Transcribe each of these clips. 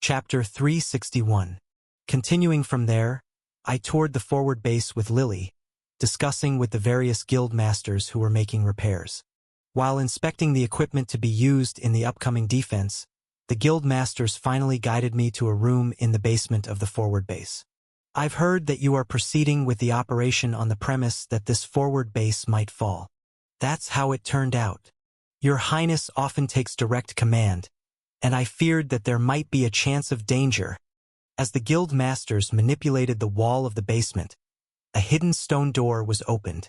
Chapter 361. Continuing from there, I toured the forward base with Lily, discussing with the various guild masters who were making repairs. While inspecting the equipment to be used in the upcoming defense, the guild masters finally guided me to a room in the basement of the forward base. I've heard that you are proceeding with the operation on the premise that this forward base might fall. That's how it turned out. Your Highness often takes direct command, and I feared that there might be a chance of danger. As the guild masters manipulated the wall of the basement, a hidden stone door was opened.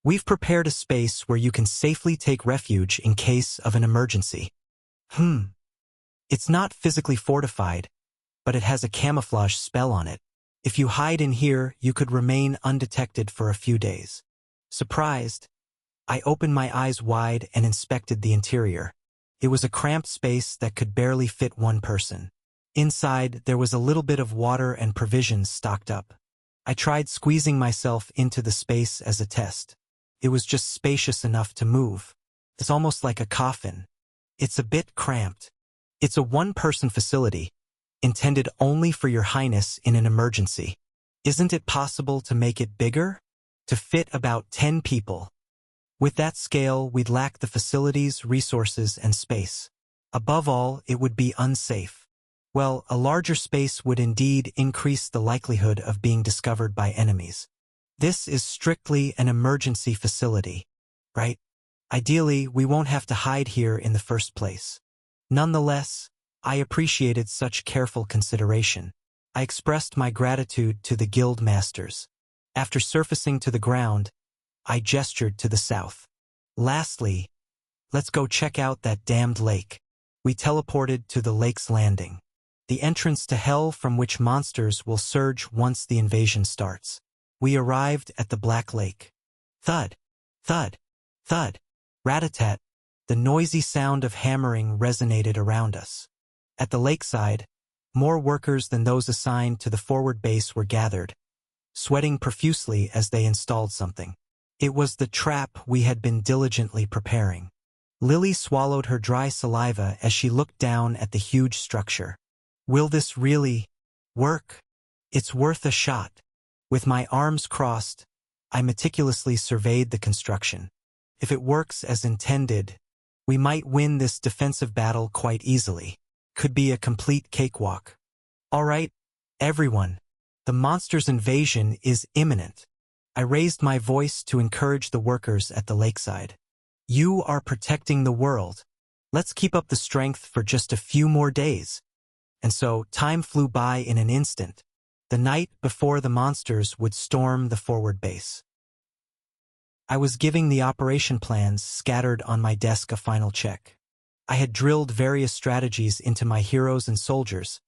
We've prepared a space where you can safely take refuge in case of an emergency. It's not physically fortified, but it has a camouflage spell on it. If you hide in here, you could remain undetected for a few days. Surprised, I opened my eyes wide and inspected the interior. It was a cramped space that could barely fit one person. Inside, there was a little bit of water and provisions stocked up. I tried squeezing myself into the space as a test. It was just spacious enough to move. It's almost like a coffin. It's a bit cramped. It's a one-person facility, intended only for your Highness in an emergency. Isn't it possible to make it bigger? To fit about 10 people. With that scale, we'd lack the facilities, resources, and space. Above all, it would be unsafe. Well, a larger space would indeed increase the likelihood of being discovered by enemies. This is strictly an emergency facility, right? Ideally, we won't have to hide here in the first place. Nonetheless, I appreciated such careful consideration. I expressed my gratitude to the guild masters. After surfacing to the ground, I gestured to the south. Lastly, let's go check out that damned lake. We teleported to the lake's landing, the entrance to hell from which monsters will surge once the invasion starts. We arrived at the Black Lake. Thud, thud, thud, rat-a-tat. The noisy sound of hammering resonated around us. At the lakeside, more workers than those assigned to the forward base were gathered, sweating profusely as they installed something. It was the trap we had been diligently preparing. Lily swallowed her dry saliva as she looked down at the huge structure. Will this really work? It's worth a shot. With my arms crossed, I meticulously surveyed the construction. If it works as intended, we might win this defensive battle quite easily. Could be a complete cakewalk. All right, everyone. The monster's invasion is imminent. I raised my voice to encourage the workers at the lakeside. You are protecting the world. Let's keep up the strength for just a few more days. And so, time flew by in an instant, the night before the monsters would storm the forward base. I was giving the operation plans scattered on my desk a final check. I had drilled various strategies into my heroes and soldiers,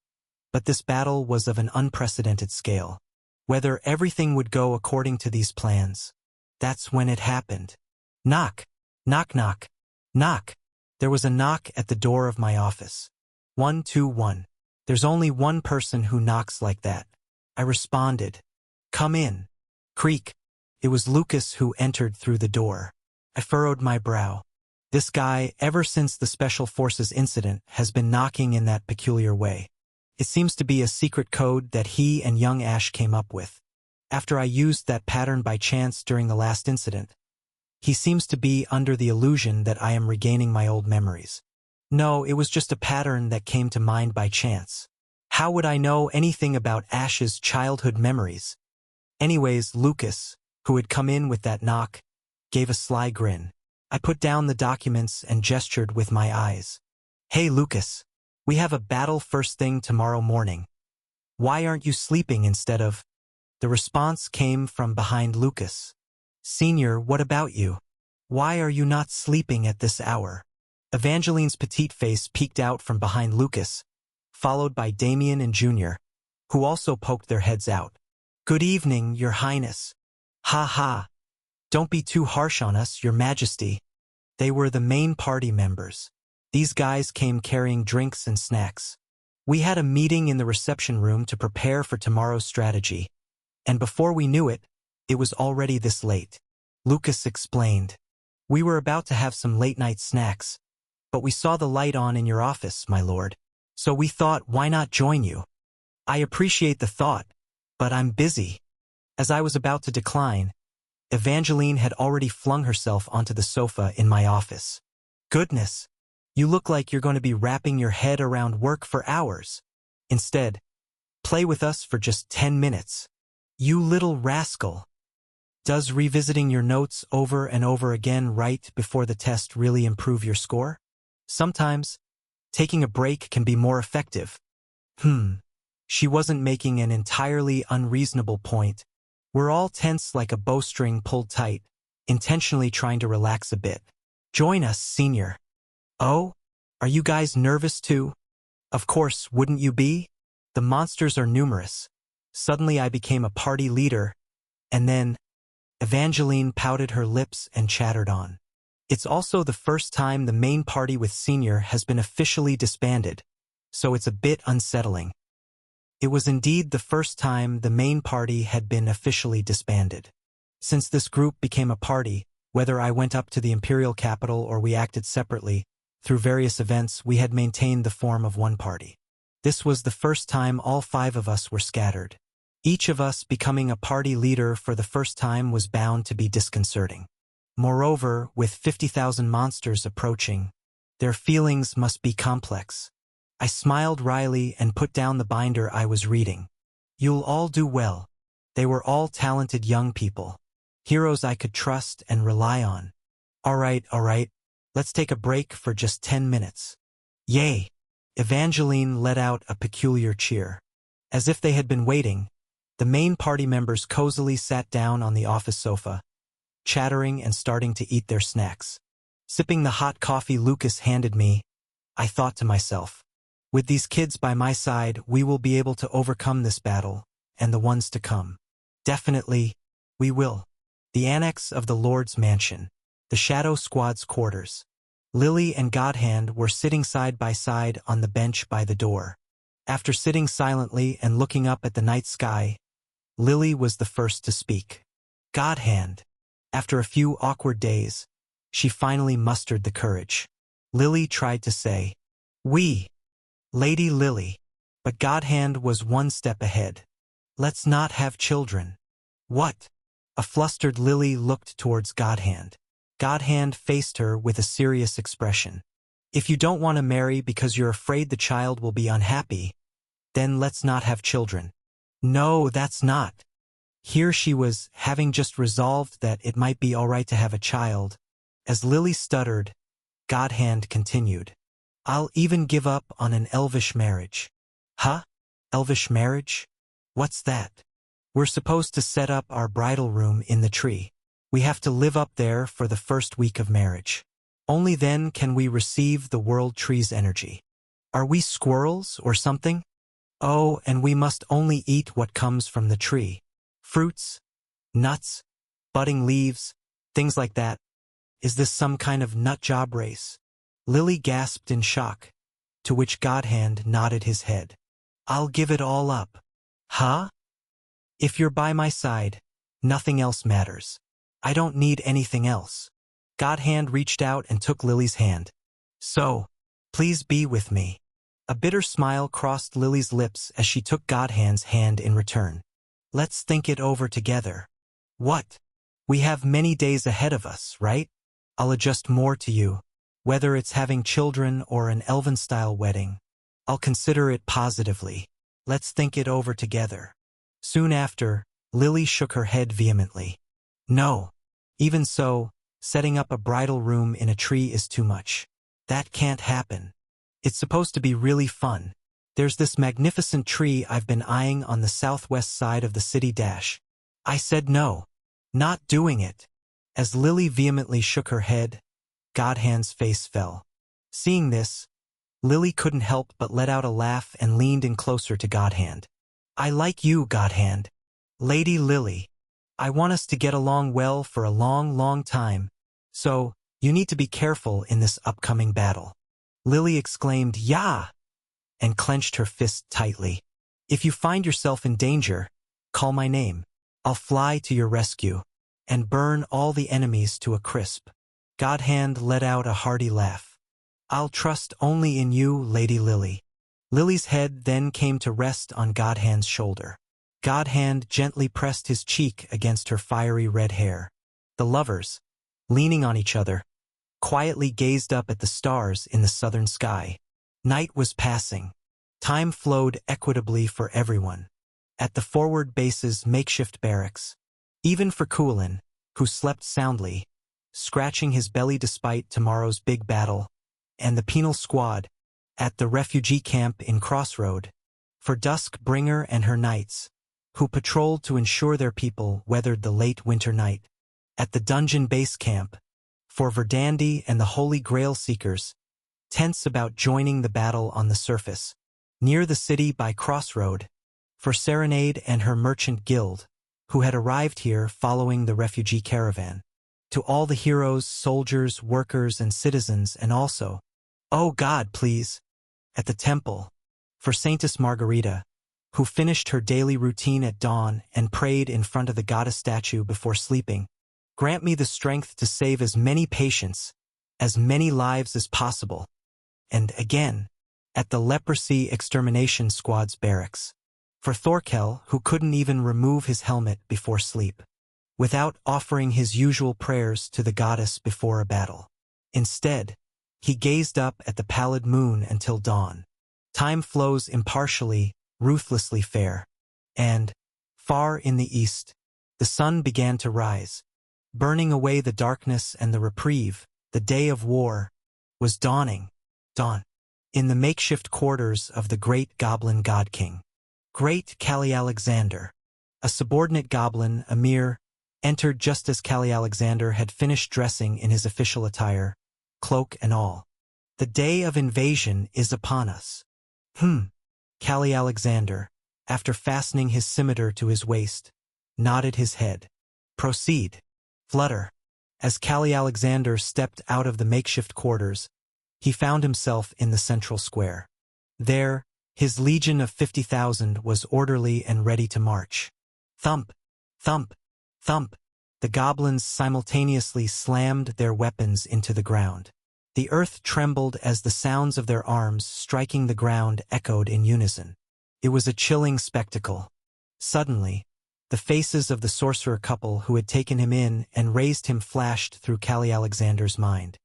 but this battle was of an unprecedented scale. Whether everything would go according to these plans, that's when it happened. Knock, knock, knock, knock. There was a knock at the door of my office. 121. There's only one person who knocks like that. I responded. Come in. Creak. It was Lucas who entered through the door. I furrowed my brow. This guy, ever since the Special Forces incident, has been knocking in that peculiar way. It seems to be a secret code that he and young Ash came up with. After I used that pattern by chance during the last incident, he seems to be under the illusion that I am regaining my old memories. No, it was just a pattern that came to mind by chance. How would I know anything about Ash's childhood memories? Anyways, Lucas, who had come in with that knock, gave a sly grin. I put down the documents and gestured with my eyes. Hey, Lucas, we have a battle first thing tomorrow morning. Why aren't you sleeping instead of... The response came from behind Lucas. Senior, what about you? Why are you not sleeping at this hour? Evangeline's petite face peeked out from behind Lucas, followed by Damien and Junior, who also poked their heads out. Good evening, Your Highness. Ha ha. Don't be too harsh on us, Your Majesty. They were the main party members. These guys came carrying drinks and snacks. We had a meeting in the reception room to prepare for tomorrow's strategy, and before we knew it, it was already this late. Lucas explained. We were about to have some late-night snacks, but we saw the light on in your office, my lord. So we thought, why not join you? I appreciate the thought, but I'm busy. As I was about to decline, Evangeline had already flung herself onto the sofa in my office. Goodness, you look like you're going to be wrapping your head around work for hours. Instead, play with us for just 10 minutes. You little rascal. Does revisiting your notes over and over again right before the test really improve your score? Sometimes, taking a break can be more effective. She wasn't making an entirely unreasonable point. We're all tense like a bowstring pulled tight, intentionally trying to relax a bit. Join us, senior. Oh, are you guys nervous too? Of course, wouldn't you be? The monsters are numerous. Suddenly I became a party leader, and then Evangeline pouted her lips and chattered on. It's also the first time the main party with Senior has been officially disbanded, so it's a bit unsettling. It was indeed the first time the main party had been officially disbanded. Since this group became a party, whether I went up to the imperial capital or we acted separately, through various events we had maintained the form of one party. This was the first time all 5 of us were scattered. Each of us becoming a party leader for the first time was bound to be disconcerting. Moreover, with 50,000 monsters approaching, their feelings must be complex. I smiled wryly and put down the binder I was reading. You'll all do well. They were all talented young people. Heroes I could trust and rely on. All right, let's take a break for just 10 minutes. Yay! Evangeline let out a peculiar cheer. As if they had been waiting, the main party members cozily sat down on the office sofa, chattering and starting to eat their snacks. Sipping the hot coffee Lucas handed me, I thought to myself, with these kids by my side, we will be able to overcome this battle, and the ones to come. Definitely, we will. The annex of the Lord's mansion, the Shadow Squad's quarters. Lily and Godhand were sitting side by side on the bench by the door. After sitting silently and looking up at the night sky, Lily was the first to speak. Godhand. After a few awkward days, she finally mustered the courage. Lily tried to say, "We, Lady Lily," but Godhand was one step ahead. "Let's not have children." "What?" A flustered Lily looked towards Godhand. Godhand faced her with a serious expression. "If you don't want to marry because you're afraid the child will be unhappy, then let's not have children." "No, that's not." Here she was, having just resolved that it might be all right to have a child. As Lily stuttered, Godhand continued, "I'll even give up on an elvish marriage." "Huh? Elvish marriage? What's that?" "We're supposed to set up our bridal room in the tree. We have to live up there for the first week of marriage. Only then can we receive the world tree's energy. Are we squirrels or something? Oh, and we must only eat what comes from the tree. Fruits, nuts, budding leaves, things like that. Is this some kind of nut job race?" Lily gasped in shock, to which Godhand nodded his head. "I'll give it all up." "Huh? If you're by my side, nothing else matters. I don't need anything else." Godhand reached out and took Lily's hand. "So, please be with me." A bitter smile crossed Lily's lips as she took Godhand's hand in return. "Let's think it over together." "What? We have many days ahead of us, right? I'll adjust more to you. Whether it's having children or an elven-style wedding, I'll consider it positively. Let's think it over together." Soon after, Lily shook her head vehemently. "No. Even so, setting up a bridal room in a tree is too much. That can't happen. It's supposed to be really fun. There's this magnificent tree I've been eyeing on the southwest side of the city dash." I said no. Not doing it. As Lily vehemently shook her head, Godhand's face fell. Seeing this, Lily couldn't help but let out a laugh and leaned in closer to Godhand. "I like you, Godhand. Lady Lily. I want us to get along well for a long, long time. So, you need to be careful in this upcoming battle." Lily exclaimed, "Yah!" and clenched her fist tightly. "If you find yourself in danger, call my name. I'll fly to your rescue and burn all the enemies to a crisp." Godhand let out a hearty laugh. "I'll trust only in you, Lady Lily." Lily's head then came to rest on Godhand's shoulder. Godhand gently pressed his cheek against her fiery red hair. The lovers, leaning on each other, quietly gazed up at the stars in the southern sky. Night was passing. Time flowed equitably for everyone. At the forward base's makeshift barracks, even for Kulin, who slept soundly, scratching his belly despite tomorrow's big battle, and the penal squad, at the refugee camp in Crossroad, for Duskbringer and her knights, who patrolled to ensure their people weathered the late winter night, at the dungeon base camp, for Verdandi and the Holy Grail seekers, tense about joining the battle on the surface, near the city by Crossroad, for Serenade and her merchant guild, who had arrived here following the refugee caravan, to all the heroes, soldiers, workers, and citizens, and also, oh God, please, at the temple, for Saintess Margarita, who finished her daily routine at dawn and prayed in front of the goddess statue before sleeping. Grant me the strength to save as many patients, as many lives as possible. And again, at the leprosy extermination squad's barracks, for Thorkel, who couldn't even remove his helmet before sleep, without offering his usual prayers to the goddess before a battle. Instead, he gazed up at the pallid moon until dawn. Time flows impartially, ruthlessly fair. And, far in the east, the sun began to rise, burning away the darkness and the reprieve. The day of war was dawning. Dawn. In the makeshift quarters of the great goblin god king, Great Callie Alexander, a subordinate goblin, Amir, entered just as Callie Alexander had finished dressing in his official attire, cloak and all. The day of invasion is upon us. Callie Alexander, after fastening his scimitar to his waist, nodded his head. Proceed. Flutter. As Callie Alexander stepped out of the makeshift quarters, he found himself in the central square. There, his legion of 50,000 was orderly and ready to march. Thump, thump, thump. The goblins simultaneously slammed their weapons into the ground. The earth trembled as the sounds of their arms striking the ground echoed in unison. It was a chilling spectacle. Suddenly, the faces of the sorcerer couple who had taken him in and raised him flashed through Callie Alexander's mind.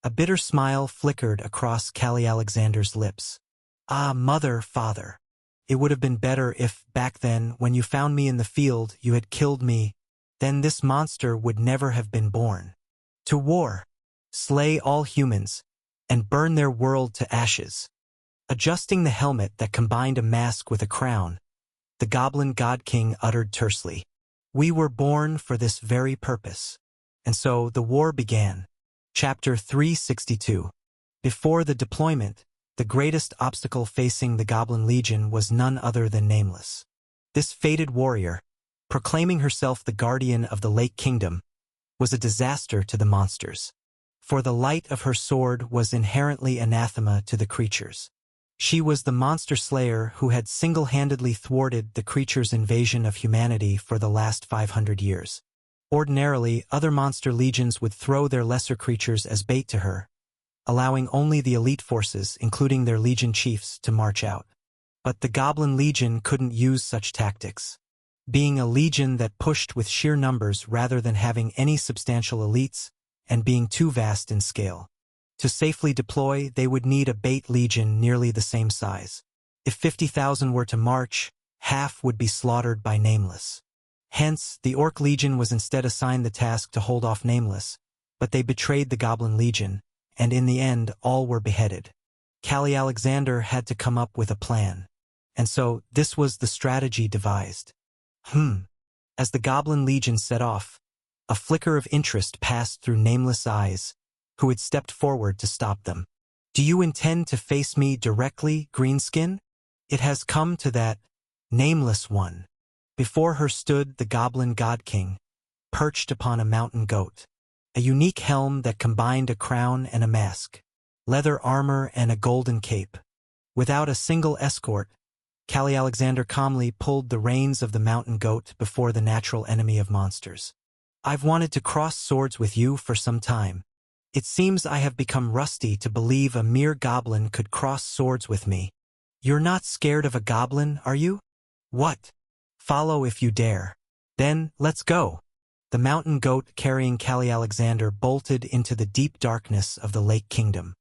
A bitter smile flickered across Callie Alexander's lips. Ah, mother, father. It would have been better if, back then, when you found me in the field, you had killed me. Then this monster would never have been born. To war. Slay all humans, and burn their world to ashes. Adjusting the helmet that combined a mask with a crown, the goblin god king uttered tersely, "We were born for this very purpose." And so the war began. Chapter 362. Before the deployment, the greatest obstacle facing the Goblin Legion was none other than Nameless. This fated warrior, proclaiming herself the guardian of the Lake Kingdom, was a disaster to the monsters. For the light of her sword was inherently anathema to the creatures. She was the monster slayer who had single-handedly thwarted the creatures' invasion of humanity for the last 500 years. Ordinarily, other monster legions would throw their lesser creatures as bait to her, allowing only the elite forces, including their legion chiefs, to march out. But the Goblin Legion couldn't use such tactics. Being a legion that pushed with sheer numbers rather than having any substantial elites, and being too vast in scale. To safely deploy, they would need a bait legion nearly the same size. If 50,000 were to march, half would be slaughtered by Nameless. Hence, the Orc Legion was instead assigned the task to hold off Nameless, but they betrayed the Goblin Legion, and in the end all were beheaded. Callie Alexander had to come up with a plan. And so, this was the strategy devised. As the Goblin Legion set off, a flicker of interest passed through Nameless' eyes, who had stepped forward to stop them. "Do you intend to face me directly, Greenskin?" It has come to that, Nameless one. Before her stood the Goblin God King, perched upon a mountain goat. A unique helm that combined a crown and a mask, leather armor and a golden cape. Without a single escort, Callie Alexander calmly pulled the reins of the mountain goat before the natural enemy of monsters. "I've wanted to cross swords with you for some time. It seems I have become rusty to believe a mere goblin could cross swords with me. You're not scared of a goblin, are you? What? Follow if you dare. Then, let's go. The mountain goat carrying Callie Alexander bolted into the deep darkness of the Lake Kingdom.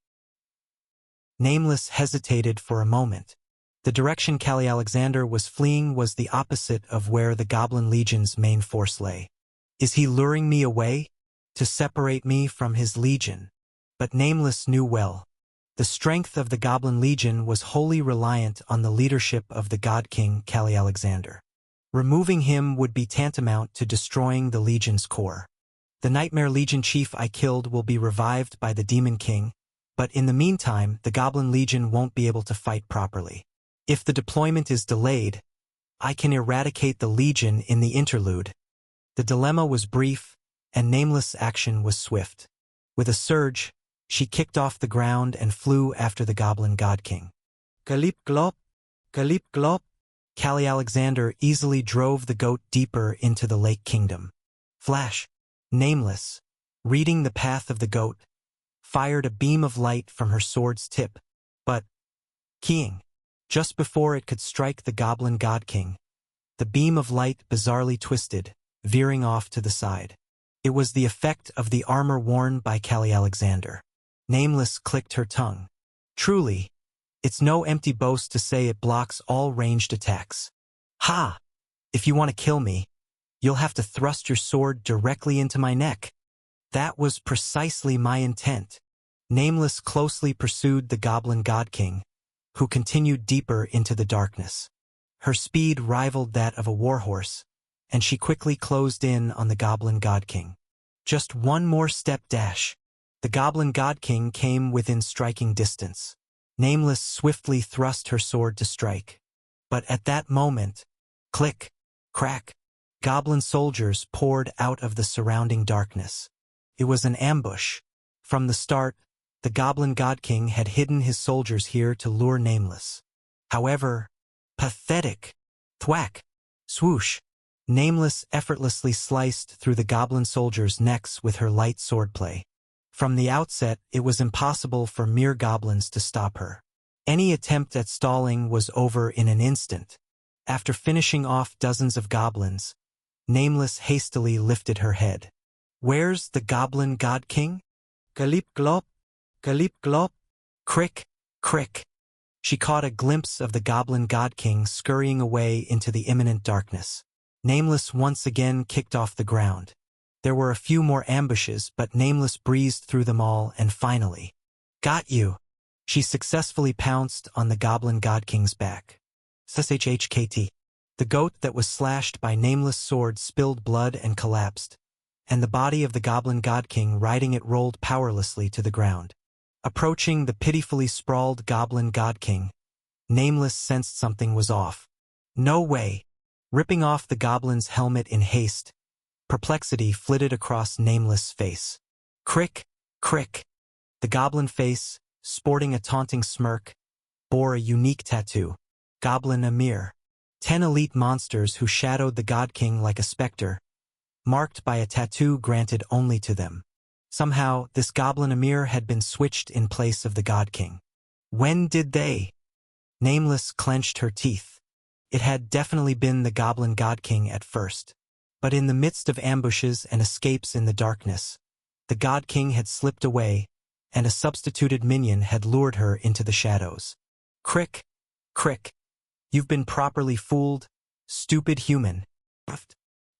Nameless hesitated for a moment. The direction Callie Alexander was fleeing was the opposite of where the Goblin Legion's main force lay. Is he luring me away? To separate me from his legion? But Nameless knew well. The strength of the Goblin Legion was wholly reliant on the leadership of the God King Callie Alexander. Removing him would be tantamount to destroying the Legion's core. The Nightmare Legion chief I killed will be revived by the Demon King, but in the meantime the Goblin Legion won't be able to fight properly. If the deployment is delayed, I can eradicate the Legion in the interlude. The dilemma was brief, and Nameless' action was swift. With a surge, she kicked off the ground and flew after the Goblin God King. Galip glop, galip glop. Callie Alexander easily drove the goat deeper into the Lake Kingdom. Flash, Nameless, reading the path of the goat, fired a beam of light from her sword's tip, but, keying, just before it could strike the Goblin God King, the beam of light bizarrely twisted, veering off to the side. It was the effect of the armor worn by Callie Alexander. Nameless clicked her tongue. Truly, it's no empty boast to say it blocks all ranged attacks. Ha! If you want to kill me, you'll have to thrust your sword directly into my neck. That was precisely my intent. Nameless closely pursued the Goblin God King, who continued deeper into the darkness. Her speed rivaled that of a warhorse, and she quickly closed in on the Goblin God King. Just one more step dash. The Goblin God King came within striking distance. Nameless swiftly thrust her sword to strike. But at that moment, click, crack, Goblin soldiers poured out of the surrounding darkness. It was an ambush. From the start, the Goblin God King had hidden his soldiers here to lure Nameless. However, pathetic. Thwack, swoosh. Nameless effortlessly sliced through the Goblin soldiers' necks with her light swordplay. From the outset, it was impossible for mere goblins to stop her. Any attempt at stalling was over in an instant. After finishing off dozens of goblins, Nameless hastily lifted her head. Where's the Goblin God King? Galip glop, galip glop, crick, crick. She caught a glimpse of the Goblin God King scurrying away into the imminent darkness. Nameless once again kicked off the ground. There were a few more ambushes, but Nameless breezed through them all and finally, got you. She successfully pounced on the Goblin God King's back. SHHKT. The goat that was slashed by Nameless' sword spilled blood and collapsed, and the body of the Goblin God King riding it rolled powerlessly to the ground. Approaching the pitifully sprawled Goblin God King, Nameless sensed something was off. No way. Ripping off the Goblin's helmet in haste, perplexity flitted across Nameless' face. Crick, crick. The Goblin face, sporting a taunting smirk, bore a unique tattoo. Goblin Emir. 10 elite monsters who shadowed the God King like a specter, marked by a tattoo granted only to them. Somehow, this Goblin Emir had been switched in place of the God King. When did they? Nameless clenched her teeth. It had definitely been the Goblin God King at first. But in the midst of ambushes and escapes in the darkness, the God King had slipped away, and a substituted minion had lured her into the shadows. Crick, crick. You've been properly fooled, stupid human.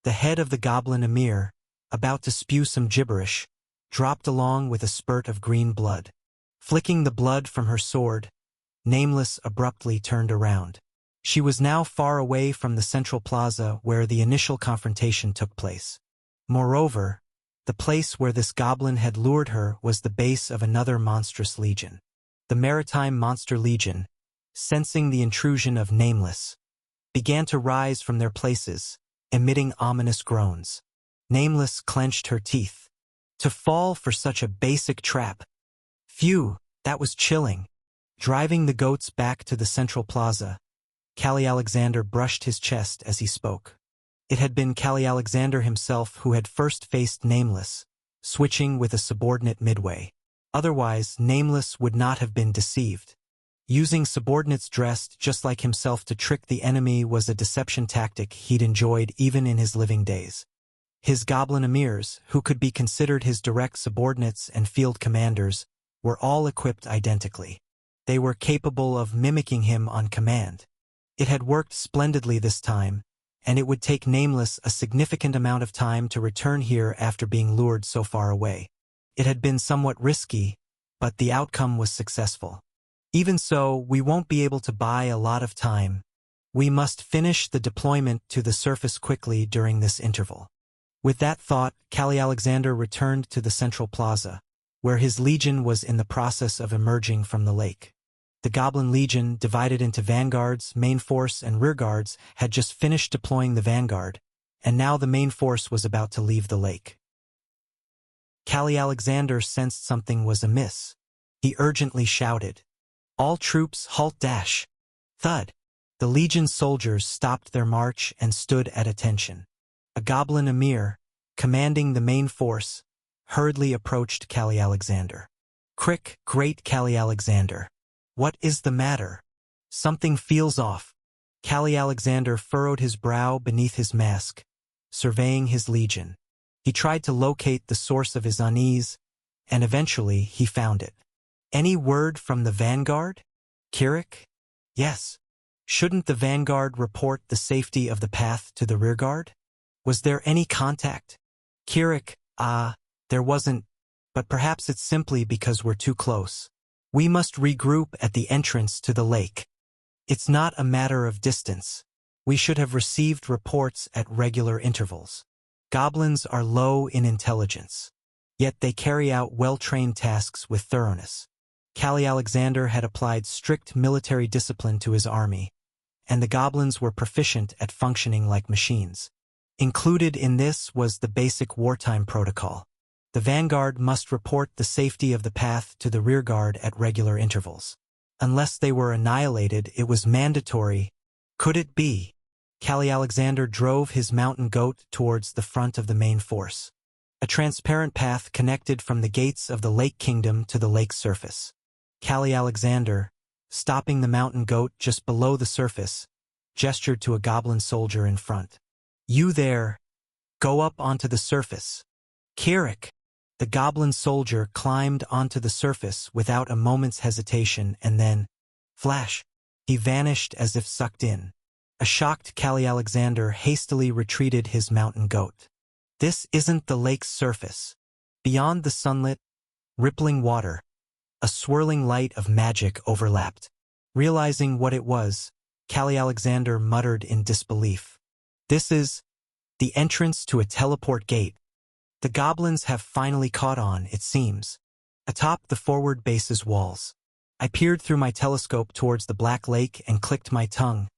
The head of the Goblin Emir, about to spew some gibberish, dropped along with a spurt of green blood. Flicking the blood from her sword, Nameless abruptly turned around. She was now far away from the central plaza where the initial confrontation took place. Moreover, the place where this goblin had lured her was the base of another monstrous legion. The Maritime Monster Legion, sensing the intrusion of Nameless, began to rise from their places, emitting ominous groans. Nameless clenched her teeth. To fall for such a basic trap. Phew, that was chilling. Driving the goats back to the central plaza, Callie Alexander brushed his chest as he spoke. It had been Callie Alexander himself who had first faced Nameless, switching with a subordinate midway. Otherwise, Nameless would not have been deceived. Using subordinates dressed just like himself to trick the enemy was a deception tactic he'd enjoyed even in his living days. His goblin emirs, who could be considered his direct subordinates and field commanders, were all equipped identically. They were capable of mimicking him on command. It had worked splendidly this time, and it would take Nameless a significant amount of time to return here after being lured so far away. It had been somewhat risky, but the outcome was successful. Even so, we won't be able to buy a lot of time. We must finish the deployment to the surface quickly during this interval. With that thought, Callie Alexander returned to the central plaza, where his legion was in the process of emerging from the lake. The Goblin Legion, divided into vanguards, main force, and rearguards, had just finished deploying the vanguard, and now the main force was about to leave the lake. Callie Alexander sensed something was amiss. He urgently shouted, "All troops, halt dash!" Thud! The Legion's soldiers stopped their march and stood at attention. A Goblin Emir, commanding the main force, hurriedly approached Callie Alexander. "Crick, great Callie Alexander. What is the matter? Something feels off." Callie Alexander furrowed his brow beneath his mask, surveying his legion. He tried to locate the source of his unease, and eventually he found it. "Any word from the vanguard? Kirik?" "Yes. Shouldn't the vanguard report the safety of the path to the rearguard? Was there any contact?" "Kirik, there wasn't, but perhaps it's simply because we're too close. We must regroup at the entrance to the lake. It's not a matter of distance. We should have received reports at regular intervals. Goblins are low in intelligence, yet they carry out well-trained tasks with thoroughness." Callie Alexander had applied strict military discipline to his army, and the goblins were proficient at functioning like machines. Included in this was the basic wartime protocol. The vanguard must report the safety of the path to the rearguard at regular intervals. Unless they were annihilated, it was mandatory. Could it be? Callie Alexander drove his mountain goat towards the front of the main force. A transparent path connected from the gates of the Lake Kingdom to the lake surface. Callie Alexander, stopping the mountain goat just below the surface, gestured to a goblin soldier in front. "You there. Go up onto the surface." "Kirik!" The goblin soldier climbed onto the surface without a moment's hesitation, and then, flash, he vanished as if sucked in. A shocked Callie Alexander hastily retreated his mountain goat. This isn't the lake's surface. Beyond the sunlit, rippling water, a swirling light of magic overlapped. Realizing what it was, Callie Alexander muttered in disbelief. "This is the entrance to a teleport gate. The goblins have finally caught on, it seems." Atop the forward base's walls, I peered through my telescope towards the Black Lake and clicked my tongue,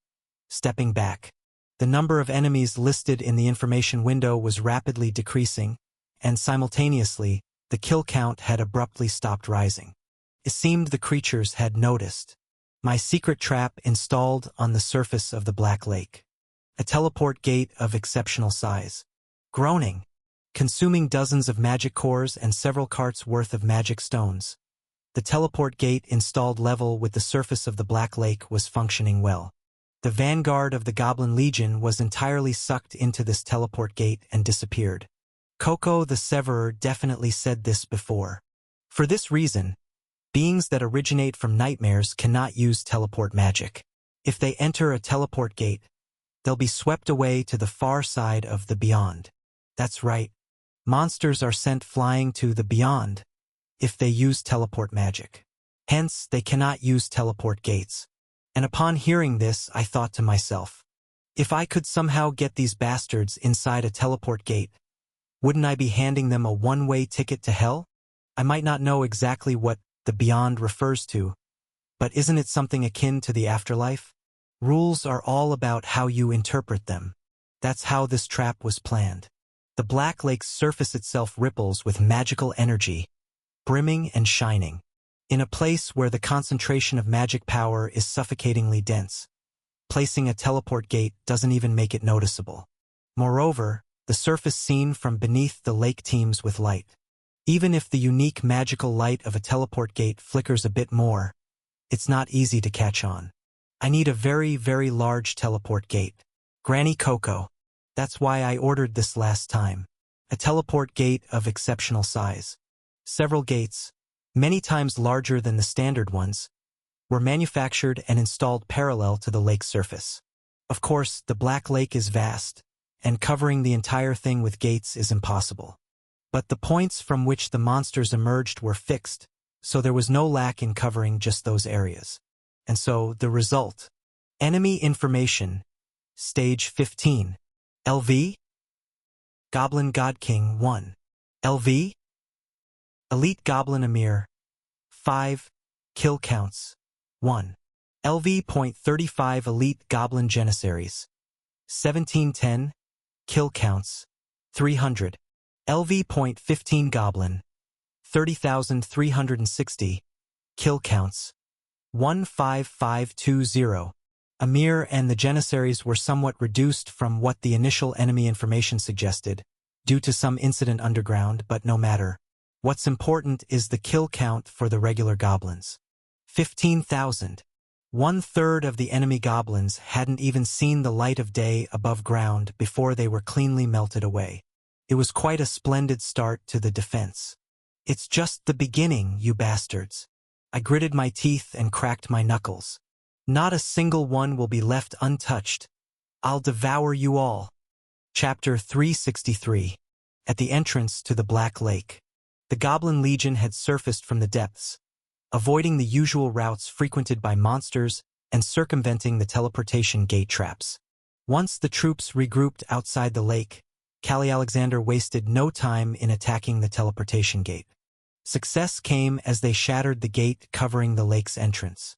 stepping back. The number of enemies listed in the information window was rapidly decreasing, and simultaneously, the kill count had abruptly stopped rising. It seemed the creatures had noticed my secret trap installed on the surface of the Black Lake. A teleport gate of exceptional size. Groaning, consuming dozens of magic cores and several carts worth of magic stones. The teleport gate installed level with the surface of the Black Lake was functioning well. The vanguard of the Goblin Legion was entirely sucked into this teleport gate and disappeared. Coco the Severer definitely said this before. For this reason, beings that originate from nightmares cannot use teleport magic. If they enter a teleport gate, they'll be swept away to the far side of the beyond. That's right. Monsters are sent flying to the beyond if they use teleport magic. Hence, they cannot use teleport gates. And upon hearing this, I thought to myself, if I could somehow get these bastards inside a teleport gate, wouldn't I be handing them a one-way ticket to hell? I might not know exactly what the beyond refers to, but isn't it something akin to the afterlife? Rules are all about how you interpret them. That's how this trap was planned. The Black Lake's surface itself ripples with magical energy, brimming and shining. In a place where the concentration of magic power is suffocatingly dense, placing a teleport gate doesn't even make it noticeable. Moreover, the surface seen from beneath the lake teems with light. Even if the unique magical light of a teleport gate flickers a bit more, It's not easy to catch on. I need a very, very large teleport gate. Granny Coco. That's why I ordered this last time. A teleport gate of exceptional size. Several gates, many times larger than the standard ones, were manufactured and installed parallel to the lake's surface. Of course, the Black Lake is vast, and covering the entire thing with gates is impossible. But the points from which the monsters emerged were fixed, so there was no lack in covering just those areas. And so, the result. Enemy information. Stage 15. LV? Goblin God King 1. LV? Elite Goblin Emir. 5. Kill counts. 1. LV.35 Elite Goblin Janissaries. 1710. Kill counts. 300. LV.15 Goblin. 30,360. Kill counts. 15520. Emir and the Janissaries were somewhat reduced from what the initial enemy information suggested, due to some incident underground, but no matter. What's important is the kill count for the regular goblins. 15,000. 1/3 of the enemy goblins hadn't even seen the light of day above ground before they were cleanly melted away. It was quite a splendid start to the defense. It's just the beginning, you bastards. I gritted my teeth and cracked my knuckles. Not a single one will be left untouched. I'll devour you all. Chapter 363. At the entrance to the Black Lake. The Goblin Legion had surfaced from the depths, avoiding the usual routes frequented by monsters and circumventing the teleportation gate traps. Once the troops regrouped outside the lake, Callie Alexander wasted no time in attacking the teleportation gate. Success came as they shattered the gate covering the lake's entrance.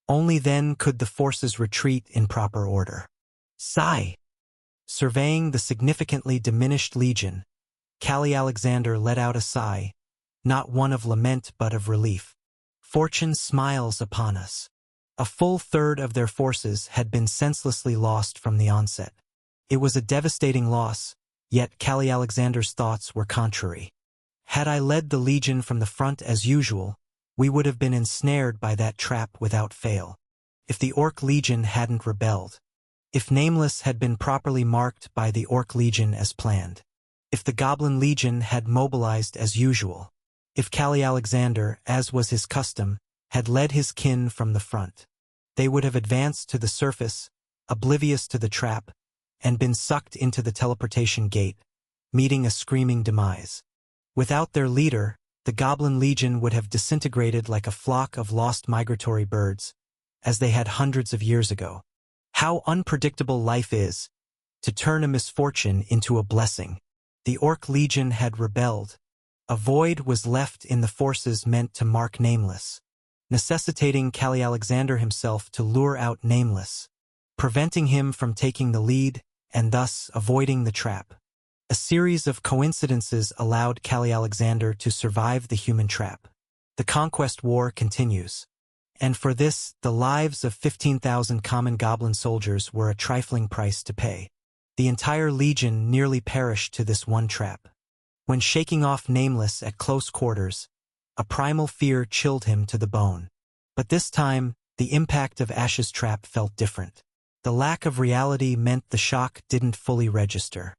Only then could the forces retreat in proper order. Sigh. Surveying the significantly diminished legion, Callie Alexander let out a sigh, not one of lament but of relief. Fortune smiles upon us. A full third of their forces had been senselessly lost from the onset. It was a devastating loss, yet Callie Alexander's thoughts were contrary. Had I led the legion from the front as usual, we would have been ensnared by that trap without fail. If the Orc Legion hadn't rebelled. If Nameless had been properly marked by the Orc Legion as planned. If the Goblin Legion had mobilized as usual. If Callie Alexander, as was his custom, had led his kin from the front. They would have advanced to the surface, oblivious to the trap, and been sucked into the teleportation gate, meeting a screaming demise. Without their leader, the Goblin Legion would have disintegrated like a flock of lost migratory birds, as they had hundreds of years ago. How unpredictable life is, to turn a misfortune into a blessing. The Orc Legion had rebelled. A void was left in the forces meant to mark Nameless, necessitating Callie Alexander himself to lure out Nameless, preventing him from taking the lead and thus avoiding the trap. A series of coincidences allowed Callie Alexander to survive the human trap. The conquest war continues. And for this, the lives of 15,000 common goblin soldiers were a trifling price to pay. The entire legion nearly perished to this one trap. When shaking off Nameless at close quarters, a primal fear chilled him to the bone. But this time, the impact of Ash's trap felt different. The lack of reality meant the shock didn't fully register.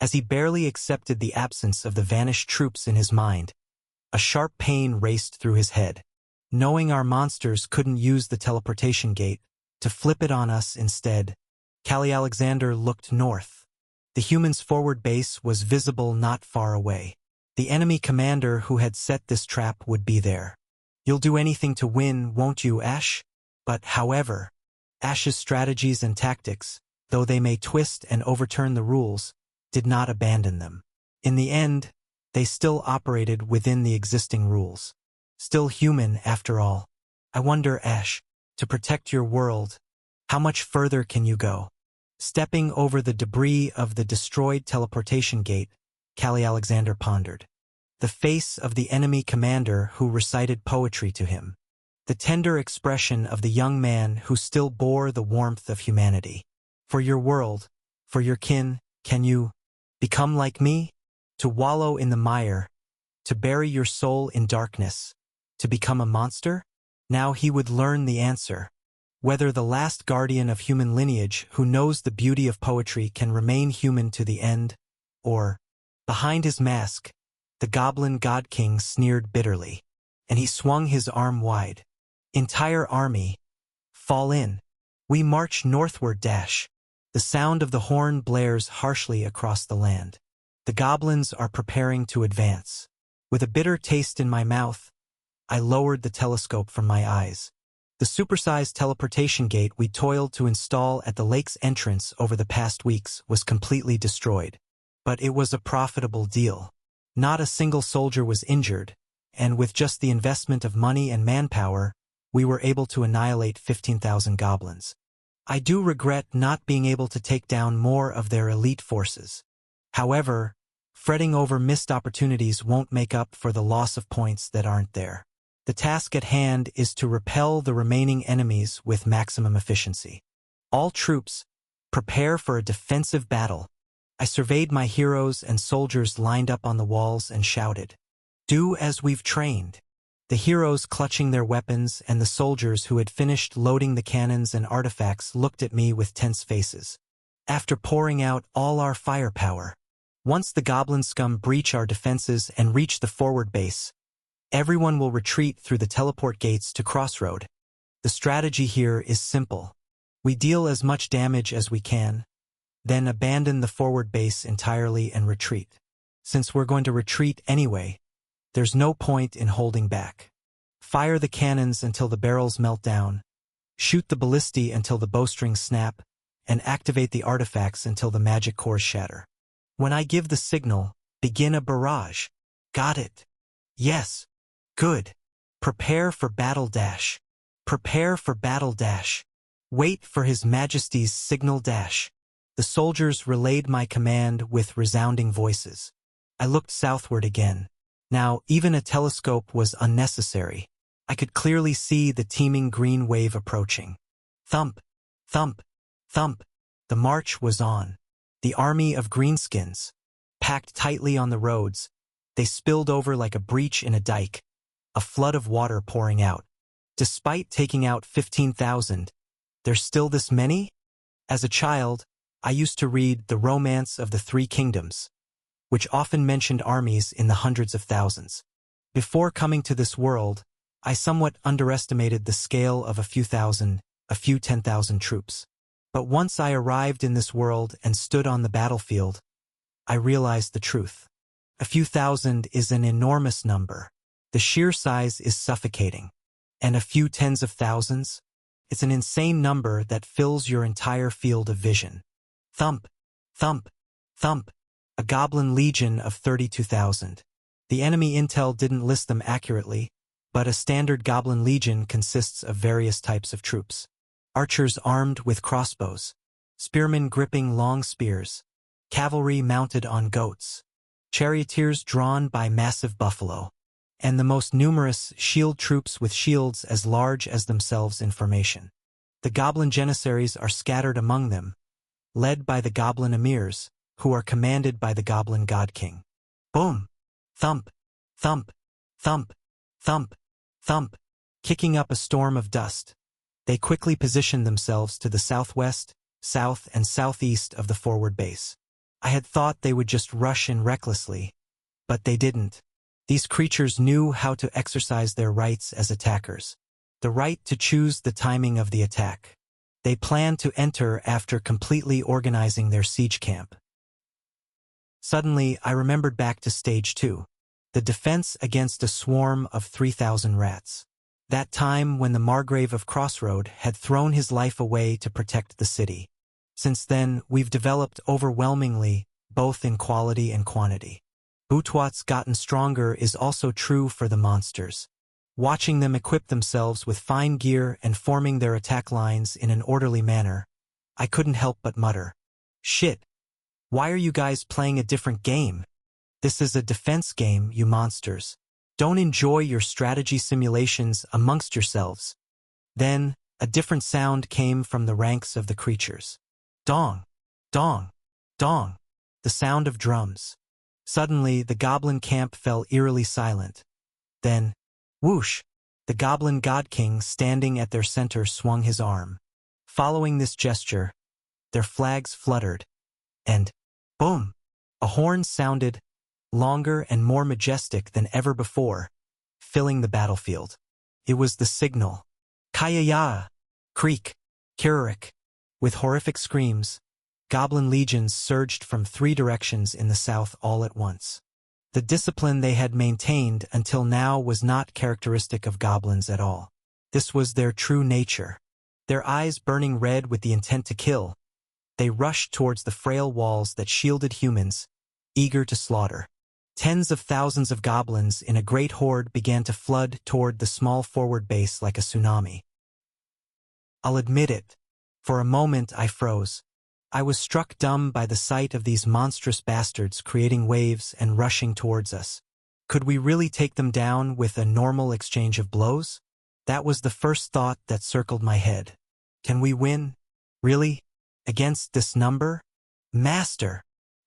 As he barely accepted the absence of the vanished troops in his mind, a sharp pain raced through his head. Knowing our monsters couldn't use the teleportation gate, to flip it on us instead, Callie Alexander looked north. The humans' forward base was visible not far away. The enemy commander who had set this trap would be there. You'll do anything to win, won't you, Ash? But, however, Ash's strategies and tactics, though they may twist and overturn the rules, did not abandon them. In the end, they still operated within the existing rules. Still human, after all. I wonder, Ash, to protect your world, how much further can you go? Stepping over the debris of the destroyed teleportation gate, Callie Alexander pondered. The face of the enemy commander who recited poetry to him. The tender expression of the young man who still bore the warmth of humanity. For your world, for your kin, can you become like me? To wallow in the mire, to bury your soul in darkness, to become a monster? Now he would learn the answer. Whether the last guardian of human lineage who knows the beauty of poetry can remain human to the end, or, behind his mask, the goblin god king sneered bitterly, and he swung his arm wide. Entire army, fall in. We march northward dash. The sound of the horn blares harshly across the land. The goblins are preparing to advance. With a bitter taste in my mouth, I lowered the telescope from my eyes. The supersized teleportation gate we toiled to install at the lake's entrance over the past weeks was completely destroyed. But it was a profitable deal. Not a single soldier was injured, and with just the investment of money and manpower, we were able to annihilate 15,000 goblins. I do regret not being able to take down more of their elite forces. However, fretting over missed opportunities won't make up for the loss of points that aren't there. The task at hand is to repel the remaining enemies with maximum efficiency. All troops, prepare for a defensive battle. I surveyed my heroes and soldiers lined up on the walls and shouted, "Do as we've trained." The heroes clutching their weapons and the soldiers who had finished loading the cannons and artifacts looked at me with tense faces. After pouring out all our firepower, once the goblin scum breach our defenses and reach the forward base, everyone will retreat through the teleport gates to Crossroad. The strategy here is simple. We deal as much damage as we can, then abandon the forward base entirely and retreat. Since we're going to retreat anyway, there's no point in holding back. Fire the cannons until the barrels melt down, shoot the ballistae until the bowstrings snap, and activate the artifacts until the magic cores shatter. When I give the signal, begin a barrage. Got it? Yes. Good. Prepare for battle dash. Prepare for battle dash. Wait for His Majesty's signal dash. The soldiers relayed my command with resounding voices. I looked southward again. Now, even a telescope was unnecessary. I could clearly see the teeming green wave approaching. Thump, thump, thump. The march was on. The army of greenskins, packed tightly on the roads, they spilled over like a breach in a dike, a flood of water pouring out. Despite taking out 15,000, there's still this many? As a child, I used to read The Romance of the Three Kingdoms, which often mentioned armies in the hundreds of thousands. Before coming to this world, I somewhat underestimated the scale of a few 10,000 troops. But once I arrived in this world and stood on the battlefield, I realized the truth. A few thousand is an enormous number. The sheer size is suffocating. And a few tens of thousands? It's an insane number that fills your entire field of vision. Thump, thump, thump. A goblin legion of 32,000. The enemy intel didn't list them accurately, but a standard goblin legion consists of various types of troops. Archers armed with crossbows, spearmen gripping long spears, cavalry mounted on goats, charioteers drawn by massive buffalo, and the most numerous shield troops with shields as large as themselves in formation. The goblin janissaries are scattered among them, led by the goblin emirs, who are commanded by the goblin god king. Boom! Thump! Thump! Thump! Thump! Thump! Kicking up a storm of dust, they quickly positioned themselves to the southwest, south, and southeast of the forward base. I had thought they would just rush in recklessly, but they didn't. These creatures knew how to exercise their rights as attackers. The right to choose the timing of the attack. They planned to enter after completely organizing their siege camp. Suddenly, I remembered back to Stage 2, the defense against a swarm of 3,000 rats. That time when the Margrave of Crossroad had thrown his life away to protect the city. Since then, we've developed overwhelmingly, both in quality and quantity. Boutwat's gotten stronger is also true for the monsters. Watching them equip themselves with fine gear and forming their attack lines in an orderly manner, I couldn't help but mutter, "Shit! Why are you guys playing a different game? This is a defense game, you monsters. Don't enjoy your strategy simulations amongst yourselves." Then, a different sound came from the ranks of the creatures. Dong! Dong! Dong! The sound of drums. Suddenly, the goblin camp fell eerily silent. Then, whoosh! The Goblin God King standing at their center swung his arm. Following this gesture, their flags fluttered, and boom! A horn sounded, longer and more majestic than ever before, filling the battlefield. It was the signal. Kaya-ya! Creak! Kiririk! With horrific screams, goblin legions surged from 3 directions in the south all at once. The discipline they had maintained until now was not characteristic of goblins at all. This was their true nature. Their eyes burning red with the intent to kill, they rushed towards the frail walls that shielded humans, eager to slaughter. Tens of thousands of goblins in a great horde began to flood toward the small forward base like a tsunami. I'll admit it. For a moment I froze. I was struck dumb by the sight of these monstrous bastards creating waves and rushing towards us. Could we really take them down with a normal exchange of blows? That was the first thought that circled my head. Can we win? Really? Against this number? Master!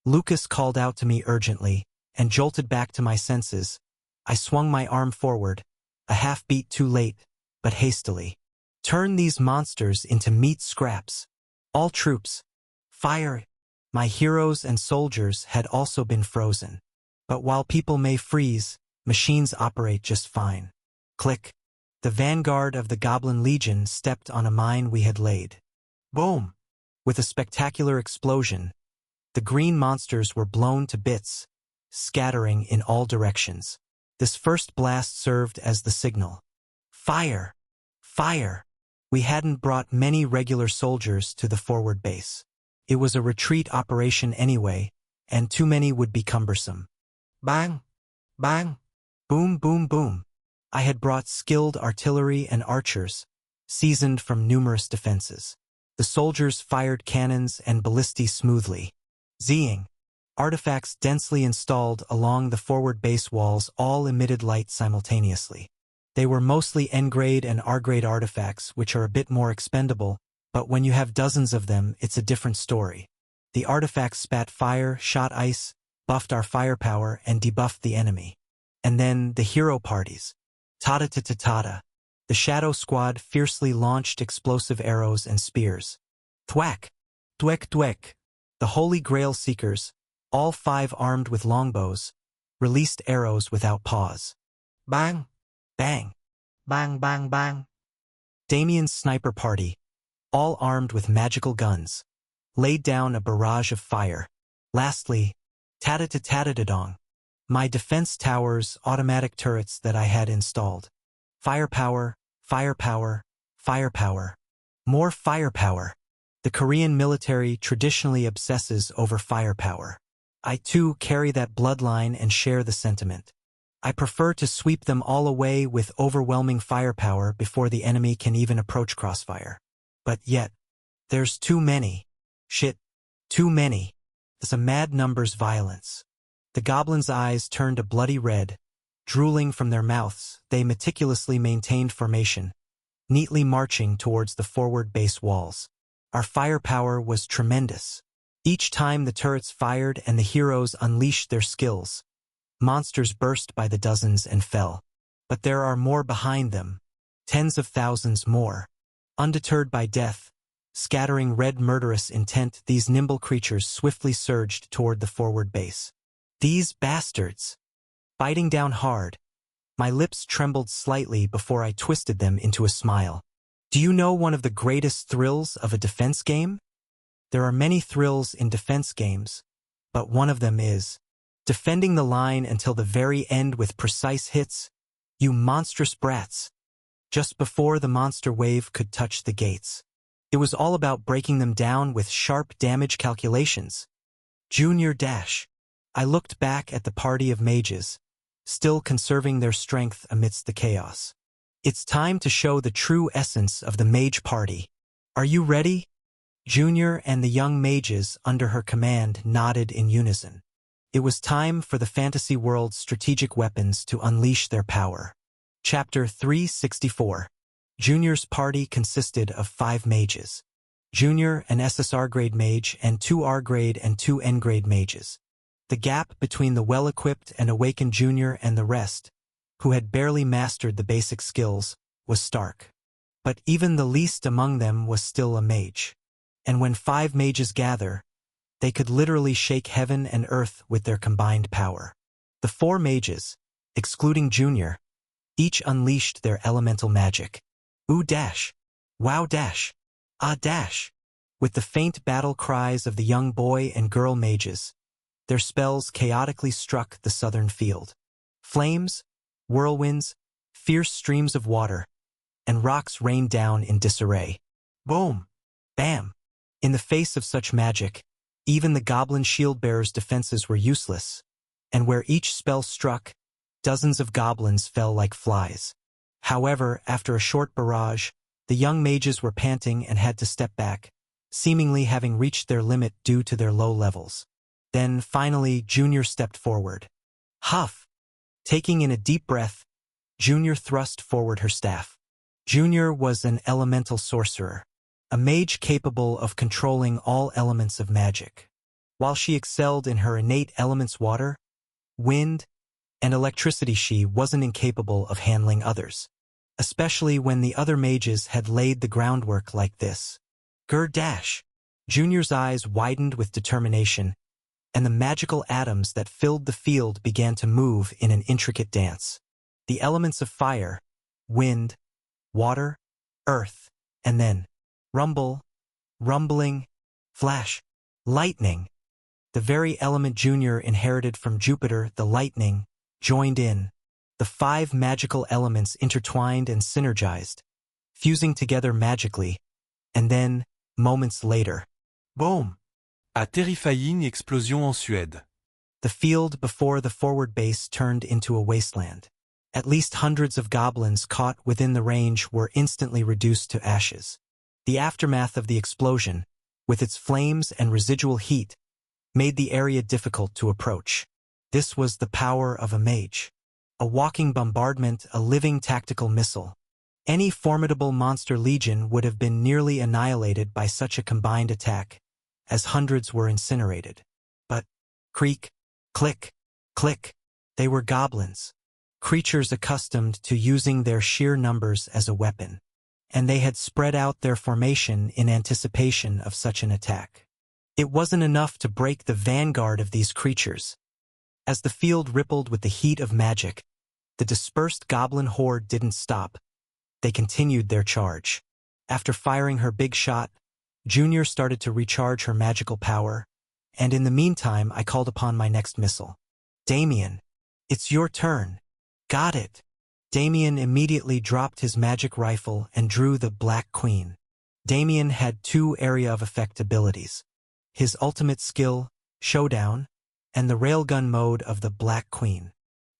Lucas called out to me urgently, and jolted back to my senses. I swung my arm forward, a half-beat too late, but hastily. Turn these monsters into meat scraps. All troops, fire! My heroes and soldiers had also been frozen. But while people may freeze, machines operate just fine. Click. The vanguard of the Goblin Legion stepped on a mine we had laid. Boom! With a spectacular explosion, the green monsters were blown to bits, scattering in all directions. This first blast served as the signal. Fire! Fire! We hadn't brought many regular soldiers to the forward base. It was a retreat operation anyway, and too many would be cumbersome. Bang! Bang! Boom, boom, boom. I had brought skilled artillery and archers, seasoned from numerous defenses. The soldiers fired cannons and ballistae smoothly. Zing! Artifacts densely installed along the forward base walls all emitted light simultaneously. They were mostly N-grade and R-grade artifacts, which are a bit more expendable, but when you have dozens of them, it's a different story. The artifacts spat fire, shot ice, buffed our firepower, and debuffed the enemy. And then the hero parties. Ta-ta-ta-ta-ta. The Shadow Squad fiercely launched explosive arrows and spears. Thwack! Dwek dwek! The Holy Grail Seekers, all 5 armed with longbows, released arrows without pause. Bang! Bang! Bang bang bang! Damien's sniper party, all armed with magical guns, laid down a barrage of fire. Lastly, ta-ta-ta-ta-ta-dong, my defense tower's automatic turrets that I had installed. Firepower, firepower, firepower. More firepower. The Korean military traditionally obsesses over firepower. I too carry that bloodline and share the sentiment. I prefer to sweep them all away with overwhelming firepower before the enemy can even approach crossfire. But yet, there's too many. Shit, too many. It's a mad numbers violence. The goblins' eyes turned a bloody red. Drooling from their mouths, they meticulously maintained formation, neatly marching towards the forward base walls. Our firepower was tremendous. Each time the turrets fired and the heroes unleashed their skills, monsters burst by the dozens and fell. But there are more behind them. Tens of thousands more. Undeterred by death, scattering red murderous intent, these nimble creatures swiftly surged toward the forward base. These bastards! Biting down hard, my lips trembled slightly before I twisted them into a smile. Do you know one of the greatest thrills of a defense game? There are many thrills in defense games, but one of them is defending the line until the very end with precise hits, you monstrous brats. Just before the monster wave could touch the gates. It was all about breaking them down with sharp damage calculations. Junior Dash. I looked back at the party of mages, still conserving their strength amidst the chaos. It's time to show the true essence of the mage party. Are you ready? Junior and the young mages under her command nodded in unison. It was time for the fantasy world's strategic weapons to unleash their power. Chapter 364. Junior's party consisted of 5 mages. Junior, an SSR grade mage, and 2 R grade and 2 N grade mages. The gap between the well-equipped and awakened Junior and the rest, who had barely mastered the basic skills, was stark. But even the least among them was still a mage. And when 5 mages gather, they could literally shake heaven and earth with their combined power. The 4 mages, excluding Junior, each unleashed their elemental magic. Ooh dash! Wow dash! Ah dash! With the faint battle cries of the young boy and girl mages, their spells chaotically struck the southern field. Flames, whirlwinds, fierce streams of water, and rocks rained down in disarray. Boom! Bam! In the face of such magic, even the goblin shield-bearers' defenses were useless, and where each spell struck, dozens of goblins fell like flies. However, after a short barrage, the young mages were panting and had to step back, seemingly having reached their limit due to their low levels. Then, finally, Junior stepped forward. Huff! Taking in a deep breath, Junior thrust forward her staff. Junior was an elemental sorcerer, a mage capable of controlling all elements of magic. While she excelled in her innate elements water, wind, and electricity, she wasn't incapable of handling others, especially when the other mages had laid the groundwork like this. Grr dash! Junior's eyes widened with determination, and the magical atoms that filled the field began to move in an intricate dance. The elements of fire, wind, water, earth, and then rumble, rumbling, flash, lightning. The very element Junior inherited from Jupiter, the lightning, joined in. The 5 magical elements intertwined and synergized, fusing together magically, and then, moments later, boom! A terrifying explosion en Suède. The field before the forward base turned into a wasteland. At least hundreds of goblins caught within the range were instantly reduced to ashes. The aftermath of the explosion, with its flames and residual heat, made the area difficult to approach. This was the power of a mage. A walking bombardment, a living tactical missile. Any formidable monster legion would have been nearly annihilated by such a combined attack, as hundreds were incinerated. But, creak, click, click, they were goblins. Creatures accustomed to using their sheer numbers as a weapon, and they had spread out their formation in anticipation of such an attack. It wasn't enough to break the vanguard of these creatures. As the field rippled with the heat of magic, the dispersed goblin horde didn't stop. They continued their charge. After firing her big shot, Junior started to recharge her magical power, and in the meantime I called upon my next missile. Damien, it's your turn. Got it. Damien immediately dropped his magic rifle and drew the Black Queen. Damien had 2 area of effect abilities. His ultimate skill, Showdown, and the railgun mode of the Black Queen.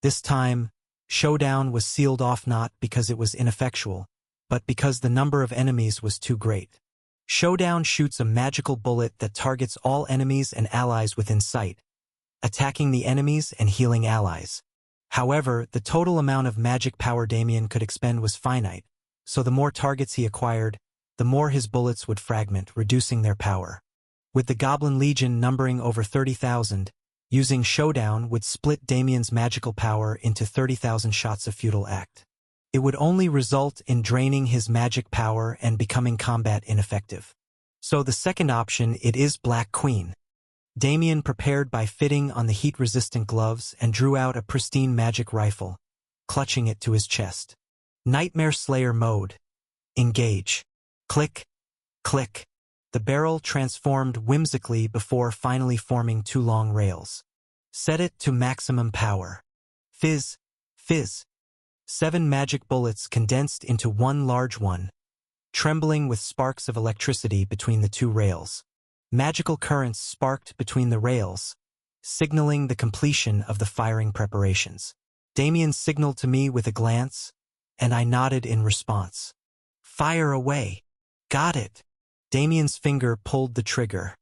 This time, Showdown was sealed off not because it was ineffectual, but because the number of enemies was too great. Showdown shoots a magical bullet that targets all enemies and allies within sight, attacking the enemies and healing allies. However, the total amount of magic power Damien could expend was finite, so the more targets he acquired, the more his bullets would fragment, reducing their power. With the Goblin Legion numbering over 30,000, using Showdown would split Damien's magical power into 30,000 shots of futile act. It would only result in draining his magic power and becoming combat ineffective. So the second option, it is Black Queen. Damien prepared by fitting on the heat-resistant gloves and drew out a pristine magic rifle, clutching it to his chest. Nightmare Slayer mode. Engage. Click. Click. The barrel transformed whimsically before finally forming 2 long rails. Set it to maximum power. Fizz. Fizz. 7 magic bullets condensed into 1 large one, trembling with sparks of electricity between the 2 rails. Magical currents sparked between the rails, signaling the completion of the firing preparations. Damien signaled to me with a glance, and I nodded in response. Fire away. Got it. Damien's finger pulled the trigger.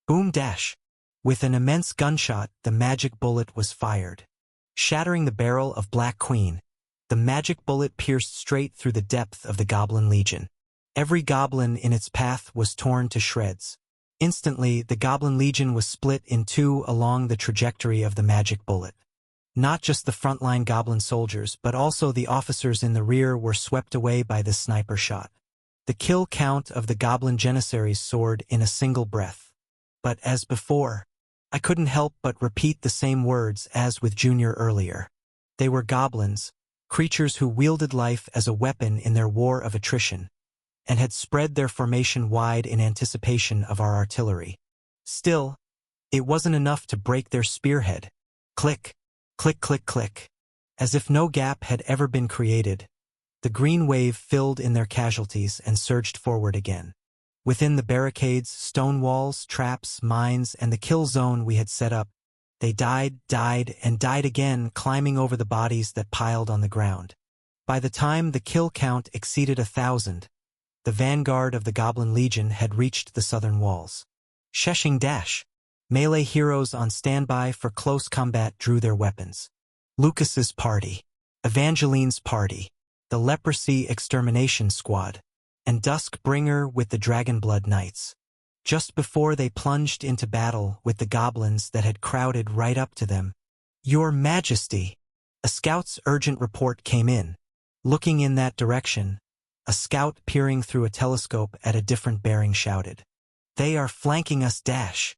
Boom dash. With an immense gunshot, the magic bullet was fired. Shattering the barrel of Black Queen, the magic bullet pierced straight through the depth of the Goblin Legion. Every goblin in its path was torn to shreds. Instantly, the Goblin Legion was split in 2 along the trajectory of the magic bullet. Not just the frontline goblin soldiers, but also the officers in the rear were swept away by this sniper shot. The kill count of the goblin janissaries soared in a single breath. But as before, I couldn't help but repeat the same words as with Junior earlier. They were goblins, creatures who wielded life as a weapon in their war of attrition, and had spread their formation wide in anticipation of our artillery. Still, it wasn't enough to break their spearhead. Click, click, click, click. As if no gap had ever been created, the green wave filled in their casualties and surged forward again. Within the barricades, stone walls, traps, mines, and the kill zone we had set up, they died, and died again, climbing over the bodies that piled on the ground. By the time the kill count exceeded 1,000, the vanguard of the Goblin Legion had reached the southern walls. Sheshing dash. Melee heroes on standby for close combat drew their weapons. Lucas's party, Evangeline's party, the Leprosy Extermination Squad, and Duskbringer with the Dragonblood Knights. Just before they plunged into battle with the goblins that had crowded right up to them. "Your Majesty!" A scout's urgent report came in. Looking in that direction, a scout peering through a telescope at a different bearing shouted, "They are flanking us dash!"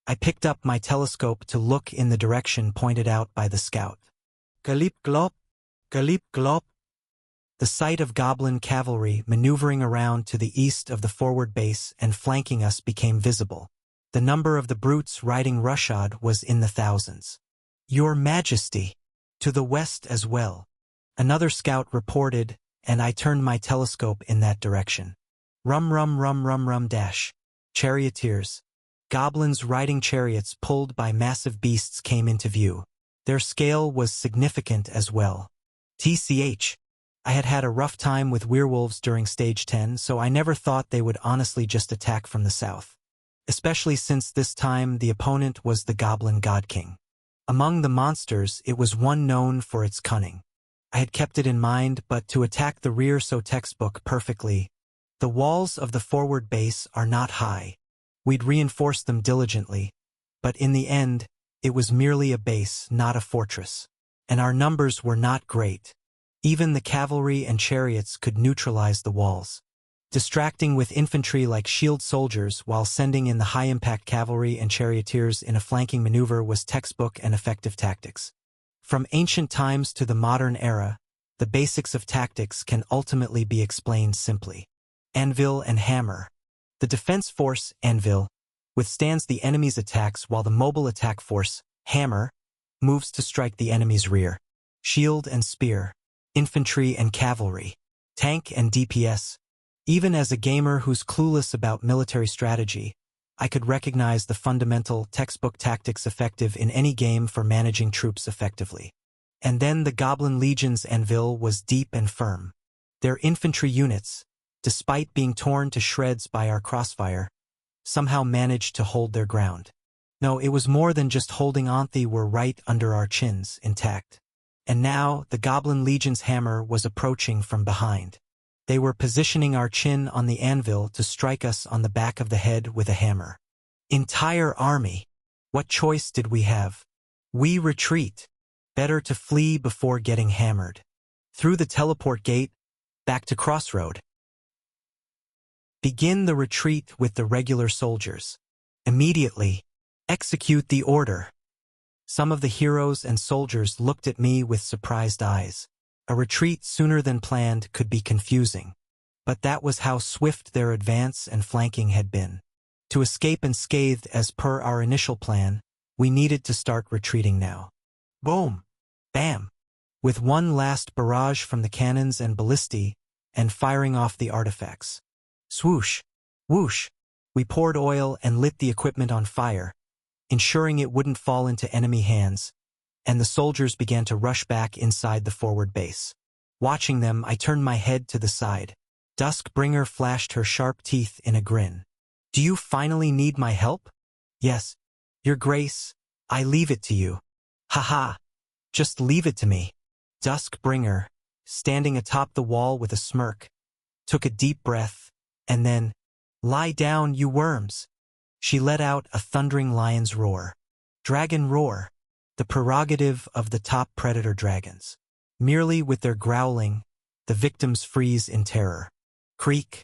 I picked up my telescope to look in the direction pointed out by the scout. Galip glop, galip glop. The sight of goblin cavalry maneuvering around to the east of the forward base and flanking us became visible. The number of the brutes riding roughshod was in the thousands. "Your Majesty!" To the west as well. Another scout reported, and I turned my telescope in that direction. Rum rum rum rum rum dash. Charioteers. Goblins riding chariots pulled by massive beasts came into view. Their scale was significant as well. TCH. I had had a rough time with werewolves during Stage 10, so I never thought they would honestly just attack from the south. Especially since this time the opponent was the Goblin God King. Among the monsters, it was one known for its cunning. I had kept it in mind, but to attack the rear so textbook perfectly. The walls of the forward base are not high. We'd reinforced them diligently, but in the end, it was merely a base, not a fortress. And our numbers were not great. Even the cavalry and chariots could neutralize the walls. Distracting with infantry like shield soldiers while sending in the high-impact cavalry and charioteers in a flanking maneuver was textbook and effective tactics. From ancient times to the modern era, the basics of tactics can ultimately be explained simply. Anvil and hammer. The defense force, anvil, withstands the enemy's attacks while the mobile attack force, hammer, moves to strike the enemy's rear. Shield and spear. Infantry and cavalry. Tank and DPS. Even as a gamer who's clueless about military strategy, I could recognize the fundamental textbook tactics effective in any game for managing troops effectively. And then the Goblin Legion's anvil was deep and firm. Their infantry units, despite being torn to shreds by our crossfire, somehow managed to hold their ground. No, it was more than just holding on. They were right under our chins, intact. And now, the Goblin Legion's hammer was approaching from behind. They were positioning our chin on the anvil to strike us on the back of the head with a hammer. Entire army. What choice did we have? We retreat. Better to flee before getting hammered. Through the teleport gate, back to Crossroad. Begin the retreat with the regular soldiers. Immediately, execute the order. Some of the heroes and soldiers looked at me with surprised eyes. A retreat sooner than planned could be confusing. But that was how swift their advance and flanking had been. To escape unscathed as per our initial plan, we needed to start retreating now. Boom! Bam! With one last barrage from the cannons and ballistae, and firing off the artifacts. Swoosh! Whoosh! We poured oil and lit the equipment on fire, ensuring it wouldn't fall into enemy hands, and the soldiers began to rush back inside the forward base. Watching them, I turned my head to the side. Duskbringer flashed her sharp teeth in a grin. "Do you finally need my help?" "Yes, Your Grace, I leave it to you." "Ha-ha, just leave it to me." Duskbringer, standing atop the wall with a smirk, took a deep breath, and then, "Lie down, you worms." She let out a thundering lion's roar. Dragon roar. the prerogative of the top predator dragons. Merely with their growling, the victims freeze in terror. Creak,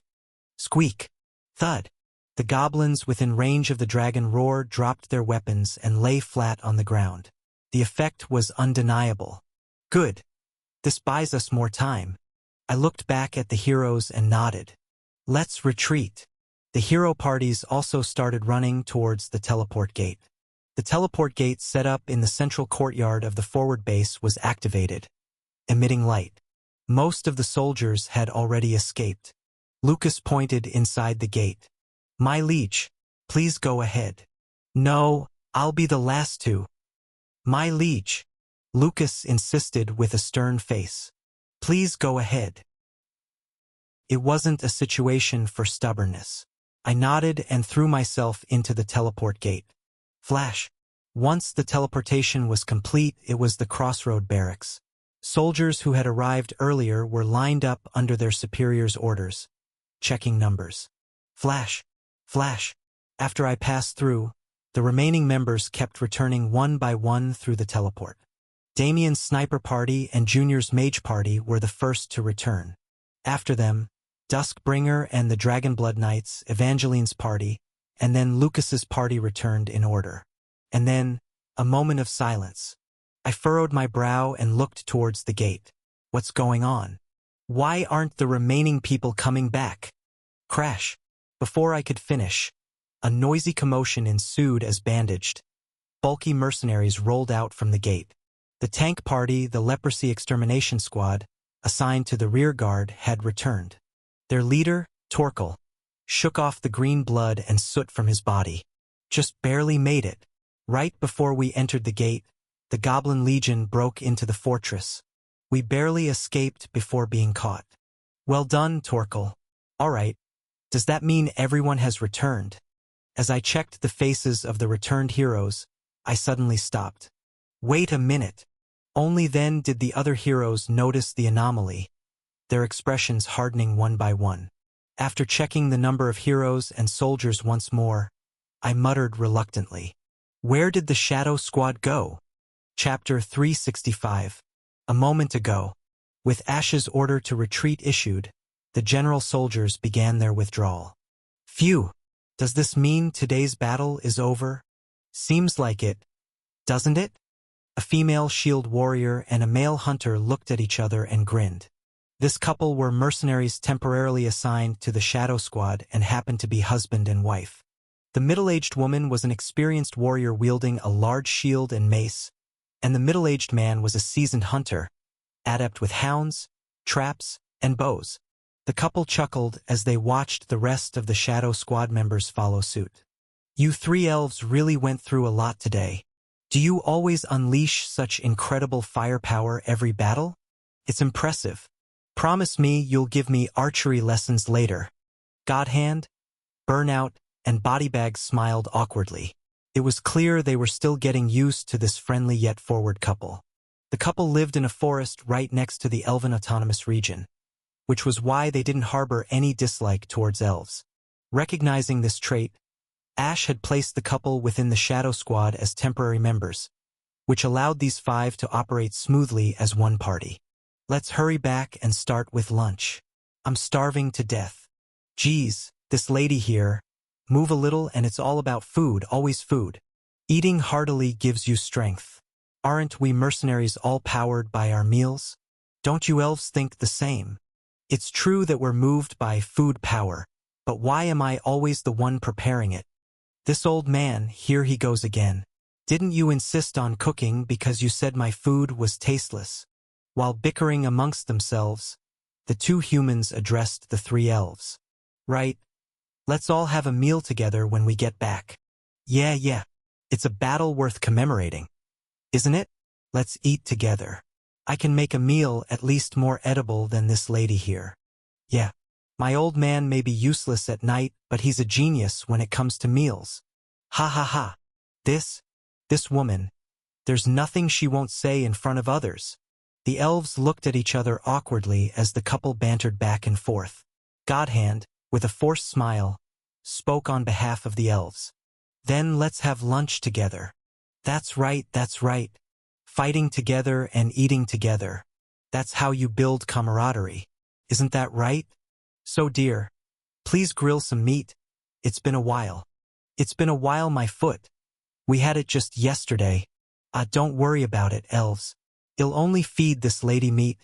squeak, thud. The goblins within range of the dragon roar dropped their weapons and lay flat on the ground. The effect was undeniable. Good. This buys us more time. I looked back at the heroes and nodded. Let's retreat. The hero parties also started running towards the teleport gate. The teleport gate set up in the central courtyard of the forward base was activated, emitting light. Most of the soldiers had already escaped. Lucas pointed inside the gate. My liege, please go ahead. No, I'll be the last to. My liege, Lucas insisted with a stern face. Please go ahead. It wasn't a situation for stubbornness. I nodded and threw myself into the teleport gate. Flash. Once the teleportation was complete, it was the crossroad barracks. Soldiers who had arrived earlier were lined up under their superiors' orders, checking numbers. Flash. Flash. After I passed through, the remaining members kept returning one by one through the teleport. Damien's sniper party and Junior's mage party were the first to return. After them, Duskbringer and the Dragonblood Knights, Evangeline's party, and then Lucas's party returned in order. And then, a moment of silence. I furrowed my brow and looked towards the gate. What's going on? Why aren't the remaining people coming back? Crash. Before I could finish, a noisy commotion ensued as bandaged, bulky mercenaries rolled out from the gate. The tank party, the leprosy extermination squad, assigned to the rear guard, had returned. Their leader, Torkel, shook off the green blood and soot from his body. Just barely made it. Right before we entered the gate, the Goblin Legion broke into the fortress. We barely escaped before being caught. Well done, Torkel. All right. Does that mean everyone has returned? As I checked the faces of the returned heroes, I suddenly stopped. Wait a minute. Only then did the other heroes notice the anomaly, their expressions hardening one by one. After checking the number of heroes and soldiers once more, I muttered reluctantly. Where did the Shadow Squad go? Chapter 365. A moment ago, with Ash's order to retreat issued, the general soldiers began their withdrawal. Phew! Does this mean today's battle is over? Seems like it, doesn't it? A female shield warrior and a male hunter looked at each other and grinned. This couple were mercenaries temporarily assigned to the Shadow Squad and happened to be husband and wife. The middle-aged woman was an experienced warrior wielding a large shield and mace, and the middle-aged man was a seasoned hunter, adept with hounds, traps, and bows. The couple chuckled as they watched the rest of the Shadow Squad members follow suit. You three elves really went through a lot today. Do you always unleash such incredible firepower every battle? It's impressive. Promise me you'll give me archery lessons later. Godhand, Burnout, and Bodybag smiled awkwardly. It was clear they were still getting used to this friendly yet forward couple. The couple lived in a forest right next to the Elven Autonomous Region, which was why they didn't harbor any dislike towards elves. Recognizing this trait, Ash had placed the couple within the Shadow Squad as temporary members, which allowed these five to operate smoothly as one party. Let's hurry back and start with lunch. I'm starving to death. Geez, this lady here. Move a little and it's all about food, always food. Eating heartily gives you strength. Aren't we mercenaries all powered by our meals? Don't you elves think the same? It's true that we're moved by food power, but why am I always the one preparing it? This old man, here he goes again. Didn't you insist on cooking because you said my food was tasteless? While bickering amongst themselves, the two humans addressed the three elves. Right. Let's all have a meal together when we get back. Yeah. It's a battle worth commemorating. Isn't it? Let's eat together. I can make a meal at least more edible than this lady here. Yeah. My old man may be useless at night, but he's a genius when it comes to meals. Ha ha ha. This woman. There's nothing she won't say in front of others. The elves looked at each other awkwardly as the couple bantered back and forth. Godhand, with a forced smile, spoke on behalf of the elves. Then let's have lunch together. That's right, that's right. Fighting together and eating together. That's how you build camaraderie. Isn't that right? So dear, please grill some meat. It's been a while. It's been a while, my foot. We had it just yesterday. Don't worry about it, elves. I'll only feed this lady meat.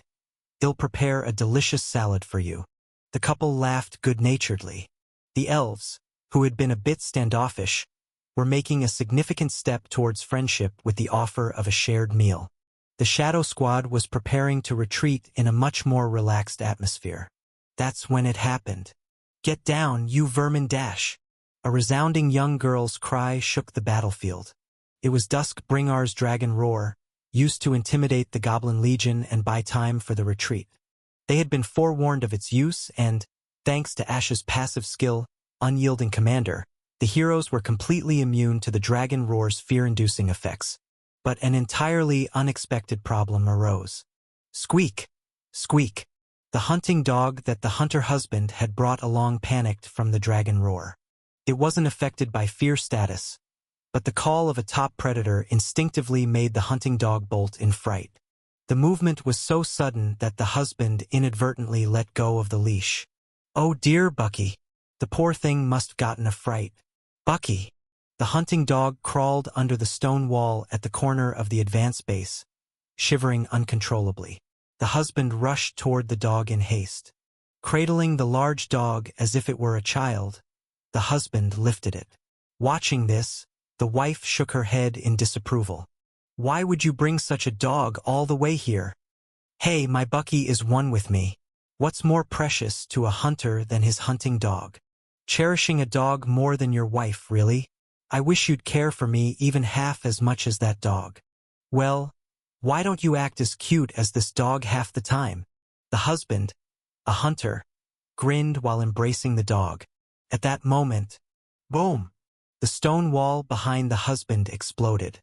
I'll prepare a delicious salad for you. The couple laughed good-naturedly. The elves, who had been a bit standoffish, were making a significant step towards friendship with the offer of a shared meal. The Shadow Squad was preparing to retreat in a much more relaxed atmosphere. That's when it happened. Get down, you vermin dash! A resounding young girl's cry shook the battlefield. It was Duskbringar's dragon roar, used to intimidate the Goblin Legion and buy time for the retreat. They had been forewarned of its use and, thanks to Ash's passive skill, unyielding commander, the heroes were completely immune to the dragon roar's fear-inducing effects. But an entirely unexpected problem arose. Squeak! Squeak! The hunting dog that the hunter husband had brought along panicked from the dragon roar. It wasn't affected by fear status, but the call of a top predator instinctively made the hunting dog bolt in fright. The movement was so sudden that the husband inadvertently let go of the leash. Oh dear, Bucky! The poor thing must gotten a fright. Bucky! The hunting dog crawled under the stone wall at the corner of the advance base, shivering uncontrollably. The husband rushed toward the dog in haste. Cradling the large dog as if it were a child, the husband lifted it. Watching this, the wife shook her head in disapproval. Why would you bring such a dog all the way here? Hey, my Bucky is one with me. What's more precious to a hunter than his hunting dog? Cherishing a dog more than your wife, really? I wish you'd care for me even half as much as that dog. Well, why don't you act as cute as this dog half the time? The husband, a hunter, grinned while embracing the dog. At that moment, boom! The stone wall behind the husband exploded.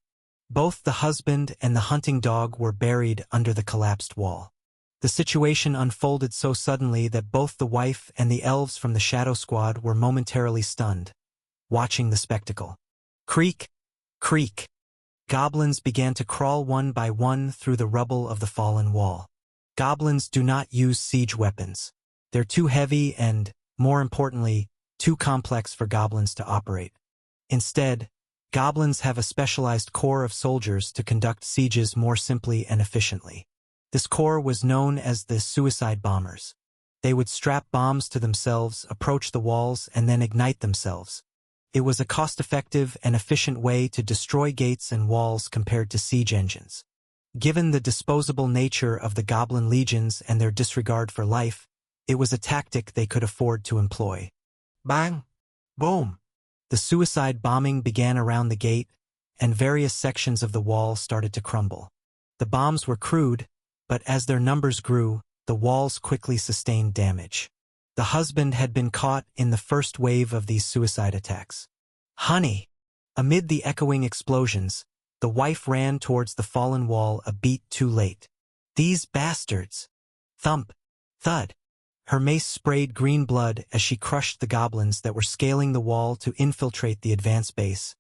Both the husband and the hunting dog were buried under the collapsed wall. The situation unfolded so suddenly that both the wife and the elves from the Shadow Squad were momentarily stunned, watching the spectacle. Creak! Creak! Goblins began to crawl one by one through the rubble of the fallen wall. Goblins do not use siege weapons. They're too heavy and, more importantly, too complex for goblins to operate. Instead, goblins have a specialized corps of soldiers to conduct sieges more simply and efficiently. This corps was known as the suicide bombers. They would strap bombs to themselves, approach the walls, and then ignite themselves. It was a cost-effective and efficient way to destroy gates and walls compared to siege engines. Given the disposable nature of the Goblin legions and their disregard for life, it was a tactic they could afford to employ. Bang! Boom! The suicide bombing began around the gate, and various sections of the wall started to crumble. The bombs were crude, but as their numbers grew, the walls quickly sustained damage. The husband had been caught in the first wave of these suicide attacks. Honey! Amid the echoing explosions, the wife ran towards the fallen wall a beat too late. These bastards! Thump! Thud! Her mace sprayed green blood as she crushed the goblins that were scaling the wall to infiltrate the advance base,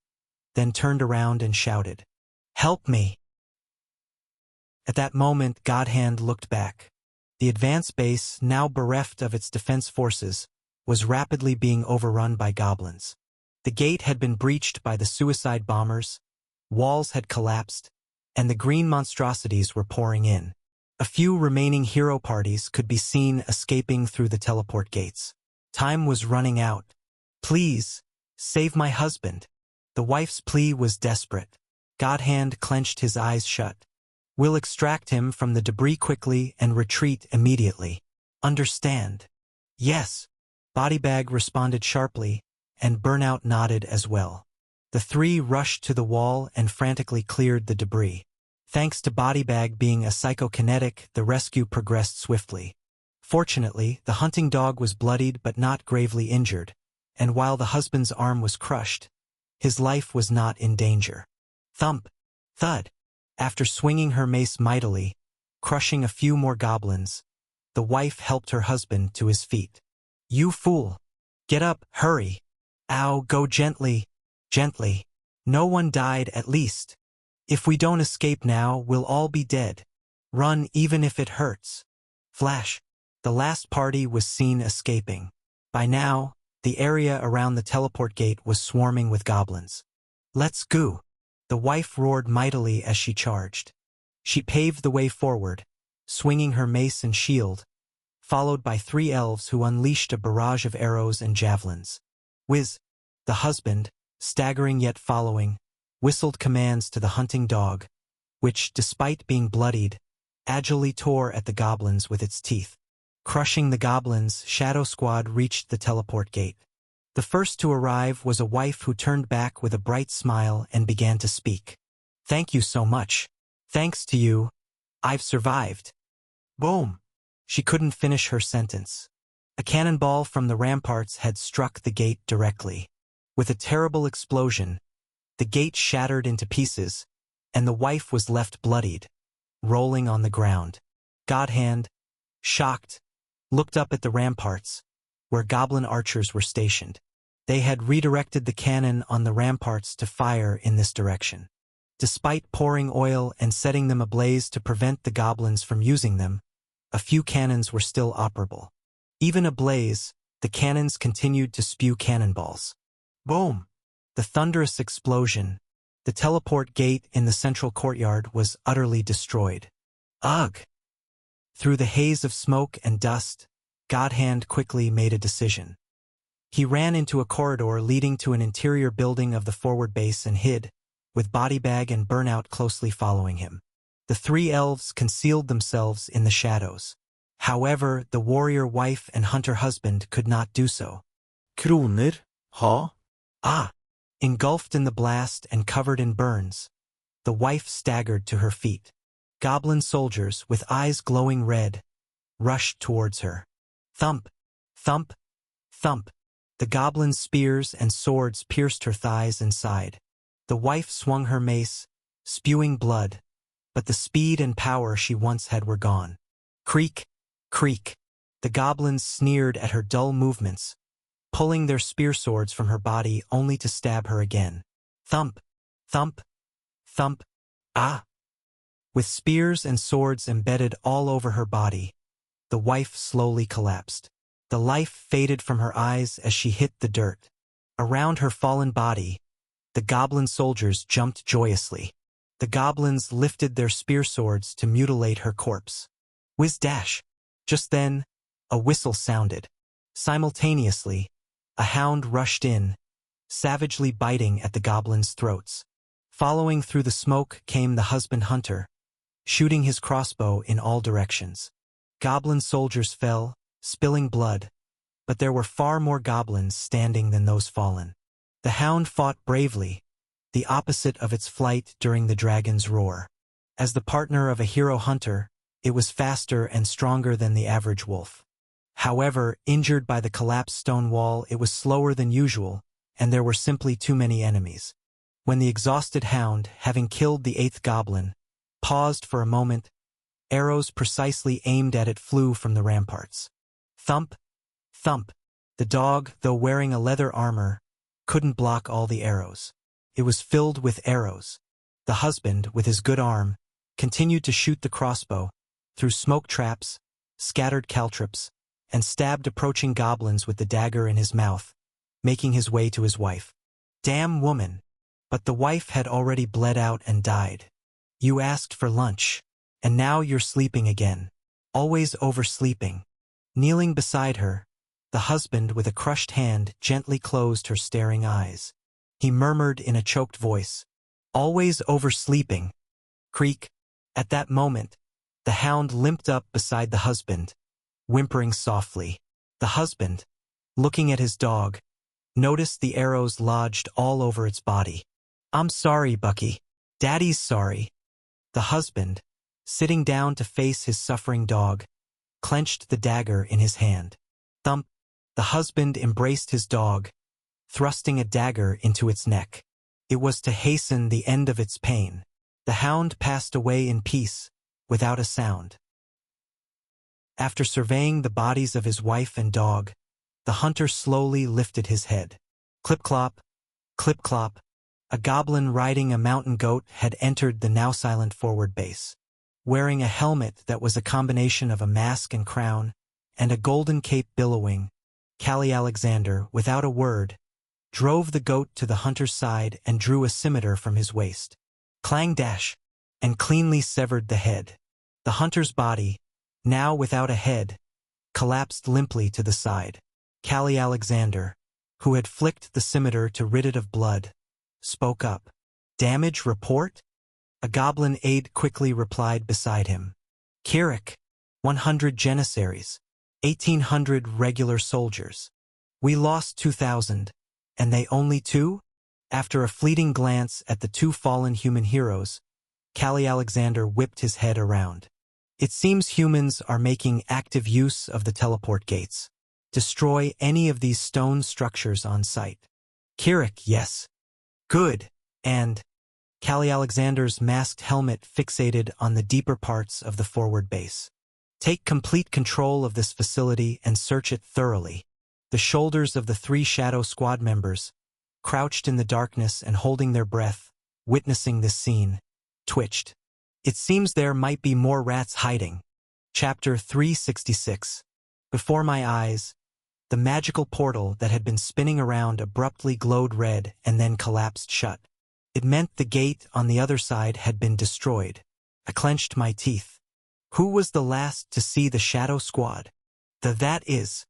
then turned around and shouted, "Help me!" At that moment, Godhand looked back. The advance base, now bereft of its defense forces, was rapidly being overrun by goblins. The gate had been breached by the suicide bombers, walls had collapsed, and the green monstrosities were pouring in. A few remaining hero parties could be seen escaping through the teleport gates. Time was running out. Please, save my husband. The wife's plea was desperate. Godhand clenched his eyes shut. We'll extract him from the debris quickly and retreat immediately. Understand? Yes. Bodybag responded sharply, and Burnout nodded as well. The three rushed to the wall and frantically cleared the debris. Thanks to Bodybag being a psychokinetic, the rescue progressed swiftly. Fortunately, the hunting dog was bloodied but not gravely injured, and while the husband's arm was crushed, his life was not in danger. Thump! Thud! After swinging her mace mightily, crushing a few more goblins, the wife helped her husband to his feet. You fool! Get up, hurry! Ow, go gently, gently. No one died at least. If we don't escape now, we'll all be dead. Run even if it hurts. Flash. The last party was seen escaping. By now, the area around the teleport gate was swarming with goblins. Let's go. The wife roared mightily as she charged. She paved the way forward, swinging her mace and shield, followed by 3 elves who unleashed a barrage of arrows and javelins. Whiz. The husband, staggering yet following, whistled commands to the hunting dog, which, despite being bloodied, agilely tore at the goblins with its teeth. Crushing the goblins, Shadow Squad reached the teleport gate. The first to arrive was a wife who turned back with a bright smile and began to speak. Thank you so much. Thanks to you, I've survived. Boom. She couldn't finish her sentence. A cannonball from the ramparts had struck the gate directly. With a terrible explosion, the gate shattered into pieces, and the wife was left bloodied, rolling on the ground. Godhand, shocked, looked up at the ramparts, where goblin archers were stationed. They had redirected the cannon on the ramparts to fire in this direction. Despite pouring oil and setting them ablaze to prevent the goblins from using them, a few cannons were still operable. Even ablaze, the cannons continued to spew cannonballs. Boom! The thunderous explosion. The teleport gate in the central courtyard was utterly destroyed. Ugh! Through the haze of smoke and dust, Godhand quickly made a decision. He ran into a corridor leading to an interior building of the forward base and hid, with Bodybag and Burnout closely following him. The 3 elves concealed themselves in the shadows. However, the warrior wife and hunter husband could not do so. Kroner? Ha? Ah! Engulfed in the blast and covered in burns, the wife staggered to her feet. Goblin soldiers, with eyes glowing red, rushed towards her. Thump! Thump! Thump! The goblins' spears and swords pierced her thighs and side. The wife swung her mace, spewing blood, but the speed and power she once had were gone. Creak! Creak! The goblins sneered at her dull movements, pulling their spear swords from her body only to stab her again. Thump! Thump! Thump! Ah! With spears and swords embedded all over her body, the wife slowly collapsed. The life faded from her eyes as she hit the dirt. Around her fallen body, the goblin soldiers jumped joyously. The goblins lifted their spear swords to mutilate her corpse. Whiz dash! Just then, a whistle sounded. Simultaneously, a hound rushed in, savagely biting at the goblins' throats. Following through the smoke came the husband hunter, shooting his crossbow in all directions. Goblin soldiers fell, spilling blood, but there were far more goblins standing than those fallen. The hound fought bravely, the opposite of its flight during the dragon's roar. As the partner of a hero hunter, it was faster and stronger than the average wolf. However, injured by the collapsed stone wall, it was slower than usual, and there were simply too many enemies. When the exhausted hound, having killed the 8th goblin, paused for a moment, arrows precisely aimed at it flew from the ramparts. Thump! Thump! The dog, though wearing a leather armor, couldn't block all the arrows. It was filled with arrows. The husband, with his good arm, continued to shoot the crossbow, through smoke traps, scattered caltrops, and stabbed approaching goblins with the dagger in his mouth, making his way to his wife. Damn woman! But the wife had already bled out and died. You asked for lunch, and now you're sleeping again. Always oversleeping. Kneeling beside her, the husband with a crushed hand gently closed her staring eyes. He murmured in a choked voice, "Always oversleeping." Creak. At that moment, the hound limped up beside the husband, whimpering softly. The husband, looking at his dog, noticed the arrows lodged all over its body. "I'm sorry, Bucky. Daddy's sorry." The husband, sitting down to face his suffering dog, clenched the dagger in his hand. Thump! The husband embraced his dog, thrusting a dagger into its neck. It was to hasten the end of its pain. The hound passed away in peace, without a sound. After surveying the bodies of his wife and dog, the hunter slowly lifted his head. Clip-clop, clip-clop, A goblin riding a mountain goat had entered the now silent forward base. Wearing a helmet that was a combination of a mask and crown, and a golden cape billowing, Callie Alexander, without a word, drove the goat to the hunter's side and drew a scimitar from his waist. Clang dash, and cleanly severed the head. The hunter's body, now without a head, collapsed limply to the side. Callie Alexander, who had flicked the scimitar to rid it of blood, spoke up. "Damage report?" A goblin aide quickly replied beside him. "Kirik, 100 Janissaries, 1,800 regular soldiers. We lost 2,000, and they only 2? After a fleeting glance at the 2 fallen human heroes, Callie Alexander whipped his head around. "It seems humans are making active use of the teleport gates. Destroy any of these stone structures on sight." "Kirik, yes." "Good." And Callie Alexander's masked helmet fixated on the deeper parts of the forward base. "Take complete control of this facility and search it thoroughly." The shoulders of the 3 Shadow Squad members, crouched in the darkness and holding their breath, witnessing this scene, twitched. It seems there might be more rats hiding. Chapter 366. Before my eyes, the magical portal that had been spinning around abruptly glowed red and then collapsed shut. It meant the gate on the other side had been destroyed. I clenched my teeth. Who was the last to see the Shadow Squad? That is.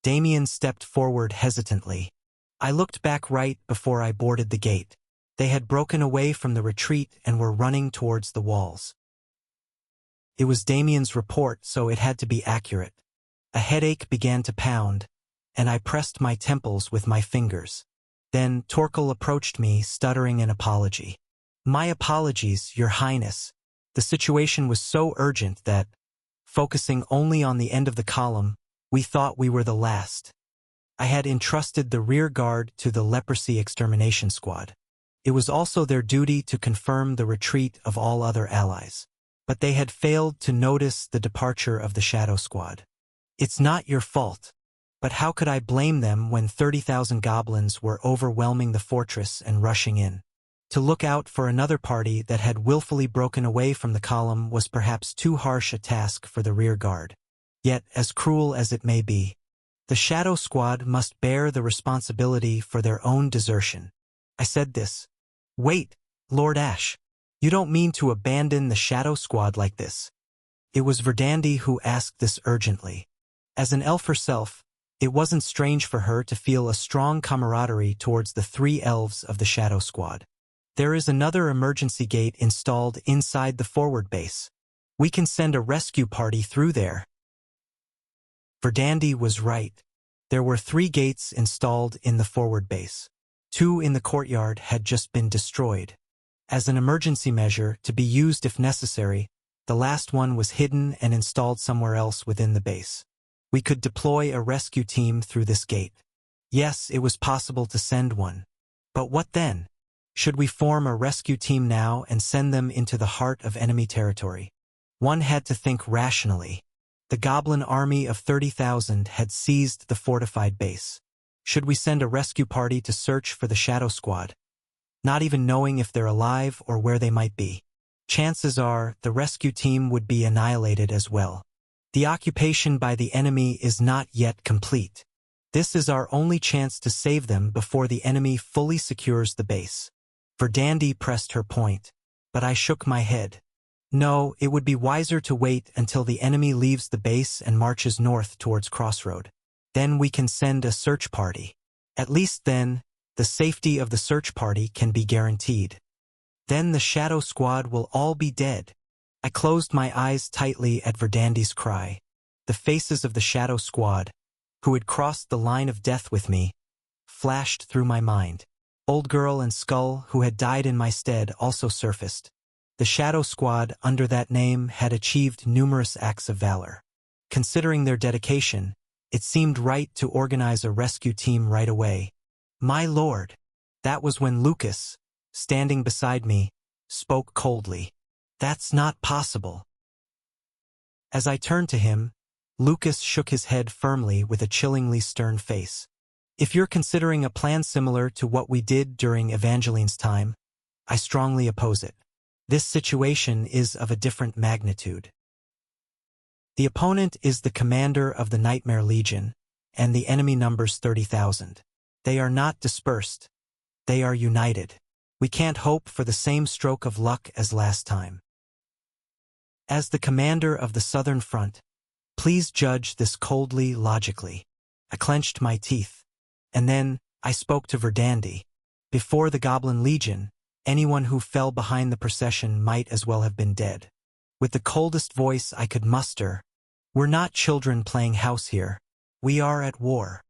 Damien stepped forward hesitantly. I looked back right before I boarded the gate. They had broken away from the retreat and were running towards the walls. It was Damien's report, so it had to be accurate. A headache began to pound, and I pressed my temples with my fingers. Then Torkel approached me, stuttering an apology. "My apologies, Your Highness. The situation was so urgent that, focusing only on the end of the column, we thought we were the last. I had entrusted the rear guard to the Leprosy Extermination Squad. It was also their duty to confirm the retreat of all other allies. But they had failed to notice the departure of the Shadow Squad. It's not your fault. But how could I blame them when 30,000 goblins were overwhelming the fortress and rushing in? To look out for another party that had willfully broken away from the column was perhaps too harsh a task for the rear guard. Yet, as cruel as it may be, the Shadow Squad must bear the responsibility for their own desertion. I said this. "Wait, Lord Ash. You don't mean to abandon the Shadow Squad like this?" It was Verdandi who asked this urgently. As an elf herself, it wasn't strange for her to feel a strong camaraderie towards the 3 elves of the Shadow Squad. "There is another emergency gate installed inside the forward base. We can send a rescue party through there." Verdandi was right. There were 3 gates installed in the forward base. 2 in the courtyard had just been destroyed. As an emergency measure, to be used if necessary, the last one was hidden and installed somewhere else within the base. We could deploy a rescue team through this gate. Yes, it was possible to send one. But what then? Should we form a rescue team now and send them into the heart of enemy territory? One had to think rationally. The goblin army of 30,000 had seized the fortified base. Should we send a rescue party to search for the Shadow Squad, not even knowing if they're alive or where they might be? Chances are the rescue team would be annihilated as well. The occupation by the enemy is not yet complete. This is our only chance to save them before the enemy fully secures the base. Verdandi pressed her point, but I shook my head. No, it would be wiser to wait until the enemy leaves the base and marches north towards Crossroad. Then we can send a search party. At least then, the safety of the search party can be guaranteed. Then the Shadow Squad will all be dead. I closed my eyes tightly at Verdandi's cry. The faces of the Shadow Squad, who had crossed the line of death with me, flashed through my mind. Old Girl and Skull, who had died in my stead, also surfaced. The Shadow Squad, under that name, had achieved numerous acts of valor. Considering their dedication, it seemed right to organize a rescue team right away. "My lord." That was when Lucas, standing beside me, spoke coldly. "That's not possible." As I turned to him, Lucas shook his head firmly with a chillingly stern face. If you're considering a plan similar to what we did during Evangeline's time, I strongly oppose it. This situation is of a different magnitude. The opponent is the commander of the Nightmare Legion, and the enemy numbers 30,000. They are not dispersed. They are united. We can't hope for the same stroke of luck as last time. As the commander of the Southern Front, please judge this coldly, logically. I clenched my teeth. And then, I spoke to Verdandi. Before the Goblin Legion, anyone who fell behind the procession might as well have been dead. With the coldest voice I could muster, we're not children playing house here. We are at war.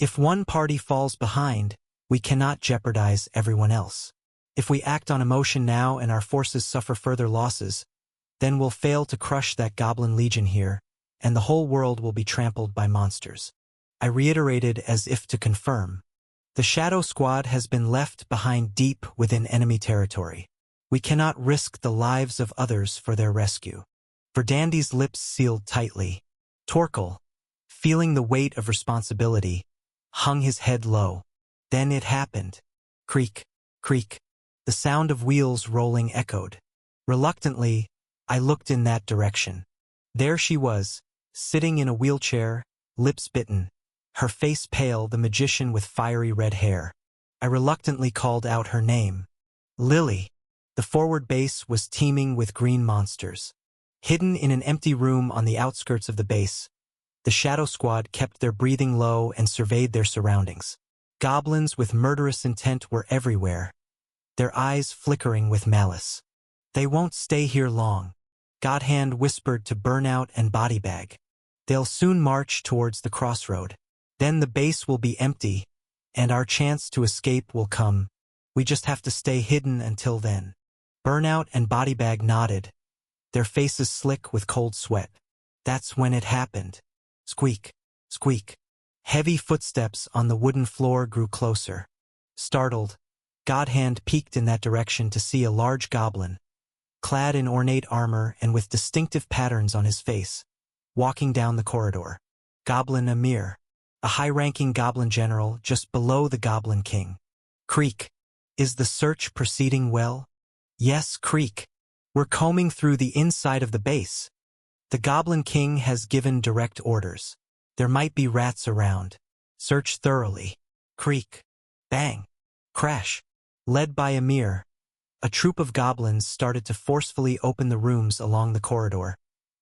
If one party falls behind, we cannot jeopardize everyone else. If we act on emotion now and our forces suffer further losses, then we'll fail to crush that Goblin Legion here, and the whole world will be trampled by monsters. I reiterated as if to confirm. The Shadow Squad has been left behind deep within enemy territory. We cannot risk the lives of others for their rescue. Verdandi's lips sealed tightly. Torkel, feeling the weight of responsibility, hung his head low. Then it happened. Creak, creak. The sound of wheels rolling echoed. Reluctantly, I looked in that direction. There she was, sitting in a wheelchair, lips bitten, her face pale, the magician with fiery red hair. I reluctantly called out her name. Lily. The forward base was teeming with green monsters. Hidden in an empty room on the outskirts of the base, the Shadow Squad kept their breathing low and surveyed their surroundings. Goblins with murderous intent were everywhere, their eyes flickering with malice. They won't stay here long, Godhand whispered to Burnout and Bodybag. They'll soon march towards the crossroad. Then the base will be empty, and our chance to escape will come. We just have to stay hidden until then. Burnout and Bodybag nodded, their faces slick with cold sweat. That's when it happened. Squeak, squeak. Heavy footsteps on the wooden floor grew closer. Startled, Godhand peeked in that direction to see a large goblin, clad in ornate armor and with distinctive patterns on his face, walking down the corridor. Goblin Amir, a high-ranking goblin general just below the Goblin King. Creak. Is the search proceeding well? Yes, Creak. We're combing through the inside of the base. The Goblin King has given direct orders. There might be rats around. Search thoroughly. Creak. Bang. Crash. Led by Amir, a troop of goblins started to forcefully open the rooms along the corridor,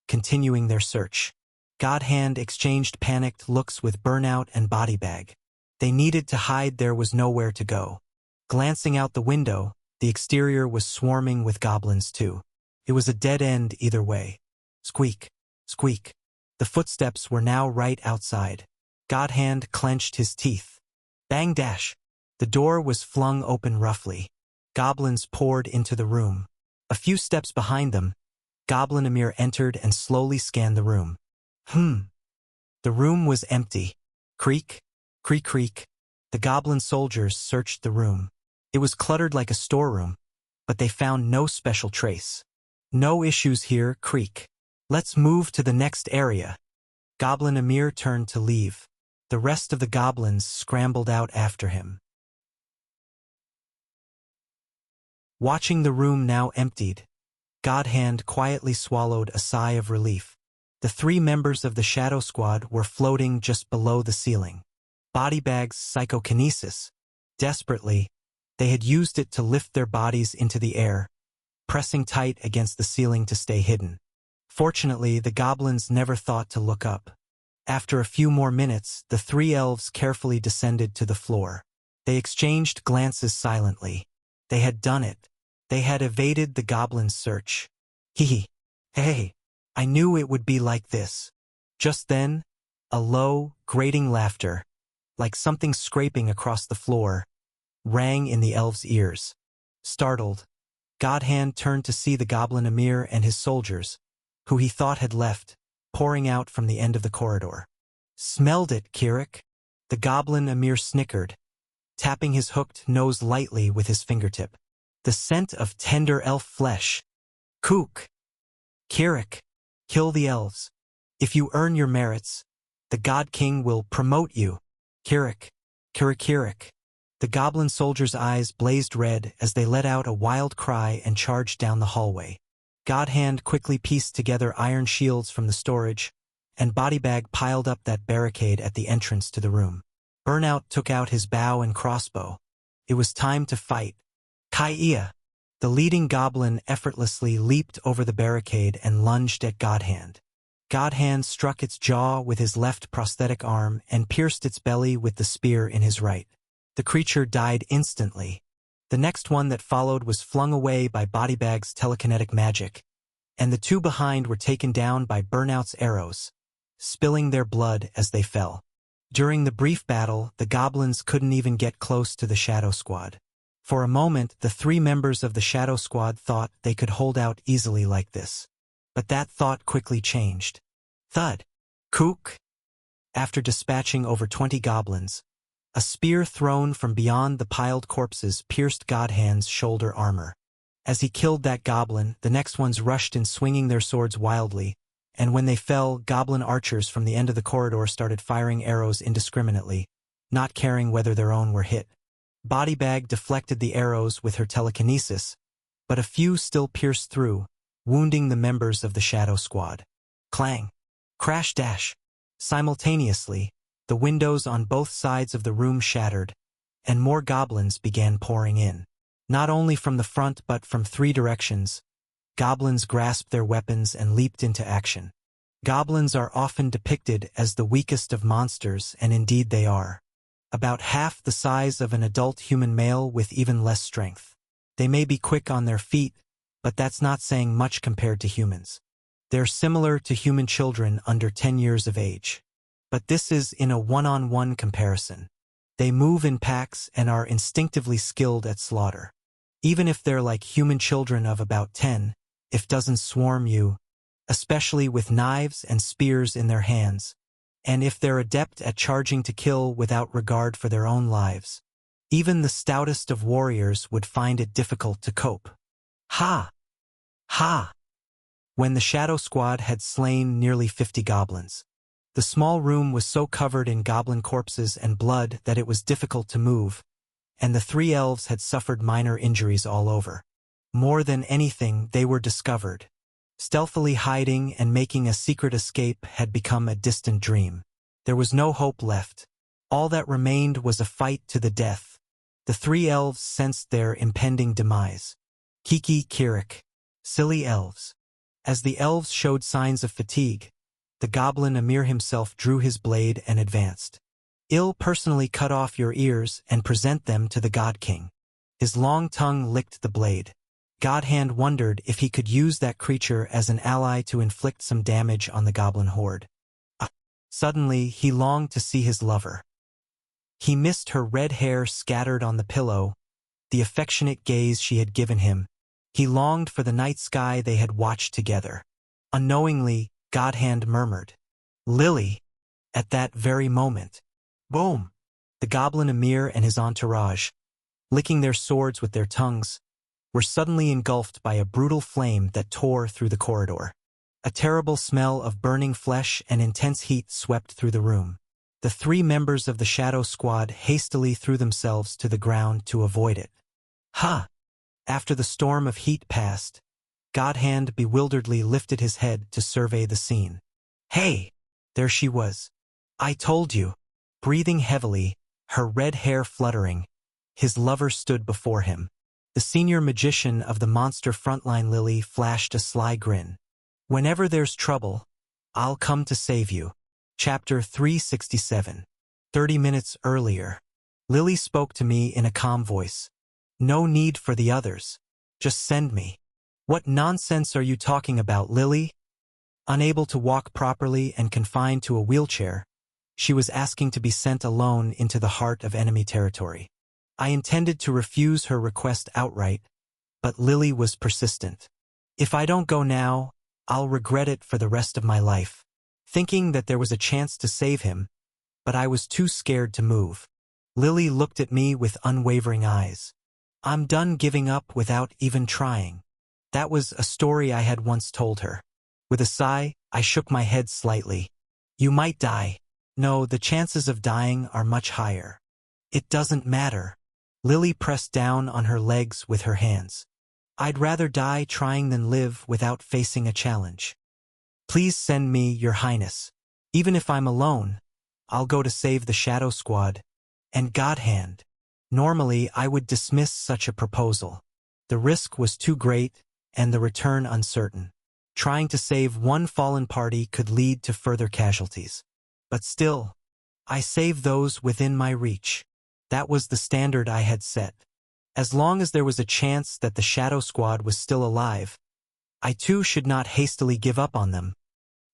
continuing their search. Godhand exchanged panicked looks with Burnout and Bodybag. They needed to hide, there was nowhere to go. Glancing out the window, the exterior was swarming with goblins too. It was a dead end either way. Squeak, squeak. The footsteps were now right outside. Godhand clenched his teeth. Bang dash. The door was flung open roughly. Goblins poured into the room. A few steps behind them, Goblin Amir entered and slowly scanned the room. The room was empty. Creak, creak, creak. The goblin soldiers searched the room. It was cluttered like a storeroom, but they found no special trace. No issues here, Creak. Let's move to the next area. Goblin Amir turned to leave. The rest of the goblins scrambled out after him. Watching the room now emptied, Godhand quietly swallowed a sigh of relief. The 3 members of the Shadow Squad were floating just below the ceiling. Bodybag's psychokinesis. Desperately, they had used it to lift their bodies into the air, pressing tight against the ceiling to stay hidden. Fortunately, the goblins never thought to look up. After a few more minutes, the 3 elves carefully descended to the floor. They exchanged glances silently. They had done it. They had evaded the goblins' search. Hee. Hey. I knew it would be like this. Just then, a low, grating laughter, like something scraping across the floor, rang in the elves' ears. Startled, Godhand turned to see the Goblin Amir and his soldiers, who he thought had left, pouring out from the end of the corridor. Smelled it, Kirik. The Goblin Amir snickered, tapping his hooked nose lightly with his fingertip. The scent of tender elf flesh. Kook. Kirik. Kill the elves. If you earn your merits, the God King will promote you. Kirik, Kirik. The goblin soldiers' eyes blazed red as they let out a wild cry and charged down the hallway. Godhand quickly pieced together iron shields from the storage, and Bodybag piled up that barricade at the entrance to the room. Burnout took out his bow and crossbow. It was time to fight. Kai-ia! The leading goblin effortlessly leaped over the barricade and lunged at Godhand. Godhand struck its jaw with his left prosthetic arm and pierced its belly with the spear in his right. The creature died instantly. The next one that followed was flung away by Bodybag's telekinetic magic, and the two behind were taken down by Burnout's arrows, spilling their blood as they fell. During the brief battle, the goblins couldn't even get close to the Shadow Squad. For a moment, the three members of the Shadow Squad thought they could hold out easily like this. But that thought quickly changed. Thud! Kook! After dispatching over 20 goblins, a spear thrown from beyond the piled corpses pierced Godhand's shoulder armor. As he killed that goblin, the next ones rushed in swinging their swords wildly, and when they fell, goblin archers from the end of the corridor started firing arrows indiscriminately, not caring whether their own were hit. Bodybag deflected the arrows with her telekinesis, but a few still pierced through, wounding the members of the Shadow Squad. Clang! Crash dash! Simultaneously, the windows on both sides of the room shattered, and more goblins began pouring in. Not only from the front but from 3 directions, goblins grasped their weapons and leaped into action. Goblins are often depicted as the weakest of monsters, and indeed they are. About half the size of an adult human male with even less strength. They may be quick on their feet, but that's not saying much compared to humans. They're similar to human children under 10 years of age. But this is in a one-on-one comparison. They move in packs and are instinctively skilled at slaughter. Even if they're like human children of about 10, if doesn't swarm you, especially with knives and spears in their hands, and if they're adept at charging to kill without regard for their own lives, even the stoutest of warriors would find it difficult to cope. Ha! Ha! When the Shadow Squad had slain nearly 50 goblins, the small room was so covered in goblin corpses and blood that it was difficult to move, and the 3 elves had suffered minor injuries all over. More than anything, they were discovered. Stealthily hiding and making a secret escape had become a distant dream. There was no hope left. All that remained was a fight to the death. The 3 elves sensed their impending demise. Kiki Kirik. Silly elves. As the elves showed signs of fatigue, the goblin Amir himself drew his blade and advanced. I'll personally cut off your ears and present them to the God King. His long tongue licked the blade. Godhand wondered if he could use that creature as an ally to inflict some damage on the goblin horde. Suddenly, he longed to see his lover. He missed her red hair scattered on the pillow, the affectionate gaze she had given him. He longed for the night sky they had watched together. Unknowingly, Godhand murmured, "Lily." At that very moment, boom! The goblin Amir and his entourage, licking their swords with their tongues, were suddenly engulfed by a brutal flame that tore through the corridor. A terrible smell of burning flesh and intense heat swept through the room. The 3 members of the Shadow Squad hastily threw themselves to the ground to avoid it. Ha! After the storm of heat passed, Godhand bewilderedly lifted his head to survey the scene. Hey! There she was. I told you. Breathing heavily, her red hair fluttering, his lover stood before him. The senior magician of the monster frontline Lily flashed a sly grin. Whenever there's trouble, I'll come to save you. Chapter 367. 30 minutes earlier, Lily spoke to me in a calm voice. No need for the others. Just send me. What nonsense are you talking about, Lily? Unable to walk properly and confined to a wheelchair, she was asking to be sent alone into the heart of enemy territory. I intended to refuse her request outright, but Lily was persistent. If I don't go now, I'll regret it for the rest of my life. Thinking that there was a chance to save him, but I was too scared to move. Lily looked at me with unwavering eyes. I'm done giving up without even trying. That was a story I had once told her. With a sigh, I shook my head slightly. You might die. No, the chances of dying are much higher. It doesn't matter. Lily pressed down on her legs with her hands. I'd rather die trying than live without facing a challenge. Please send me, Your Highness. Even if I'm alone, I'll go to save the Shadow Squad. And Godhand. Normally, I would dismiss such a proposal. The risk was too great, and the return uncertain. Trying to save one fallen party could lead to further casualties. But still, I saved those within my reach. That was the standard I had set. As long as there was a chance that the Shadow Squad was still alive, I too should not hastily give up on them.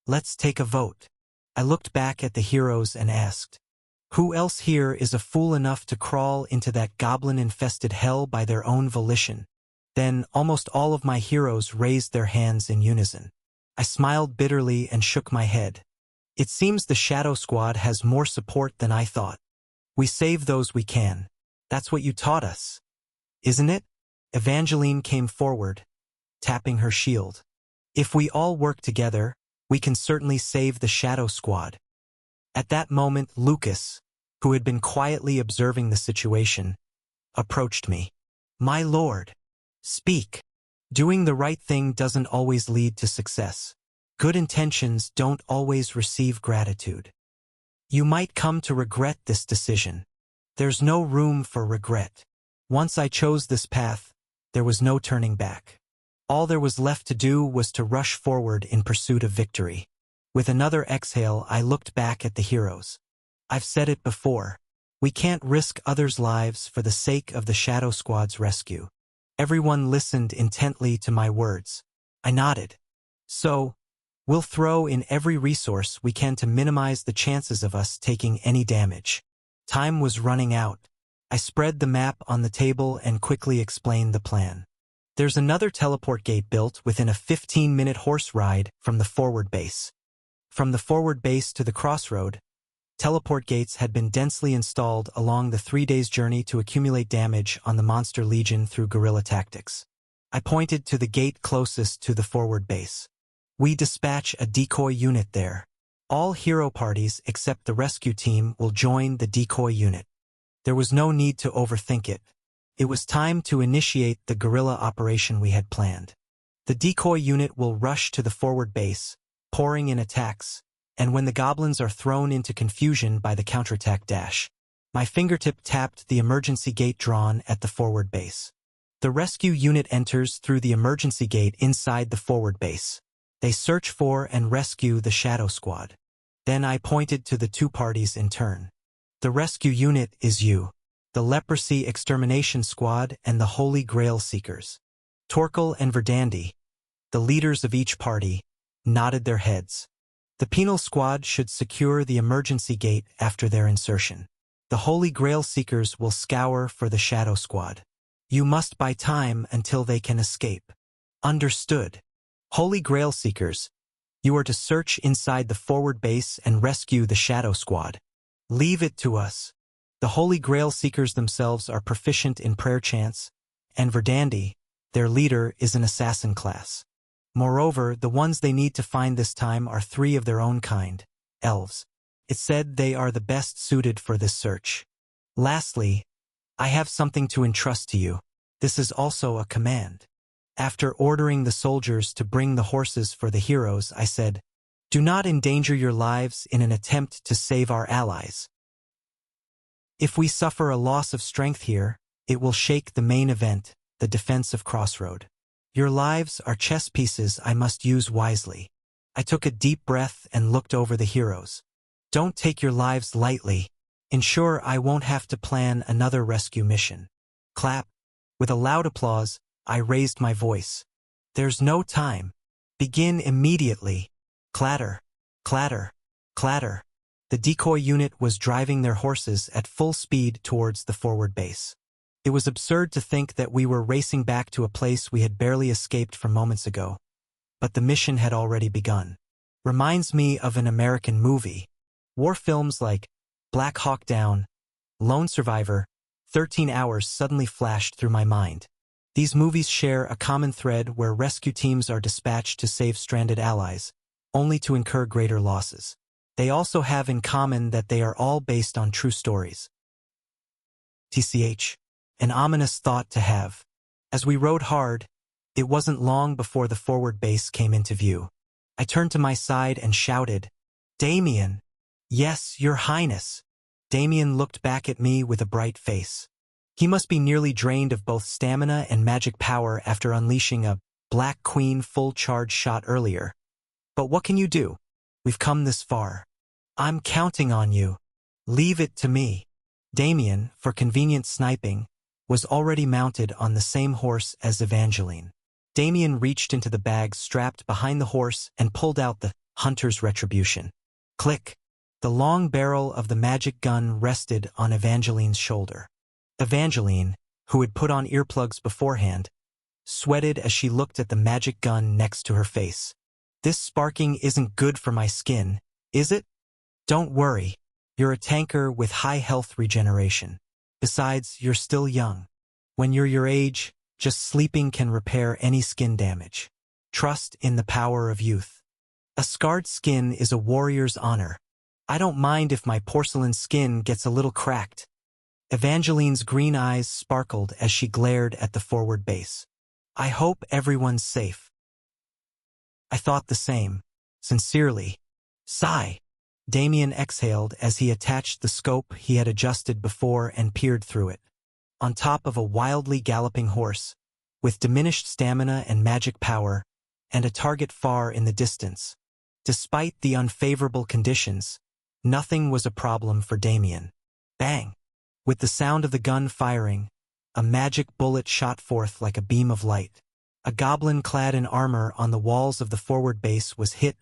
Let's take a vote. I looked back at the heroes and asked, who else here is a fool enough to crawl into that goblin-infested hell by their own volition? Then almost all of my heroes raised their hands in unison. I smiled bitterly and shook my head. It seems the Shadow Squad has more support than I thought. We save those we can. That's what you taught us. Isn't it? Evangeline came forward, tapping her shield. If we all work together, we can certainly save the Shadow Squad. At that moment, Lucas, who had been quietly observing the situation, approached me. My lord, speak. Doing the right thing doesn't always lead to success. Good intentions don't always receive gratitude. You might come to regret this decision. There's no room for regret. Once I chose this path, there was no turning back. All there was left to do was to rush forward in pursuit of victory. With another exhale, I looked back at the heroes. I've said it before. We can't risk others' lives for the sake of the Shadow Squad's rescue. Everyone listened intently to my words. I nodded. So, we'll throw in every resource we can to minimize the chances of us taking any damage. Time was running out. I spread the map on the table and quickly explained the plan. There's another teleport gate built within a 15-minute horse ride from the forward base. From the forward base to the crossroad, teleport gates had been densely installed along the 3 days' journey to accumulate damage on the Monster Legion through guerrilla tactics. I pointed to the gate closest to the forward base. We dispatch a decoy unit there. All hero parties except the rescue team will join the decoy unit. There was no need to overthink it. It was time to initiate the guerrilla operation we had planned. The decoy unit will rush to the forward base, pouring in attacks, and when the goblins are thrown into confusion by the counterattack dash, my fingertip tapped the emergency gate drawn at the forward base. The rescue unit enters through the emergency gate inside the forward base. They search for and rescue the Shadow Squad. Then I pointed to the two parties in turn. The rescue unit is you, the Leprosy Extermination Squad and the Holy Grail Seekers. Torkel and Verdandi, the leaders of each party, nodded their heads. The Penal Squad should secure the emergency gate after their insertion. The Holy Grail Seekers will scour for the Shadow Squad. You must buy time until they can escape. Understood. Holy Grail Seekers, you are to search inside the forward base and rescue the Shadow Squad. Leave it to us. The Holy Grail Seekers themselves are proficient in prayer chants, and Verdandi, their leader, is an assassin class. Moreover, the ones they need to find this time are 3 of their own kind, elves. It's said they are the best suited for this search. Lastly, I have something to entrust to you. This is also a command. After ordering the soldiers to bring the horses for the heroes, I said, do not endanger your lives in an attempt to save our allies. If we suffer a loss of strength here, it will shake the main event, the defense of Crossroad. Your lives are chess pieces I must use wisely. I took a deep breath and looked over the heroes. Don't take your lives lightly. Ensure I won't have to plan another rescue mission. Clap. With a loud applause, I raised my voice. There's no time. Begin immediately. Clatter, clatter, clatter. The decoy unit was driving their horses at full speed towards the forward base. It was absurd to think that we were racing back to a place we had barely escaped from moments ago. But the mission had already begun. Reminds me of an American movie. War films like Black Hawk Down, Lone Survivor, 13 Hours suddenly flashed through my mind. These movies share a common thread where rescue teams are dispatched to save stranded allies, only to incur greater losses. They also have in common that they are all based on true stories. TCH. An ominous thought to have. As we rode hard, it wasn't long before the forward base came into view. I turned to my side and shouted, "Damien!" "Yes, Your Highness." Damien looked back at me with a bright face. He must be nearly drained of both stamina and magic power after unleashing a Black Queen full-charge shot earlier. But what can you do? We've come this far. I'm counting on you. Leave it to me. Damien, for convenient sniping, was already mounted on the same horse as Evangeline. Damien reached into the bag strapped behind the horse and pulled out the Hunter's Retribution. Click. The long barrel of the magic gun rested on Evangeline's shoulder. Evangeline, who had put on earplugs beforehand, sweated as she looked at the magic gun next to her face. This sparking isn't good for my skin, is it? Don't worry. You're a tanker with high health regeneration. Besides, you're still young. When you're your age, just sleeping can repair any skin damage. Trust in the power of youth. A scarred skin is a warrior's honor. I don't mind if my porcelain skin gets a little cracked. Evangeline's green eyes sparkled as she glared at the forward base. I hope everyone's safe. I thought the same. Sincerely. Sigh. Damien exhaled as he attached the scope he had adjusted before and peered through it. On top of a wildly galloping horse, with diminished stamina and magic power, and a target far in the distance. Despite the unfavorable conditions, nothing was a problem for Damien. Bang! With the sound of the gun firing, a magic bullet shot forth like a beam of light. A goblin clad in armor on the walls of the forward base was hit,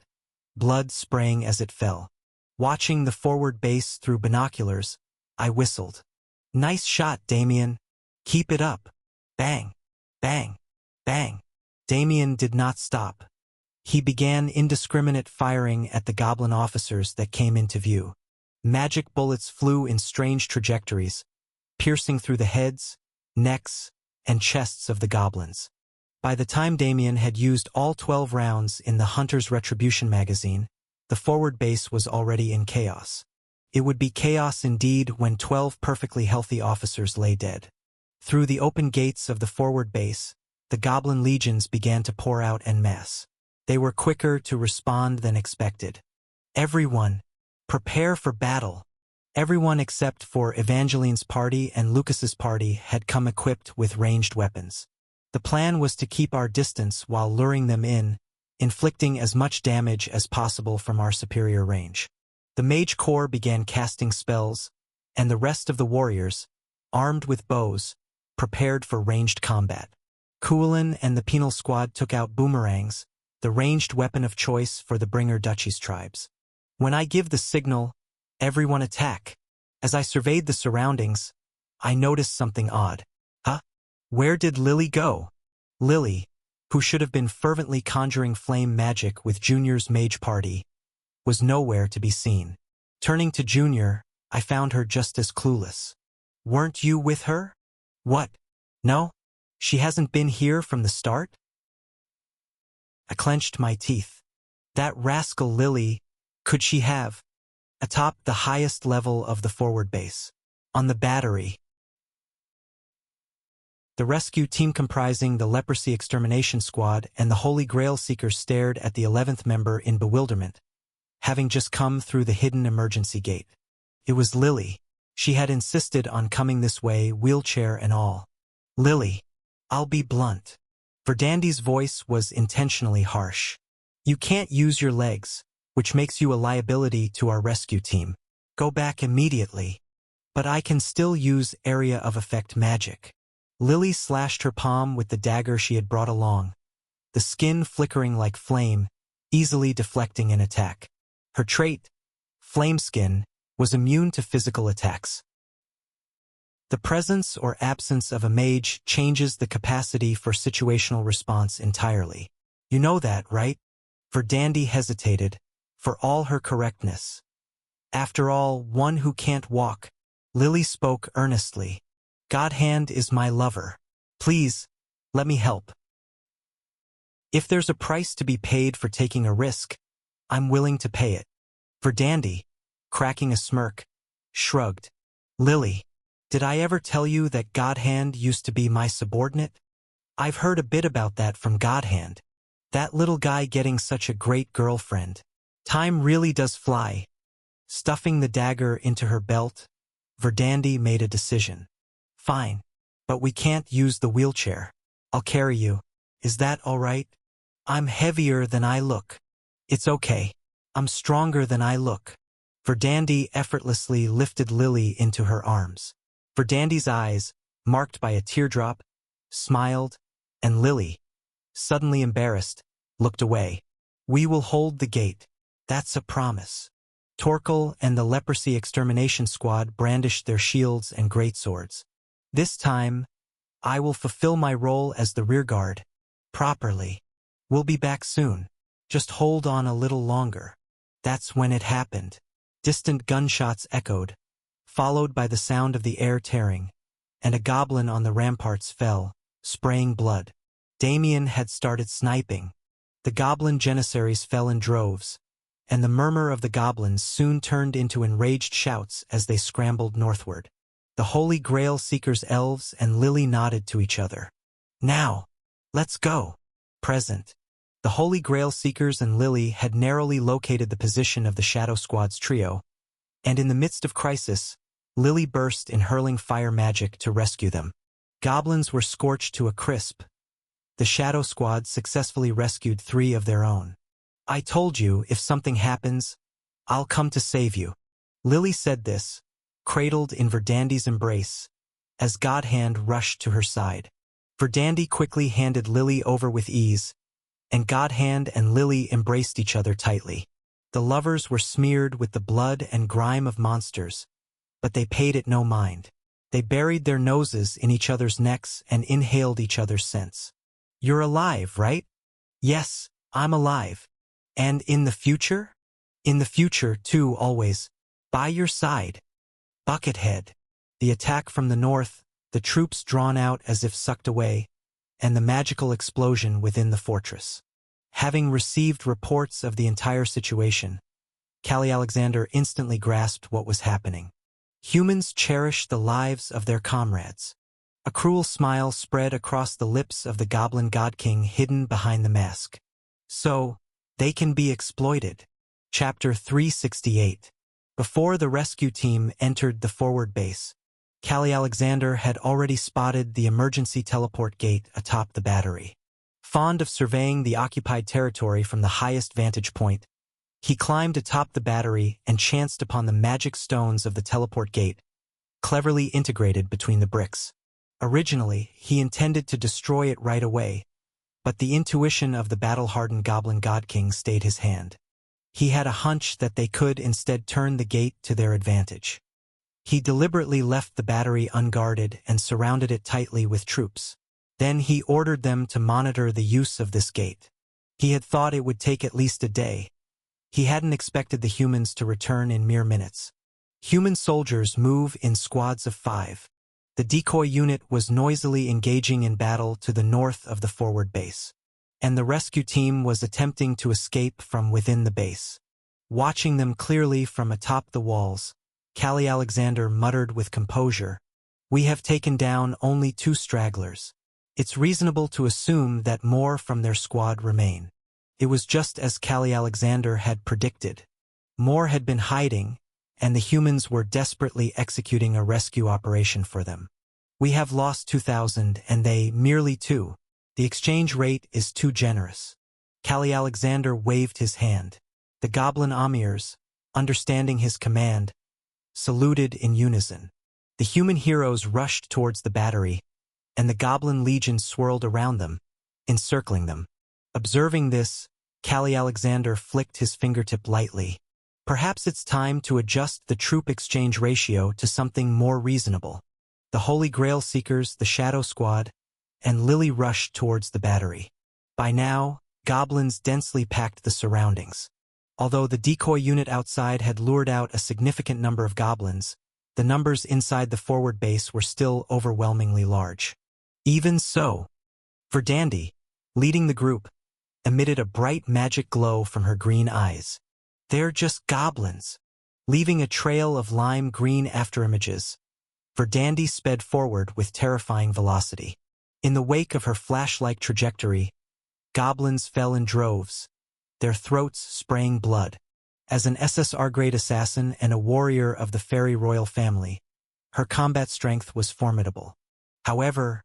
blood spraying as it fell. Watching the forward base through binoculars, I whistled. Nice shot, Damien. Keep it up. Bang, bang, bang. Damien did not stop. He began indiscriminate firing at the goblin officers that came into view. Magic bullets flew in strange trajectories, piercing through the heads, necks, and chests of the goblins. By the time Damien had used all 12 rounds in the Hunter's Retribution magazine, the forward base was already in chaos. It would be chaos indeed when 12 perfectly healthy officers lay dead. Through the open gates of the forward base, the goblin legions began to pour out en masse. They were quicker to respond than expected. Everyone, prepare for battle. Everyone except for Evangeline's party and Lucas's party had come equipped with ranged weapons. The plan was to keep our distance while luring them in, inflicting as much damage as possible from our superior range. The mage corps began casting spells, and the rest of the warriors, armed with bows, prepared for ranged combat. Kuelin and the penal squad took out boomerangs, the ranged weapon of choice for the Bringer Duchies tribes. When I give the signal, everyone attack. As I surveyed the surroundings, I noticed something odd. Huh? Where did Lily go? Lily, who should have been fervently conjuring flame magic with Junior's mage party, was nowhere to be seen. Turning to Junior, I found her just as clueless. Weren't you with her? What? No? She hasn't been here from the start? I clenched my teeth. That rascal Lily, could she have? Atop the highest level of the forward base. On the battery. The rescue team comprising the Leprosy Extermination Squad and the Holy Grail Seekers stared at the 11th member in bewilderment, having just come through the hidden emergency gate. It was Lily. She had insisted on coming this way, wheelchair and all. Lily, I'll be blunt. Verdandy's voice was intentionally harsh. You can't use your legs, which makes you a liability to our rescue team. Go back immediately. But I can still use area of effect magic. Lily slashed her palm with the dagger she had brought along, the skin flickering like flame, easily deflecting an attack. Her trait, Flame Skin, was immune to physical attacks. The presence or absence of a mage changes the capacity for situational response entirely. You know that, right? Verdandy hesitated, for all her correctness. After all, one who can't walk. Lily spoke earnestly. Godhand is my lover. Please, let me help. If there's a price to be paid for taking a risk, I'm willing to pay it. Verdandi, cracking a smirk, shrugged. Lily, did I ever tell you that Godhand used to be my subordinate? I've heard a bit about that from Godhand. That little guy getting such a great girlfriend. Time really does fly. Stuffing the dagger into her belt, Verdandi made a decision. Fine, but we can't use the wheelchair. I'll carry you. Is that all right? I'm heavier than I look. It's okay. I'm stronger than I look. Verdandi effortlessly lifted Lily into her arms. Verdandi's eyes, marked by a teardrop, smiled, and Lily, suddenly embarrassed, looked away. We will hold the gate. That's a promise. Torkel and the leprosy extermination squad brandished their shields and greatswords. This time, I will fulfill my role as the rearguard. Properly. We'll be back soon. Just hold on a little longer. That's when it happened. Distant gunshots echoed, followed by the sound of the air tearing, and a goblin on the ramparts fell, spraying blood. Damien had started sniping. The goblin janissaries fell in droves, and the murmur of the goblins soon turned into enraged shouts as they scrambled northward. The Holy Grail Seekers elves and Lily nodded to each other. Now, let's go. Present. The Holy Grail Seekers and Lily had narrowly located the position of the Shadow Squad's trio, and in the midst of crisis, Lily burst in hurling fire magic to rescue them. Goblins were scorched to a crisp. The Shadow Squad successfully rescued 3 of their own. I told you, if something happens, I'll come to save you. Lily said this, cradled in Verdandi's embrace, as Godhand rushed to her side. Verdandi quickly handed Lily over with ease, and Godhand and Lily embraced each other tightly. The lovers were smeared with the blood and grime of monsters, but they paid it no mind. They buried their noses in each other's necks and inhaled each other's scents. You're alive, right? Yes, I'm alive. And in the future? In the future, too, always. By your side. Buckethead. The attack from the north, the troops drawn out as if sucked away, and the magical explosion within the fortress. Having received reports of the entire situation, Callie Alexander instantly grasped what was happening. Humans cherish the lives of their comrades. A cruel smile spread across the lips of the Goblin God King hidden behind the mask. So, they can be exploited. Chapter 368. Before the rescue team entered the forward base, Callie Alexander had already spotted the emergency teleport gate atop the battery. Fond of surveying the occupied territory from the highest vantage point, he climbed atop the battery and chanced upon the magic stones of the teleport gate, cleverly integrated between the bricks. Originally, he intended to destroy it right away, but the intuition of the battle-hardened Goblin God King stayed his hand. He had a hunch that they could instead turn the gate to their advantage. He deliberately left the battery unguarded and surrounded it tightly with troops. Then he ordered them to monitor the use of this gate. He had thought it would take at least a day. He hadn't expected the humans to return in mere minutes. Human soldiers move in squads of 5. The decoy unit was noisily engaging in battle to the north of the forward base, and the rescue team was attempting to escape from within the base. Watching them clearly from atop the walls, Callie Alexander muttered with composure, "We have taken down only 2 stragglers. It's reasonable to assume that more from their squad remain." It was just as Callie Alexander had predicted. More had been hiding, and the humans were desperately executing a rescue operation for them. We have lost 2,000 and they merely 2. The exchange rate is too generous. Callie Alexander waved his hand. The goblin amirs, understanding his command, saluted in unison. The human heroes rushed towards the battery, and the goblin legion swirled around them, encircling them. Observing this, Callie Alexander flicked his fingertip lightly. Perhaps it's time to adjust the troop exchange ratio to something more reasonable. The Holy Grail Seekers, the Shadow Squad, and Lily rushed towards the battery. By now, goblins densely packed the surroundings. Although the decoy unit outside had lured out a significant number of goblins, the numbers inside the forward base were still overwhelmingly large. Even so, Verdandi, leading the group, emitted a bright magic glow from her green eyes. They're just goblins. Leaving a trail of lime green afterimages, Verdandi sped forward with terrifying velocity. In the wake of her flash-like trajectory, goblins fell in droves, their throats spraying blood. As an SSR-grade assassin and a warrior of the fairy royal family, her combat strength was formidable. However,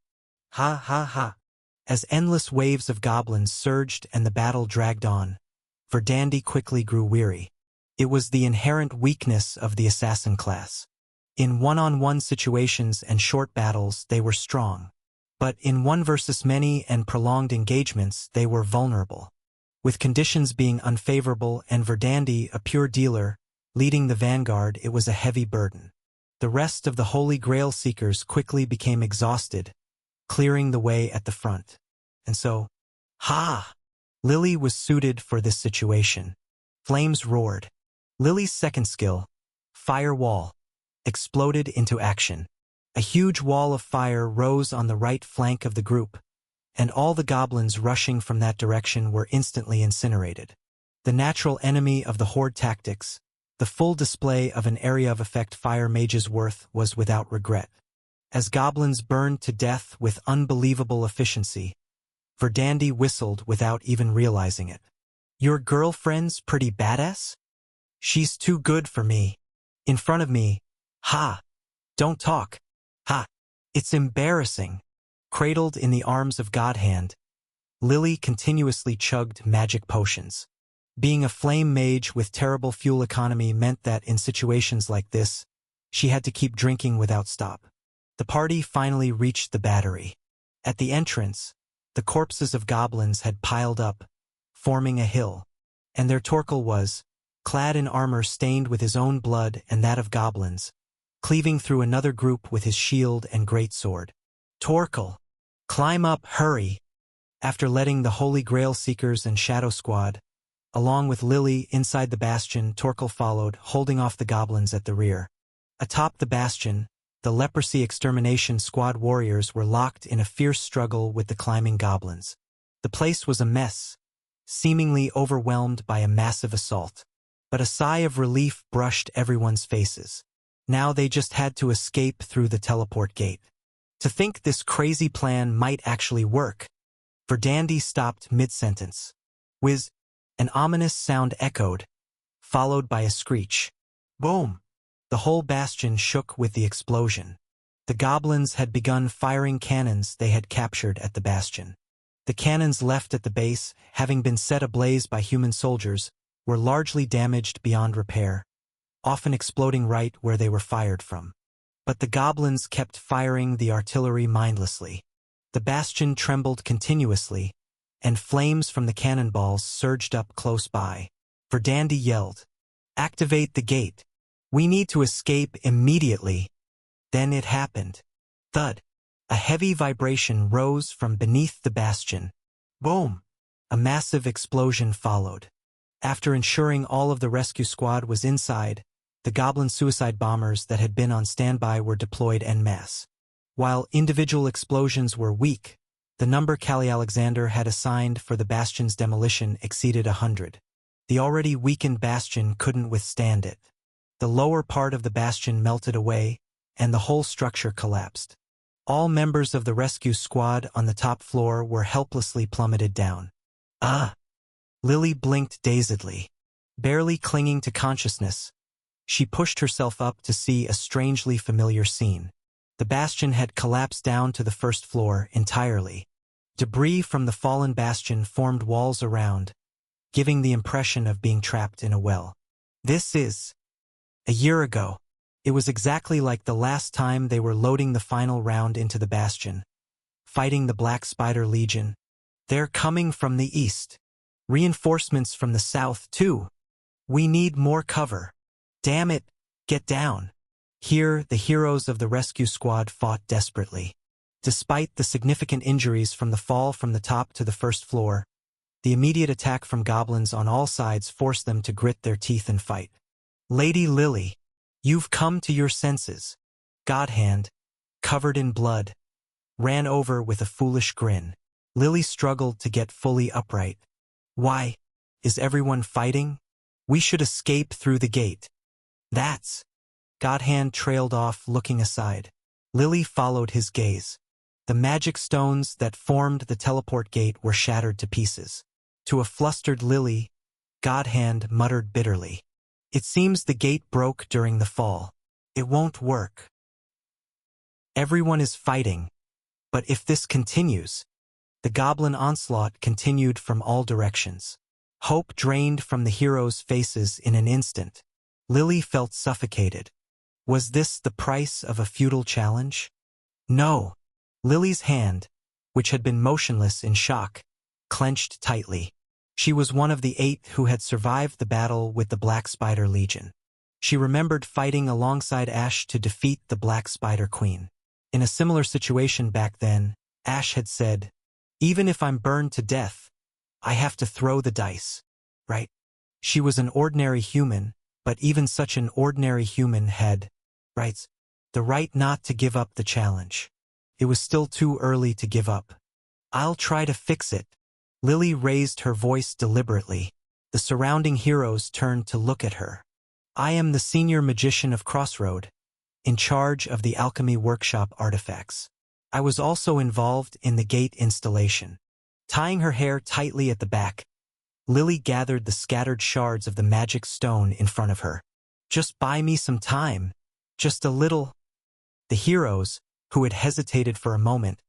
as endless waves of goblins surged and the battle dragged on, Verdandi quickly grew weary. It was the inherent weakness of the assassin class. In one-on-one situations and short battles, they were strong. But in one versus many and prolonged engagements, they were vulnerable. With conditions being unfavorable and Verdandi, a pure dealer, leading the vanguard, it was a heavy burden. The rest of the Holy Grail seekers quickly became exhausted, clearing the way at the front. And so, Lily was suited for this situation. Flames roared. Lily's second skill, Fire Wall, exploded into action. A huge wall of fire rose on the right flank of the group, and all the goblins rushing from that direction were instantly incinerated. The natural enemy of the horde tactics, the full display of an area of effect fire mage's worth was without regret. As goblins burned to death with unbelievable efficiency, Verdandi whistled without even realizing it. Your girlfriend's pretty badass? She's too good for me. In front of me, don't talk. It's embarrassing. Cradled in the arms of Godhand, Lily continuously chugged magic potions. Being a flame mage with terrible fuel economy meant that in situations like this, she had to keep drinking without stop. The party finally reached the battery. At the entrance, the corpses of goblins had piled up, forming a hill, and their Torkel was, clad in armor stained with his own blood and that of goblins, cleaving through another group with his shield and greatsword. Torkel, climb up, hurry! After letting the Holy Grail Seekers and Shadow Squad, along with Lily inside the bastion, Torkel followed, holding off the goblins at the rear. Atop the bastion, the Leprosy Extermination Squad warriors were locked in a fierce struggle with the climbing goblins. The place was a mess, seemingly overwhelmed by a massive assault. But a sigh of relief brushed everyone's faces. Now they just had to escape through the teleport gate. To think this crazy plan might actually work, Verdandi stopped mid-sentence. Whiz, an ominous sound echoed, followed by a screech. Boom! The whole bastion shook with the explosion. The goblins had begun firing cannons they had captured at the bastion. The cannons left at the base, having been set ablaze by human soldiers, were largely damaged beyond repair, often exploding right where they were fired from. But the goblins kept firing the artillery mindlessly. The bastion trembled continuously, and flames from the cannonballs surged up close by. Verdandi yelled, "Activate the gate! We need to escape immediately!" Then it happened. Thud! A heavy vibration rose from beneath the bastion. Boom! A massive explosion followed. After ensuring all of the rescue squad was inside, the goblin suicide bombers that had been on standby were deployed en masse. While individual explosions were weak, the number Callie Alexander had assigned for the bastion's demolition exceeded 100. The already weakened bastion couldn't withstand it. The lower part of the bastion melted away, and the whole structure collapsed. All members of the rescue squad on the top floor were helplessly plummeted down. Lily blinked dazedly. Barely clinging to consciousness, she pushed herself up to see a strangely familiar scene. The bastion had collapsed down to the first floor entirely. Debris from the fallen bastion formed walls around, giving the impression of being trapped in a well. This is a year ago. It was exactly like the last time they were loading the final round into the bastion, fighting the Black Spider Legion. They're coming from the east. Reinforcements from the south, too. We need more cover. Damn it, get down. Here, the heroes of the rescue squad fought desperately. Despite the significant injuries from the fall from the top to the first floor, the immediate attack from goblins on all sides forced them to grit their teeth and fight. Lady Lily, you've come to your senses. Godhand, covered in blood, ran over with a foolish grin. Lily struggled to get fully upright. Why? Is everyone fighting? We should escape through the gate. That's. Godhand trailed off, looking aside. Lily followed his gaze. The magic stones that formed the teleport gate were shattered to pieces. To a flustered Lily, Godhand muttered bitterly. It seems the gate broke during the fall. It won't work. Everyone is fighting. But if this continues, the goblin onslaught continued from all directions. Hope drained from the heroes' faces in an instant. Lily felt suffocated. Was this the price of a futile challenge? No. Lily's hand, which had been motionless in shock, clenched tightly. She was one of the 8 who had survived the battle with the Black Spider Legion. She remembered fighting alongside Ash to defeat the Black Spider Queen. In a similar situation back then, Ash had said, "Even if I'm burned to death, I have to throw the dice." Right? She was an ordinary human, but even such an ordinary human had, right, the right not to give up the challenge. It was still too early to give up. "I'll try to fix it." Lily raised her voice deliberately. The surrounding heroes turned to look at her. "I am the senior magician of Crossroad, in charge of the alchemy workshop artifacts. I was also involved in the gate installation." Tying her hair tightly at the back, Lily gathered the scattered shards of the magic stone in front of her. "Just buy me some time. Just a little." The heroes, who had hesitated for a moment,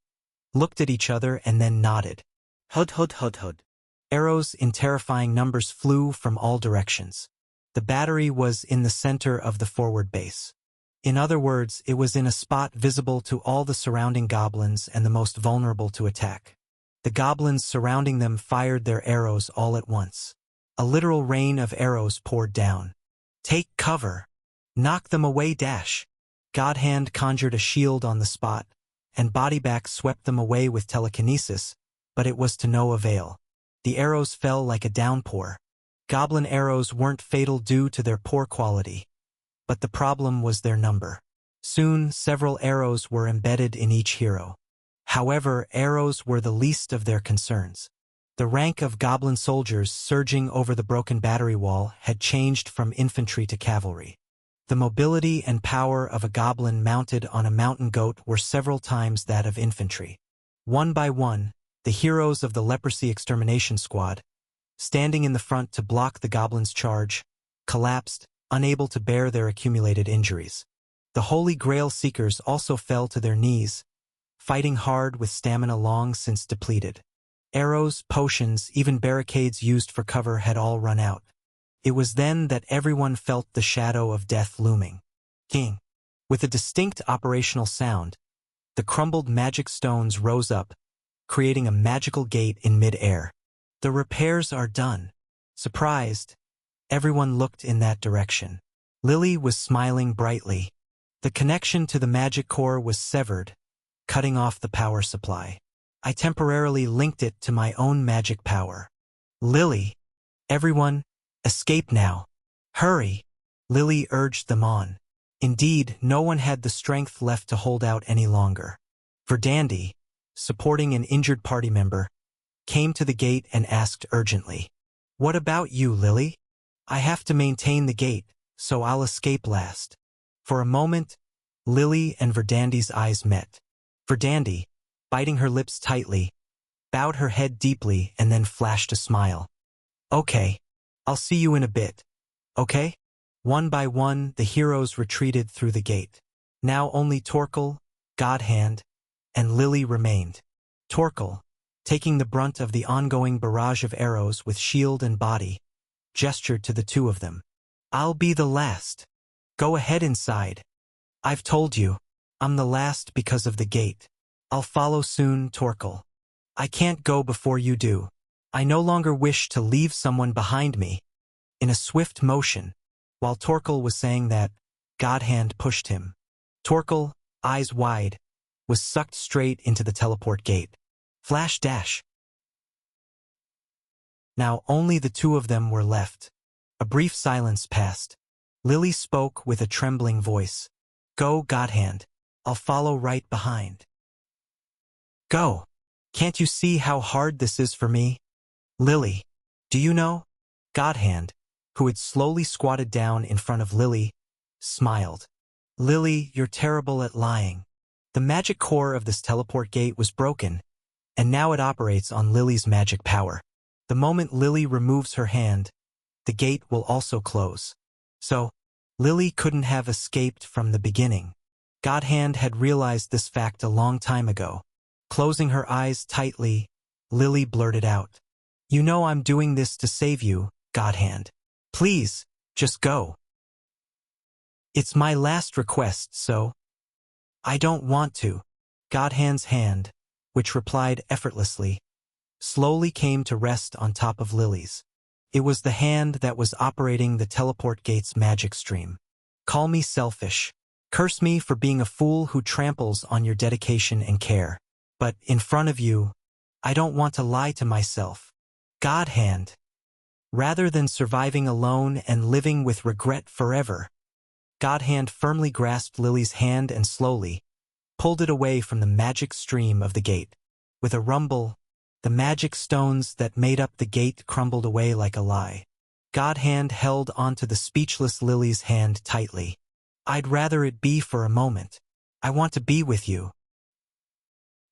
looked at each other and then nodded. Hud hud hud hud. Arrows in terrifying numbers flew from all directions. The battery was in the center of the forward base. In other words, it was in a spot visible to all the surrounding goblins and the most vulnerable to attack. The goblins surrounding them fired their arrows all at once. A literal rain of arrows poured down. "Take cover. Knock them away, Dash." Godhand conjured a shield on the spot, and Bodybag swept them away with telekinesis, but it was to no avail. The arrows fell like a downpour. Goblin arrows weren't fatal due to their poor quality, but the problem was their number. Soon, several arrows were embedded in each hero. However, arrows were the least of their concerns. The rank of goblin soldiers surging over the broken battery wall had changed from infantry to cavalry. The mobility and power of a goblin mounted on a mountain goat were several times that of infantry. One by one, the heroes of the Leprosy Extermination Squad, standing in the front to block the goblins' charge, collapsed, unable to bear their accumulated injuries. The Holy Grail Seekers also fell to their knees, fighting hard with stamina long since depleted. Arrows, potions, even barricades used for cover had all run out. It was then that everyone felt the shadow of death looming. King. With a distinct operational sound, the crumbled magic stones rose up, creating a magical gate in mid-air. "The repairs are done." Surprised, everyone looked in that direction. Lily was smiling brightly. The connection to the magic core was severed, cutting off the power supply. "I temporarily linked it to my own magic power." "Lily! Everyone, escape now. Hurry!" Lily urged them on. Indeed, no one had the strength left to hold out any longer. Verdandi, supporting an injured party member, came to the gate and asked urgently, "What about you, Lily?" "I have to maintain the gate, so I'll escape last." For a moment, Lily and Verdandi's eyes met. Verdandi, biting her lips tightly, bowed her head deeply and then flashed a smile. "Okay. I'll see you in a bit. Okay?" One by one, the heroes retreated through the gate. Now only Torkel, Godhand, and Lily remained. Torkel, taking the brunt of the ongoing barrage of arrows with shield and body, gestured to the two of them. "I'll be the last. Go ahead inside. I've told you, I'm the last because of the gate. I'll follow soon, Torkel. I can't go before you do. I no longer wish to leave someone behind me." In a swift motion, while Torkel was saying that, Godhand pushed him. Torkel, eyes wide, was sucked straight into the teleport gate. Flash dash. Now only the two of them were left. A brief silence passed. Lily spoke with a trembling voice. "Go, Godhand. I'll follow right behind." "Go. Can't you see how hard this is for me?" "Lily, do you know?" Godhand, who had slowly squatted down in front of Lily, smiled. Lily, you're terrible at lying. The magic core of this teleport gate was broken, and now it operates on Lily's magic power. The moment Lily removes her hand, the gate will also close. So, Lily couldn't have escaped from the beginning. Godhand had realized this fact a long time ago. Closing her eyes tightly, Lily blurted out, "You know I'm doing this to save you, Godhand. Please, just go. It's my last request, so." "I don't want to." Godhand's hand, which replied effortlessly, slowly came to rest on top of Lily's. It was the hand that was operating the teleport gate's magic stream. "Call me selfish. Curse me for being a fool who tramples on your dedication and care. But in front of you, I don't want to lie to myself. Godhand. Rather than surviving alone and living with regret forever." Godhand firmly grasped Lily's hand and slowly pulled it away from the magic stream of the gate. With a rumble, the magic stones that made up the gate crumbled away like a lie. Godhand held onto the speechless Lily's hand tightly. "I'd rather it be for a moment. I want to be with you,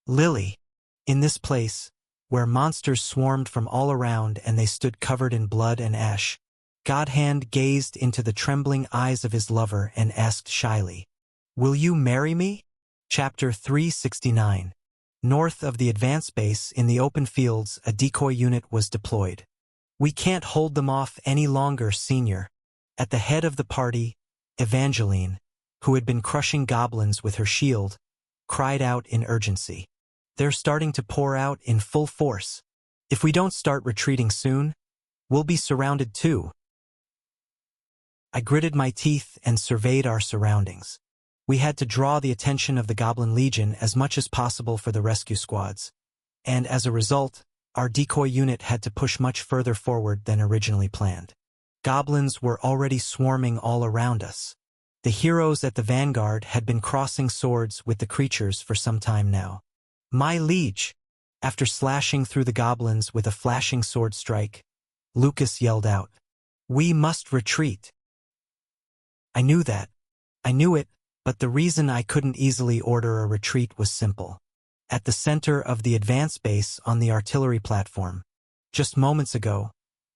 Lily." In this place, where monsters swarmed from all around and they stood covered in blood and ash, Godhand gazed into the trembling eyes of his lover and asked shyly, "Will you marry me?" Chapter 369. North of the advance base in the open fields, a decoy unit was deployed. "We can't hold them off any longer, Senior." At the head of the party, Evangeline, who had been crushing goblins with her shield, cried out in urgency. "They're starting to pour out in full force. If we don't start retreating soon, we'll be surrounded too." I gritted my teeth and surveyed our surroundings. We had to draw the attention of the Goblin Legion as much as possible for the rescue squads, and as a result, our decoy unit had to push much further forward than originally planned. Goblins were already swarming all around us. The heroes at the vanguard had been crossing swords with the creatures for some time now. "My liege!" After slashing through the goblins with a flashing sword strike, Lucas yelled out, "We must retreat." I knew that. I knew it, but the reason I couldn't easily order a retreat was simple. At the center of the advance base on the artillery platform, just moments ago,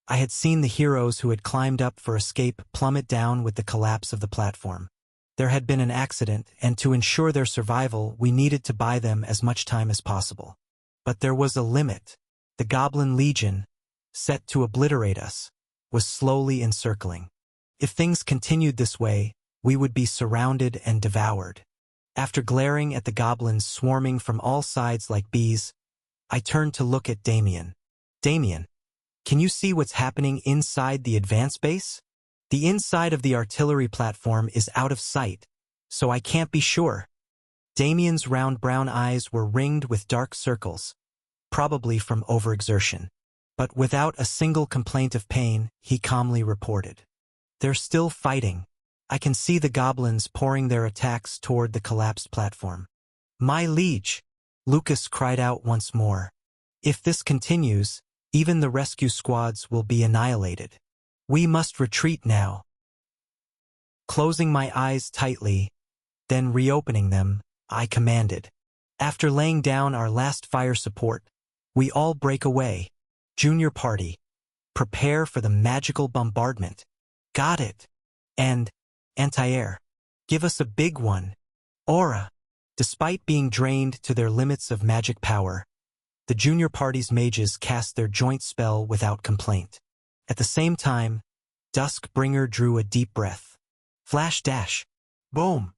I had seen the heroes who had climbed up for escape plummet down with the collapse of the platform. There had been an accident, and to ensure their survival, we needed to buy them as much time as possible. But there was a limit. The Goblin Legion, set to obliterate us, was slowly encircling. If things continued this way, we would be surrounded and devoured. After glaring at the goblins swarming from all sides like bees, I turned to look at Damien. "Damien, can you see what's happening inside the advance base? The inside of the artillery platform is out of sight, so I can't be sure." Damien's round brown eyes were ringed with dark circles, probably from overexertion. But without a single complaint of pain, he calmly reported, "They're still fighting. I can see the goblins pouring their attacks toward the collapsed platform." "My liege!" Lucas cried out once more. "If this continues, even the rescue squads will be annihilated. We must retreat now." Closing my eyes tightly, then reopening them, I commanded. "After laying down our last fire support, we all break away. Junior party, prepare for the magical bombardment." "Got it." "And anti-air. Give us a big one. Aura." Despite being drained to their limits of magic power, the junior party's mages cast their joint spell without complaint. At the same time, Duskbringer drew a deep breath. Flash dash. Boom!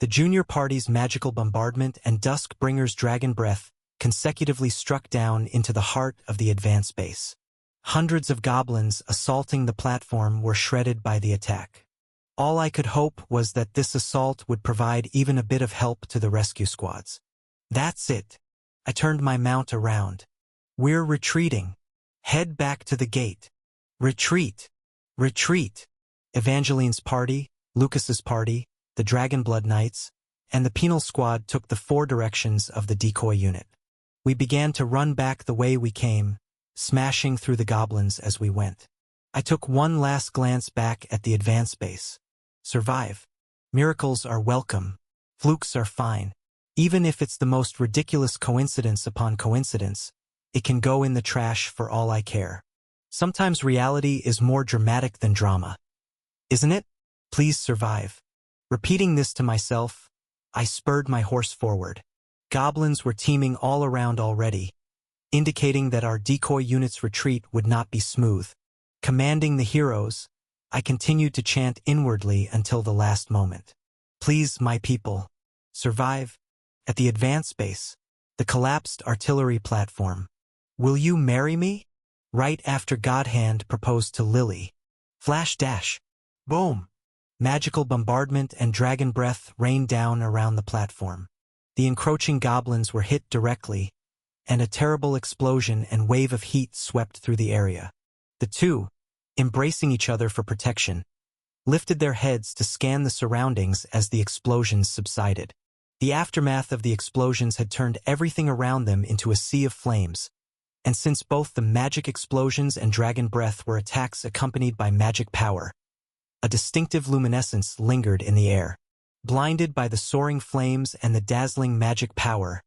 The junior party's magical bombardment and Duskbringer's dragon breath consecutively struck down into the heart of the advance base. Hundreds of goblins assaulting the platform were shredded by the attack. All I could hope was that this assault would provide even a bit of help to the rescue squads. "That's it." I turned my mount around. "We're retreating. Head back to the gate. Retreat. Retreat." Evangeline's party, Lucas's party, the Dragonblood Knights, and the Penal Squad took the four directions of the decoy unit. We began to run back the way we came, smashing through the goblins as we went. I took one last glance back at the advanced base. Survive. Miracles are welcome. Flukes are fine. Even if it's the most ridiculous coincidence upon coincidence, it can go in the trash for all I care. Sometimes reality is more dramatic than drama. Isn't it? Please survive. Repeating this to myself, I spurred my horse forward. Goblins were teeming all around already, indicating that our decoy unit's retreat would not be smooth. Commanding the heroes, I continued to chant inwardly until the last moment. Please, my people, survive. At the advanced base, the collapsed artillery platform. Will you marry me? Right after Godhand proposed to Lily. Flash dash. Boom. Magical bombardment and dragon breath rained down around the platform. The encroaching goblins were hit directly, and a terrible explosion and wave of heat swept through the area. The two, embracing each other for protection, lifted their heads to scan the surroundings as the explosions subsided. The aftermath of the explosions had turned everything around them into a sea of flames, and since both the magic explosions and dragon breath were attacks accompanied by magic power, a distinctive luminescence lingered in the air. Blinded by the soaring flames and the dazzling magic power,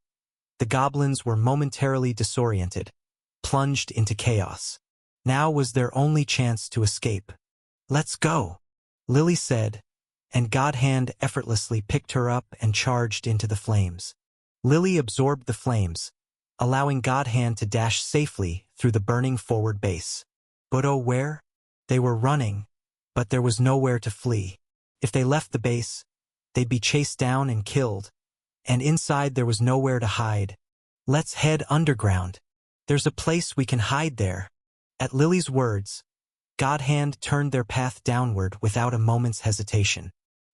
the goblins were momentarily disoriented, plunged into chaos. Now was their only chance to escape. Let's go, Lily said, and Godhand effortlessly picked her up and charged into the flames. Lily absorbed the flames, allowing Godhand to dash safely through the burning forward base. But oh, where? They were running, but there was nowhere to flee. If they left the base, they'd be chased down and killed, and inside there was nowhere to hide. Let's head underground. There's a place we can hide there. At Lily's words, Godhand turned their path downward without a moment's hesitation.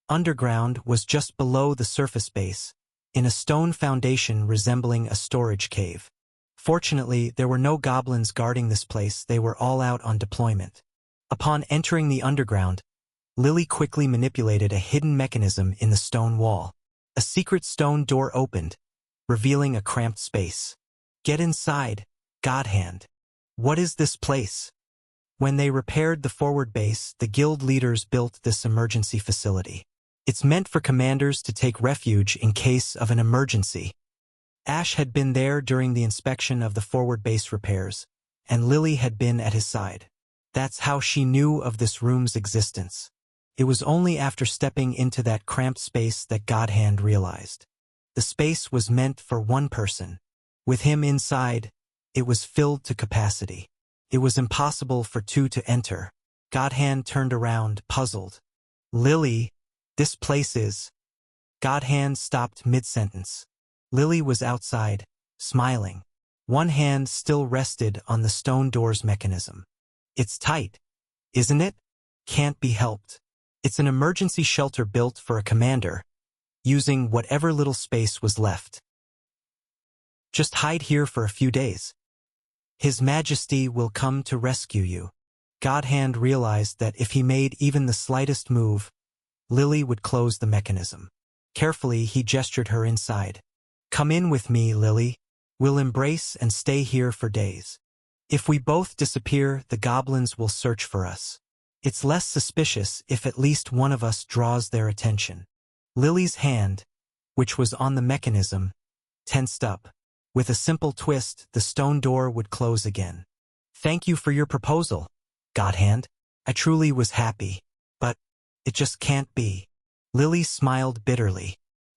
Underground was just below the surface base, in a stone foundation resembling a storage cave. Fortunately, there were no goblins guarding this place. They were all out on deployment. Upon entering the underground, Lily quickly manipulated a hidden mechanism in the stone wall. A secret stone door opened, revealing a cramped space. Get inside, Godhand. What is this place? When they repaired the forward base, the guild leaders built this emergency facility. It's meant for commanders to take refuge in case of an emergency. Ash had been there during the inspection of the forward base repairs, and Lily had been at his side. That's how she knew of this room's existence. It was only after stepping into that cramped space that Godhand realized. The space was meant for one person. With him inside, it was filled to capacity. It was impossible for two to enter. Godhand turned around, puzzled. Lily, this place is... Godhand stopped mid-sentence. Lily was outside, smiling. One hand still rested on the stone door's mechanism. It's tight, isn't it? Can't be helped. It's an emergency shelter built for a commander, using whatever little space was left. Just hide here for a few days. His Majesty will come to rescue you. Godhand realized that if he made even the slightest move, Lily would close the mechanism. Carefully, he gestured her inside. Come in with me, Lily. We'll embrace and stay here for days. If we both disappear, the goblins will search for us. It's less suspicious if at least one of us draws their attention. Lily's hand, which was on the mechanism, tensed up. With a simple twist, the stone door would close again. Thank you for your proposal, Godhand. I truly was happy. But it just can't be. Lily smiled bitterly.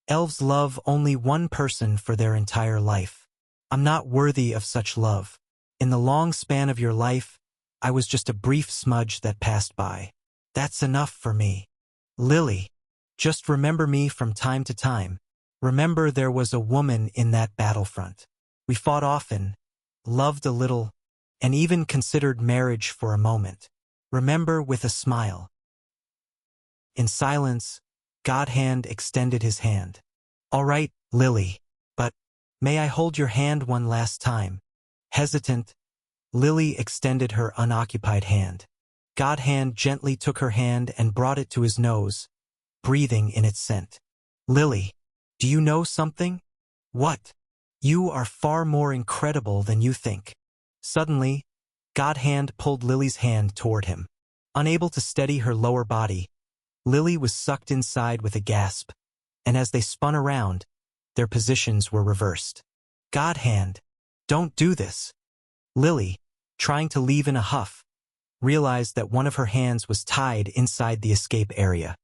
Elves love only one person for their entire life. I'm not worthy of such love. In the long span of your life, I was just a brief smudge that passed by. That's enough for me. Lily, just remember me from time to time. Remember there was a woman in that battlefront. We fought often, loved a little, and even considered marriage for a moment. Remember with a smile. In silence, Godhand extended his hand. All right, Lily, but may I hold your hand one last time? Hesitant, Lily extended her unoccupied hand. Godhand gently took her hand and brought it to his nose, breathing in its scent. Lily, do you know something? What? You are far more incredible than you think. Suddenly, God Hand pulled Lily's hand toward him. Unable to steady her lower body, Lily was sucked inside with a gasp, and as they spun around, their positions were reversed. God Hand, don't do this. Lily, trying to leave in a huff, realized that one of her hands was tied inside the escape area.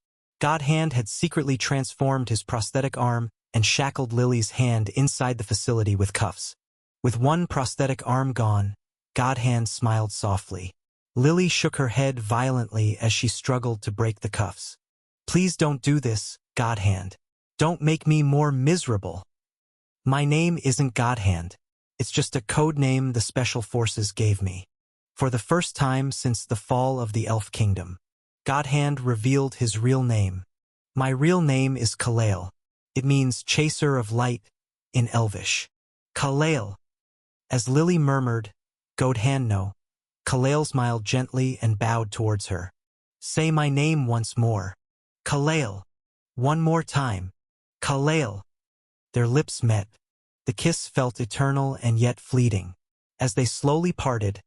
God Hand had secretly transformed his prosthetic arm and shackled Lily's hand inside the facility with cuffs. With one prosthetic arm gone, God Hand smiled softly. Lily shook her head violently as she struggled to break the cuffs. Please don't do this, God Hand. Don't make me more miserable. My name isn't God Hand. It's just a code name the Special Forces gave me. For the first time since the fall of the Elf Kingdom, God Hand revealed his real name. My real name is Kalail. It means chaser of light in Elvish. Kalail. As Lily murmured, God Hand no, Kalail smiled gently and bowed towards her. Say my name once more. Kalail. One more time. Kalail. Their lips met. The kiss felt eternal and yet fleeting. As they slowly parted,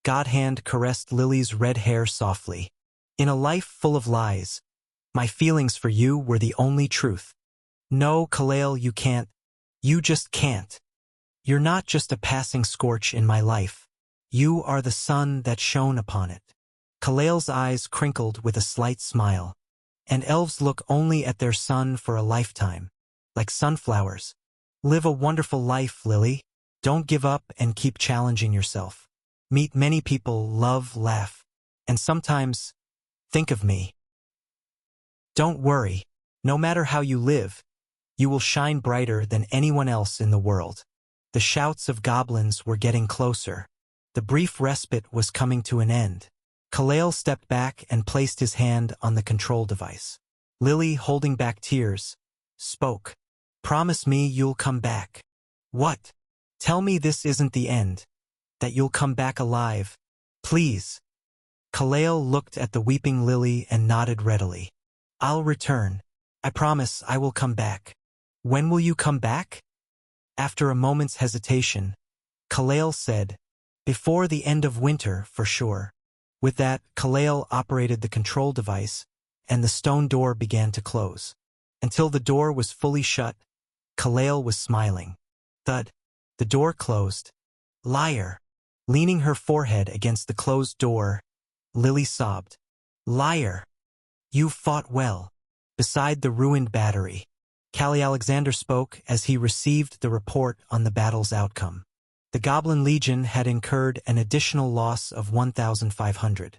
God Hand caressed Lily's red hair softly. In a life full of lies, my feelings for you were the only truth. No, Kalail, you can't. You just can't. You're not just a passing scorch in my life. You are the sun that shone upon it. Kalail's eyes crinkled with a slight smile. And elves look only at their sun for a lifetime. Like sunflowers. Live a wonderful life, Lily. Don't give up and keep challenging yourself. Meet many people, love, laugh. And sometimes, think of me. Don't worry. No matter how you live, you will shine brighter than anyone else in the world. The shouts of goblins were getting closer. The brief respite was coming to an end. Kalail stepped back and placed his hand on the control device. Lily, holding back tears, spoke. Promise me you'll come back. What? Tell me this isn't the end. That you'll come back alive. Please. Kalail looked at the weeping Lily and nodded readily. I'll return. I promise I will come back. When will you come back? After a moment's hesitation, Kalail said, before the end of winter, for sure. With that, Kalail operated the control device, and the stone door began to close. Until the door was fully shut, Kalail was smiling. Thud. The door closed. Liar. Leaning her forehead against the closed door, Lily sobbed. Liar. You fought well. Beside the ruined battery. Callie Alexander spoke as he received the report on the battle's outcome. The Goblin Legion had incurred an additional loss of 1,500.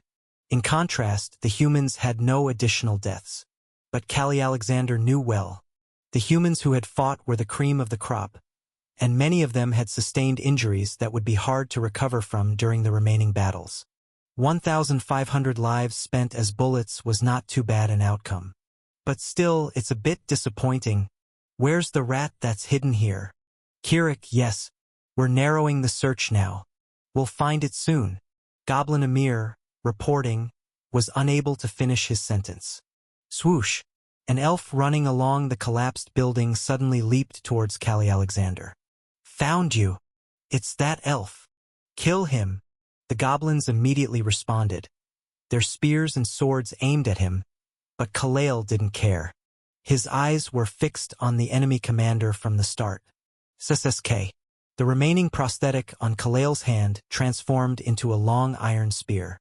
In contrast, the humans had no additional deaths. But Callie Alexander knew well. The humans who had fought were the cream of the crop, and many of them had sustained injuries that would be hard to recover from during the remaining battles. 1,500 lives spent as bullets was not too bad an outcome. But still, it's a bit disappointing. Where's the rat that's hidden here? Kirik, yes. We're narrowing the search now. We'll find it soon. Goblin Amir, reporting, was unable to finish his sentence. Swoosh! An elf running along the collapsed building suddenly leaped towards Callie Alexander. Found you! It's that elf! Kill him! The goblins immediately responded. Their spears and swords aimed at him, but Kalail didn't care. His eyes were fixed on the enemy commander from the start. SSK. The remaining prosthetic on Kalail's hand transformed into a long iron spear.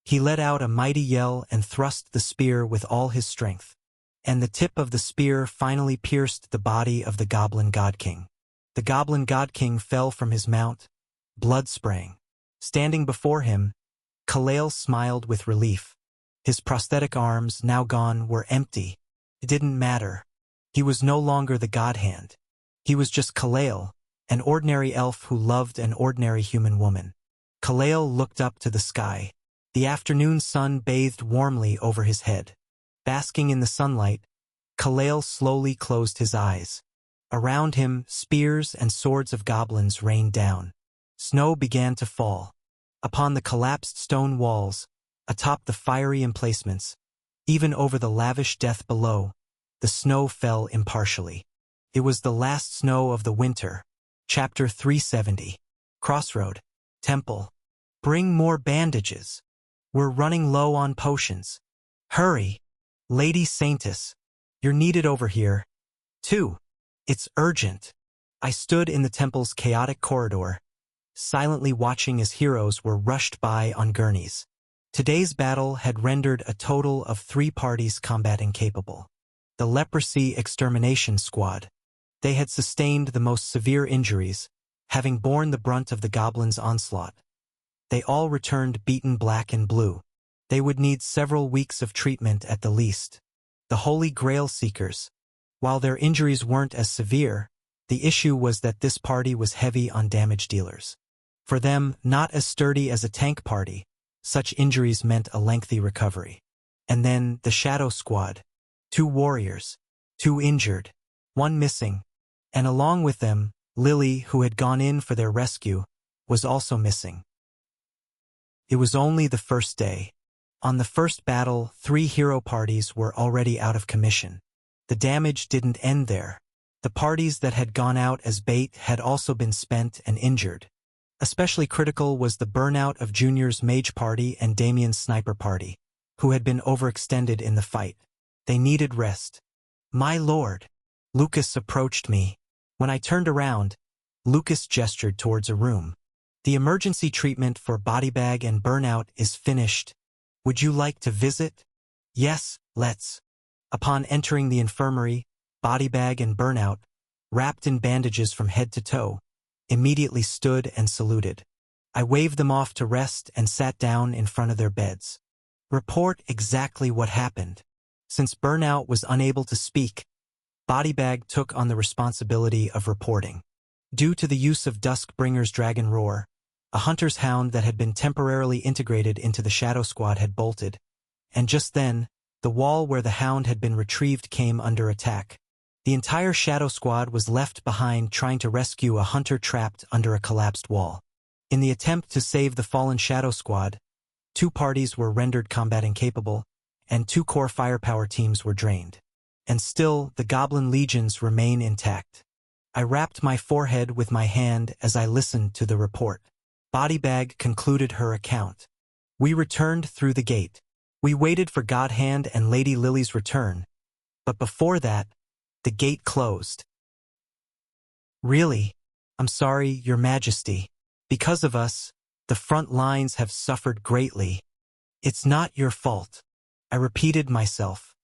He let out a mighty yell and thrust the spear with all his strength. And the tip of the spear finally pierced the body of the Goblin God King. The Goblin God King fell from his mount, blood spraying. Standing before him, Kalail smiled with relief. His prosthetic arms, now gone, were empty. It didn't matter. He was no longer the God Hand. He was just Kalail, an ordinary elf who loved an ordinary human woman. Kalail looked up to the sky. The afternoon sun bathed warmly over his head. Basking in the sunlight, Kalail slowly closed his eyes. Around him, spears and swords of goblins rained down. Snow began to fall. Upon the collapsed stone walls, atop the fiery emplacements, even over the lavish death below, the snow fell impartially. It was the last snow of the winter. Chapter 370. Crossroad. Temple. Bring more bandages. We're running low on potions. Hurry. Lady Saintess. You're needed over here. 2. It's urgent. I stood in the temple's chaotic corridor, silently watching as heroes were rushed by on gurneys. Today's battle had rendered a total of 3 parties combat incapable. The Leprosy Extermination Squad. They had sustained the most severe injuries, having borne the brunt of the goblins' onslaught. They all returned beaten black and blue. They would need several weeks of treatment at the least. The Holy Grail Seekers. While their injuries weren't as severe, the issue was that this party was heavy on damage dealers. For them, not as sturdy as a tank party, such injuries meant a lengthy recovery. And then the Shadow Squad. 2 warriors. 2 injured. 1 missing. And along with them, Lily, who had gone in for their rescue, was also missing. It was only the first day. On the first battle, 3 hero parties were already out of commission. The damage didn't end there. The parties that had gone out as bait had also been spent and injured. Especially critical was the burnout of Junior's mage party and Damien's sniper party, who had been overextended in the fight. They needed rest. My lord. Lucas approached me. When I turned around, Lucas gestured towards a room. The emergency treatment for bodybag and burnout is finished. Would you like to visit? Yes, let's. Upon entering the infirmary, bodybag and burnout, wrapped in bandages from head to toe, immediately stood and saluted. I waved them off to rest and sat down in front of their beds. Report exactly what happened. Since burnout was unable to speak, bodybag took on the responsibility of reporting. Due to the use of Duskbringer's Dragon Roar, a hunter's hound that had been temporarily integrated into the Shadow Squad had bolted, and just then, the wall where the hound had been retrieved came under attack. The entire Shadow Squad was left behind trying to rescue a hunter trapped under a collapsed wall. In the attempt to save the fallen Shadow Squad, 2 parties were rendered combat incapable, and 2 core firepower teams were drained. And still, the Goblin legions remain intact. I rapped my forehead with my hand as I listened to the report. Bodybag concluded her account. We returned through the gate. We waited for Godhand and Lady Lily's return, but before that, the gate closed. Really? I'm sorry, Your Majesty. Because of us, the front lines have suffered greatly. It's not your fault. I repeated myself.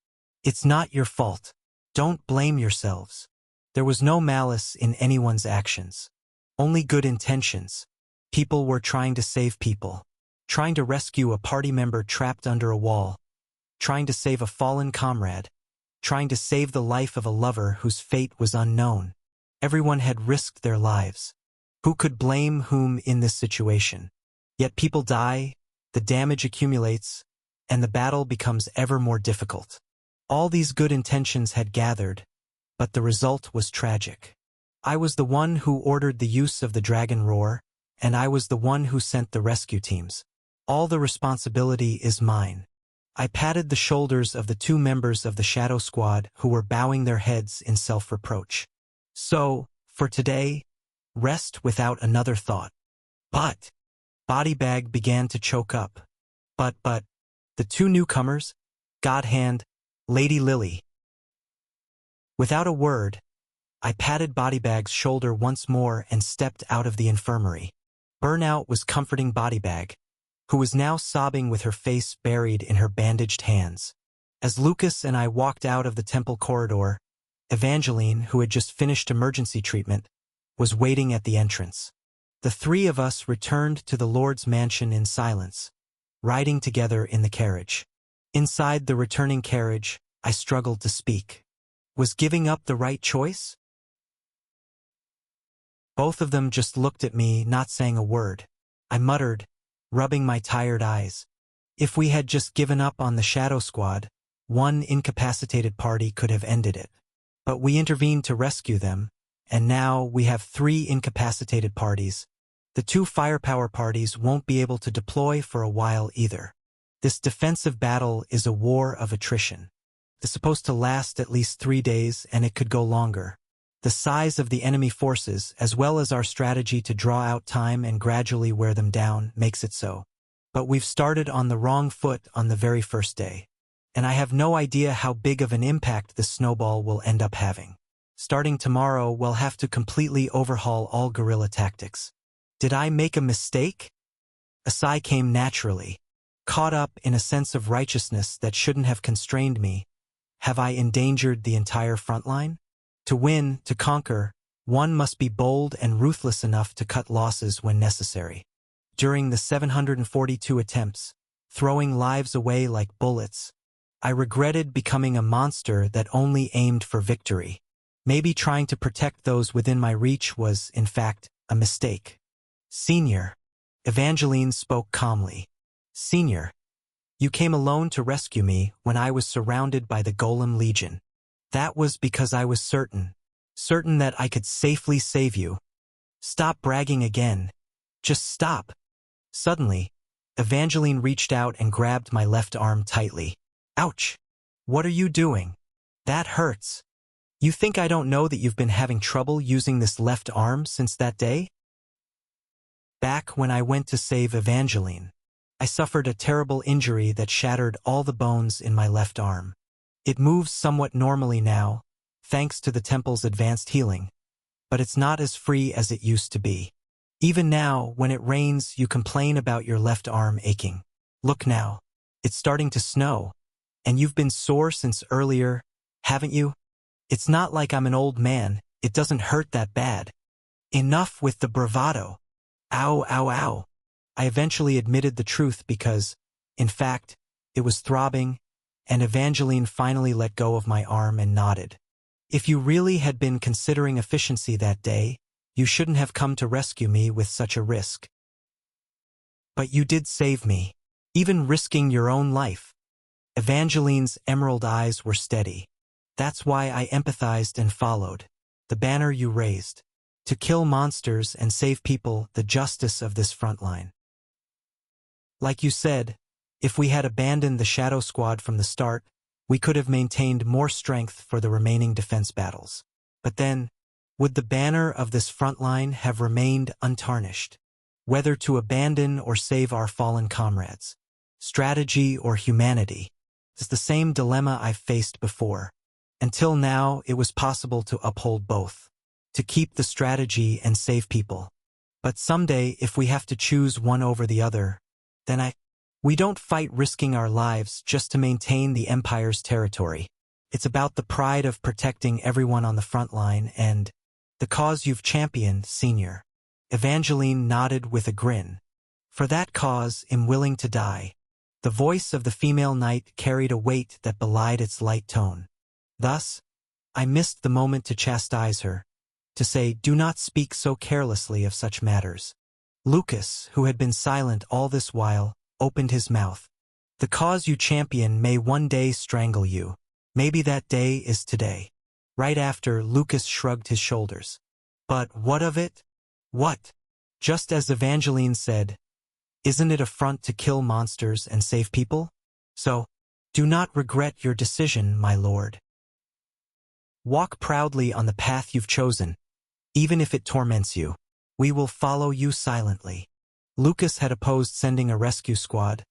It's not your fault. Don't blame yourselves. There was no malice in anyone's actions. Only good intentions. People were trying to save people. Trying to rescue a party member trapped under a wall. Trying to save a fallen comrade. Trying to save the life of a lover whose fate was unknown. Everyone had risked their lives. Who could blame whom in this situation? Yet people die, the damage accumulates, and the battle becomes ever more difficult. All these good intentions had gathered, but the result was tragic. I was the one who ordered the use of the Dragon Roar, and I was the one who sent the rescue teams. All the responsibility is mine. I patted the shoulders of the 2 members of the Shadow Squad who were bowing their heads in self-reproach. So, for today, rest without another thought. But, Bodybag began to choke up. But, the 2 newcomers, Godhand, Lady Lily. Without a word, I patted Bodybag's shoulder once more and stepped out of the infirmary. Burnout was comforting Bodybag, who was now sobbing with her face buried in her bandaged hands. As Lucas and I walked out of the temple corridor, Evangeline, who had just finished emergency treatment, was waiting at the entrance. The 3 of us returned to the Lord's mansion in silence, riding together in the carriage. Inside the returning carriage, I struggled to speak. Was giving up the right choice? Both of them just looked at me, not saying a word. I muttered, rubbing my tired eyes. If we had just given up on the Shadow Squad, 1 incapacitated party could have ended it. But we intervened to rescue them, and now we have 3 incapacitated parties. The 2 firepower parties won't be able to deploy for a while either. This defensive battle is a war of attrition. It's supposed to last at least 3 days, and it could go longer. The size of the enemy forces, as well as our strategy to draw out time and gradually wear them down, makes it so. But we've started on the wrong foot on the very first day. And I have no idea how big of an impact this snowball will end up having. Starting tomorrow, we'll have to completely overhaul all guerrilla tactics. Did I make a mistake? A sigh came naturally. Caught up in a sense of righteousness that shouldn't have constrained me, have I endangered the entire front line? To win, to conquer, one must be bold and ruthless enough to cut losses when necessary. During the 742 attempts, throwing lives away like bullets, I regretted becoming a monster that only aimed for victory. Maybe trying to protect those within my reach was, in fact, a mistake. Senior. Evangeline spoke calmly. Senior. You came alone to rescue me when I was surrounded by the Golem Legion. That was because I was certain that I could safely save you. Stop bragging again. Just stop. Suddenly, Evangeline reached out and grabbed my left arm tightly. Ouch! What are you doing? That hurts. You think I don't know that you've been having trouble using this left arm since that day? Back when I went to save Evangeline, I suffered a terrible injury that shattered all the bones in my left arm. It moves somewhat normally now, thanks to the temple's advanced healing, but it's not as free as it used to be. Even now, when it rains, you complain about your left arm aching. Look now, it's starting to snow, and you've been sore since earlier, haven't you? It's not like I'm an old man, it doesn't hurt that bad. Enough with the bravado. Ow, ow, ow. I eventually admitted the truth because, in fact, it was throbbing, and Evangeline finally let go of my arm and nodded. If you really had been considering efficiency that day, you shouldn't have come to rescue me with such a risk. But you did save me, even risking your own life. Evangeline's emerald eyes were steady. That's why I empathized and followed. The banner you raised. To kill monsters and save people, the justice of this front line. Like you said, if we had abandoned the Shadow Squad from the start, we could have maintained more strength for the remaining defense battles. But then, would the banner of this front line have remained untarnished? Whether to abandon or save our fallen comrades, strategy or humanity, is the same dilemma I've faced before. Until now, it was possible to uphold both, to keep the strategy and save people. But someday, if we have to choose one over the other, then we don't fight risking our lives just to maintain the Empire's territory. It's about the pride of protecting everyone on the front line and the cause you've championed, Senior. Evangeline nodded with a grin. For that cause, I'm willing to die. The voice of the female knight carried a weight that belied its light tone. Thus, I missed the moment to chastise her, to say, do not speak so carelessly of such matters. Lucas, who had been silent all this while, opened his mouth. The cause you champion may one day strangle you. Maybe that day is today. Right after, Lucas shrugged his shoulders. But what of it? What? Just as Evangeline said, isn't it a front to kill monsters and save people? So, do not regret your decision, my lord. Walk proudly on the path you've chosen, even if it torments you. We will follow you silently. Lucas had opposed sending a rescue squad,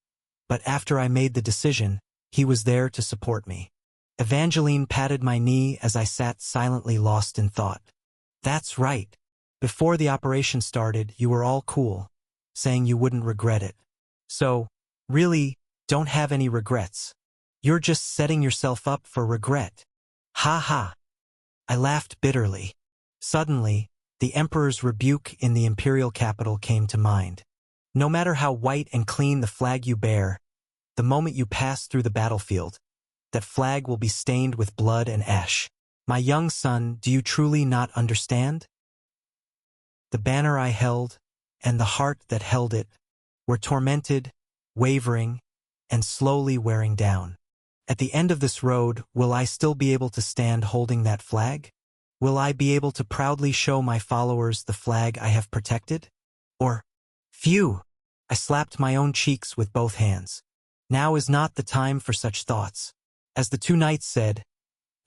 but after I made the decision, he was there to support me. Evangeline patted my knee as I sat silently lost in thought. That's right. Before the operation started, you were all cool, saying you wouldn't regret it. So, really, don't have any regrets. You're just setting yourself up for regret. Ha ha. I laughed bitterly. Suddenly, the Emperor's rebuke in the imperial capital came to mind. No matter how white and clean the flag you bear, the moment you pass through the battlefield, that flag will be stained with blood and ash. My young son, do you truly not understand? The banner I held, and the heart that held it, were tormented, wavering, and slowly wearing down. At the end of this road, will I still be able to stand holding that flag? Will I be able to proudly show my followers the flag I have protected? Or, phew! I slapped my own cheeks with both hands. Now is not the time for such thoughts. As the two knights said,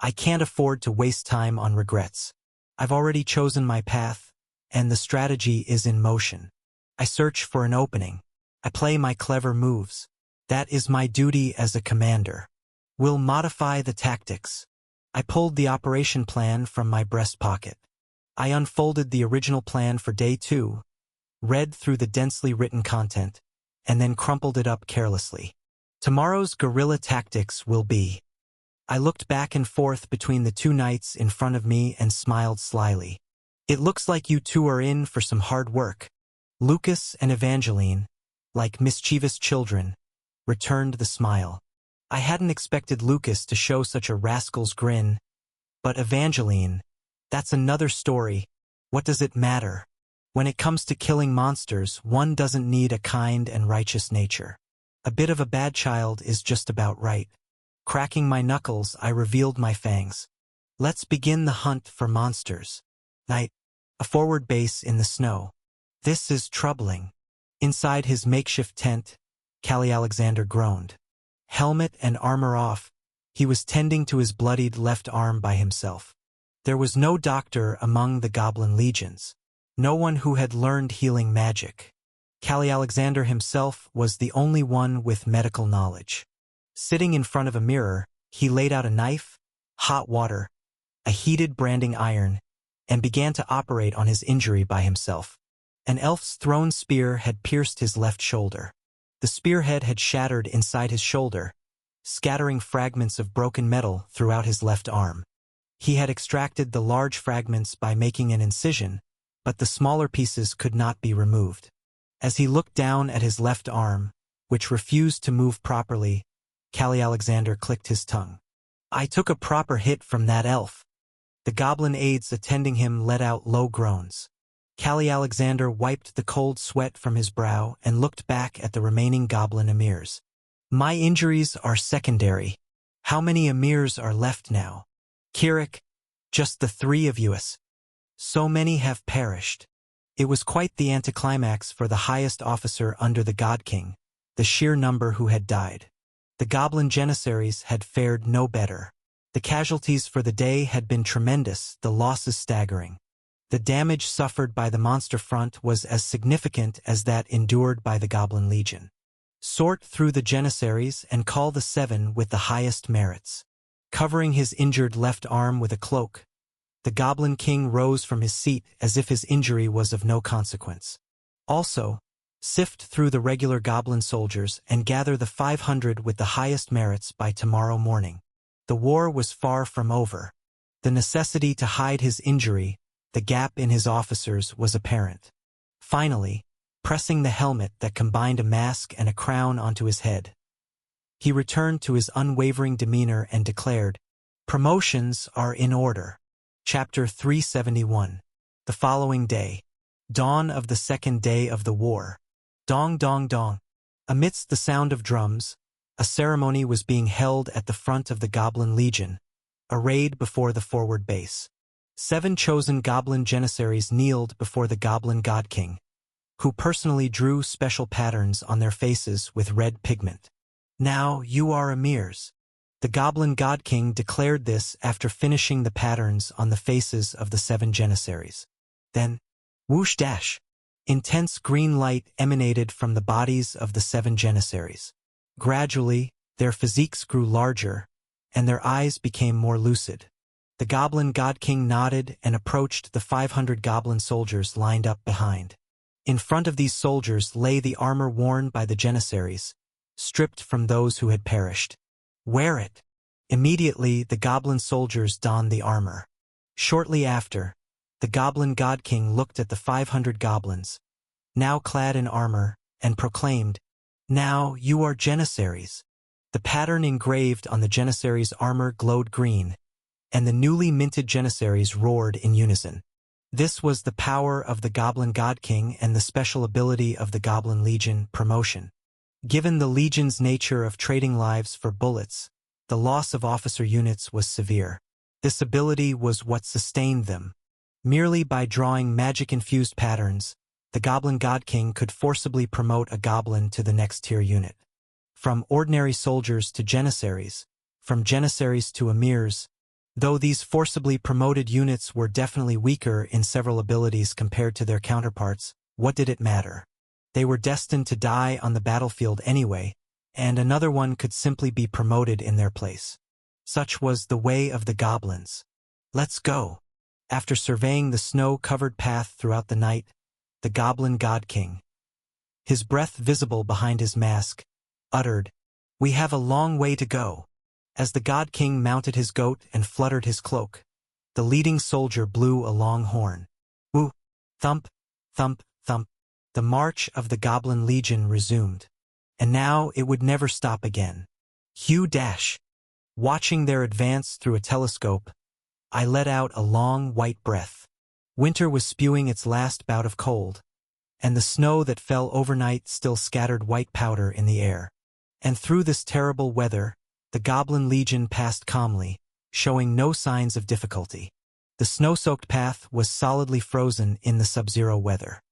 I can't afford to waste time on regrets. I've already chosen my path, and the strategy is in motion. I search for an opening. I play my clever moves. That is my duty as a commander. We'll modify the tactics. I pulled the operation plan from my breast pocket. I unfolded the original plan for day 2, read through the densely written content, and then crumpled it up carelessly. Tomorrow's guerrilla tactics will be. I looked back and forth between the 2 knights in front of me and smiled slyly. It looks like you 2 are in for some hard work. Lucas and Evangeline, like mischievous children, returned the smile. I hadn't expected Lucas to show such a rascal's grin. But Evangeline, that's another story. What does it matter? When it comes to killing monsters, one doesn't need a kind and righteous nature. A bit of a bad child is just about right. Cracking my knuckles, I revealed my fangs. Let's begin the hunt for monsters. Night. A forward base in the snow. This is troubling. Inside his makeshift tent, Callie Alexander groaned. Helmet and armor off, he was tending to his bloodied left arm by himself. There was no doctor among the goblin legions. No one who had learned healing magic. Callie Alexander himself was the only one with medical knowledge. Sitting in front of a mirror, he laid out a knife, hot water, a heated branding iron, and began to operate on his injury by himself. An elf's thrown spear had pierced his left shoulder. The spearhead had shattered inside his shoulder, scattering fragments of broken metal throughout his left arm. He had extracted the large fragments by making an incision, but the smaller pieces could not be removed. As he looked down at his left arm, which refused to move properly, Callie Alexander clicked his tongue. I took a proper hit from that elf. The goblin aides attending him let out low groans. Callie Alexander wiped the cold sweat from his brow and looked back at the remaining goblin emirs. My injuries are secondary. How many emirs are left now? Kirik, just the 3 of us. So many have perished. It was quite the anticlimax for the highest officer under the God King, the sheer number who had died. The goblin janissaries had fared no better. The casualties for the day had been tremendous, the losses staggering. The damage suffered by the monster front was as significant as that endured by the Goblin Legion. Sort through the janissaries and call the 7 with the highest merits. Covering his injured left arm with a cloak, the Goblin King rose from his seat as if his injury was of no consequence. Also, sift through the regular goblin soldiers and gather the 500 with the highest merits by tomorrow morning. The war was far from over. The necessity to hide his injury, the gap in his officers, was apparent. Finally, pressing the helmet that combined a mask and a crown onto his head, he returned to his unwavering demeanor and declared, "Promotions are in order." Chapter 371. The following day. Dawn of the 2nd day of the war. Dong dong dong. Amidst the sound of drums, a ceremony was being held at the front of the Goblin Legion, arrayed before the forward base. 7 chosen goblin janissaries kneeled before the Goblin God King, who personally drew special patterns on their faces with red pigment. Now you are emirs. The Goblin God King declared this after finishing the patterns on the faces of the 7 janissaries. Then, whoosh dash! Intense green light emanated from the bodies of the 7 janissaries. Gradually, their physiques grew larger, and their eyes became more lucid. The Goblin God King nodded and approached the 500 goblin soldiers lined up behind. In front of these soldiers lay the armor worn by the janissaries, stripped from those who had perished. Wear it! Immediately, the goblin soldiers donned the armor. Shortly after, the Goblin God King looked at the 500 goblins, now clad in armor, and proclaimed, "Now you are janissaries." The pattern engraved on the janissaries' armor glowed green, and the newly minted janissaries roared in unison. This was the power of the Goblin God King and the special ability of the Goblin Legion, promotion. Given the Legion's nature of trading lives for bullets, the loss of officer units was severe. This ability was what sustained them. Merely by drawing magic-infused patterns, the Goblin God King could forcibly promote a goblin to the next tier unit. From ordinary soldiers to janissaries, from janissaries to emirs, Though these forcibly promoted units were definitely weaker in several abilities compared to their counterparts, what did it matter? They were destined to die on the battlefield anyway, and another one could simply be promoted in their place. Such was the way of the goblins. Let's go. After surveying the snow-covered path throughout the night, the goblin god king, his breath visible behind his mask, uttered, "We have a long way to go." As the god king mounted his goat and fluttered his cloak, the leading soldier blew a long horn. Woo! Thump! Thump! Thump! The march of the goblin legion resumed. And now it would never stop again. Hugh dash! Watching their advance through a telescope, I let out a long white breath. Winter was spewing its last bout of cold, and the snow that fell overnight still scattered white powder in the air. And through this terrible weather, the Goblin Legion passed calmly, showing no signs of difficulty. The snow-soaked path was solidly frozen in the sub-zero weather.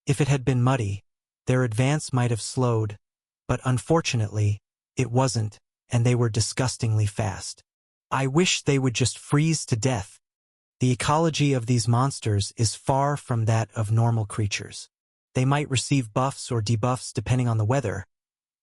If it had been muddy, their advance might have slowed, but unfortunately, it wasn't, and they were disgustingly fast. I wish they would just freeze to death. The ecology of these monsters is far from that of normal creatures. They might receive buffs or debuffs depending on the weather,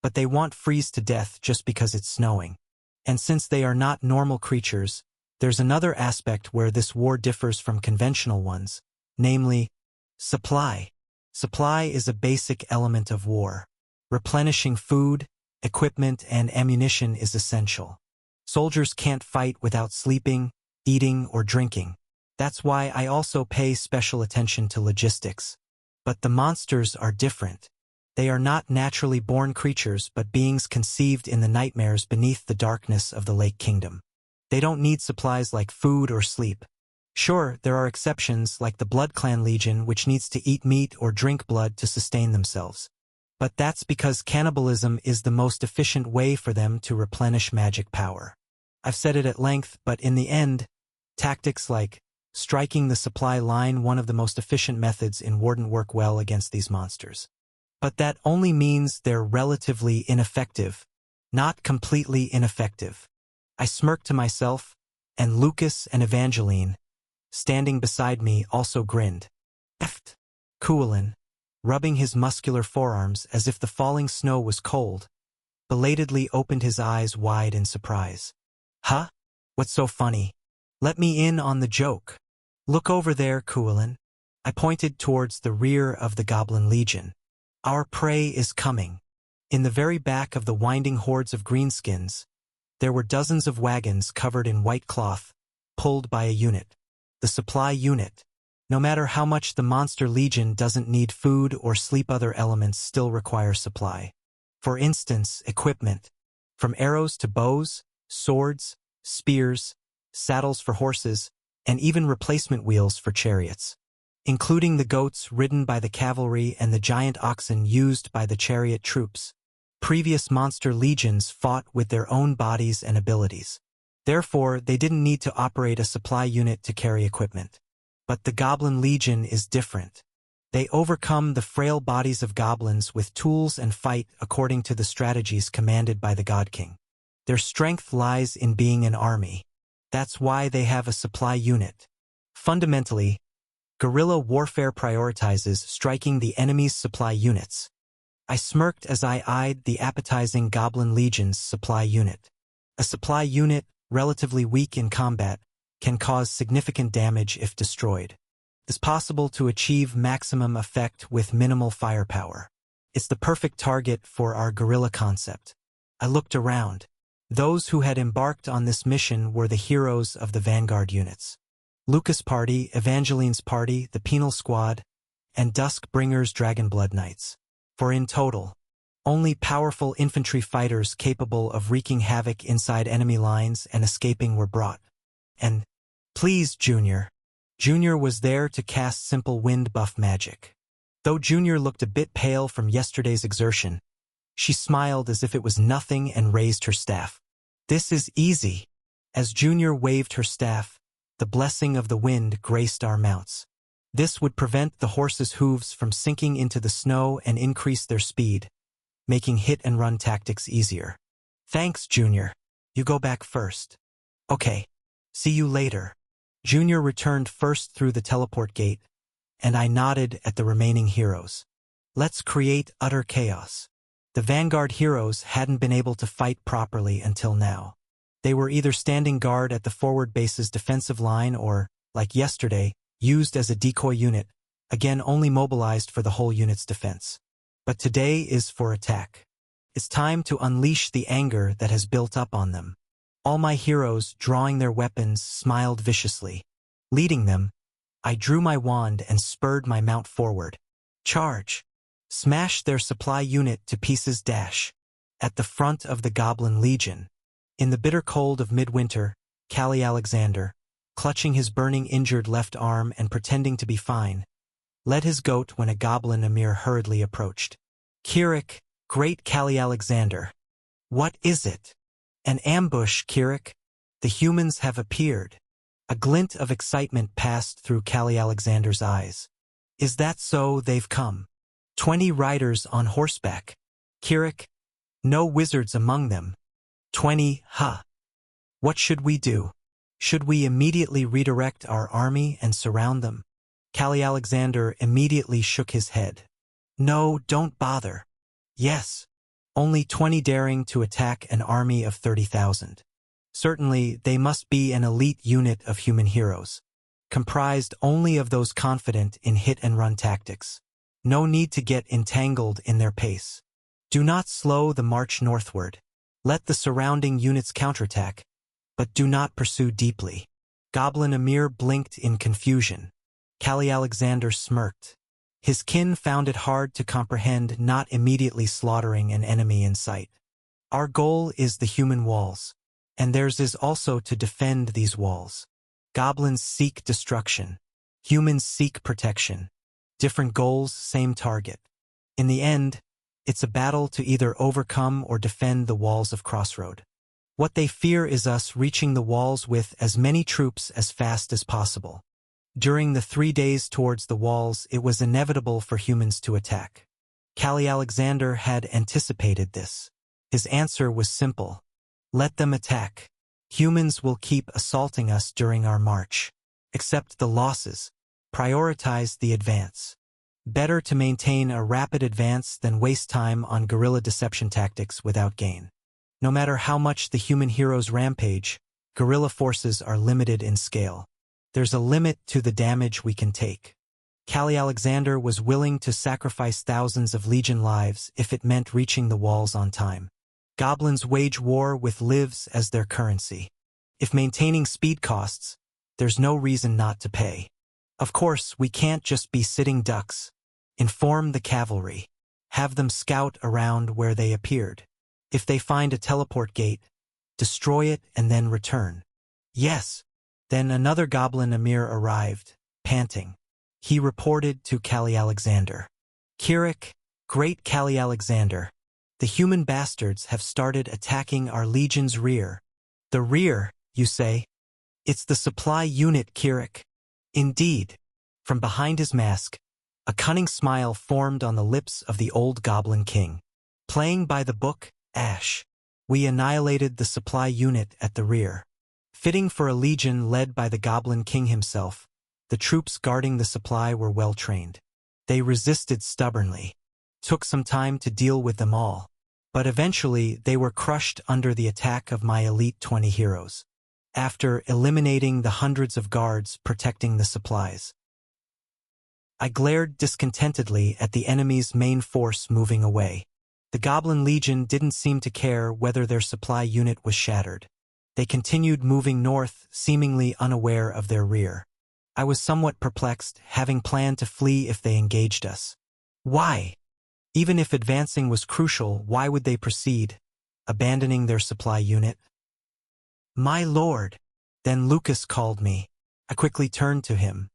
but they won't freeze to death just because it's snowing. And since they are not normal creatures, there's another aspect where this war differs from conventional ones, namely, supply. Supply is a basic element of war. Replenishing food, equipment, and ammunition is essential. Soldiers can't fight without sleeping, eating, or drinking. That's why I also pay special attention to logistics. But the monsters are different. They are not naturally born creatures but beings conceived in the nightmares beneath the darkness of the Lake Kingdom. They don't need supplies like food or sleep. Sure, there are exceptions like the Blood Clan Legion which needs to eat meat or drink blood to sustain themselves. But that's because cannibalism is the most efficient way for them to replenish magic power. I've said it at length, but in the end, tactics like striking the supply line, one of the most efficient methods in Warden, work well against these monsters. But that only means they're relatively ineffective, not completely ineffective. I smirked to myself, and Lucas and Evangeline, standing beside me, also grinned. Eft. Cuillin, rubbing his muscular forearms as if the falling snow was cold, belatedly opened his eyes wide in surprise. Huh? What's so funny? Let me in on the joke. Look over there, Cuillin. I pointed towards the rear of the Goblin Legion. Our prey is coming. In the very back of the winding hordes of greenskins, there were dozens of wagons covered in white cloth, pulled by a unit. The supply unit. No matter how much the Monster Legion doesn't need food or sleep, other elements still require supply. For instance, equipment. From arrows to bows, swords, spears, saddles for horses, and even replacement wheels for chariots. Including the goats ridden by the cavalry and the giant oxen used by the chariot troops. Previous monster legions fought with their own bodies and abilities. Therefore, they didn't need to operate a supply unit to carry equipment. But the Goblin Legion is different. They overcome the frail bodies of goblins with tools and fight according to the strategies commanded by the God King. Their strength lies in being an army. That's why they have a supply unit. Fundamentally, guerrilla warfare prioritizes striking the enemy's supply units. I smirked as I eyed the appetizing Goblin Legion's supply unit. A supply unit, relatively weak in combat, can cause significant damage if destroyed. It's possible to achieve maximum effect with minimal firepower. It's the perfect target for our guerrilla concept. I looked around. Those who had embarked on this mission were the heroes of the vanguard units. Lucas' party, Evangeline's party, the Penal Squad, and Duskbringer's Dragonblood Knights. For in total, only powerful infantry fighters capable of wreaking havoc inside enemy lines and escaping were brought. And, please, Junior. Junior was there to cast simple wind buff magic. Though Junior looked a bit pale from yesterday's exertion, she smiled as if it was nothing and raised her staff. This is easy. As Junior waved her staff, the blessing of the wind graced our mounts. This would prevent the horses' hooves from sinking into the snow and increase their speed, making hit-and-run tactics easier. Thanks, Junior. You go back first. Okay. See you later. Junior returned first through the teleport gate, and I nodded at the remaining heroes. Let's create utter chaos. The Vanguard heroes hadn't been able to fight properly until now. They were either standing guard at the forward base's defensive line or, like yesterday, used as a decoy unit, again only mobilized for the whole unit's defense. But today is for attack. It's time to unleash the anger that has built up on them. All my heroes, drawing their weapons, smiled viciously. Leading them, I drew my wand and spurred my mount forward. Charge! Smash their supply unit to pieces. At the front of the Goblin Legion. In the bitter cold of midwinter, Callie Alexander, clutching his burning injured left arm and pretending to be fine, led his goat when a Goblin Emir hurriedly approached. Kirik, great Callie Alexander. What is it? An ambush, Kirik. The humans have appeared. A glint of excitement passed through Callie Alexander's eyes. Is that so? They've come. 20 riders on horseback. Kirik, no wizards among them. 20, huh? What should we do? Should we immediately redirect our army and surround them? Callie Alexander immediately shook his head. No, don't bother. Yes. Only 20 daring to attack an army of 30,000. Certainly, they must be an elite unit of human heroes, comprised only of those confident in hit-and-run tactics. No need to get entangled in their pace. Do not slow the march northward. Let the surrounding units counterattack, but do not pursue deeply. Goblin Emir blinked in confusion. Callie Alexander smirked. His kin found it hard to comprehend not immediately slaughtering an enemy in sight. Our goal is the human walls, and theirs is also to defend these walls. Goblins seek destruction. Humans seek protection. Different goals, same target. In the end, it's a battle to either overcome or defend the walls of Crossroad. What they fear is us reaching the walls with as many troops as fast as possible. During the 3 days towards the walls, it was inevitable for humans to attack. Callie Alexander had anticipated this. His answer was simple. Let them attack. Humans will keep assaulting us during our march. Accept the losses. Prioritize the advance. Better to maintain a rapid advance than waste time on guerrilla deception tactics without gain. No matter how much the human heroes rampage, guerrilla forces are limited in scale. There's a limit to the damage we can take. Callie Alexander was willing to sacrifice thousands of Legion lives if it meant reaching the walls on time. Goblins wage war with lives as their currency. If maintaining speed costs, there's no reason not to pay. Of course, we can't just be sitting ducks. Inform the cavalry. Have them scout around where they appeared. If they find a teleport gate, destroy it and then return. Yes. Then another Goblin Emir arrived, panting. He reported to Callie Alexander. Kirik, great Callie Alexander. The human bastards have started attacking our legion's rear. The rear, you say? It's the supply unit, Kirik. Indeed. From behind his mask, a cunning smile formed on the lips of the old Goblin King. Playing by the book, Ash. We annihilated the supply unit at the rear. Fitting for a legion led by the Goblin King himself, the troops guarding the supply were well trained. They resisted stubbornly. Took some time to deal with them all, but eventually they were crushed under the attack of my elite 20 heroes. After eliminating the hundreds of guards protecting the supplies, I glared discontentedly at the enemy's main force moving away. The Goblin Legion didn't seem to care whether their supply unit was shattered. They continued moving north, seemingly unaware of their rear. I was somewhat perplexed, having planned to flee if they engaged us. Why? Even if advancing was crucial, why would they proceed, abandoning their supply unit? My lord! Then Lucas called me. I quickly turned to him.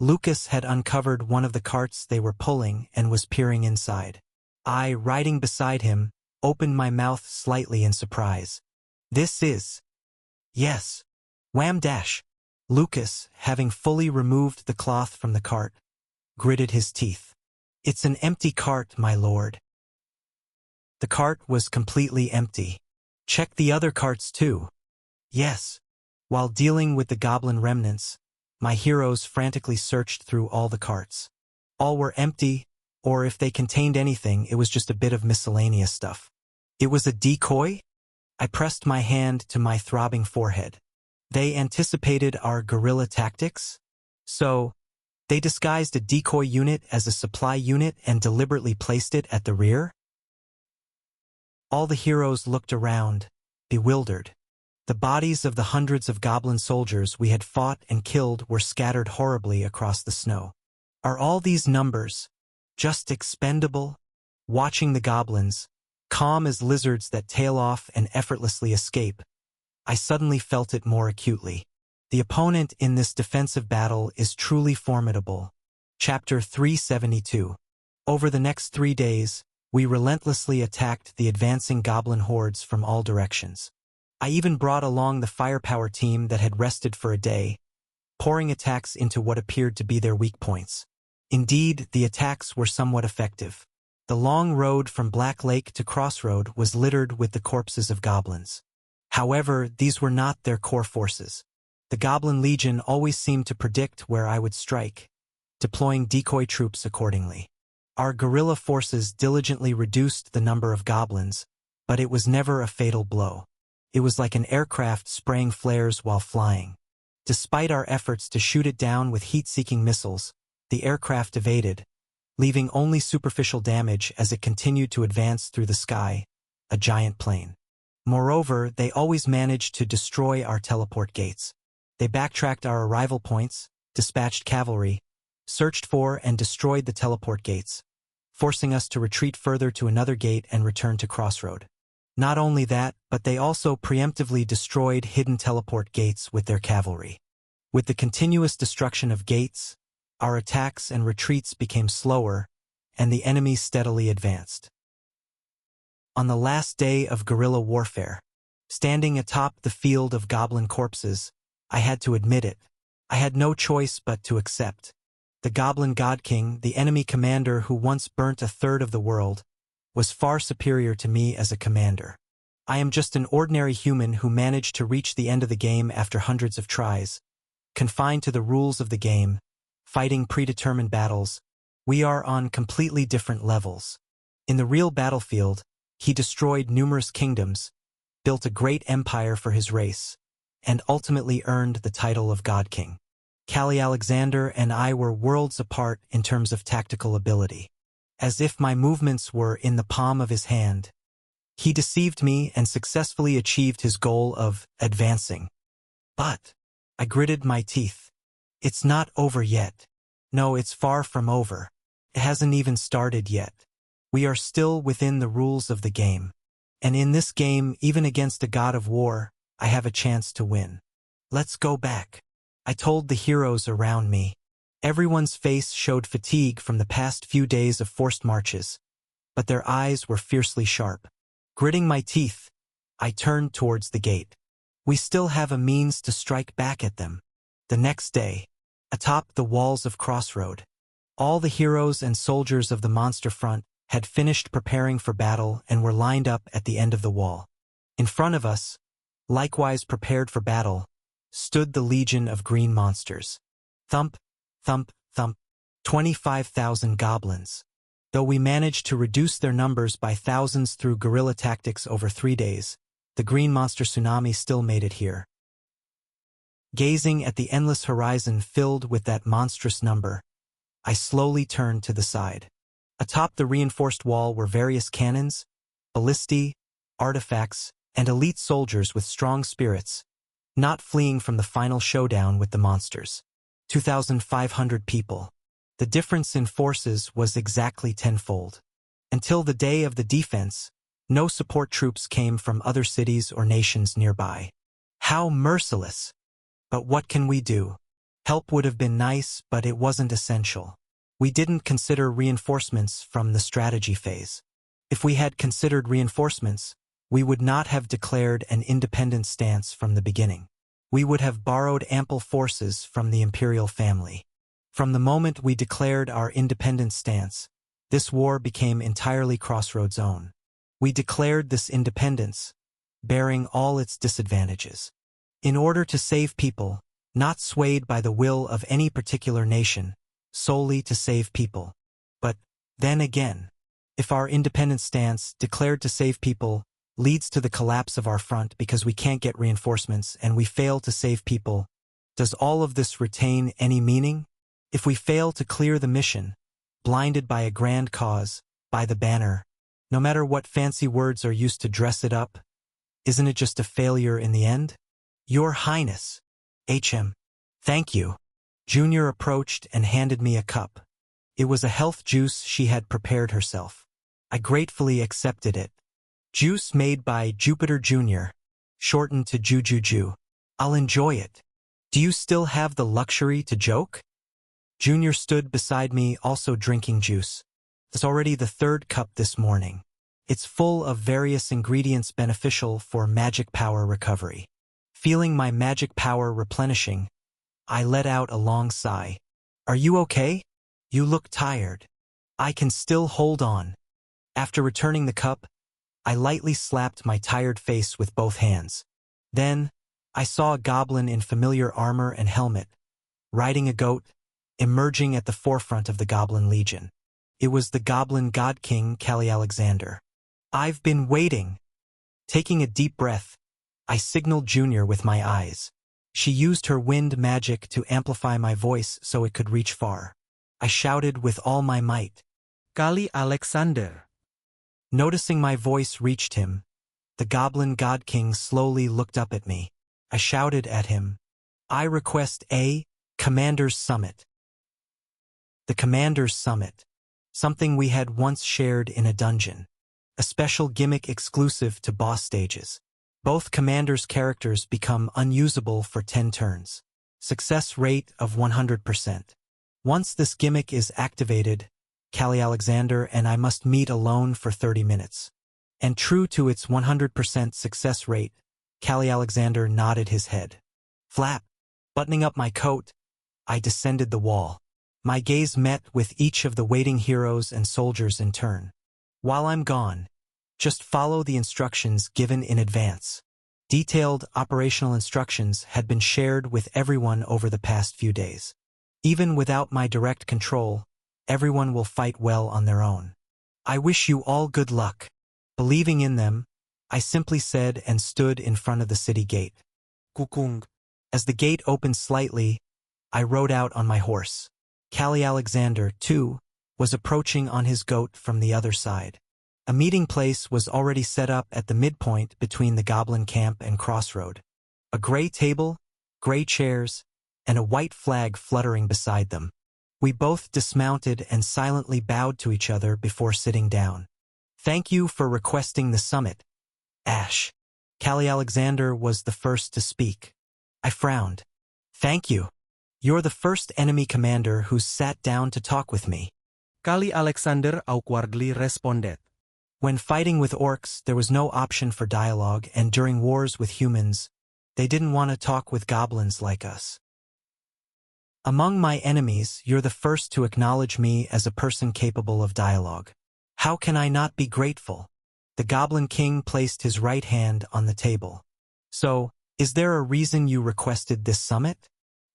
Lucas had uncovered one of the carts they were pulling and was peering inside. I, riding beside him, opened my mouth slightly in surprise. This is... Yes. Wham dash. Lucas, having fully removed the cloth from the cart, gritted his teeth. It's an empty cart, my lord. The cart was completely empty. Check the other carts too. Yes. While dealing with the goblin remnants, my heroes frantically searched through all the carts. All were empty, or if they contained anything, it was just a bit of miscellaneous stuff. It was a decoy? I pressed my hand to my throbbing forehead. They anticipated our guerrilla tactics? So, they disguised a decoy unit as a supply unit and deliberately placed it at the rear? All the heroes looked around, bewildered. The bodies of the hundreds of goblin soldiers we had fought and killed were scattered horribly across the snow. Are all these numbers just expendable? Watching the goblins, calm as lizards that tail off and effortlessly escape, I suddenly felt it more acutely. The opponent in this defensive battle is truly formidable. Chapter 372. Over the next 3 days, we relentlessly attacked the advancing goblin hordes from all directions. I even brought along the firepower team that had rested for a day, pouring attacks into what appeared to be their weak points. Indeed, the attacks were somewhat effective. The long road from Black Lake to Crossroad was littered with the corpses of goblins. However, these were not their core forces. The Goblin Legion always seemed to predict where I would strike, deploying decoy troops accordingly. Our guerrilla forces diligently reduced the number of goblins, but it was never a fatal blow. It was like an aircraft spraying flares while flying. Despite our efforts to shoot it down with heat-seeking missiles, the aircraft evaded, leaving only superficial damage as it continued to advance through the sky, a giant plane. Moreover, they always managed to destroy our teleport gates. They backtracked our arrival points, dispatched cavalry, searched for and destroyed the teleport gates, forcing us to retreat further to another gate and return to Crossroad. Not only that, but they also preemptively destroyed hidden teleport gates with their cavalry. With the continuous destruction of gates, our attacks and retreats became slower, and the enemy steadily advanced. On the last day of guerrilla warfare, standing atop the field of goblin corpses, I had to admit it. I had no choice but to accept. The Goblin God King, the enemy commander who once burnt a third of the world, was far superior to me as a commander. I am just an ordinary human who managed to reach the end of the game after hundreds of tries. Confined to the rules of the game, fighting predetermined battles, we are on completely different levels. In the real battlefield, he destroyed numerous kingdoms, built a great empire for his race, and ultimately earned the title of God King. Callie Alexander and I were worlds apart in terms of tactical ability. As if my movements were in the palm of his hand, he deceived me and successfully achieved his goal of advancing. But I gritted my teeth. It's not over yet. No, it's far from over. It hasn't even started yet. We are still within the rules of the game. And in this game, even against a god of war, I have a chance to win. Let's go back, I told the heroes around me. Everyone's face showed fatigue from the past few days of forced marches, but their eyes were fiercely sharp. Gritting my teeth, I turned towards the gate. We still have a means to strike back at them. The next day, atop the walls of Crossroad, all the heroes and soldiers of the monster front had finished preparing for battle and were lined up at the end of the wall. In front of us, likewise prepared for battle, stood the legion of green monsters. Thump, thump, thump, 25,000 goblins. Though we managed to reduce their numbers by thousands through guerrilla tactics over 3 days, the green monster tsunami still made it here. Gazing at the endless horizon filled with that monstrous number, I slowly turned to the side. Atop the reinforced wall were various cannons, ballistae, artifacts, and elite soldiers with strong spirits, not fleeing from the final showdown with the monsters. 2,500 people. The difference in forces was exactly tenfold. Until the day of the defense, no support troops came from other cities or nations nearby. How merciless! But what can we do? Help would have been nice, but it wasn't essential. We didn't consider reinforcements from the strategy phase. If we had considered reinforcements, we would not have declared an independent stance from the beginning. We would have borrowed ample forces from the imperial family. From the moment we declared our independent stance, this war became entirely Crossroads' own. We declared this independence, bearing all its disadvantages. In order to save people, not swayed by the will of any particular nation, solely to save people. But, then again, if our independent stance, declared to save people, leads to the collapse of our front because we can't get reinforcements and we fail to save people, does all of this retain any meaning? If we fail to clear the mission, blinded by a grand cause, by the banner, no matter what fancy words are used to dress it up, isn't it just a failure in the end? Your Highness, HM. Thank you. Junior approached and handed me a cup. It was a health juice she had prepared herself. I gratefully accepted it. Juice made by Jupiter Jr., shortened to Jujuju. I'll enjoy it. Do you still have the luxury to joke? Junior stood beside me, also drinking juice. It's already the third cup this morning. It's full of various ingredients beneficial for magic power recovery. Feeling my magic power replenishing, I let out a long sigh. Are you okay? You look tired. I can still hold on. After returning the cup, I lightly slapped my tired face with both hands. Then, I saw a goblin in familiar armor and helmet, riding a goat, emerging at the forefront of the Goblin Legion. It was the Goblin God King, Callie Alexander. I've been waiting. Taking a deep breath, I signaled Junior with my eyes. She used her wind magic to amplify my voice so it could reach far. I shouted with all my might. Callie Alexander. Noticing my voice reached him, the Goblin God King slowly looked up at me. I shouted at him. I request a Commander's Summit. The Commander's Summit. Something we had once shared in a dungeon. A special gimmick exclusive to boss stages. Both Commander's characters become unusable for 10 turns. Success rate of 100%. Once this gimmick is activated, Callie Alexander and I must meet alone for 30 minutes. And true to its 100% success rate, Callie Alexander nodded his head. Flap. Buttoning up my coat, I descended the wall. My gaze met with each of the waiting heroes and soldiers in turn. While I'm gone, just follow the instructions given in advance. Detailed operational instructions had been shared with everyone over the past few days. Even without my direct control, everyone will fight well on their own. I wish you all good luck. Believing in them, I simply said and stood in front of the city gate. Kukung. As the gate opened slightly, I rode out on my horse. Callie Alexander, too, was approaching on his goat from the other side. A meeting place was already set up at the midpoint between the goblin camp and crossroad. A gray table, gray chairs, and a white flag fluttering beside them. We both dismounted and silently bowed to each other before sitting down. Thank you for requesting the summit, Ash. Callie Alexander was the first to speak. I frowned. Thank you. You're the first enemy commander who's sat down to talk with me. Callie Alexander awkwardly responded. When fighting with orcs, there was no option for dialogue, and during wars with humans, they didn't want to talk with goblins like us. Among my enemies, you're the first to acknowledge me as a person capable of dialogue. How can I not be grateful? The Goblin King placed his right hand on the table. So, is there a reason you requested this summit?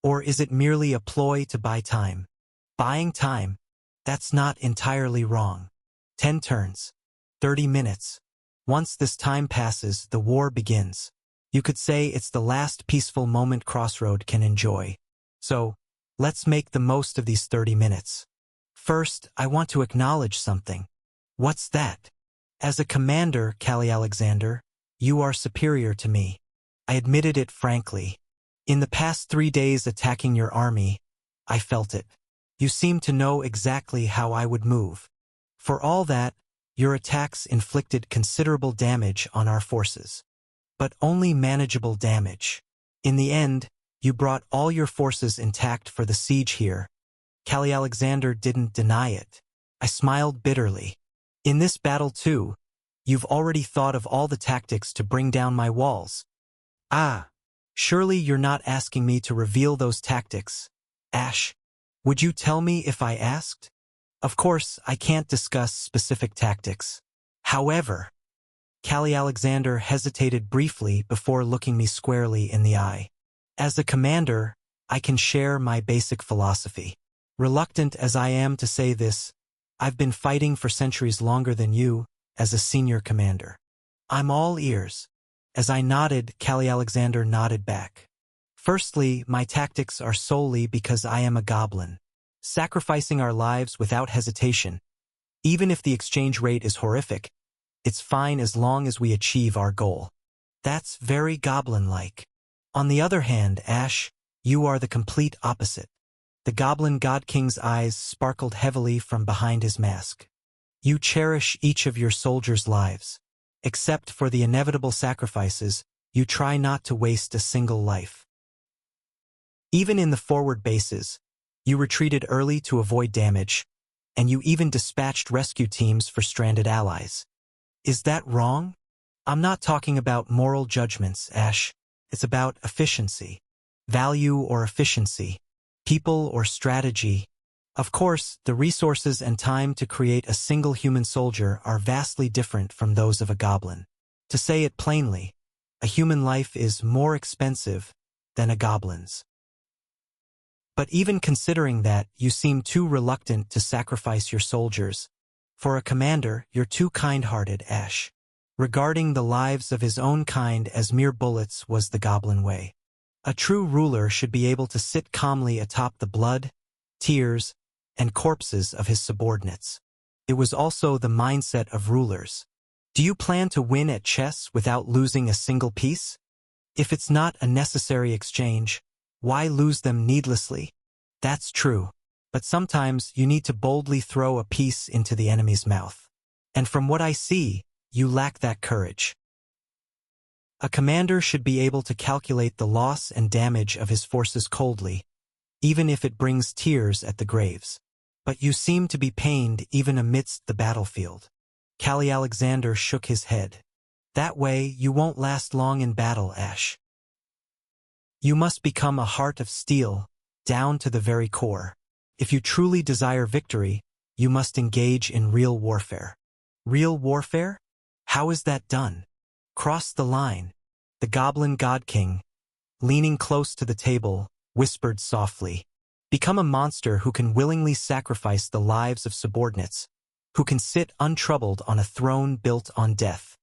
Or is it merely a ploy to buy time? Buying time? That's not entirely wrong. 10 turns. 30 minutes. Once this time passes, the war begins. You could say it's the last peaceful moment Crossroad can enjoy. So, let's make the most of these 30 minutes. First, I want to acknowledge something. What's that? As a commander, Callie Alexander, you are superior to me. I admitted it frankly. In the past 3 days attacking your army, I felt it. You seemed to know exactly how I would move. For all that, your attacks inflicted considerable damage on our forces. But only manageable damage. In the end, you brought all your forces intact for the siege here. Callie Alexander didn't deny it. I smiled bitterly. In this battle too, you've already thought of all the tactics to bring down my walls. Ah, surely you're not asking me to reveal those tactics, Ash. Would you tell me if I asked? Of course, I can't discuss specific tactics. However, Callie Alexander hesitated briefly before looking me squarely in the eye. As a commander, I can share my basic philosophy. Reluctant as I am to say this, I've been fighting for centuries longer than you as a senior commander. I'm all ears. As I nodded, Callie Alexander nodded back. Firstly, my tactics are solely because I am a goblin, sacrificing our lives without hesitation. Even if the exchange rate is horrific, it's fine as long as we achieve our goal. That's very goblin-like. On the other hand, Ash, you are the complete opposite. The Goblin God King's eyes sparkled heavily from behind his mask. You cherish each of your soldiers' lives. Except for the inevitable sacrifices, you try not to waste a single life. Even in the forward bases, you retreated early to avoid damage, and you even dispatched rescue teams for stranded allies. Is that wrong? I'm not talking about moral judgments, Ash. It's about efficiency. Value or efficiency. People or strategy. Of course, the resources and time to create a single human soldier are vastly different from those of a goblin. To say it plainly, a human life is more expensive than a goblin's. But even considering that, you seem too reluctant to sacrifice your soldiers. For a commander, you're too kind-hearted, Ash. Regarding the lives of his own kind as mere bullets was the goblin way. A true ruler should be able to sit calmly atop the blood, tears, and corpses of his subordinates. It was also the mindset of rulers. Do you plan to win at chess without losing a single piece? If it's not a necessary exchange, why lose them needlessly? That's true, but sometimes you need to boldly throw a piece into the enemy's mouth. And from what I see, you lack that courage. A commander should be able to calculate the loss and damage of his forces coldly, even if it brings tears at the graves. But you seem to be pained even amidst the battlefield. Callie Alexander shook his head. That way, you won't last long in battle, Ash. You must become a heart of steel, down to the very core. If you truly desire victory, you must engage in real warfare. Real warfare? How is that done? Cross the line. The Goblin God King, leaning close to the table, whispered softly. Become a monster who can willingly sacrifice the lives of subordinates, who can sit untroubled on a throne built on death.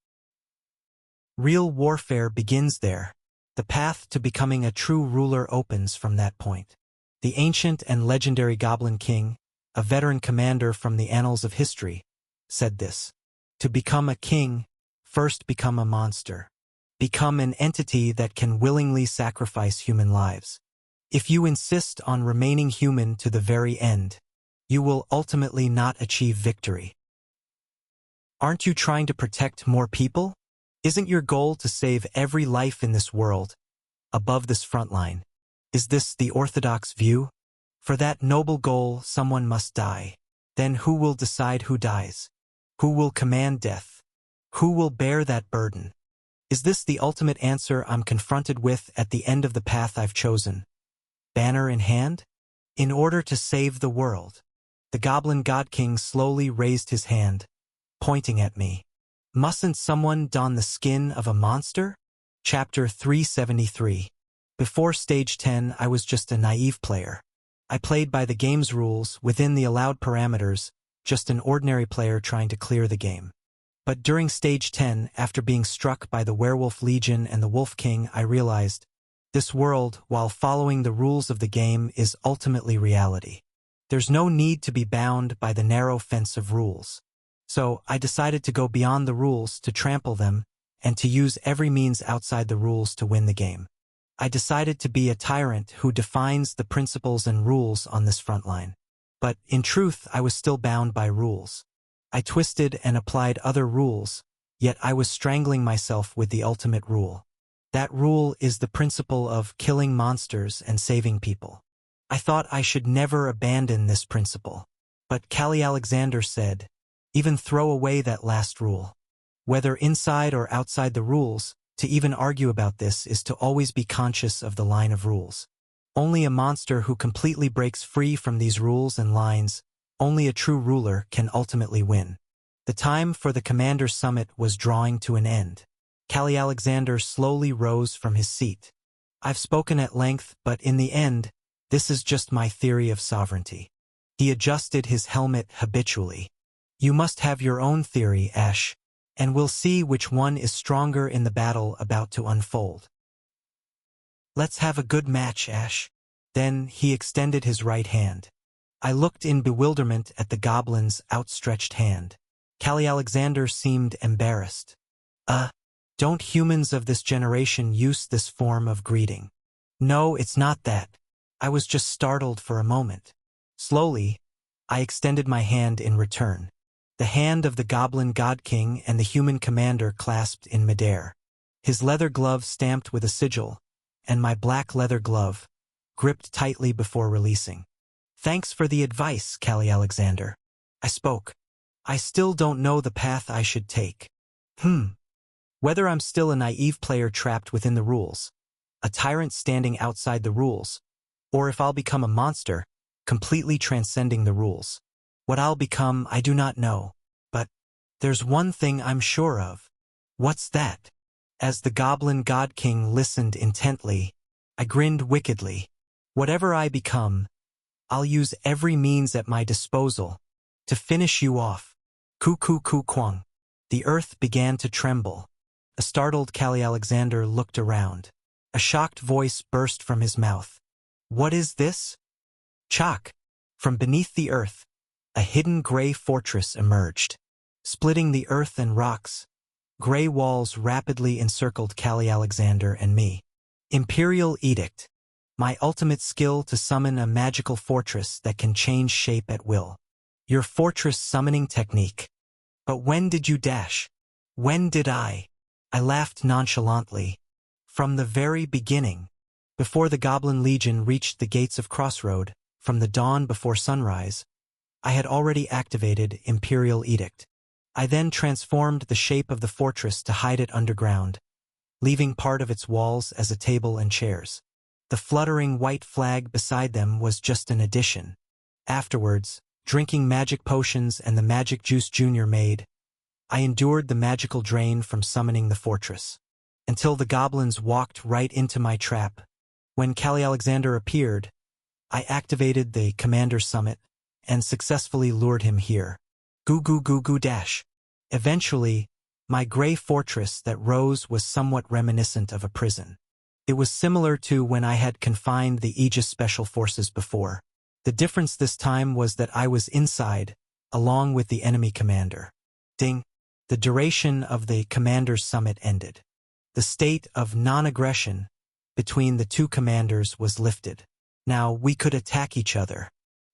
Real warfare begins there. The path to becoming a true ruler opens from that point. The ancient and legendary Goblin King, a veteran commander from the annals of history, said this. To become a king, first become a monster. Become an entity that can willingly sacrifice human lives. If you insist on remaining human to the very end, you will ultimately not achieve victory. Aren't you trying to protect more people? Isn't your goal to save every life in this world, above this front line? Is this the orthodox view? For that noble goal, someone must die. Then who will decide who dies? Who will command death? Who will bear that burden? Is this the ultimate answer I'm confronted with at the end of the path I've chosen? Banner in hand? In order to save the world. The Goblin God King slowly raised his hand, pointing at me. Mustn't someone don the skin of a monster? Chapter 373. Before Stage 10, I was just a naive player. I played by the game's rules, within the allowed parameters, just an ordinary player trying to clear the game. But during Stage 10, after being struck by the Werewolf Legion and the Wolf King, I realized, this world, while following the rules of the game, is ultimately reality. There's no need to be bound by the narrow fence of rules. So I decided to go beyond the rules to trample them and to use every means outside the rules to win the game. I decided to be a tyrant who defines the principles and rules on this front line. But in truth, I was still bound by rules. I twisted and applied other rules, yet I was strangling myself with the ultimate rule. That rule is the principle of killing monsters and saving people. I thought I should never abandon this principle. But Callie Alexander said, even throw away that last rule. Whether inside or outside the rules, to even argue about this is to always be conscious of the line of rules. Only a monster who completely breaks free from these rules and lines, only a true ruler can ultimately win. The time for the Commander's Summit was drawing to an end. Callie Alexander slowly rose from his seat. I've spoken at length, but in the end, this is just my theory of sovereignty. He adjusted his helmet habitually. You must have your own theory, Ash, and we'll see which one is stronger in the battle about to unfold. Let's have a good match, Ash. Then he extended his right hand. I looked in bewilderment at the goblin's outstretched hand. Callie Alexander seemed embarrassed. Don't humans of this generation use this form of greeting? No, it's not that. I was just startled for a moment. Slowly, I extended my hand in return. The hand of the goblin god king and the human commander clasped in midair. His leather glove stamped with a sigil, and my black leather glove, gripped tightly before releasing. Thanks for the advice, Callie Alexander. I spoke. I still don't know the path I should take. Whether I'm still a naive player trapped within the rules, a tyrant standing outside the rules, or if I'll become a monster, completely transcending the rules. What I'll become, I do not know. But there's one thing I'm sure of. What's that? As the goblin god king listened intently, I grinned wickedly. Whatever I become, I'll use every means at my disposal to finish you off. Kwang. The earth began to tremble. A startled Callie Alexander looked around. A shocked voice burst from his mouth. What is this? Chak. From beneath the earth, a hidden gray fortress emerged. Splitting the earth and rocks, gray walls rapidly encircled Callie Alexander and me. Imperial Edict. My ultimate skill to summon a magical fortress that can change shape at will. Your fortress summoning technique. But when did you dash? When did I? I laughed nonchalantly. From the very beginning. Before the Goblin Legion reached the gates of Crossroad, from the dawn before sunrise, I had already activated Imperial Edict. I then transformed the shape of the fortress to hide it underground, leaving part of its walls as a table and chairs. The fluttering white flag beside them was just an addition. Afterwards, drinking magic potions and the magic juice Junior made, I endured the magical drain from summoning the fortress, until the goblins walked right into my trap. When Callie Alexander appeared, I activated the Commander's Summit and successfully lured him here. Goo dash. Eventually, my gray fortress that rose was somewhat reminiscent of a prison. It was similar to when I had confined the Aegis Special Forces before. The difference this time was that I was inside, along with the enemy commander. Ding. The duration of the Commander's Summit ended. The state of non-aggression between the two commanders was lifted. Now we could attack each other.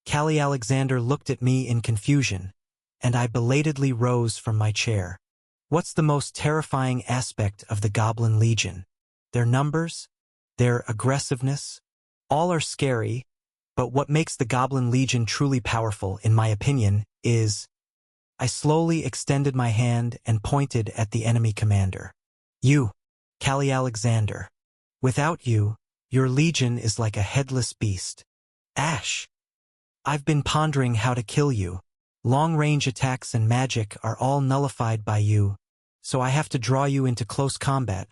Callie Alexander looked at me in confusion, and I belatedly rose from my chair. What's the most terrifying aspect of the Goblin Legion? Their numbers? Their aggressiveness? All are scary, but what makes the Goblin Legion truly powerful, in my opinion, is... I slowly extended my hand and pointed at the enemy commander. You, Callie Alexander. Without you, your legion is like a headless beast. Ash. I've been pondering how to kill you. Long-range attacks and magic are all nullified by you, so I have to draw you into close combat,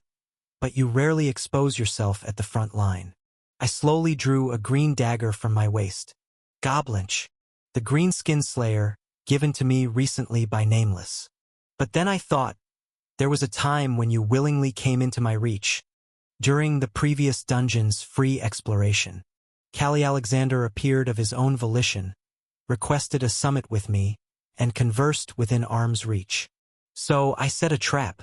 but you rarely expose yourself at the front line. I slowly drew a green dagger from my waist. Goblinch. The Greenskin Slayer, given to me recently by Nameless. But then I thought, there was a time when you willingly came into my reach. During the previous dungeon's free exploration, Callie Alexander appeared of his own volition, requested a summit with me, and conversed within arm's reach. So I set a trap.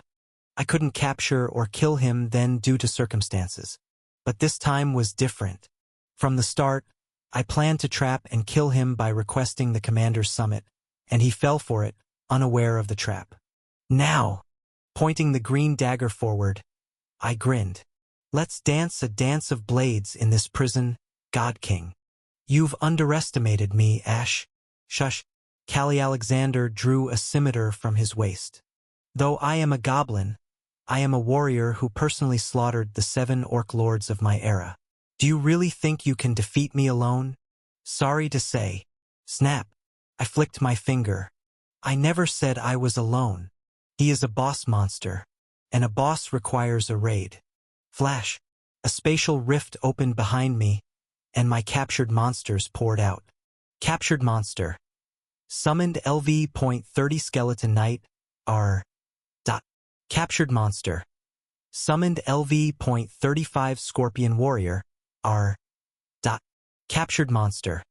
I couldn't capture or kill him then due to circumstances. But this time was different. From the start, I planned to trap and kill him by requesting the Commander's Summit, and he fell for it, unaware of the trap. Now, pointing the green dagger forward, I grinned. Let's dance a dance of blades in this prison, God King. You've underestimated me, Ash. Shush. Callie Alexander drew a scimitar from his waist. Though I am a goblin, I am a warrior who personally slaughtered the 7 orc lords of my era. Do you really think you can defeat me alone? Sorry to say. Snap. I flicked my finger. I never said I was alone. He is a boss monster, and a boss requires a raid. Flash. A spatial rift opened behind me, and my captured monsters poured out. Captured monster. Summoned LV.30 Skeleton Knight, R. Dot. Captured monster. Summoned LV.35 Scorpion Warrior, R. Dot. Captured monster.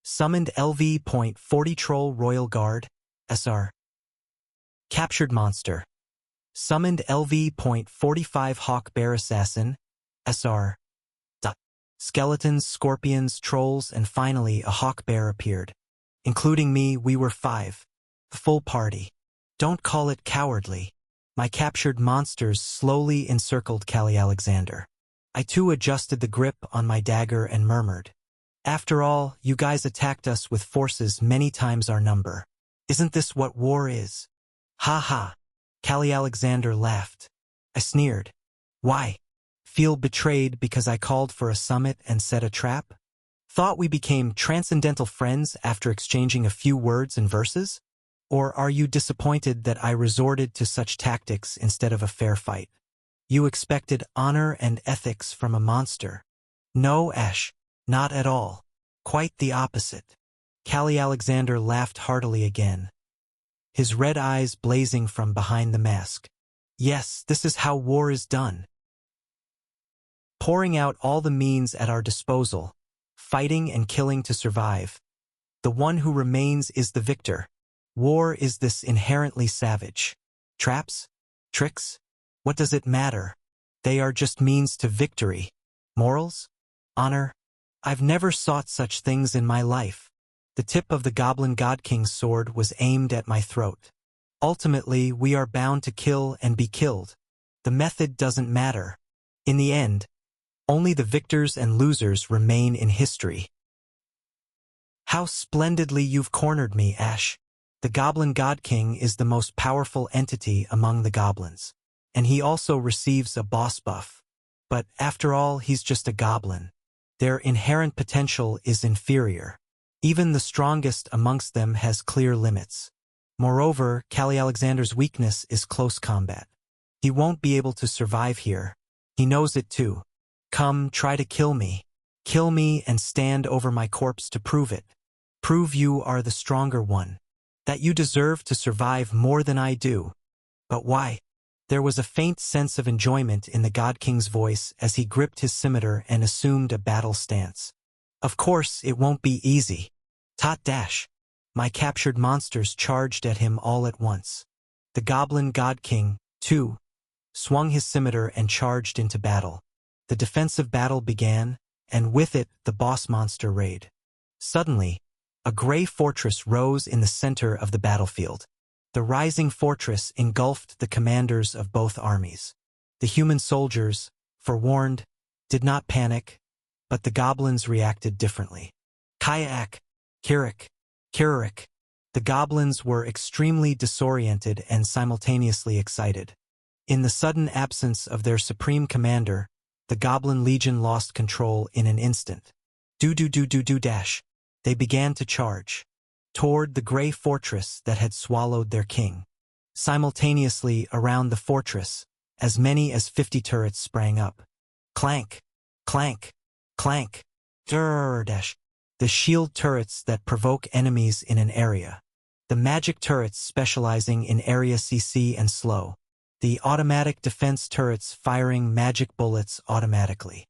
Summoned LV.40 Troll Royal Guard, SR. Captured monster. Summoned LV.45 Hawk Bear Assassin, SR. Dot. Skeletons, scorpions, trolls, and finally a hawk bear appeared. Including me, we were 5. The full party. Don't call it cowardly. My captured monsters slowly encircled Callie Alexander. I too adjusted the grip on my dagger and murmured, "After all, you guys attacked us with forces many times our number. Isn't this what war is?" "Ha ha." Callie Alexander laughed. I sneered. "Why? Feel betrayed because I called for a summit and set a trap? Thought we became transcendental friends after exchanging a few words and verses? Or are you disappointed that I resorted to such tactics instead of a fair fight? You expected honor and ethics from a monster. No, Ash, not at all. Quite the opposite." Callie Alexander laughed heartily again, his red eyes blazing from behind the mask. "Yes, this is how war is done. Pouring out all the means at our disposal, fighting and killing to survive. The one who remains is the victor. War is this inherently savage. Traps? Tricks? What does it matter? They are just means to victory. Morals? Honor? I've never sought such things in my life." The tip of the Goblin God King's sword was aimed at my throat. "Ultimately, we are bound to kill and be killed. The method doesn't matter. In the end, only the victors and losers remain in history." "How splendidly you've cornered me, Ash. The Goblin God King is the most powerful entity among the goblins, and he also receives a boss buff. But after all, he's just a goblin. Their inherent potential is inferior. Even the strongest amongst them has clear limits. Moreover, Callie Alexander's weakness is close combat. He won't be able to survive here. He knows it too. Come, try to kill me. Kill me and stand over my corpse to prove it. Prove you are the stronger one. That you deserve to survive more than I do." "But why?" There was a faint sense of enjoyment in the God King's voice as he gripped his scimitar and assumed a battle stance. "Of course, it won't be easy. Tot dash." My captured monsters charged at him all at once. The Goblin God King, too, swung his scimitar and charged into battle. The defensive battle began, and with it the boss monster raid. Suddenly, a gray fortress rose in the center of the battlefield. The rising fortress engulfed the commanders of both armies. The human soldiers, forewarned, did not panic, but the goblins reacted differently. Kayak, Kirik, Kiririk. The goblins were extremely disoriented and simultaneously excited. In the sudden absence of their supreme commander, the Goblin Legion lost control in an instant. Do-do-do-do-do-dash. They began to charge toward the gray fortress that had swallowed their king. Simultaneously around the fortress, as many as 50 turrets sprang up. Clank, clank, clank, dash. The shield turrets that provoke enemies in an area. The magic turrets specializing in area CC and slow. The automatic defense turrets firing magic bullets automatically.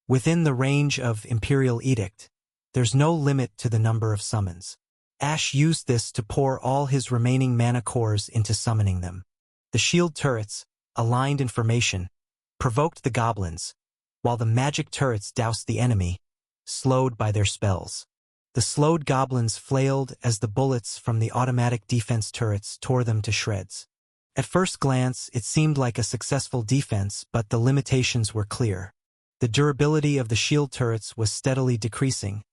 Within the range of Imperial Edict, there's no limit to the number of summons. Ash used this to pour all his remaining mana cores into summoning them. The shield turrets, aligned in formation, provoked the goblins, while the magic turrets doused the enemy, slowed by their spells. The slowed goblins flailed as the bullets from the automatic defense turrets tore them to shreds. At first glance, it seemed like a successful defense, but the limitations were clear. The durability of the shield turrets was steadily decreasing,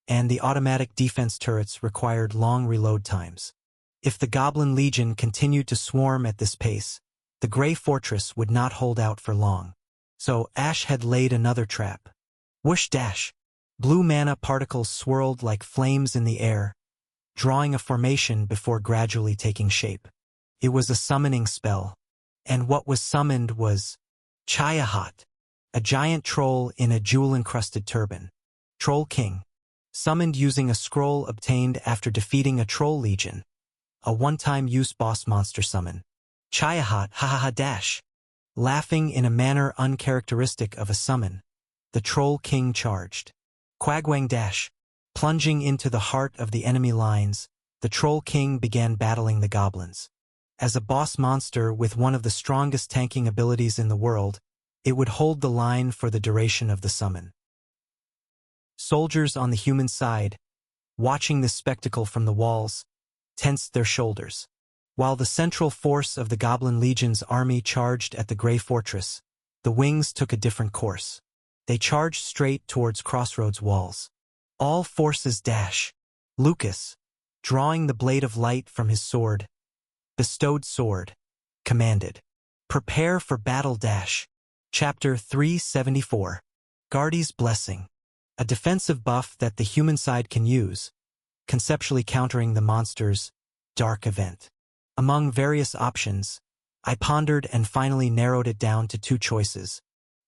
and the automatic defense turrets required long reload times. If the Goblin Legion continued to swarm at this pace, the Grey Fortress would not hold out for long. So Ash had laid another trap. Whoosh dash! Blue mana particles swirled like flames in the air, drawing a formation before gradually taking shape. It was a summoning spell, and what was summoned was Chayahat, a giant troll in a jewel-encrusted turban. Troll King, summoned using a scroll obtained after defeating a troll legion, a one-time use boss monster summon. Chayahat ha dash, laughing in a manner uncharacteristic of a summon. The Troll King charged. Quagwang dash, plunging into the heart of the enemy lines, the Troll King began battling the goblins. As a boss monster with one of the strongest tanking abilities in the world, it would hold the line for the duration of the summon. Soldiers on the human side, watching this spectacle from the walls, tensed their shoulders. While the central force of the Goblin Legion's army charged at the Grey Fortress, the wings took a different course. They charged straight towards Crossroads walls. All forces dash. Lucas, drawing the blade of light from his sword, bestowed sword, commanded. Prepare for battle dash. Chapter 374. Guardy's Blessing. A defensive buff that the human side can use, conceptually countering the monster's dark event. Among various options, I pondered and finally narrowed it down to two choices.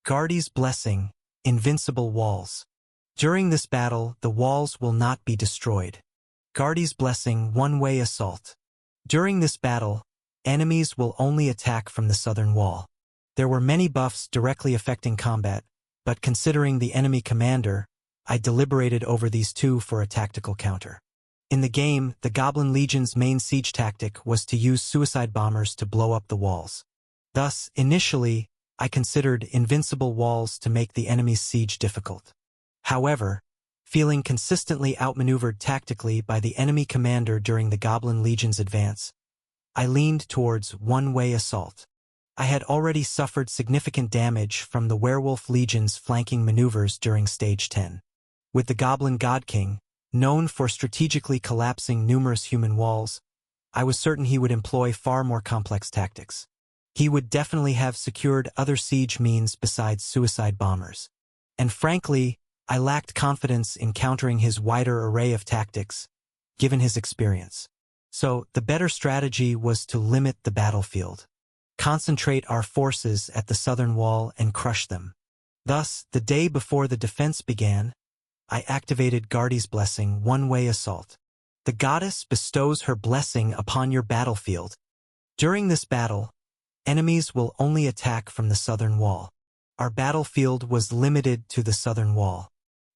Guardy's Blessing, Invincible Walls. During this battle, the walls will not be destroyed. Guardy's Blessing, One-Way Assault. During this battle, enemies will only attack from the southern wall. There were many buffs directly affecting combat, but considering the enemy commander, I deliberated over these two for a tactical counter. In the game, the Goblin Legion's main siege tactic was to use suicide bombers to blow up the walls. Thus, initially, I considered invincible walls to make the enemy's siege difficult. However, feeling consistently outmaneuvered tactically by the enemy commander during the Goblin Legion's advance, I leaned towards one-way assault. I had already suffered significant damage from the Werewolf Legion's flanking maneuvers during Stage 10. With the Goblin God King, known for strategically collapsing numerous human walls, I was certain he would employ far more complex tactics. He would definitely have secured other siege means besides suicide bombers. And frankly, I lacked confidence in countering his wider array of tactics, given his experience. So, the better strategy was to limit the battlefield, concentrate our forces at the southern wall and crush them. Thus, the day before the defense began, I activated Guardy's Blessing, One-Way Assault. The goddess bestows her blessing upon your battlefield. During this battle, enemies will only attack from the southern wall. Our battlefield was limited to the southern wall.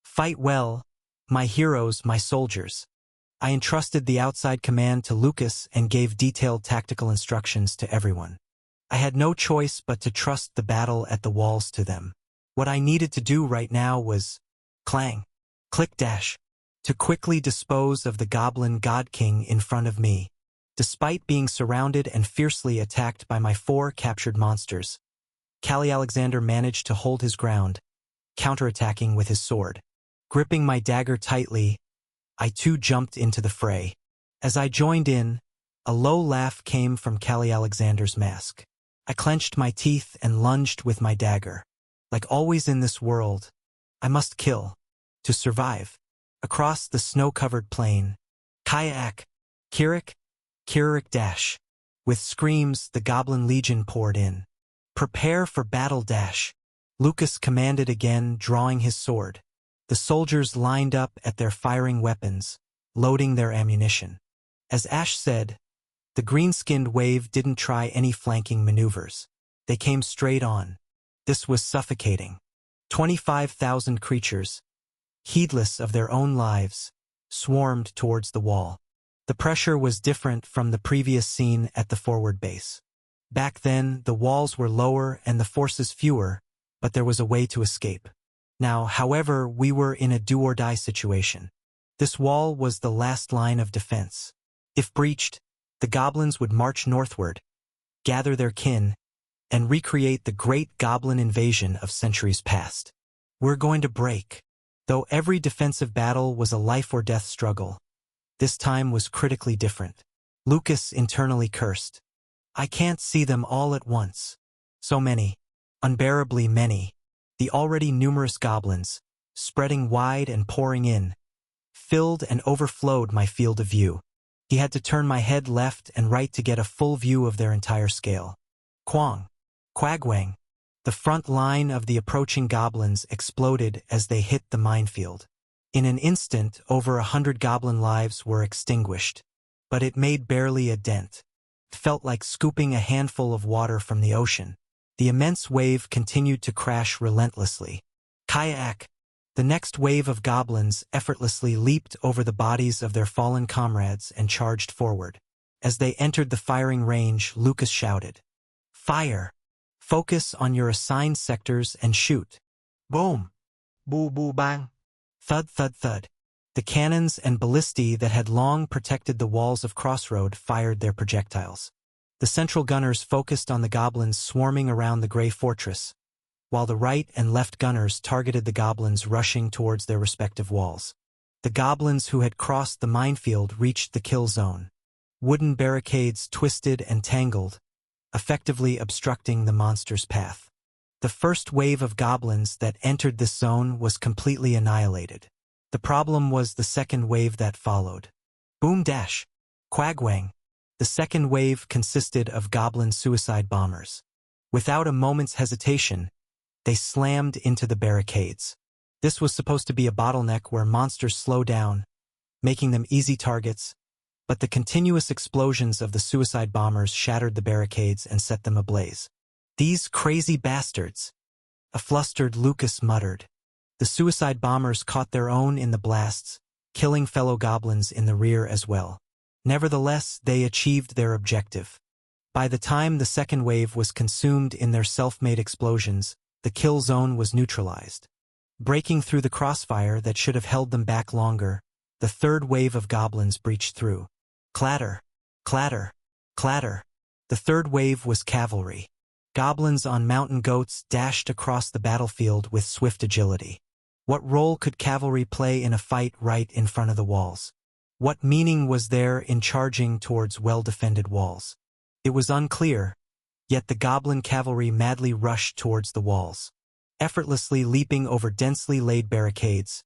Fight well, my heroes, my soldiers. I entrusted the outside command to Lucas and gave detailed tactical instructions to everyone. I had no choice but to trust the battle at the walls to them. What I needed to do right now was clang, click dash, to quickly dispose of the Goblin God King in front of me. Despite being surrounded and fiercely attacked by my 4 captured monsters, Callie Alexander managed to hold his ground, counterattacking with his sword. Gripping my dagger tightly, I too jumped into the fray. As I joined in, a low laugh came from Callie Alexander's mask. I clenched my teeth and lunged with my dagger. Like always in this world, I must kill, to survive. Across the snow-covered plain, Kayak, Kirik dash. With screams, the Goblin Legion poured in. Prepare for battle dash. Lucas commanded again, drawing his sword. The soldiers lined up at their firing weapons, loading their ammunition. As Ash said, the green-skinned wave didn't try any flanking maneuvers. They came straight on. This was suffocating. 25,000 creatures, heedless of their own lives, swarmed towards the wall. The pressure was different from the previous scene at the forward base. Back then, the walls were lower and the forces fewer, but there was a way to escape. Now, however, we were in a do-or-die situation. This wall was the last line of defense. If breached, the goblins would march northward, gather their kin, and recreate the great goblin invasion of centuries past. We're going to break. Though every defensive battle was a life-or-death struggle, this time was critically different. Lucas internally cursed. I can't see them all at once. So many, unbearably many, the already numerous goblins, spreading wide and pouring in, filled and overflowed my field of view. He had to turn my head left and right to get a full view of their entire scale. Quang. Quagwang. The front line of the approaching goblins exploded as they hit the minefield. In an instant, over 100 goblin lives were extinguished. But it made barely a dent. It felt like scooping a handful of water from the ocean. The immense wave continued to crash relentlessly. Kayak. The next wave of goblins effortlessly leaped over the bodies of their fallen comrades and charged forward. As they entered the firing range, Lucas shouted, "Fire! Focus on your assigned sectors and shoot." Boom! Boo boo bang. Thud thud thud. The cannons and ballistae that had long protected the walls of Crossroad fired their projectiles. The central gunners focused on the goblins swarming around the Grey Fortress, while the right and left gunners targeted the goblins rushing towards their respective walls. The goblins who had crossed the minefield reached the kill zone. Wooden barricades twisted and tangled, effectively obstructing the monster's path. The first wave of goblins that entered this zone was completely annihilated. The problem was the second wave that followed. Boom dash. Quagwang. The second wave consisted of goblin suicide bombers. Without a moment's hesitation, they slammed into the barricades. This was supposed to be a bottleneck where monsters slow down, making them easy targets, but the continuous explosions of the suicide bombers shattered the barricades and set them ablaze. "These crazy bastards," a flustered Lucas muttered. The suicide bombers caught their own in the blasts, killing fellow goblins in the rear as well. Nevertheless, they achieved their objective. By the time the second wave was consumed in their self-made explosions, the kill zone was neutralized. Breaking through the crossfire that should have held them back longer, the third wave of goblins breached through. Clatter, clatter, clatter. The third wave was cavalry. Goblins on mountain goats dashed across the battlefield with swift agility. What role could cavalry play in a fight right in front of the walls? What meaning was there in charging towards well-defended walls? It was unclear, yet the goblin cavalry madly rushed towards the walls. Effortlessly leaping over densely laid barricades,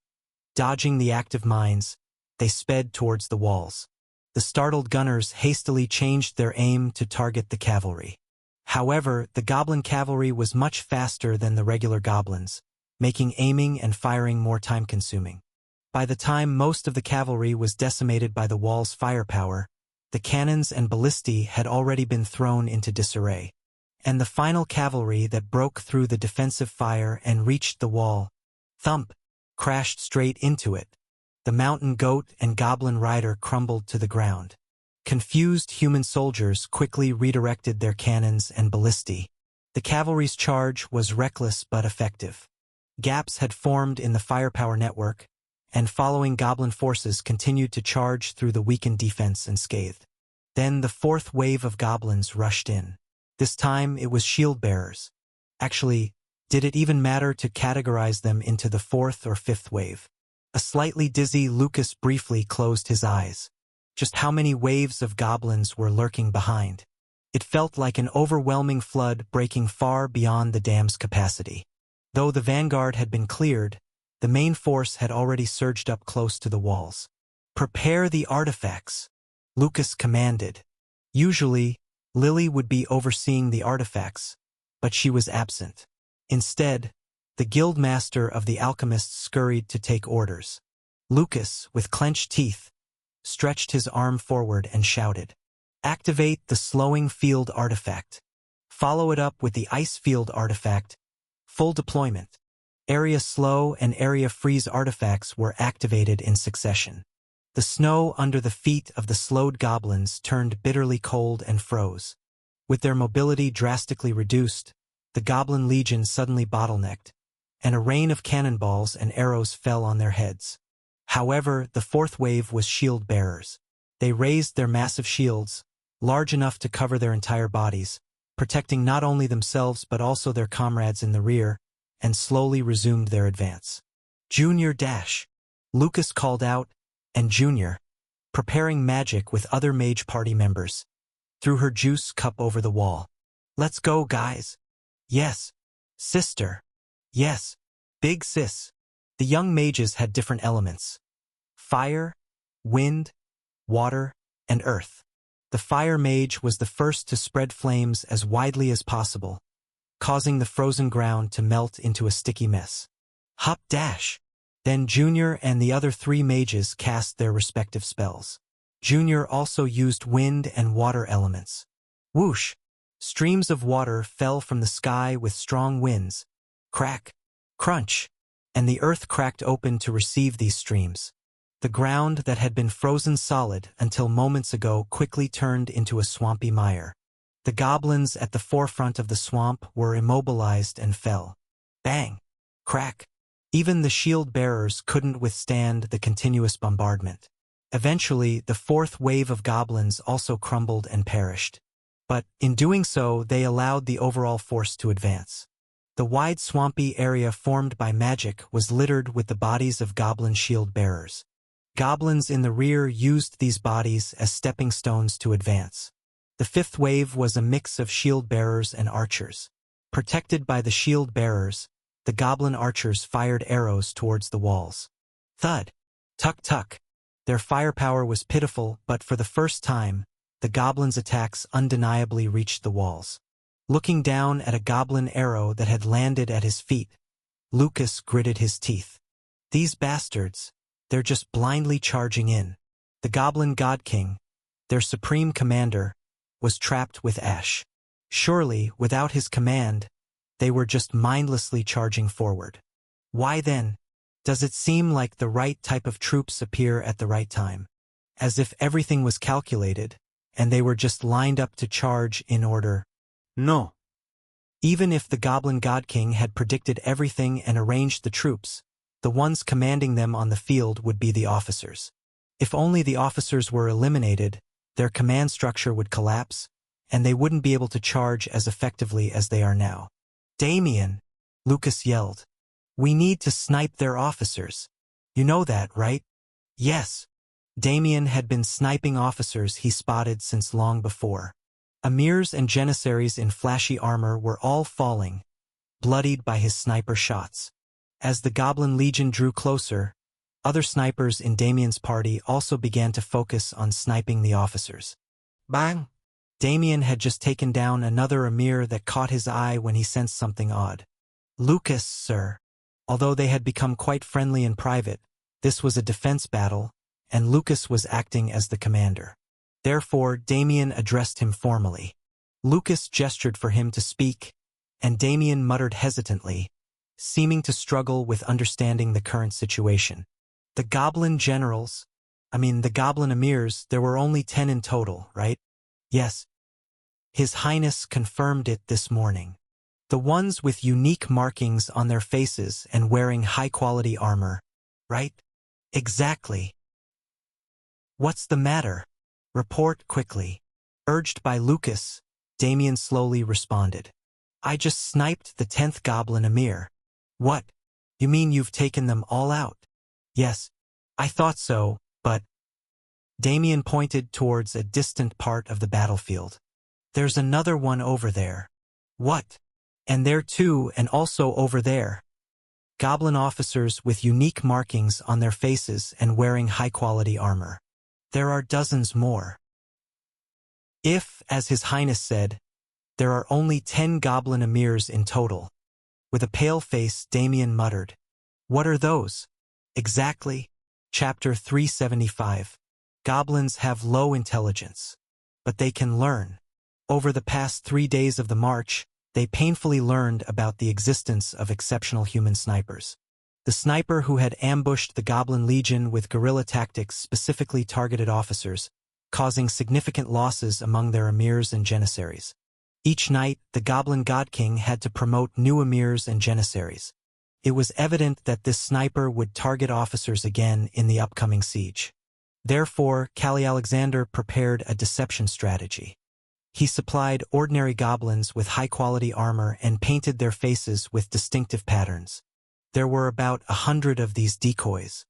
dodging the active mines, they sped towards the walls. The startled gunners hastily changed their aim to target the cavalry. However, the goblin cavalry was much faster than the regular goblins, making aiming and firing more time-consuming. By the time most of the cavalry was decimated by the wall's firepower, the cannons and ballistae had already been thrown into disarray. And the final cavalry that broke through the defensive fire and reached the wall, thump, crashed straight into it. The mountain goat and goblin rider crumbled to the ground. Confused human soldiers quickly redirected their cannons and ballistae. The cavalry's charge was reckless but effective. Gaps had formed in the firepower network, and following goblin forces continued to charge through the weakened defense unscathed. Then the fourth wave of goblins rushed in. This time it was shield-bearers. Actually, did it even matter to categorize them into the fourth or fifth wave? A slightly dizzy Lucas briefly closed his eyes. Just how many waves of goblins were lurking behind? It felt like an overwhelming flood breaking far beyond the dam's capacity. Though the vanguard had been cleared, the main force had already surged up close to the walls. "Prepare the artifacts," Lucas commanded. Usually, Lily would be overseeing the artifacts, but she was absent. Instead, the guildmaster of the alchemists scurried to take orders. Lucas, with clenched teeth, stretched his arm forward and shouted, "Activate the slowing field artifact. Follow it up with the ice field artifact. Full deployment." Area slow and area freeze artifacts were activated in succession. The snow under the feet of the slowed goblins turned bitterly cold and froze. With their mobility drastically reduced, the goblin legion suddenly bottlenecked, and a rain of cannonballs and arrows fell on their heads. However, the fourth wave was shield bearers. They raised their massive shields, large enough to cover their entire bodies, protecting not only themselves but also their comrades in the rear, and slowly resumed their advance. "Junior dash," Lucas called out, and Junior, preparing magic with other mage party members, threw her juice cup over the wall. "Let's go, guys." "Yes. Sister." "Yes. Big sis." The young mages had different elements. fire, wind, water, and earth. The fire mage was the first to spread flames as widely as possible, causing the frozen ground to melt into a sticky mess. Hop dash! Then Junior and the other 3 mages cast their respective spells. Junior also used wind and water elements. Whoosh! Streams of water fell from the sky with strong winds. Crack! Crunch! And the earth cracked open to receive these streams. The ground that had been frozen solid until moments ago quickly turned into a swampy mire. The goblins at the forefront of the swamp were immobilized and fell. Bang! Crack! Even the shield bearers couldn't withstand the continuous bombardment. Eventually, the 4th wave of goblins also crumbled and perished. But, in doing so, they allowed the overall force to advance. The wide swampy area formed by magic was littered with the bodies of goblin shield bearers. Goblins in the rear used these bodies as stepping stones to advance. The 5th wave was a mix of shield bearers and archers. Protected by the shield bearers, the goblin archers fired arrows towards the walls. Thud! Tuck tuck! Their firepower was pitiful, but for the first time, the goblins' attacks undeniably reached the walls. Looking down at a goblin arrow that had landed at his feet, Lucas gritted his teeth. These bastards, they're just blindly charging in. The goblin god king, their supreme commander, was trapped with Ash. Surely, without his command, they were just mindlessly charging forward. Why then does it seem like the right type of troops appear at the right time? As if everything was calculated, and they were just lined up to charge in order. No. Even if the Goblin God King had predicted everything and arranged the troops, the ones commanding them on the field would be the officers. If only the officers were eliminated, their command structure would collapse, and they wouldn't be able to charge as effectively as they are now. Damien, Lucas yelled. We need to snipe their officers. You know that, right? Yes. Damien had been sniping officers he spotted since long before. Emirs and Janissaries in flashy armor were all falling, bloodied by his sniper shots. As the Goblin Legion drew closer, other snipers in Damien's party also began to focus on sniping the officers. Bang! Damien had just taken down another Emir that caught his eye when he sensed something odd. Lucas, sir. Although they had become quite friendly in private, this was a defense battle, and Lucas was acting as the commander. Therefore, Damien addressed him formally. Lucas gestured for him to speak, and Damien muttered hesitantly, seeming to struggle with understanding the current situation. The Goblin Generals, the Goblin Emirs, there were only 10 in total, right? Yes. His Highness confirmed it this morning. The ones with unique markings on their faces and wearing high-quality armor, right? Exactly. What's the matter? Report quickly. Urged by Lucas, Damien slowly responded. I just sniped the 10th Goblin Emir. What? You mean you've taken them all out? Yes. I thought so, but... Damien pointed towards a distant part of the battlefield. There's another one over there. What? And there too, and also over there. Goblin officers with unique markings on their faces and wearing high-quality armor. There are dozens more. If, as His Highness said, there are only 10 Goblin Emirs in total. With a pale face, Damien muttered. What are those? Exactly. Chapter 375. Goblins have low intelligence, but they can learn. Over the past 3 days of the march, they painfully learned about the existence of exceptional human snipers. The sniper who had ambushed the Goblin Legion with guerrilla tactics specifically targeted officers, causing significant losses among their emirs and janissaries. Each night, the Goblin God King had to promote new emirs and janissaries. It was evident that this sniper would target officers again in the upcoming siege. Therefore, Callie Alexander prepared a deception strategy. He supplied ordinary goblins with high-quality armor and painted their faces with distinctive patterns. There were about 100 of these decoys.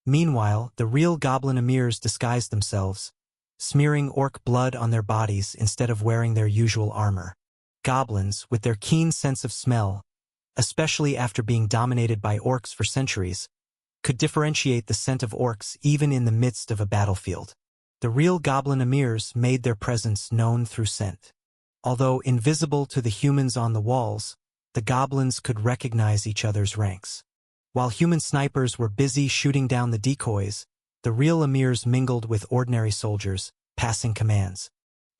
Meanwhile, the real goblin emirs disguised themselves, smearing orc blood on their bodies instead of wearing their usual armor. Goblins, with their keen sense of smell, especially after being dominated by orcs for centuries, could differentiate the scent of orcs even in the midst of a battlefield. The real goblin emirs made their presence known through scent. Although invisible to the humans on the walls, the goblins could recognize each other's ranks. While human snipers were busy shooting down the decoys, the real emirs mingled with ordinary soldiers, passing commands.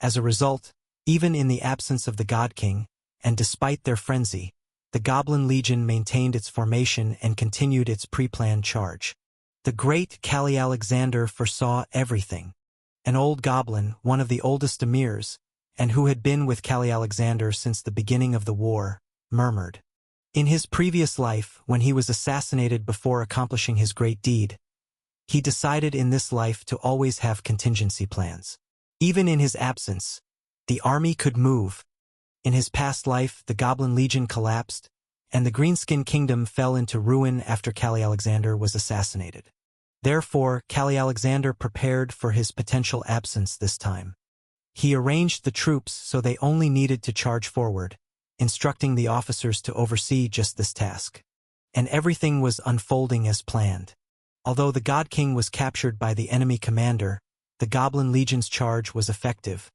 As a result, even in the absence of the God King, and despite their frenzy, the Goblin Legion maintained its formation and continued its pre-planned charge. The great Kali Alexander foresaw everything. An old goblin, one of the oldest emirs, and who had been with Kali Alexander since the beginning of the war, murmured. In his previous life, when he was assassinated before accomplishing his great deed, he decided in this life to always have contingency plans. Even in his absence, the army could move. In his past life, the Goblin Legion collapsed, and the Greenskin Kingdom fell into ruin after Kali Alexander was assassinated. Therefore, Kali Alexander prepared for his potential absence this time. He arranged the troops so they only needed to charge forward, instructing the officers to oversee just this task. And everything was unfolding as planned. Although the God King was captured by the enemy commander, the Goblin Legion's charge was effective,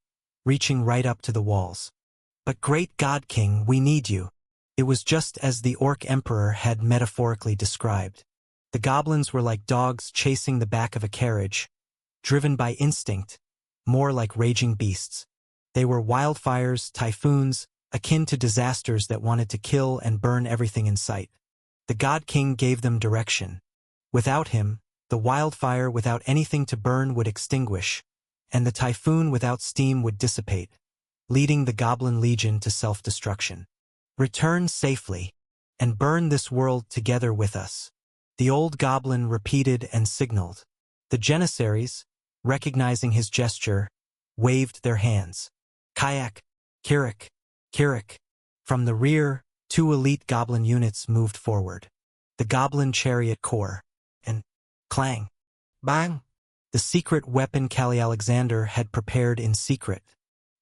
reaching right up to the walls. But great God King, we need you. It was just as the Orc Emperor had metaphorically described. The goblins were like dogs chasing the back of a carriage, driven by instinct, more like raging beasts. They were wildfires, typhoons, akin to disasters that wanted to kill and burn everything in sight. The God King gave them direction. Without him, the wildfire without anything to burn would extinguish, and the typhoon without steam would dissipate, leading the Goblin Legion to self-destruction. Return safely, and burn this world together with us. The old goblin repeated and signaled. The Janissaries, recognizing his gesture, waved their hands. Kayak, Kirik, Kirik. From the rear, 2 elite goblin units moved forward. The Goblin Chariot Corps, and clang, bang, the secret weapon Kali Alexander had prepared in secret.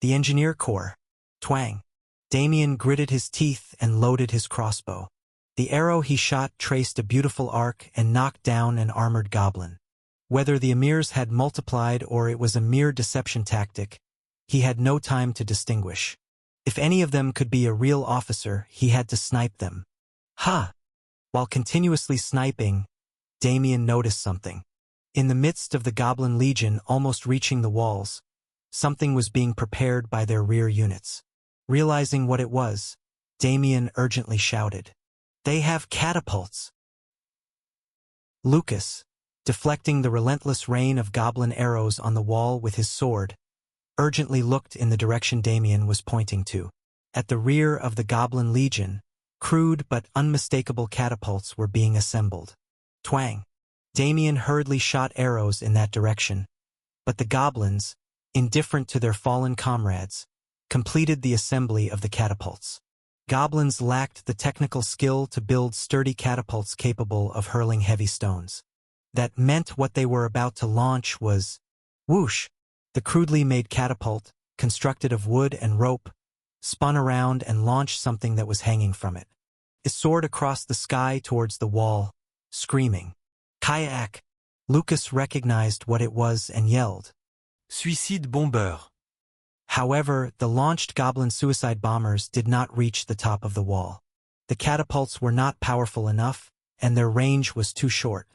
The Engineer Corps, twang. Damien gritted his teeth and loaded his crossbow. The arrow he shot traced a beautiful arc and knocked down an armored goblin. Whether the emirs had multiplied or it was a mere deception tactic, he had no time to distinguish. If any of them could be a real officer, he had to snipe them. Ha! While continuously sniping, Damien noticed something. In the midst of the Goblin Legion almost reaching the walls, something was being prepared by their rear units. Realizing what it was, Damien urgently shouted, "They have catapults!" Lucas, deflecting the relentless rain of goblin arrows on the wall with his sword, urgently looked in the direction Damien was pointing to. At the rear of the Goblin Legion, crude but unmistakable catapults were being assembled. Twang! Damien hurriedly shot arrows in that direction, but the goblins, indifferent to their fallen comrades, completed the assembly of the catapults. Goblins lacked the technical skill to build sturdy catapults capable of hurling heavy stones. That meant what they were about to launch was whoosh! The crudely made catapult, constructed of wood and rope, spun around and launched something that was hanging from it. It soared across the sky towards the wall, screaming, "Kayak!" Lucas recognized what it was and yelled, Suicide bomber. However, the launched goblin suicide bombers did not reach the top of the wall. The catapults were not powerful enough, and their range was too short.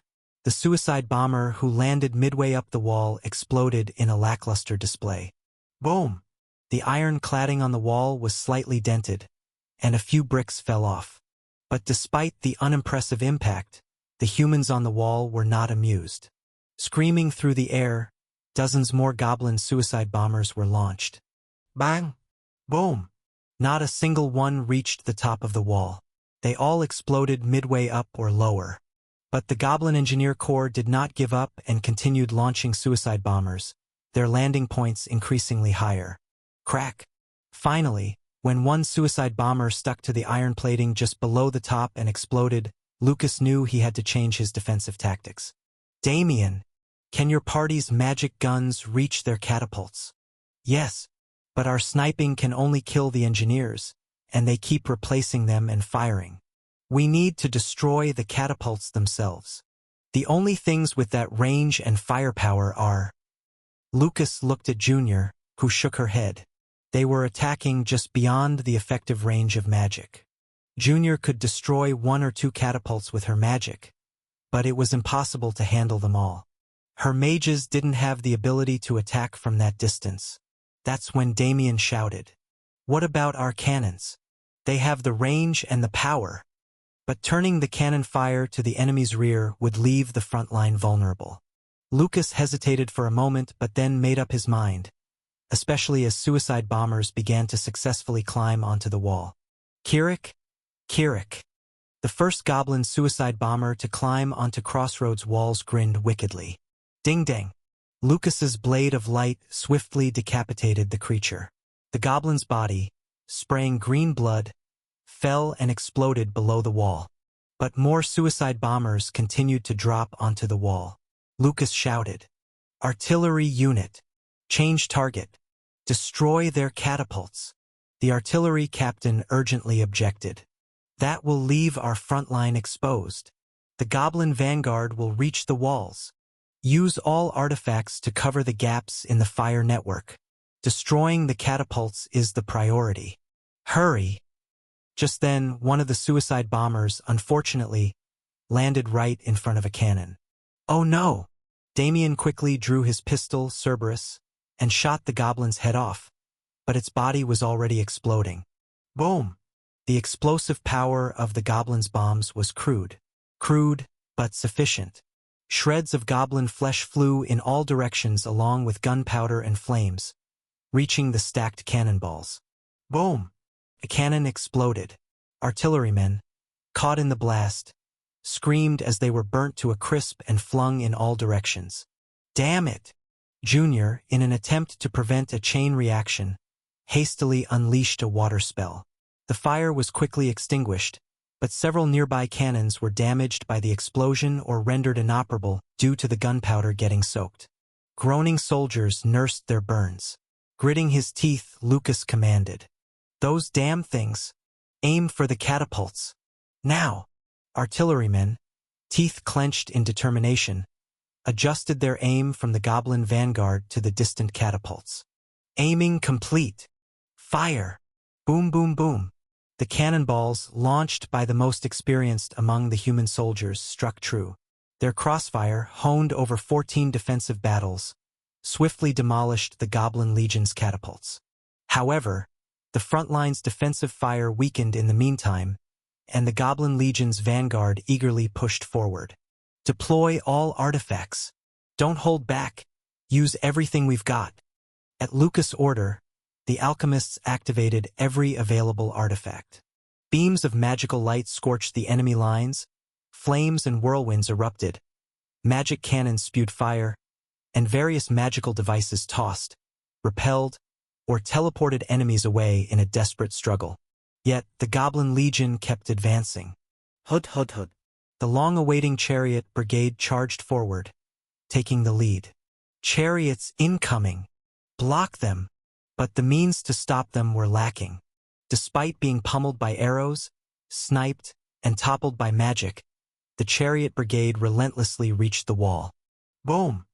The suicide bomber who landed midway up the wall exploded in a lackluster display. Boom! The iron cladding on the wall was slightly dented, and a few bricks fell off. But despite the unimpressive impact, the humans on the wall were not amused. Screaming through the air, dozens more goblin suicide bombers were launched. Bang! Boom! Not a single one reached the top of the wall. They all exploded midway up or lower. But the Goblin Engineer Corps did not give up and continued launching suicide bombers, their landing points increasingly higher. Crack! Finally, when one suicide bomber stuck to the iron plating just below the top and exploded, Lucas knew he had to change his defensive tactics. Damien, can your party's magic guns reach their catapults? Yes, but our sniping can only kill the engineers, and they keep replacing them and firing. We need to destroy the catapults themselves. The only things with that range and firepower are... Lucas looked at Junior, who shook her head. They were attacking just beyond the effective range of magic. Junior could destroy 1 or 2 catapults with her magic, but it was impossible to handle them all. Her mages didn't have the ability to attack from that distance. That's when Damien shouted, "What about our cannons? They have the range and the power." But turning the cannon fire to the enemy's rear would leave the front line vulnerable. Lucas hesitated for a moment but then made up his mind, especially as suicide bombers began to successfully climb onto the wall. Kirik? Kirik. The first goblin suicide bomber to climb onto Crossroads' walls grinned wickedly. Ding-dang. Lucas's blade of light swiftly decapitated the creature. The goblin's body, spraying green blood, fell and exploded below the wall. But more suicide bombers continued to drop onto the wall. Lucas shouted, "Artillery unit, change target. Destroy their catapults." The artillery captain urgently objected. "That will leave our front line exposed. The goblin vanguard will reach the walls. Use all artifacts to cover the gaps in the fire network. Destroying the catapults is the priority. Hurry." Just then, one of the suicide bombers, unfortunately, landed right in front of a cannon. "Oh no!" Damien quickly drew his pistol, Cerberus, and shot the goblin's head off, but its body was already exploding. Boom! The explosive power of the goblin's bombs was crude, but sufficient. Shreds of goblin flesh flew in all directions along with gunpowder and flames, reaching the stacked cannonballs. Boom! A cannon exploded. Artillerymen, caught in the blast, screamed as they were burnt to a crisp and flung in all directions. Damn it! Junior, in an attempt to prevent a chain reaction, hastily unleashed a water spell. The fire was quickly extinguished, but several nearby cannons were damaged by the explosion or rendered inoperable due to the gunpowder getting soaked. Groaning soldiers nursed their burns. Gritting his teeth, Lucas commanded, "Those damn things! Aim for the catapults! Now!" Artillerymen, teeth clenched in determination, adjusted their aim from the goblin vanguard to the distant catapults. Aiming complete. Fire! Boom, boom, boom. The cannonballs, launched by the most experienced among the human soldiers, struck true. Their crossfire, honed over 14 defensive battles, swiftly demolished the Goblin Legion's catapults. However, the front line's defensive fire weakened in the meantime, and the Goblin Legion's vanguard eagerly pushed forward. Deploy all artifacts. Don't hold back. Use everything we've got. At Lucas' order, the alchemists activated every available artifact. Beams of magical light scorched the enemy lines, flames and whirlwinds erupted, magic cannons spewed fire, and various magical devices tossed, repelled, or teleported enemies away in a desperate struggle. Yet the Goblin Legion kept advancing. Hud, hud, hud. The long-awaiting chariot brigade charged forward, taking the lead. Chariots incoming! Block them! But the means to stop them were lacking. Despite being pummeled by arrows, sniped, and toppled by magic, the chariot brigade relentlessly reached the wall. Boom!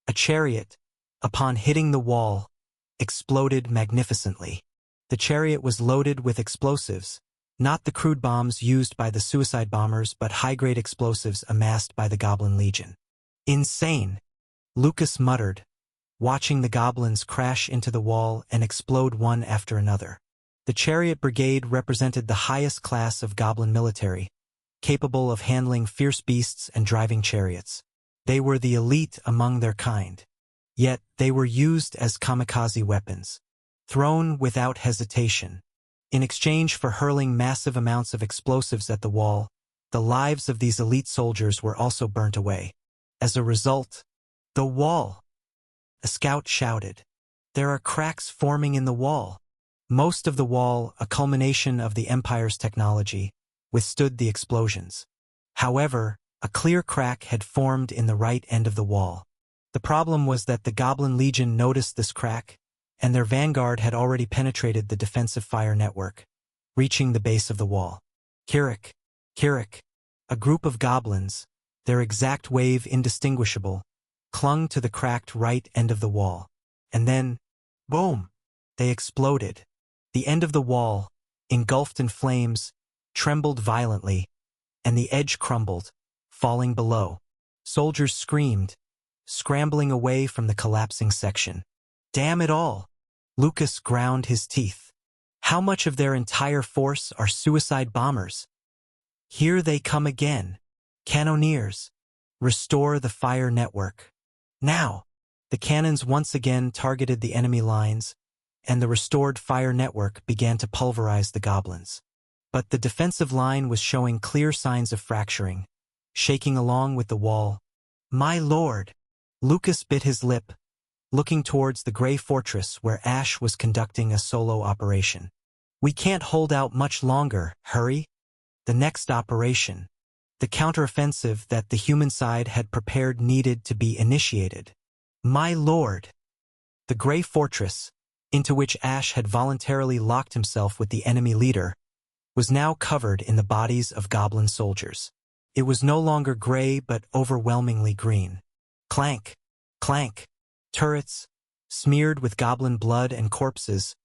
A chariot, upon hitting the wall, exploded magnificently. The chariot was loaded with explosives, not the crude bombs used by the suicide bombers but high-grade explosives amassed by the Goblin Legion. Insane! Lucas muttered, watching the goblins crash into the wall and explode one after another. The chariot brigade represented the highest class of goblin military, capable of handling fierce beasts and driving chariots. They were the elite among their kind. Yet they were used as kamikaze weapons, thrown without hesitation. In exchange for hurling massive amounts of explosives at the wall, the lives of these elite soldiers were also burnt away. As a result, the wall! A scout shouted. There are cracks forming in the wall. Most of the wall, a culmination of the Empire's technology, withstood the explosions. However, a clear crack had formed in the right end of the wall. The problem was that the Goblin Legion noticed this crack, and their vanguard had already penetrated the defensive fire network, reaching the base of the wall. Kirik! Kirik! A group of goblins, their exact wave indistinguishable, clung to the cracked right end of the wall. And then, boom, they exploded. The end of the wall, engulfed in flames, trembled violently, and the edge crumbled, falling below. Soldiers screamed, scrambling away from the collapsing section. Damn it all! Lucas ground his teeth. How much of their entire force are suicide bombers? Here they come again. Cannoneers. Restore the fire network. Now! The cannons once again targeted the enemy lines, and the restored fire network began to pulverize the goblins. But the defensive line was showing clear signs of fracturing, shaking along with the wall. My lord! Lucas bit his lip, looking towards the gray fortress where Ash was conducting a solo operation. We can't hold out much longer, hurry! The next operation, the counteroffensive that the human side had prepared, needed to be initiated. My lord! The gray fortress, into which Ash had voluntarily locked himself with the enemy leader, was now covered in the bodies of goblin soldiers. It was no longer gray but overwhelmingly green. Clank! Clank! Turrets, smeared with goblin blood and corpses,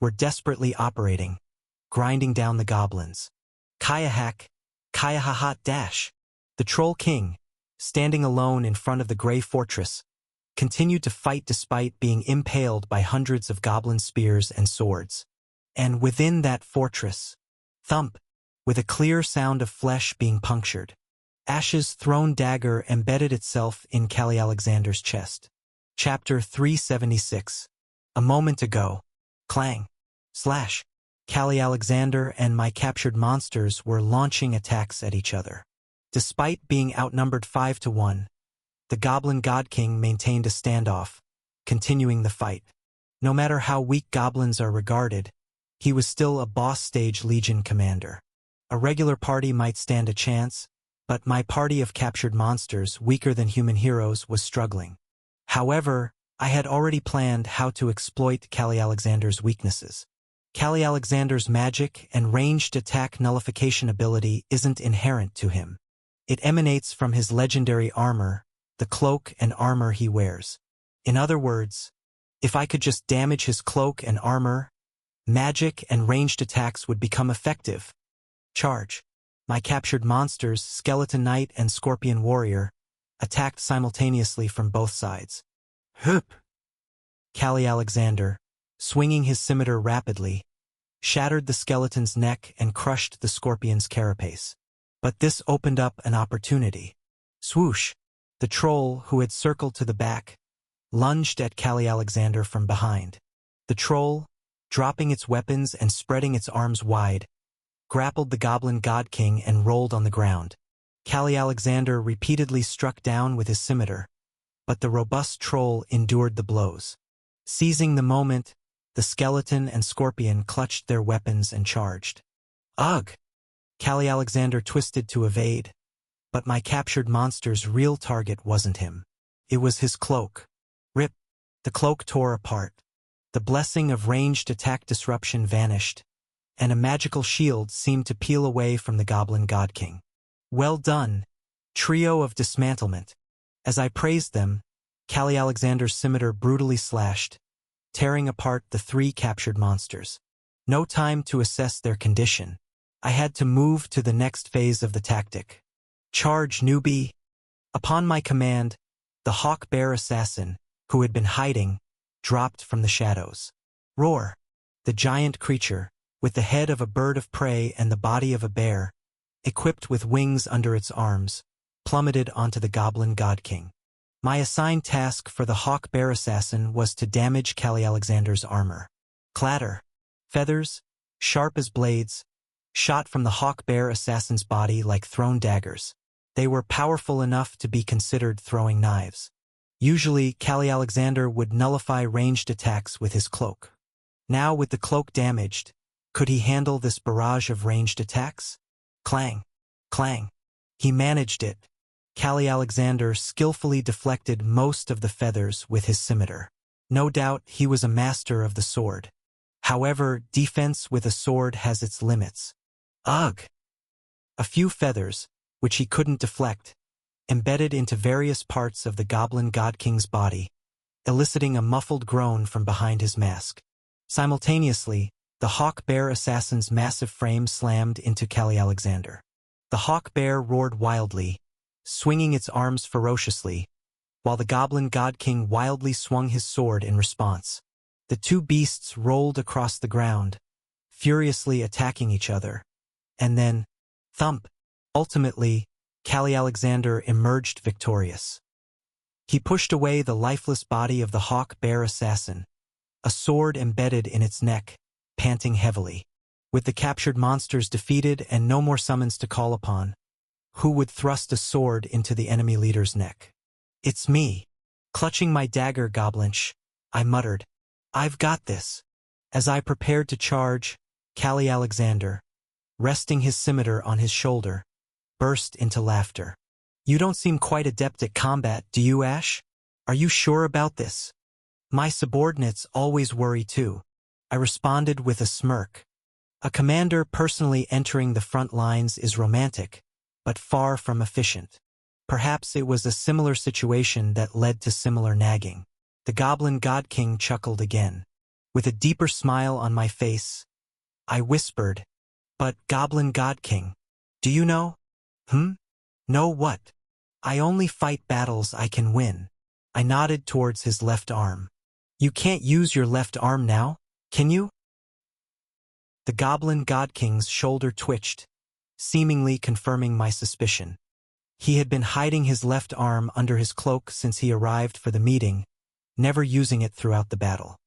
were desperately operating, grinding down the goblins. Kayahak, Kayahahat dash! The Troll King, standing alone in front of the gray fortress, continued to fight despite being impaled by hundreds of goblin spears and swords. And within that fortress, thump, with a clear sound of flesh being punctured, Ash's thrown dagger embedded itself in Callie Alexander's chest. Chapter 376. A moment ago. Clang. Slash. Callie Alexander and my captured monsters were launching attacks at each other. Despite being outnumbered 5-1, the Goblin God King maintained a standoff, continuing the fight. No matter how weak goblins are regarded, he was still a boss-stage Legion commander. A regular party might stand a chance, but my party of captured monsters, weaker than human heroes, was struggling. However, I had already planned how to exploit Callie Alexander's weaknesses. Callie Alexander's magic and ranged attack nullification ability isn't inherent to him. It emanates from his legendary armor, the cloak and armor he wears. In other words, if I could just damage his cloak and armor, magic and ranged attacks would become effective. Charge. My captured monsters, Skeleton Knight and Scorpion Warrior, attacked simultaneously from both sides. Hup! Callie Alexander, swinging his scimitar rapidly, shattered the skeleton's neck and crushed the scorpion's carapace. But this opened up an opportunity. Swoosh! The troll, who had circled to the back, lunged at Callie Alexander from behind. The troll, dropping its weapons and spreading its arms wide, grappled the Goblin God King and rolled on the ground. Callie Alexander repeatedly struck down with his scimitar, but the robust troll endured the blows. Seizing the moment, the skeleton and scorpion clutched their weapons and charged. Ugh! Callie Alexander twisted to evade, but my captured monster's real target wasn't him. It was his cloak. Rip! The cloak tore apart. The blessing of ranged attack disruption vanished, and a magical shield seemed to peel away from the Goblin God King. Well done, trio of dismantlement. As I praised them, Callie Alexander's scimitar brutally slashed, tearing apart the 3 captured monsters. No time to assess their condition. I had to move to the next phase of the tactic. Charge, newbie! Upon my command, the hawk bear assassin, who had been hiding, dropped from the shadows. Roar! The giant creature, with the head of a bird of prey and the body of a bear, equipped with wings under its arms, plummeted onto the Goblin God King. My assigned task for the hawk bear assassin was to damage Callie Alexander's armor. Clatter! Feathers, sharp as blades, shot from the hawk bear assassin's body like thrown daggers. They were powerful enough to be considered throwing knives. Usually, Callie Alexander would nullify ranged attacks with his cloak. Now, with the cloak damaged, could he handle this barrage of ranged attacks? Clang! Clang! He managed it. Callie Alexander skillfully deflected most of the feathers with his scimitar. No doubt he was a master of the sword. However, defense with a sword has its limits. Ugh! A few feathers, which he couldn't deflect, embedded into various parts of the Goblin God King's body, eliciting a muffled groan from behind his mask. Simultaneously, the Hawk Bear assassin's massive frame slammed into Callie Alexander. The Hawk Bear roared wildly, swinging its arms ferociously, while the Goblin God King wildly swung his sword in response. The two beasts rolled across the ground, furiously attacking each other. And then, thump! Ultimately, Callie Alexander emerged victorious. He pushed away the lifeless body of the Hawk Bear assassin, a sword embedded in its neck, panting heavily. With the captured monsters defeated and no more summons to call upon, who would thrust a sword into the enemy leader's neck? It's me. Clutching my dagger, Goblinch, I muttered. I've got this. As I prepared to charge, Callie Alexander, resting his scimitar on his shoulder, burst into laughter. You don't seem quite adept at combat, do you, Ash? Are you sure about this? My subordinates always worry too, I responded with a smirk. A commander personally entering the front lines is romantic, but far from efficient. Perhaps it was a similar situation that led to similar nagging. The Goblin God King chuckled again. With a deeper smile on my face, I whispered, But Goblin God King, do you know? Know what? I only fight battles I can win. I nodded towards his left arm. You can't use your left arm now, can you? The Goblin God King's shoulder twitched, seemingly confirming my suspicion. He had been hiding his left arm under his cloak since he arrived for the meeting, never using it throughout the battle.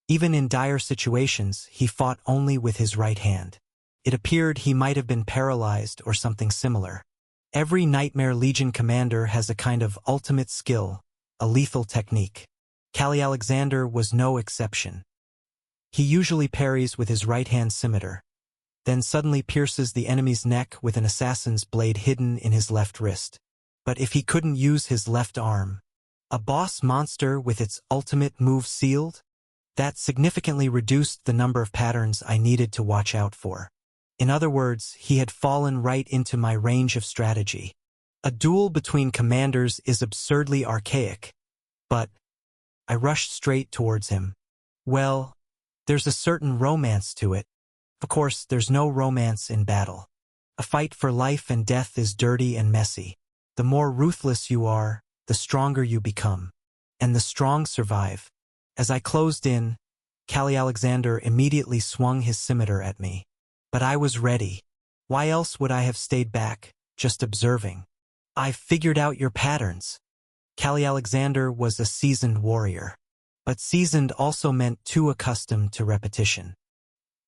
Even in dire situations, he fought only with his right hand. It appeared he might have been paralyzed or something similar. Every Nightmare Legion commander has a kind of ultimate skill, a lethal technique. Callie Alexander was no exception. He usually parries with his right-hand scimitar, then suddenly pierces the enemy's neck with an assassin's blade hidden in his left wrist. But if he couldn't use his left arm, a boss monster with its ultimate move sealed, that significantly reduced the number of patterns I needed to watch out for. In other words, he had fallen right into my range of strategy. A duel between commanders is absurdly archaic, but I rushed straight towards him. Well, there's a certain romance to it. Of course, there's no romance in battle. A fight for life and death is dirty and messy. The more ruthless you are, the stronger you become. And the strong survive. As I closed in, Callie Alexander immediately swung his scimitar at me. But I was ready. Why else would I have stayed back, just observing? I've figured out your patterns. Callie Alexander was a seasoned warrior. But seasoned also meant too accustomed to repetition.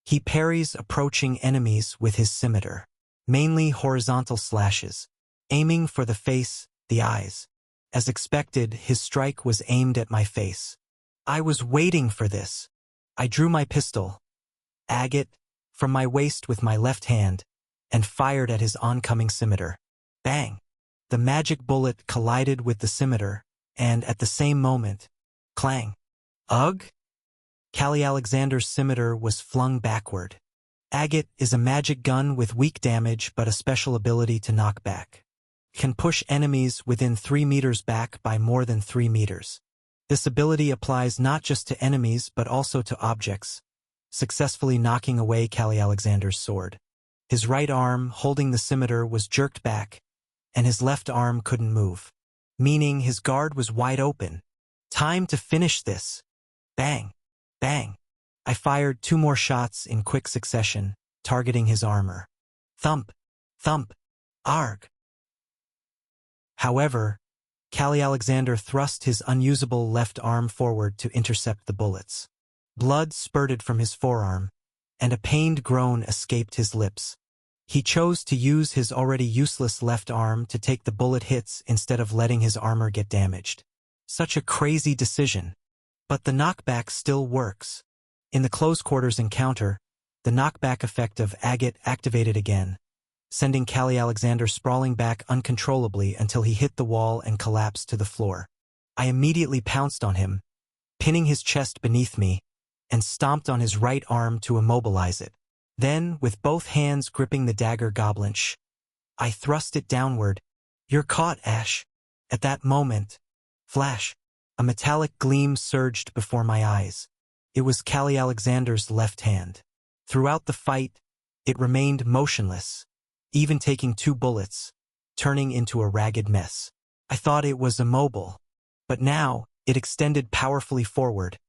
He parries approaching enemies with his scimitar, mainly horizontal slashes, aiming for the face, the eyes. As expected, his strike was aimed at my face. I was waiting for this. I drew my pistol, agate, from my waist with my left hand, and fired at his oncoming scimitar. Bang! The magic bullet collided with the scimitar, and at the same moment, clang! Ugh! Callie Alexander's scimitar was flung backward. Agate is a magic gun with weak damage but a special ability to knock back. Can push enemies within 3 meters back by more than 3 meters. This ability applies not just to enemies but also to objects, successfully knocking away Callie Alexander's sword. His right arm, holding the scimitar, was jerked back, and his left arm couldn't move, meaning his guard was wide open. Time to finish this. Bang! Bang! I fired 2 more shots in quick succession, targeting his armor. Thump! Thump! Arg! However, Callie Alexander thrust his unusable left arm forward to intercept the bullets. Blood spurted from his forearm, and a pained groan escaped his lips. He chose to use his already useless left arm to take the bullet hits instead of letting his armor get damaged. Such a crazy decision. But the knockback still works. In the close quarters encounter, the knockback effect of agate activated again, sending Callie Alexander sprawling back uncontrollably until he hit the wall and collapsed to the floor. I immediately pounced on him, pinning his chest beneath me, and stomped on his right arm to immobilize it. Then, with both hands gripping the dagger Goblinch, I thrust it downward. You're caught, Ash. At that moment, flash, a metallic gleam surged before my eyes. It was Callie Alexander's left hand. Throughout the fight, it remained motionless, even taking 2 bullets, turning into a ragged mess. I thought it was immobile, but now it extended powerfully forward,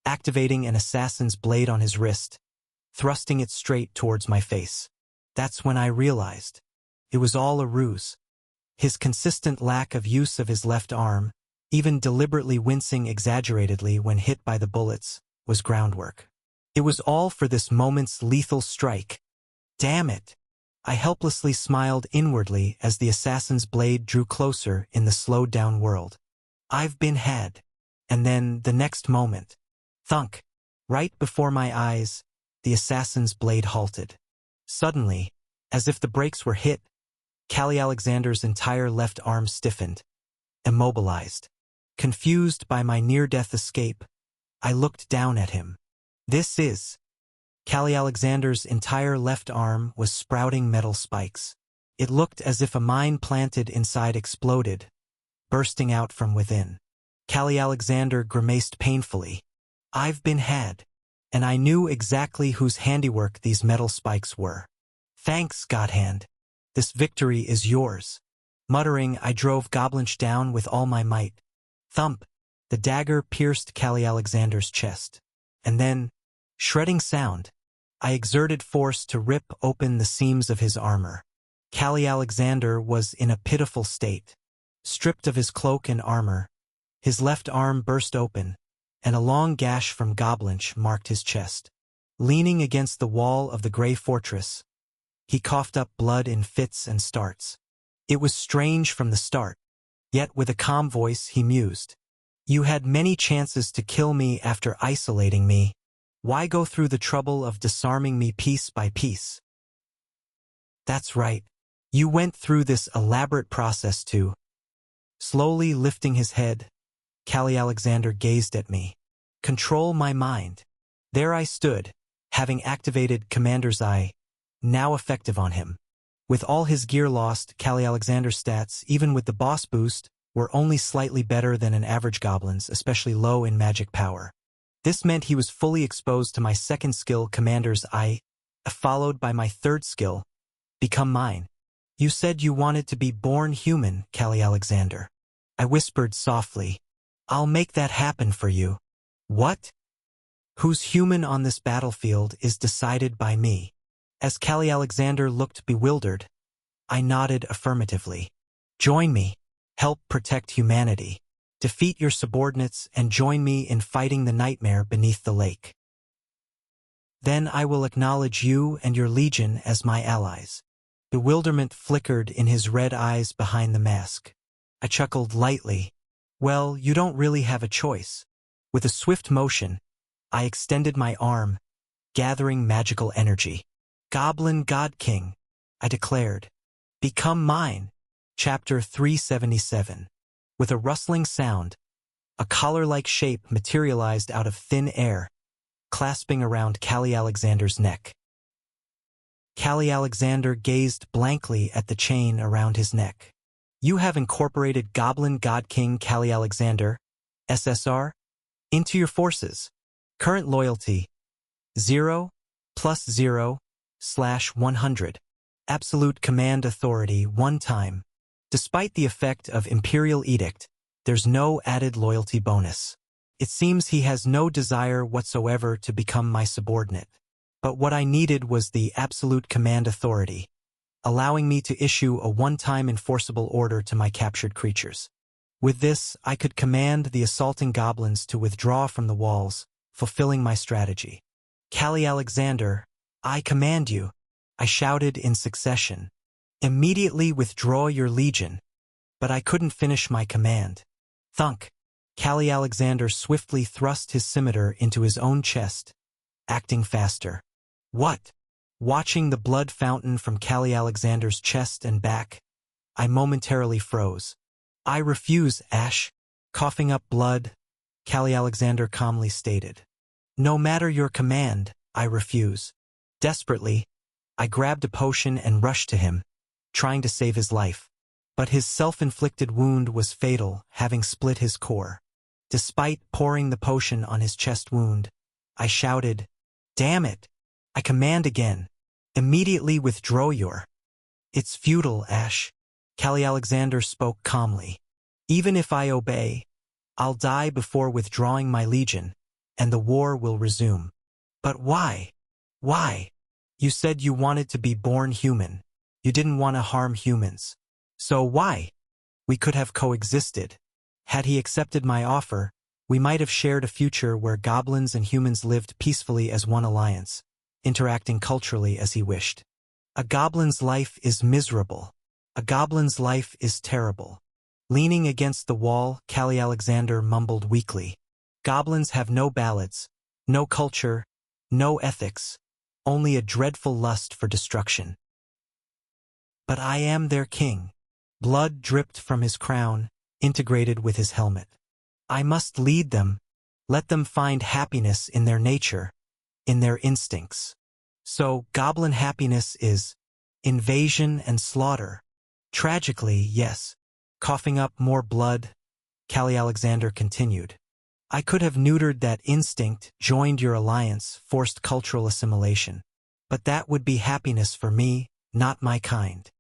activating an assassin's blade on his wrist, thrusting it straight towards my face. That's when I realized it was all a ruse. His consistent lack of use of his left arm, even deliberately wincing exaggeratedly when hit by the bullets, was groundwork. It was all for this moment's lethal strike. Damn it! I helplessly smiled inwardly as the assassin's blade drew closer in the slowed-down world. I've been had. And then, the next moment, thunk! Right before my eyes, the assassin's blade halted. Suddenly, as if the brakes were hit, Callie Alexander's entire left arm stiffened, immobilized. Confused by my near-death escape, I looked down at him. This is... Callie Alexander's entire left arm was sprouting metal spikes. It looked as if a mine planted inside exploded, bursting out from within. Callie Alexander grimaced painfully. I've been had, and I knew exactly whose handiwork these metal spikes were. Thanks, Godhand. This victory is yours. Muttering, I drove Goblinch down with all my might. Thump! The dagger pierced Callie Alexander's chest. And then, shredding sound, I exerted force to rip open the seams of his armor. Callie Alexander was in a pitiful state. Stripped of his cloak and armor, his left arm burst open, and a long gash from Goblinch marked his chest. Leaning against the wall of the gray fortress, he coughed up blood in fits and starts. It was strange from the start, yet with a calm voice he mused. You had many chances to kill me after isolating me. Why go through the trouble of disarming me piece by piece? That's right. You went through this elaborate process too. Slowly lifting his head, Callie Alexander gazed at me. Control my mind. There I stood, having activated Commander's Eye, now effective on him. With all his gear lost, Callie Alexander's stats, even with the boss boost, were only slightly better than an average goblin's, especially low in magic power. This meant he was fully exposed to my second skill, Commander's Eye, followed by my third skill, Become Mine. You said you wanted to be born human, Callie Alexander. I whispered softly. I'll make that happen for you. What? Who's human on this battlefield is decided by me. As Callie Alexander looked bewildered, I nodded affirmatively. Join me. Help protect humanity. Defeat your subordinates and join me in fighting the nightmare beneath the lake. Then I will acknowledge you and your legion as my allies. Bewilderment flickered in his red eyes behind the mask. I chuckled lightly. Well, you don't really have a choice. With a swift motion, I extended my arm, gathering magical energy. Goblin God King, I declared. Become mine. Chapter 377. With a rustling sound, a collar-like shape materialized out of thin air, clasping around Callie Alexander's neck. Callie Alexander gazed blankly at the chain around his neck. You have incorporated Goblin God King Callie Alexander, SSR, into your forces. Current loyalty, 0 + 0 / 100. Absolute command authority 1 time. Despite the effect of Imperial Edict, there's no added loyalty bonus. It seems he has no desire whatsoever to become my subordinate. But what I needed was the absolute command authority, allowing me to issue a one-time enforceable order to my captured creatures. With this, I could command the assaulting goblins to withdraw from the walls, fulfilling my strategy. Callie Alexander, I command you, I shouted in succession. Immediately withdraw your legion. But I couldn't finish my command. Thunk. Callie Alexander swiftly thrust his scimitar into his own chest, acting faster. What? Watching the blood fountain from Callie Alexander's chest and back, I momentarily froze. I refuse, Ash. Coughing up blood, Callie Alexander calmly stated. No matter your command, I refuse. Desperately, I grabbed a potion and rushed to him, trying to save his life. But his self-inflicted wound was fatal, having split his core. Despite pouring the potion on his chest wound, I shouted, "Damn it! I command again. Immediately withdraw your—" "It's futile, Ash." Callie Alexander spoke calmly. "Even if I obey, I'll die before withdrawing my legion, and the war will resume." "But why? Why? You said you wanted to be born human. You didn't want to harm humans. So why? We could have coexisted. Had he accepted my offer, we might have shared a future where goblins and humans lived peacefully as one alliance, interacting culturally as he wished. A goblin's life is miserable. A goblin's life is terrible." Leaning against the wall, Callie Alexander mumbled weakly. "Goblins have no ballads, no culture, no ethics, only a dreadful lust for destruction. But I am their king." Blood dripped from his crown, integrated with his helmet. "I must lead them, let them find happiness in their nature, in their instincts. So, goblin happiness is invasion and slaughter. Tragically, yes." Coughing up more blood, Callie Alexander continued. "I could have neutered that instinct, joined your alliance, forced cultural assimilation. But that would be happiness for me, not my kind.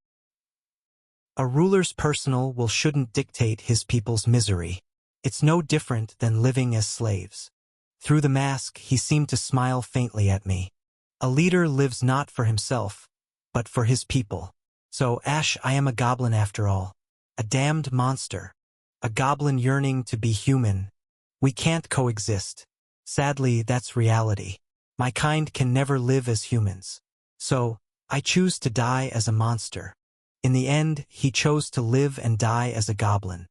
A ruler's personal will shouldn't dictate his people's misery. It's no different than living as slaves." Through the mask, he seemed to smile faintly at me. "A leader lives not for himself, but for his people. So, Ash, I am a goblin after all. A damned monster. A goblin yearning to be human. We can't coexist. Sadly, that's reality. My kind can never live as humans. So, I choose to die as a monster." In the end, he chose to live and die as a goblin.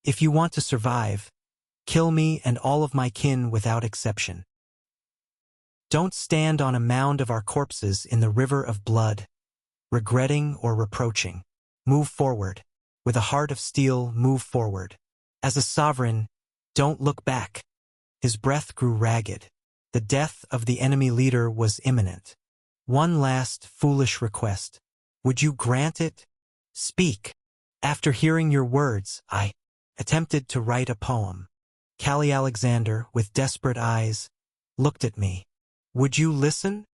"If you want to survive, kill me and all of my kin without exception. Don't stand on a mound of our corpses in the river of blood, regretting or reproaching. Move forward. With a heart of steel, move forward. As a sovereign, don't look back." His breath grew ragged. The death of the enemy leader was imminent. "One last, foolish request. Would you grant it? Speak." After hearing your words, I attempted to write a poem. Callie Alexander, with desperate eyes, looked at me. "Would you listen?"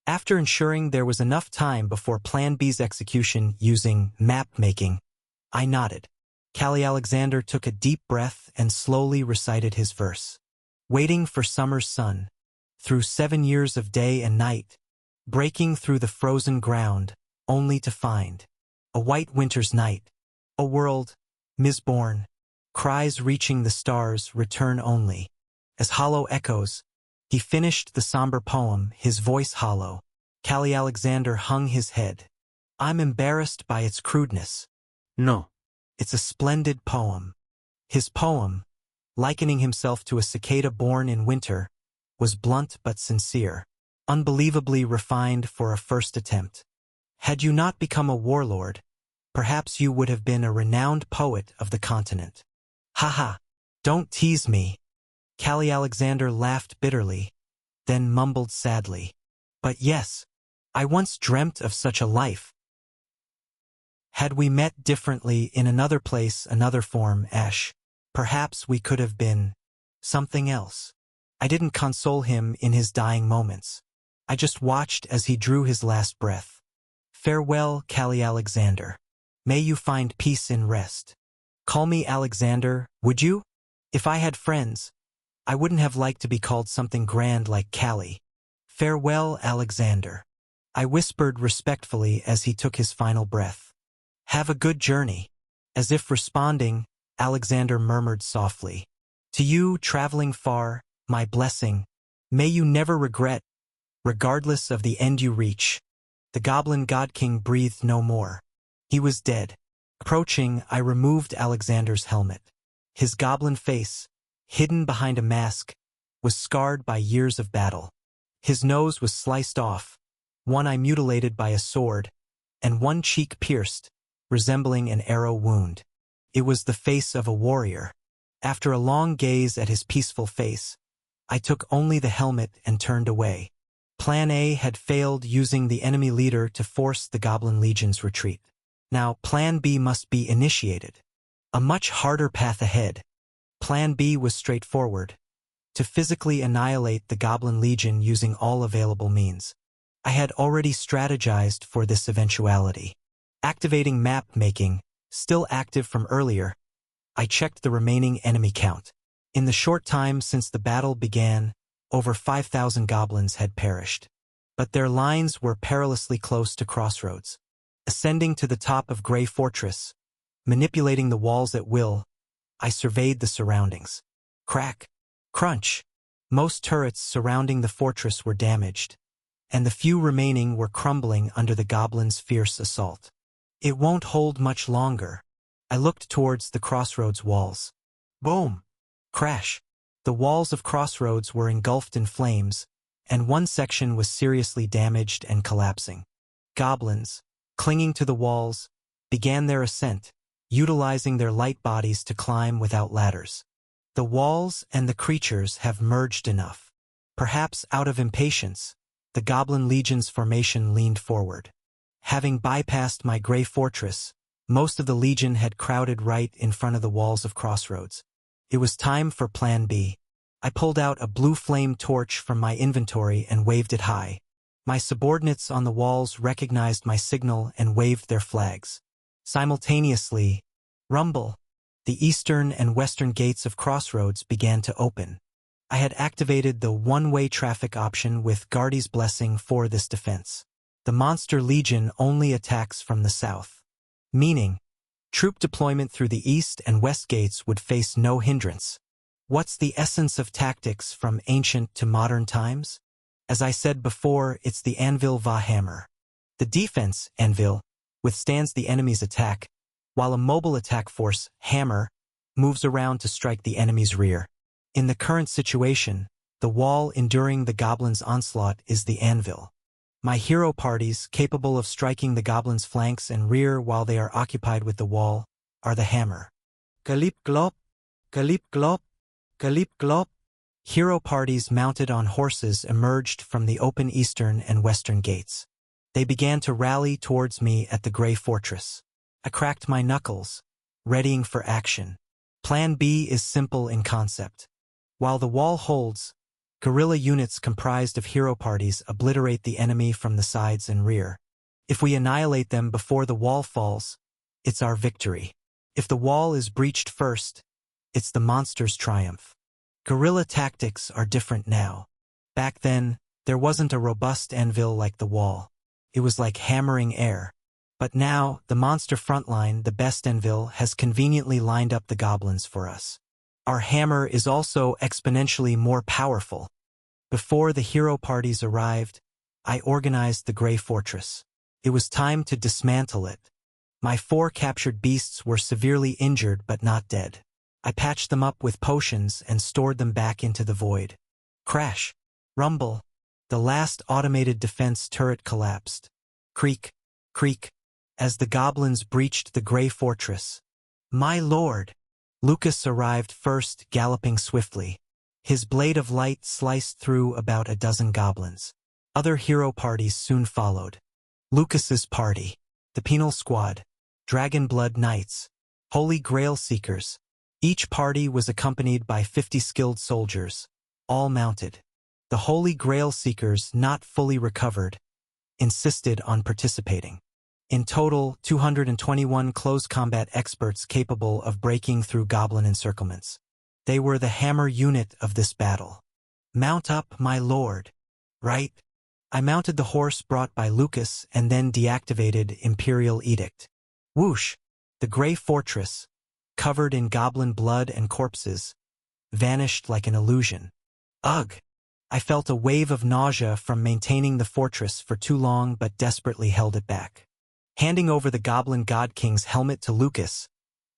After ensuring there was enough time before Plan B's execution using map-making, I nodded. Callie Alexander took a deep breath and slowly recited his verse. "Waiting for summer's sun, through 7 years of day and night, breaking through the frozen ground, only to find a white winter's night, a world, misborn, cries reaching the stars return only." As hollow echoes, he finished the somber poem, his voice hollow. Callie Alexander hung his head. "I'm embarrassed by its crudeness." No. "It's a splendid poem." His poem, likening himself to a cicada born in winter, was blunt but sincere, unbelievably refined for a first attempt. Had you not become a warlord, perhaps you would have been a renowned poet of the continent. "Haha, don't tease me." Callie Alexander laughed bitterly, then mumbled sadly. "But yes, I once dreamt of such a life. Had we met differently in another place, another form, Ash, perhaps we could have been something else." I didn't console him in his dying moments. I just watched as he drew his last breath. "Farewell, Callie Alexander. May you find peace in rest. Call me Alexander, would you? If I had friends, I wouldn't have liked to be called something grand like Callie. Farewell, Alexander." I whispered respectfully as he took his final breath. "Have a good journey." As if responding, Alexander murmured softly, "To you, traveling far, my blessing. May you never regret, regardless of the end you reach." The goblin god king breathed no more. He was dead. Approaching, I removed Alexander's helmet. His goblin face, hidden behind a mask, was scarred by years of battle. His nose was sliced off, one eye mutilated by a sword, and one cheek pierced, resembling an arrow wound. It was the face of a warrior. After a long gaze at his peaceful face, I took only the helmet and turned away. Plan A had failed, using the enemy leader to force the Goblin Legion's retreat. Now, Plan B must be initiated. A much harder path ahead. Plan B was straightforward. To physically annihilate the Goblin Legion using all available means. I had already strategized for this eventuality. Activating map making, still active from earlier, I checked the remaining enemy count. In the short time since the battle began, over 5,000 goblins had perished. But their lines were perilously close to crossroads. Ascending to the top of Grey Fortress, manipulating the walls at will, I surveyed the surroundings. Crack. Crunch. Most turrets surrounding the fortress were damaged, and the few remaining were crumbling under the goblins' fierce assault. It won't hold much longer. I looked towards the crossroads walls. Boom! Crash! The walls of crossroads were engulfed in flames, and one section was seriously damaged and collapsing. Goblins, clinging to the walls, began their ascent, utilizing their light bodies to climb without ladders. The walls and the creatures have merged enough. Perhaps out of impatience, the Goblin Legion's formation leaned forward. Having bypassed my Grey Fortress, most of the Legion had crowded right in front of the walls of Crossroads. It was time for Plan B. I pulled out a blue flame torch from my inventory and waved it high. My subordinates on the walls recognized my signal and waved their flags. Simultaneously, rumble! The eastern and western gates of Crossroads began to open. I had activated the one-way traffic option with Guardy's Blessing for this defense. The Monster Legion only attacks from the south, meaning troop deployment through the east and west gates would face no hindrance. What's the essence of tactics from ancient to modern times? As I said before, it's the Anvil Va Hammer. The defense, Anvil, withstands the enemy's attack, while a mobile attack force, Hammer, moves around to strike the enemy's rear. In the current situation, the wall enduring the goblins' onslaught is the Anvil. My hero parties, capable of striking the goblins' flanks and rear while they are occupied with the wall, are the Hammer. Kalip glop, kalip glop, kalip glop. Hero parties mounted on horses emerged from the open eastern and western gates. They began to rally towards me at the Grey Fortress. I cracked my knuckles, readying for action. Plan B is simple in concept. While the wall holds, guerrilla units comprised of hero parties obliterate the enemy from the sides and rear. If we annihilate them before the wall falls, it's our victory. If the wall is breached first, it's the monster's triumph. Guerrilla tactics are different now. Back then, there wasn't a robust anvil like the wall. It was like hammering air. But now, the monster frontline, the best anvil, has conveniently lined up the goblins for us. Our hammer is also exponentially more powerful. Before the hero parties arrived, I organized the Grey Fortress. It was time to dismantle it. My 4 captured beasts were severely injured but not dead. I patched them up with potions and stored them back into the void. Crash! Rumble! The last automated defense turret collapsed. Creak! Creak! As the goblins breached the Grey Fortress. My lord! Lucas arrived first, galloping swiftly. His blade of light sliced through about a dozen goblins. Other hero parties soon followed. Lucas's party, the Penal Squad, Dragon Blood Knights, Holy Grail Seekers. Each party was accompanied by 50 skilled soldiers, all mounted. The Holy Grail Seekers, not fully recovered, insisted on participating. In total, 221 close combat experts capable of breaking through goblin encirclements. They were the hammer unit of this battle. Mount up, my lord. Right? I mounted the horse brought by Lucas and then deactivated Imperial Edict. Whoosh! The Grey Fortress, covered in goblin blood and corpses, vanished like an illusion. Ugh! I felt a wave of nausea from maintaining the fortress for too long but desperately held it back. Handing over the Goblin God King's helmet to Lucas,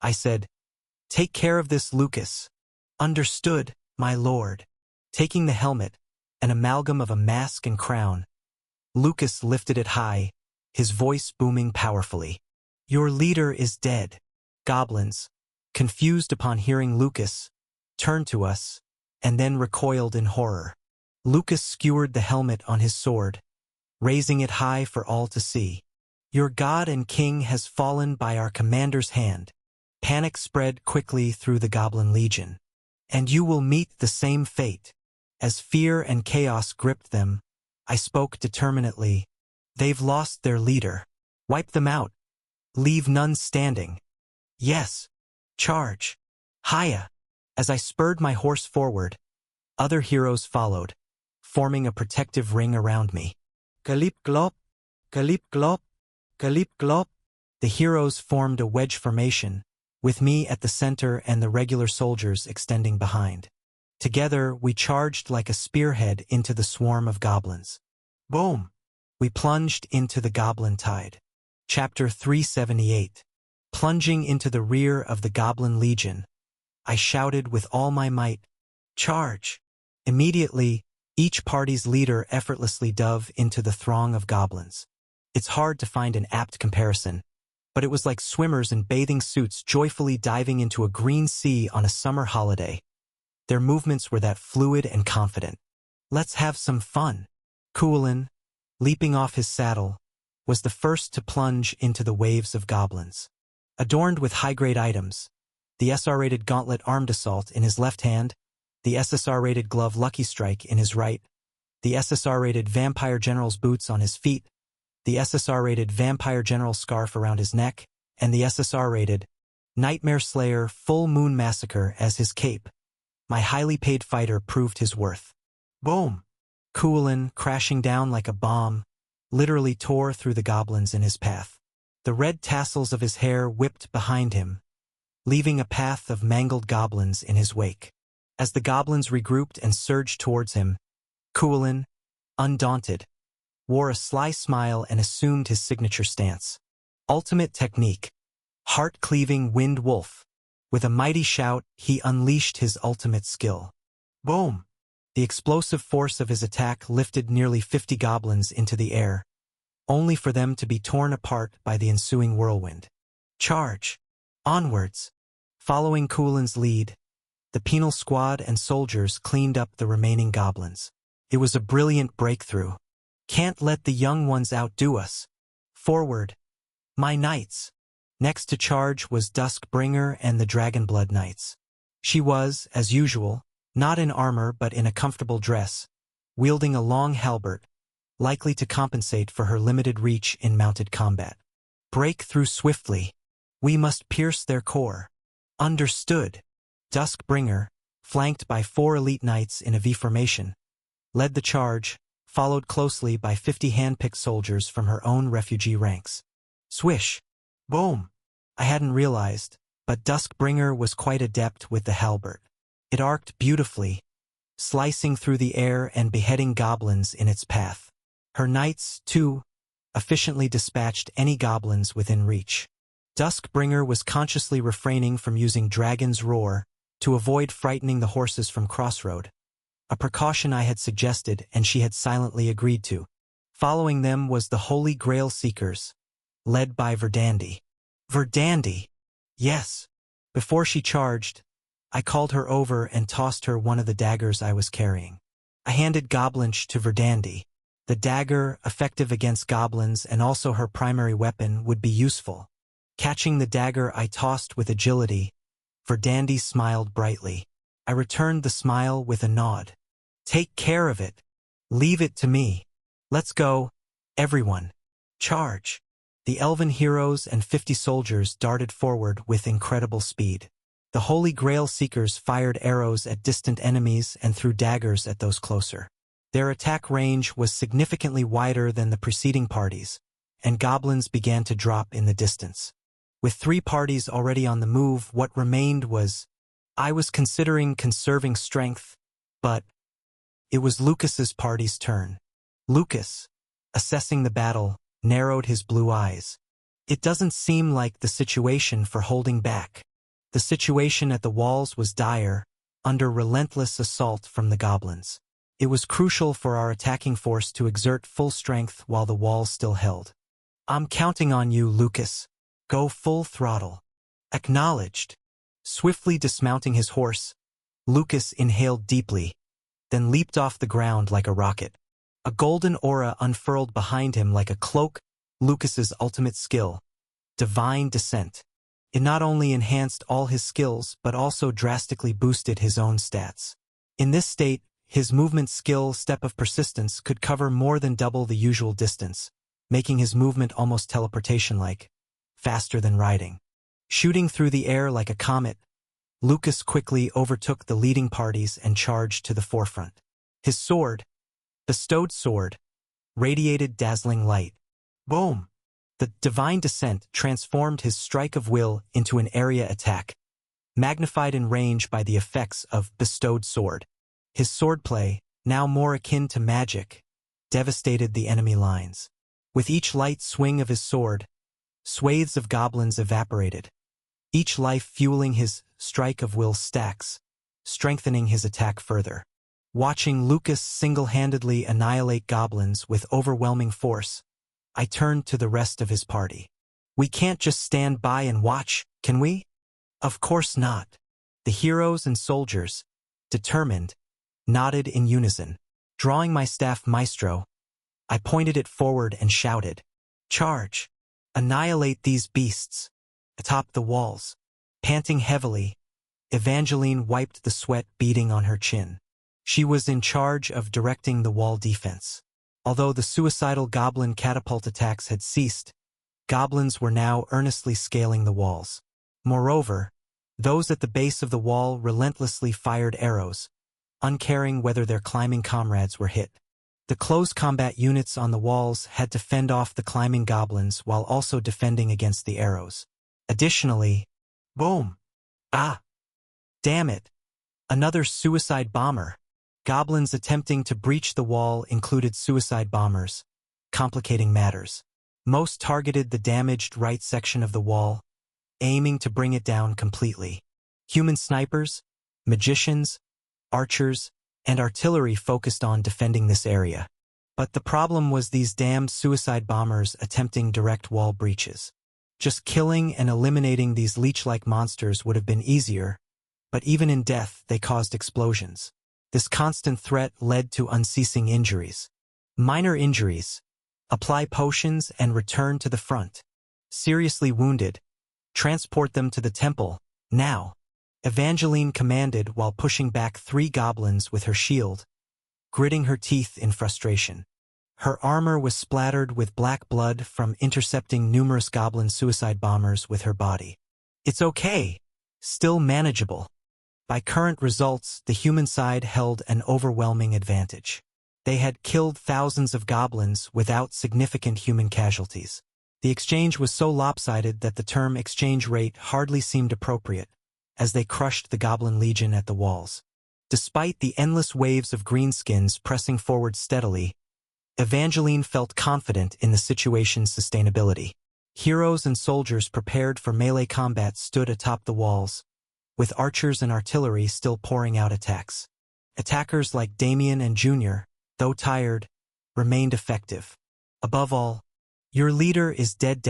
I said, "Take care of this, Lucas." "Understood, my lord." Taking the helmet, an amalgam of a mask and crown, Lucas lifted it high, his voice booming powerfully. "Your leader is dead." Goblins, confused upon hearing Lucas, turned to us, and then recoiled in horror. Lucas skewered the helmet on his sword, raising it high for all to see. Your god and king has fallen by our commander's hand. Panic spread quickly through the Goblin Legion. And you will meet the same fate. As fear and chaos gripped them, I spoke determinedly. They've lost their leader. Wipe them out. Leave none standing. Yes. Charge. Hiya. As I spurred my horse forward, other heroes followed, forming a protective ring around me. Kalip klop, kalip klop, kalip klop. The heroes formed a wedge formation, with me at the center and the regular soldiers extending behind. Together, we charged like a spearhead into the swarm of goblins. Boom! We plunged into the goblin tide. Chapter 378. Plunging into the rear of the Goblin Legion, I shouted with all my might, "Charge!" Immediately, each party's leader effortlessly dove into the throng of goblins. It's hard to find an apt comparison, but it was like swimmers in bathing suits joyfully diving into a green sea on a summer holiday. Their movements were that fluid and confident. Let's have some fun. Coolin, leaping off his saddle, was the first to plunge into the waves of goblins. Adorned with high-grade items, the SR-rated Gauntlet Armed Assault in his left hand, the SSR-rated Glove Lucky Strike in his right, the SSR-rated Vampire General's boots on his feet, the SSR-rated Vampire General scarf around his neck, and the SSR-rated Nightmare Slayer Full Moon Massacre as his cape. My highly paid fighter proved his worth. Boom! Coolin, crashing down like a bomb, literally tore through the goblins in his path. The red tassels of his hair whipped behind him, leaving a path of mangled goblins in his wake. As the goblins regrouped and surged towards him, Coolin, undaunted, wore a sly smile and assumed his signature stance. Ultimate technique. Heart-cleaving Wind Wolf. With a mighty shout, he unleashed his ultimate skill. Boom! The explosive force of his attack lifted nearly 50 goblins into the air, only for them to be torn apart by the ensuing whirlwind. Charge! Onwards! Following Coolin's lead, the penal squad and soldiers cleaned up the remaining goblins. It was a brilliant breakthrough. Can't let the young ones outdo us. Forward! My knights! Next to charge was Duskbringer and the Dragonblood Knights. She was, as usual, not in armor but in a comfortable dress, wielding a long halberd, likely to compensate for her limited reach in mounted combat. Break through swiftly. We must pierce their core. Understood. Duskbringer, flanked by 4 elite knights in a V formation, led the charge, followed closely by 50 hand-picked soldiers from her own refugee ranks. Swish! Boom! I hadn't realized, but Duskbringer was quite adept with the halberd. It arced beautifully, slicing through the air and beheading goblins in its path. Her knights, too, efficiently dispatched any goblins within reach. Duskbringer was consciously refraining from using Dragon's Roar to avoid frightening the horses from Crossroad, a precaution I had suggested and she had silently agreed to. Following them was the Holy Grail Seekers, led by Verdandi. Verdandi! Yes. Before she charged, I called her over and tossed her one of the daggers I was carrying. I handed Goblinch to Verdandi. The dagger, effective against goblins and also her primary weapon, would be useful. Catching the dagger I tossed with agility, Verdandi smiled brightly. I returned the smile with a nod. Take care of it. Leave it to me. Let's go, everyone. Charge! The elven heroes and 50 soldiers darted forward with incredible speed. The Holy Grail Seekers fired arrows at distant enemies and threw daggers at those closer. Their attack range was significantly wider than the preceding parties, and goblins began to drop in the distance. With 3 parties already on the move, what remained was... I was considering conserving strength, but... It was Lucas's party's turn. Lucas, assessing the battle, narrowed his blue eyes. It doesn't seem like the situation for holding back. The situation at the walls was dire, under relentless assault from the goblins. It was crucial for our attacking force to exert full strength while the walls still held. I'm counting on you, Lucas. Go full throttle. Acknowledged. Swiftly dismounting his horse, Lucas inhaled deeply, then leaped off the ground like a rocket. A golden aura unfurled behind him like a cloak, Lucas's ultimate skill, Divine Descent. It not only enhanced all his skills but also drastically boosted his own stats. In this state, his movement skill Step of Persistence could cover more than double the usual distance, making his movement almost teleportation-like, faster than riding. Shooting through the air like a comet, Lucas quickly overtook the leading parties and charged to the forefront. His sword, bestowed sword, radiated dazzling light. Boom! The Divine Descent transformed his strike of will into an area attack, magnified in range by the effects of bestowed sword. His swordplay, now more akin to magic, devastated the enemy lines. With each light swing of his sword, swathes of goblins evaporated, each life fueling his strike of will stacks, strengthening his attack further. Watching Lucas single-handedly annihilate goblins with overwhelming force, I turned to the rest of his party. We can't just stand by and watch, can we? Of course not. The heroes and soldiers, determined, nodded in unison. Drawing my staff Maestro, I pointed it forward and shouted, "Charge! Annihilate these beasts!" Atop the walls, panting heavily, Evangeline wiped the sweat beading on her chin. She was in charge of directing the wall defense. Although the suicidal goblin catapult attacks had ceased, goblins were now earnestly scaling the walls. Moreover, those at the base of the wall relentlessly fired arrows, uncaring whether their climbing comrades were hit. The close combat units on the walls had to fend off the climbing goblins while also defending against the arrows. Additionally, boom! Ah! Damn it! Another suicide bomber. Goblins attempting to breach the wall included suicide bombers, complicating matters. Most targeted the damaged right section of the wall, aiming to bring it down completely. Human snipers, magicians, archers, and artillery focused on defending this area. But the problem was these damned suicide bombers attempting direct wall breaches. Just killing and eliminating these leech-like monsters would have been easier, but even in death they caused explosions. This constant threat led to unceasing injuries. Minor injuries, apply potions and return to the front. Seriously wounded, transport them to the temple, now. Evangeline commanded while pushing back 3 goblins with her shield, gritting her teeth in frustration. Her armor was splattered with black blood from intercepting numerous goblin suicide bombers with her body. It's okay, still manageable. By current results, the human side held an overwhelming advantage. They had killed thousands of goblins without significant human casualties. The exchange was so lopsided that the term exchange rate hardly seemed appropriate, as they crushed the Goblin Legion at the walls. Despite the endless waves of greenskins pressing forward steadily, Evangeline felt confident in the situation's sustainability. Heroes and soldiers prepared for melee combat stood atop the walls, with archers and artillery still pouring out attacks. Attackers like Damien and Junior, though tired, remained effective. Above all, your leader is dead.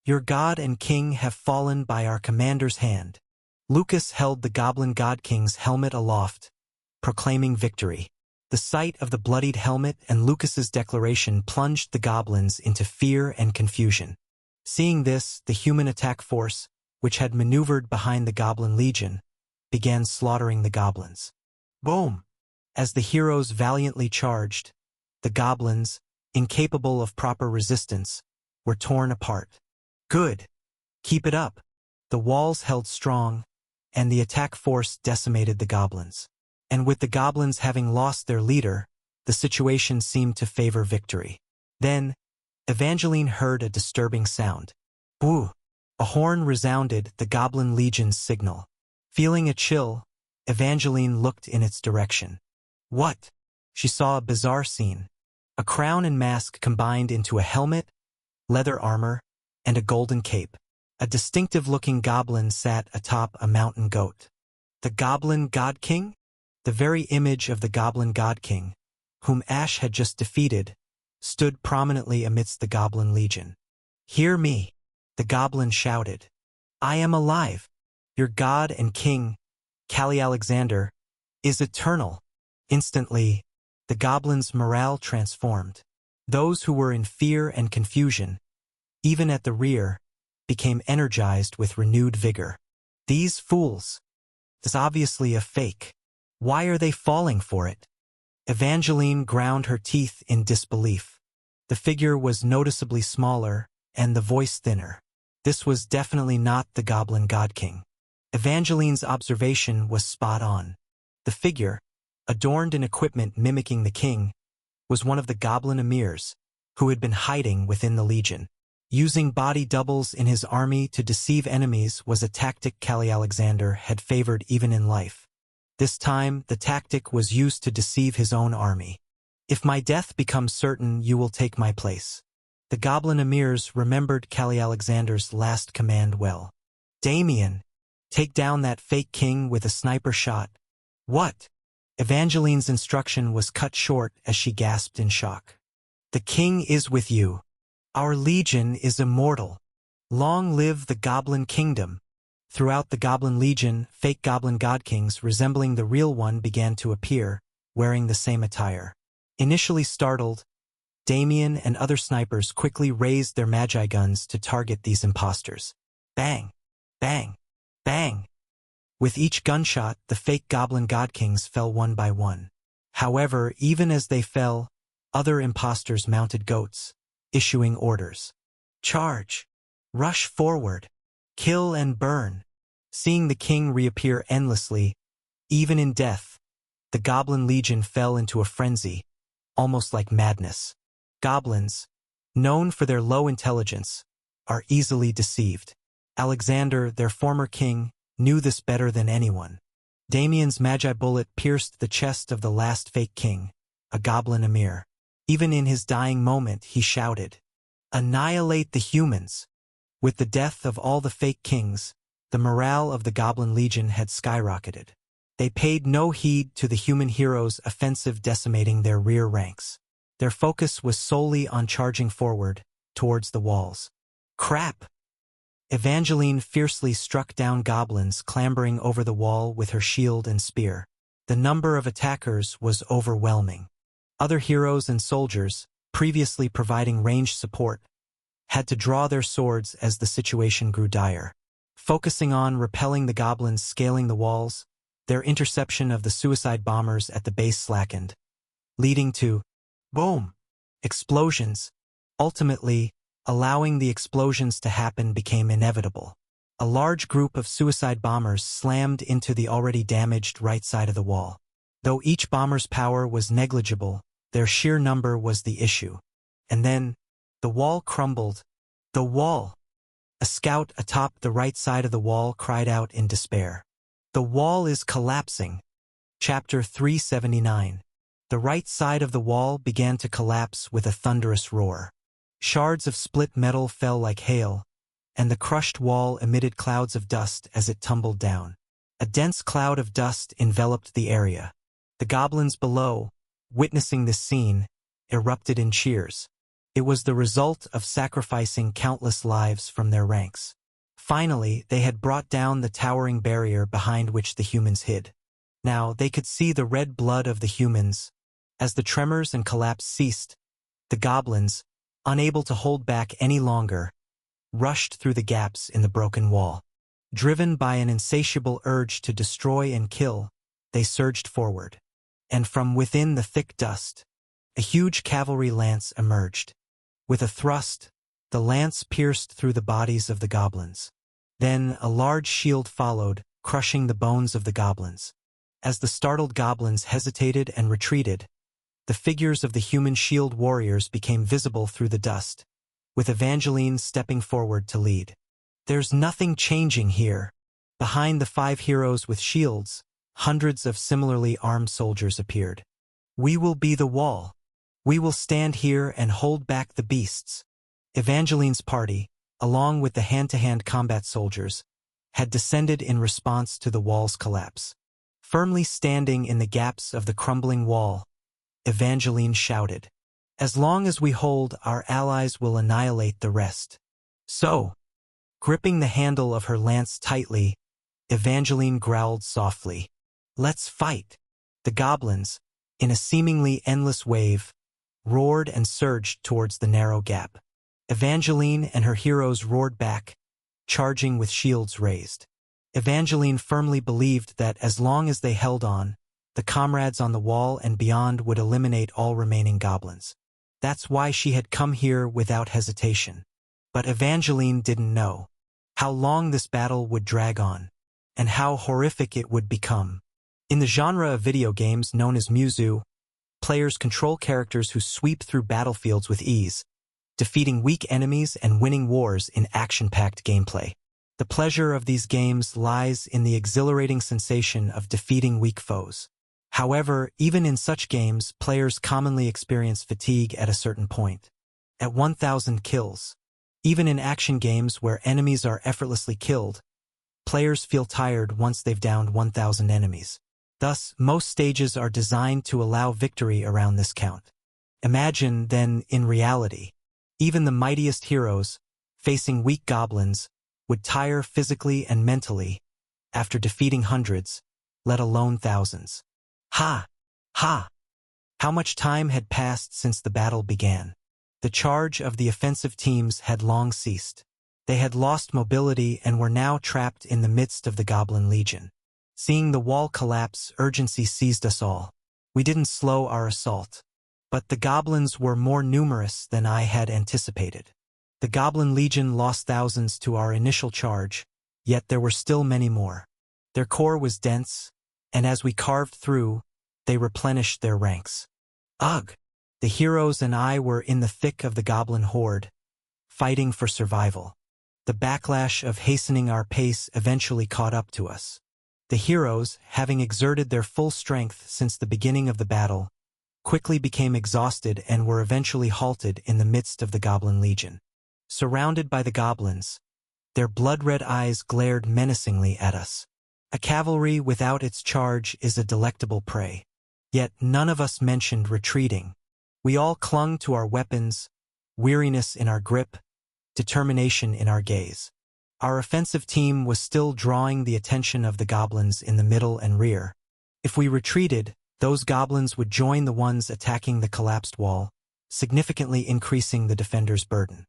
Your god and king have fallen by our commander's hand. Lucas held the Goblin God King's helmet aloft, proclaiming victory. The sight of the bloodied helmet and Lucas's declaration plunged the goblins into fear and confusion. Seeing this, the human attack force, which had maneuvered behind the Goblin Legion, began slaughtering the goblins. Boom! As the heroes valiantly charged, the goblins, incapable of proper resistance, were torn apart. Good! Keep it up! The walls held strong, and the attack force decimated the goblins. And with the goblins having lost their leader, the situation seemed to favor victory. Then, Evangeline heard a disturbing sound. Boo! A horn resounded the Goblin Legion's signal. Feeling a chill, Evangeline looked in its direction. What? She saw a bizarre scene. A crown and mask combined into a helmet, leather armor, and a golden cape. A distinctive-looking goblin sat atop a mountain goat. The Goblin God King? The very image of the Goblin God King, whom Ash had just defeated, stood prominently amidst the Goblin Legion. Hear me, the goblin shouted. I am alive. Your god and king, Callie Alexander, is eternal. Instantly, the goblin's morale transformed. Those who were in fear and confusion, even at the rear, became energized with renewed vigor. These fools. It's obviously a fake. Why are they falling for it? Evangeline ground her teeth in disbelief. The figure was noticeably smaller, and the voice thinner. This was definitely not the Goblin God King. Evangeline's observation was spot on. The figure, adorned in equipment mimicking the king, was one of the Goblin Emirs, who had been hiding within the Legion. Using body doubles in his army to deceive enemies was a tactic Callie Alexander had favored even in life. This time, the tactic was used to deceive his own army. If my death becomes certain, you will take my place. The Goblin Emirs remembered Callie Alexander's last command well. Damien, take down that fake king with a sniper shot. What? Evangeline's instruction was cut short as she gasped in shock. The king is with you. Our legion is immortal. Long live the Goblin Kingdom. Throughout the Goblin Legion, fake Goblin God Kings resembling the real one began to appear, wearing the same attire. Initially startled, Damien and other snipers quickly raised their magi guns to target these imposters. Bang! Bang! Bang! With each gunshot, the fake Goblin God Kings fell one by one. However, even as they fell, other imposters mounted goats, issuing orders. Charge! Rush forward! Kill and burn! Seeing the king reappear endlessly, even in death, the Goblin Legion fell into a frenzy, almost like madness. Goblins, known for their low intelligence, are easily deceived. Alexander, their former king, knew this better than anyone. Damien's magi bullet pierced the chest of the last fake king, a Goblin Emir. Even in his dying moment, he shouted, "Annihilate the humans!" With the death of all the fake kings, the morale of the Goblin Legion had skyrocketed. They paid no heed to the human heroes' offensive decimating their rear ranks. Their focus was solely on charging forward, towards the walls. Crap! Evangeline fiercely struck down goblins clambering over the wall with her shield and spear. The number of attackers was overwhelming. Other heroes and soldiers, previously providing ranged support, had to draw their swords as the situation grew dire. Focusing on repelling the goblins scaling the walls, their interception of the suicide bombers at the base slackened, leading to boom! Explosions. Ultimately, allowing the explosions to happen became inevitable. A large group of suicide bombers slammed into the already damaged right side of the wall. Though each bomber's power was negligible, their sheer number was the issue. And then, the wall crumbled. The wall! A scout atop the right side of the wall cried out in despair. The wall is collapsing. Chapter 379. The right side of the wall began to collapse with a thunderous roar. Shards of split metal fell like hail, and the crushed wall emitted clouds of dust as it tumbled down. A dense cloud of dust enveloped the area. The goblins below, witnessing this scene, erupted in cheers. It was the result of sacrificing countless lives from their ranks. Finally, they had brought down the towering barrier behind which the humans hid. Now they could see the red blood of the humans. As the tremors and collapse ceased, the goblins, unable to hold back any longer, rushed through the gaps in the broken wall. Driven by an insatiable urge to destroy and kill, they surged forward. And from within the thick dust, a huge cavalry lance emerged. With a thrust, the lance pierced through the bodies of the goblins. Then a large shield followed, crushing the bones of the goblins. As the startled goblins hesitated and retreated, the figures of the human shield warriors became visible through the dust, with Evangeline stepping forward to lead. There's nothing changing here. Behind the 5 heroes with shields, hundreds of similarly armed soldiers appeared. We will be the wall. We will stand here and hold back the beasts. Evangeline's party, along with the hand-to-hand combat soldiers, had descended in response to the wall's collapse. Firmly standing in the gaps of the crumbling wall, Evangeline shouted, "As long as we hold, our allies will annihilate the rest." So, gripping the handle of her lance tightly, Evangeline growled softly, "Let's fight." The goblins, in a seemingly endless wave, roared and surged towards the narrow gap. Evangeline and her heroes roared back, charging with shields raised. Evangeline firmly believed that as long as they held on, the comrades on the wall and beyond would eliminate all remaining goblins. That's why she had come here without hesitation. But Evangeline didn't know how long this battle would drag on, and how horrific it would become. In the genre of video games known as Musou, players control characters who sweep through battlefields with ease, defeating weak enemies and winning wars in action-packed gameplay. The pleasure of these games lies in the exhilarating sensation of defeating weak foes. However, even in such games, players commonly experience fatigue at a certain point. At 1,000 kills, even in action games where enemies are effortlessly killed, players feel tired once they've downed 1,000 enemies. Thus, most stages are designed to allow victory around this count. Imagine, then, in reality, even the mightiest heroes, facing weak goblins, would tire physically and mentally after defeating hundreds, let alone thousands. Ha! Ha! How much time had passed since the battle began? The charge of the offensive teams had long ceased. They had lost mobility and were now trapped in the midst of the Goblin Legion. Seeing the wall collapse, urgency seized us all. We didn't slow our assault. But the goblins were more numerous than I had anticipated. The Goblin Legion lost thousands to our initial charge, yet there were still many more. Their core was dense, and as we carved through, they replenished their ranks. Ugh! The heroes and I were in the thick of the goblin horde, fighting for survival. The backlash of hastening our pace eventually caught up to us. The heroes, having exerted their full strength since the beginning of the battle, quickly became exhausted and were eventually halted in the midst of the Goblin Legion. Surrounded by the goblins, their blood-red eyes glared menacingly at us. A cavalry without its charge is a delectable prey. Yet none of us mentioned retreating. We all clung to our weapons, weariness in our grip, determination in our gaze. Our offensive team was still drawing the attention of the goblins in the middle and rear. If we retreated, those goblins would join the ones attacking the collapsed wall, significantly increasing the defenders' burden.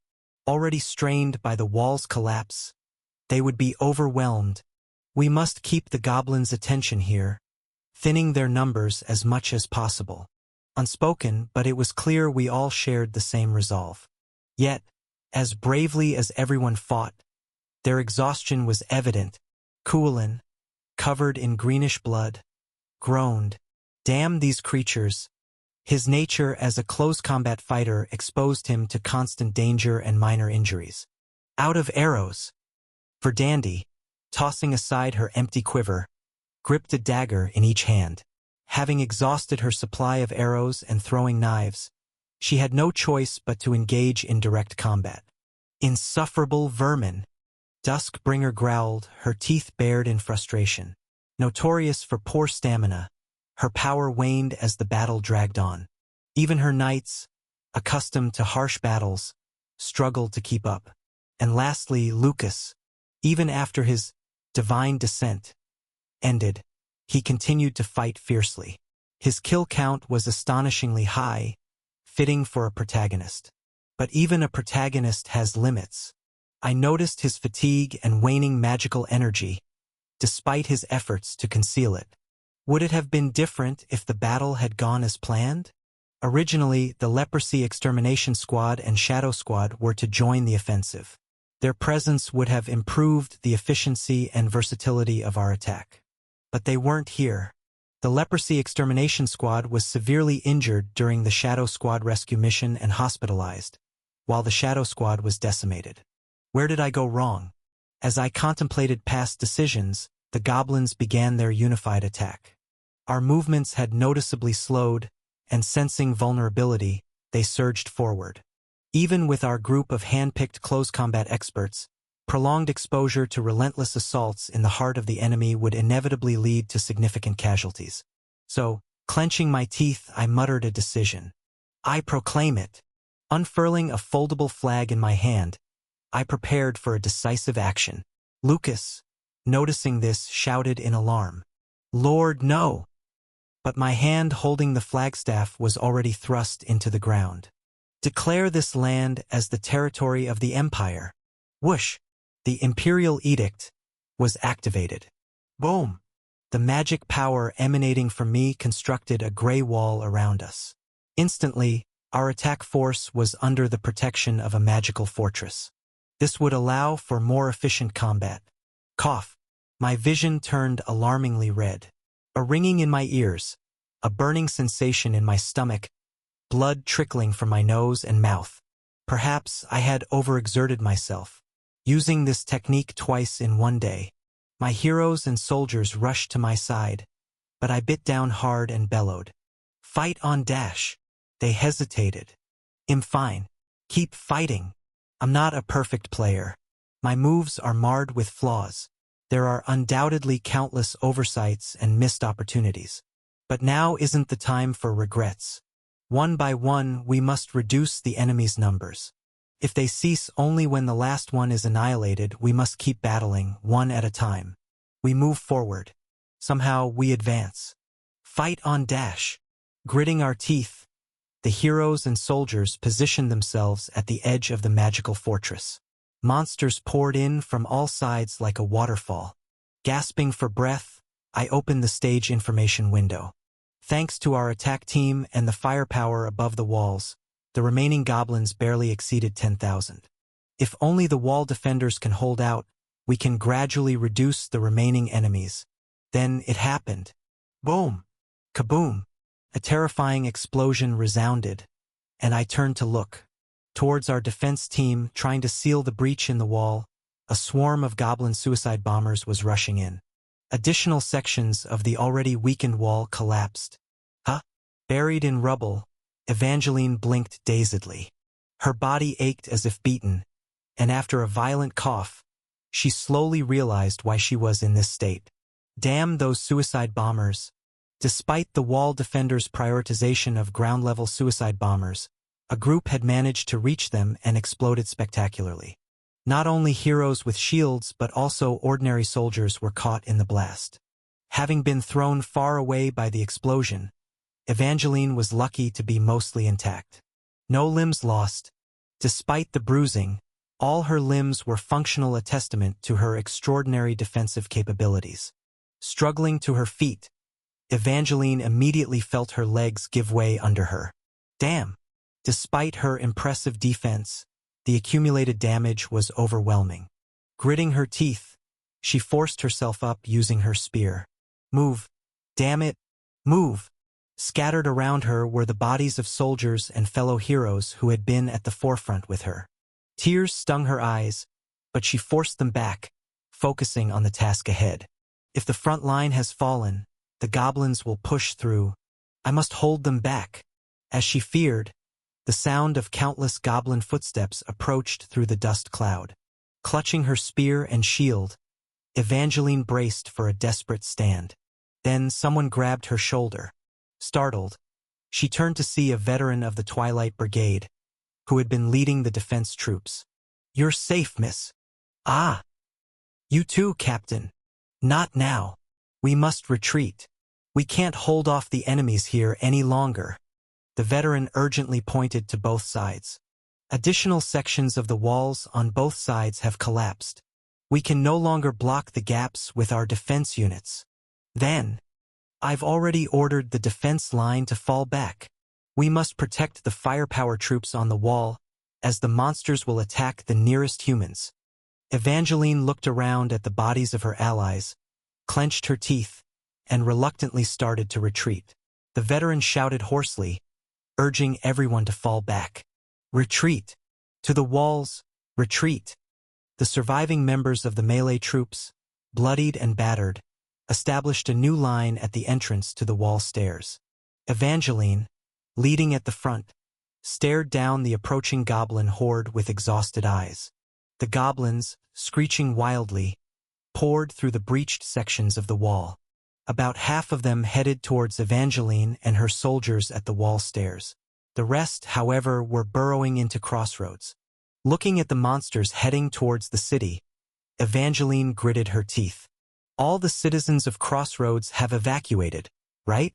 Already strained by the wall's collapse, they would be overwhelmed. We must keep the goblins' attention here, thinning their numbers as much as possible. Unspoken, but it was clear we all shared the same resolve. Yet, as bravely as everyone fought, their exhaustion was evident. Kuolin, covered in greenish blood, groaned, "Damn these creatures." His nature as a close combat fighter exposed him to constant danger and minor injuries. Out of arrows. Verdandi, tossing aside her empty quiver, gripped a dagger in each hand. Having exhausted her supply of arrows and throwing knives, she had no choice but to engage in direct combat. Insufferable vermin! Duskbringer growled, her teeth bared in frustration. Notorious for poor stamina, her power waned as the battle dragged on. Even her knights, accustomed to harsh battles, struggled to keep up. And lastly, Lucas, even after his divine descent ended, he continued to fight fiercely. His kill count was astonishingly high, fitting for a protagonist. But even a protagonist has limits. I noticed his fatigue and waning magical energy, despite his efforts to conceal it. Would it have been different if the battle had gone as planned? Originally, the Leprosy Extermination Squad and Shadow Squad were to join the offensive. Their presence would have improved the efficiency and versatility of our attack. But they weren't here. The Leprosy Extermination Squad was severely injured during the Shadow Squad rescue mission and hospitalized, while the Shadow Squad was decimated. Where did I go wrong? As I contemplated past decisions, the goblins began their unified attack. Our movements had noticeably slowed, and sensing vulnerability, they surged forward. Even with our group of hand-picked close combat experts, prolonged exposure to relentless assaults in the heart of the enemy would inevitably lead to significant casualties. So, clenching my teeth, I muttered a decision. I proclaim it. Unfurling a foldable flag in my hand, I prepared for a decisive action. Lucas, noticing this, shouted in alarm, "Lord, no!" but my hand holding the flagstaff was already thrust into the ground. Declare this land as the territory of the Empire. Whoosh! The Imperial Edict was activated. Boom! The magic power emanating from me constructed a gray wall around us. Instantly, our attack force was under the protection of a magical fortress. This would allow for more efficient combat. Cough. My vision turned alarmingly red. A ringing in my ears, a burning sensation in my stomach, blood trickling from my nose and mouth. Perhaps I had overexerted myself, using this technique twice in one day. My heroes and soldiers rushed to my side, but I bit down hard and bellowed. Fight on dash. They hesitated. I'm fine. Keep fighting. I'm not a perfect player. My moves are marred with flaws. There are undoubtedly countless oversights and missed opportunities. But now isn't the time for regrets. One by one, we must reduce the enemy's numbers. If they cease only when the last one is annihilated, we must keep battling, one at a time. We move forward. Somehow we advance. Fight on dash. Gritting our teeth, the heroes and soldiers positioned themselves at the edge of the magical fortress. Monsters poured in from all sides like a waterfall. Gasping for breath, I opened the stage information window. Thanks to our attack team and the firepower above the walls, the remaining goblins barely exceeded 10,000. If only the wall defenders can hold out, we can gradually reduce the remaining enemies. Then it happened. Boom! Kaboom! A terrifying explosion resounded, and I turned to look. Towards our defense team trying to seal the breach in the wall, a swarm of goblin suicide bombers was rushing in. Additional sections of the already weakened wall collapsed. Huh? Buried in rubble, Evangeline blinked dazedly. Her body ached as if beaten, and after a violent cough, she slowly realized why she was in this state. Damn those suicide bombers. Despite the wall defenders' prioritization of ground-level suicide bombers, a group had managed to reach them and exploded spectacularly. Not only heroes with shields but also ordinary soldiers were caught in the blast. Having been thrown far away by the explosion, Evangeline was lucky to be mostly intact. No limbs lost. Despite the bruising, all her limbs were functional, a testament to her extraordinary defensive capabilities. Struggling to her feet, Evangeline immediately felt her legs give way under her. Damn! Despite her impressive defense, the accumulated damage was overwhelming. Gritting her teeth, she forced herself up using her spear. Move! Damn it! Move! Scattered around her were the bodies of soldiers and fellow heroes who had been at the forefront with her. Tears stung her eyes, but she forced them back, focusing on the task ahead. If the front line has fallen, the goblins will push through. I must hold them back. As she feared, the sound of countless goblin footsteps approached through the dust cloud. Clutching her spear and shield, Evangeline braced for a desperate stand. Then someone grabbed her shoulder. Startled, she turned to see a veteran of the Twilight Brigade, who had been leading the defense troops. "You're safe, miss." "Ah. You too, Captain." "Not now. We must retreat. We can't hold off the enemies here any longer." The veteran urgently pointed to both sides. "Additional sections of the walls on both sides have collapsed. We can no longer block the gaps with our defense units." "Then, I've already ordered the defense line to fall back. We must protect the firepower troops on the wall, as the monsters will attack the nearest humans." Evangeline looked around at the bodies of her allies, clenched her teeth, and reluctantly started to retreat. The veteran shouted hoarsely, urging everyone to fall back. "Retreat! To the walls! Retreat!" The surviving members of the melee troops, bloodied and battered, established a new line at the entrance to the wall stairs. Evangeline, leading at the front, stared down the approaching goblin horde with exhausted eyes. The goblins, screeching wildly, poured through the breached sections of the wall. About half of them headed towards Evangeline and her soldiers at the wall stairs. The rest, however, were burrowing into Crossroads. Looking at the monsters heading towards the city, Evangeline gritted her teeth. "All the citizens of Crossroads have evacuated, right?"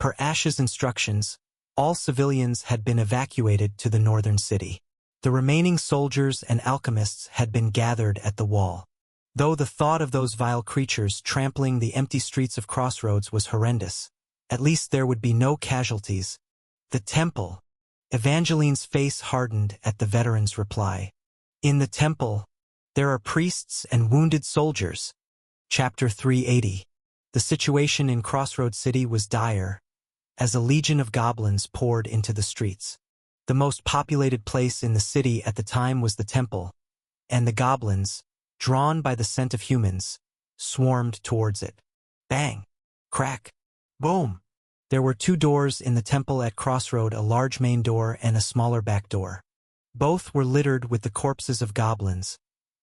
Per Ash's instructions, all civilians had been evacuated to the northern city. The remaining soldiers and alchemists had been gathered at the wall. Though the thought of those vile creatures trampling the empty streets of Crossroads was horrendous, at least there would be no casualties. The temple. Evangeline's face hardened at the veteran's reply. In the temple, there are priests and wounded soldiers. Chapter 380. The situation in Crossroads City was dire, as a legion of goblins poured into the streets. The most populated place in the city at the time was the temple, and the goblins, drawn by the scent of humans, swarmed towards it. Bang! Crack! Boom! There were 2 doors in the temple at Crossroad, a large main door and a smaller back door. Both were littered with the corpses of goblins,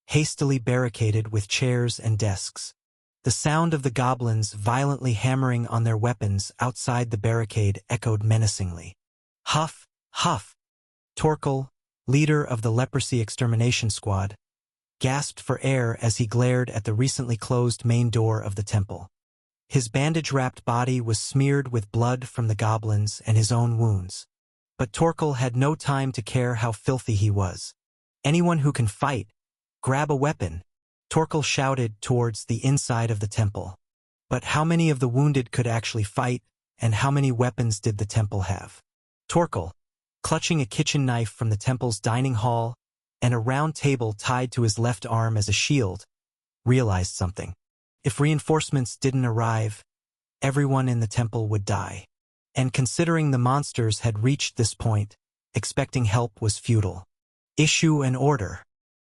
hastily barricaded with chairs and desks. The sound of the goblins violently hammering on their weapons outside the barricade echoed menacingly. Huff, huff! Torkel, leader of the leprosy extermination squad, gasped for air as he glared at the recently closed main door of the temple. His bandage-wrapped body was smeared with blood from the goblins and his own wounds. But Torkel had no time to care how filthy he was. Anyone who can fight, grab a weapon, Torkel shouted towards the inside of the temple. But how many of the wounded could actually fight, and how many weapons did the temple have? Torkel, clutching a kitchen knife from the temple's dining hall and a round table tied to his left arm as a shield, realized something. If reinforcements didn't arrive, everyone in the temple would die. And considering the monsters had reached this point, expecting help was futile. Issue an order.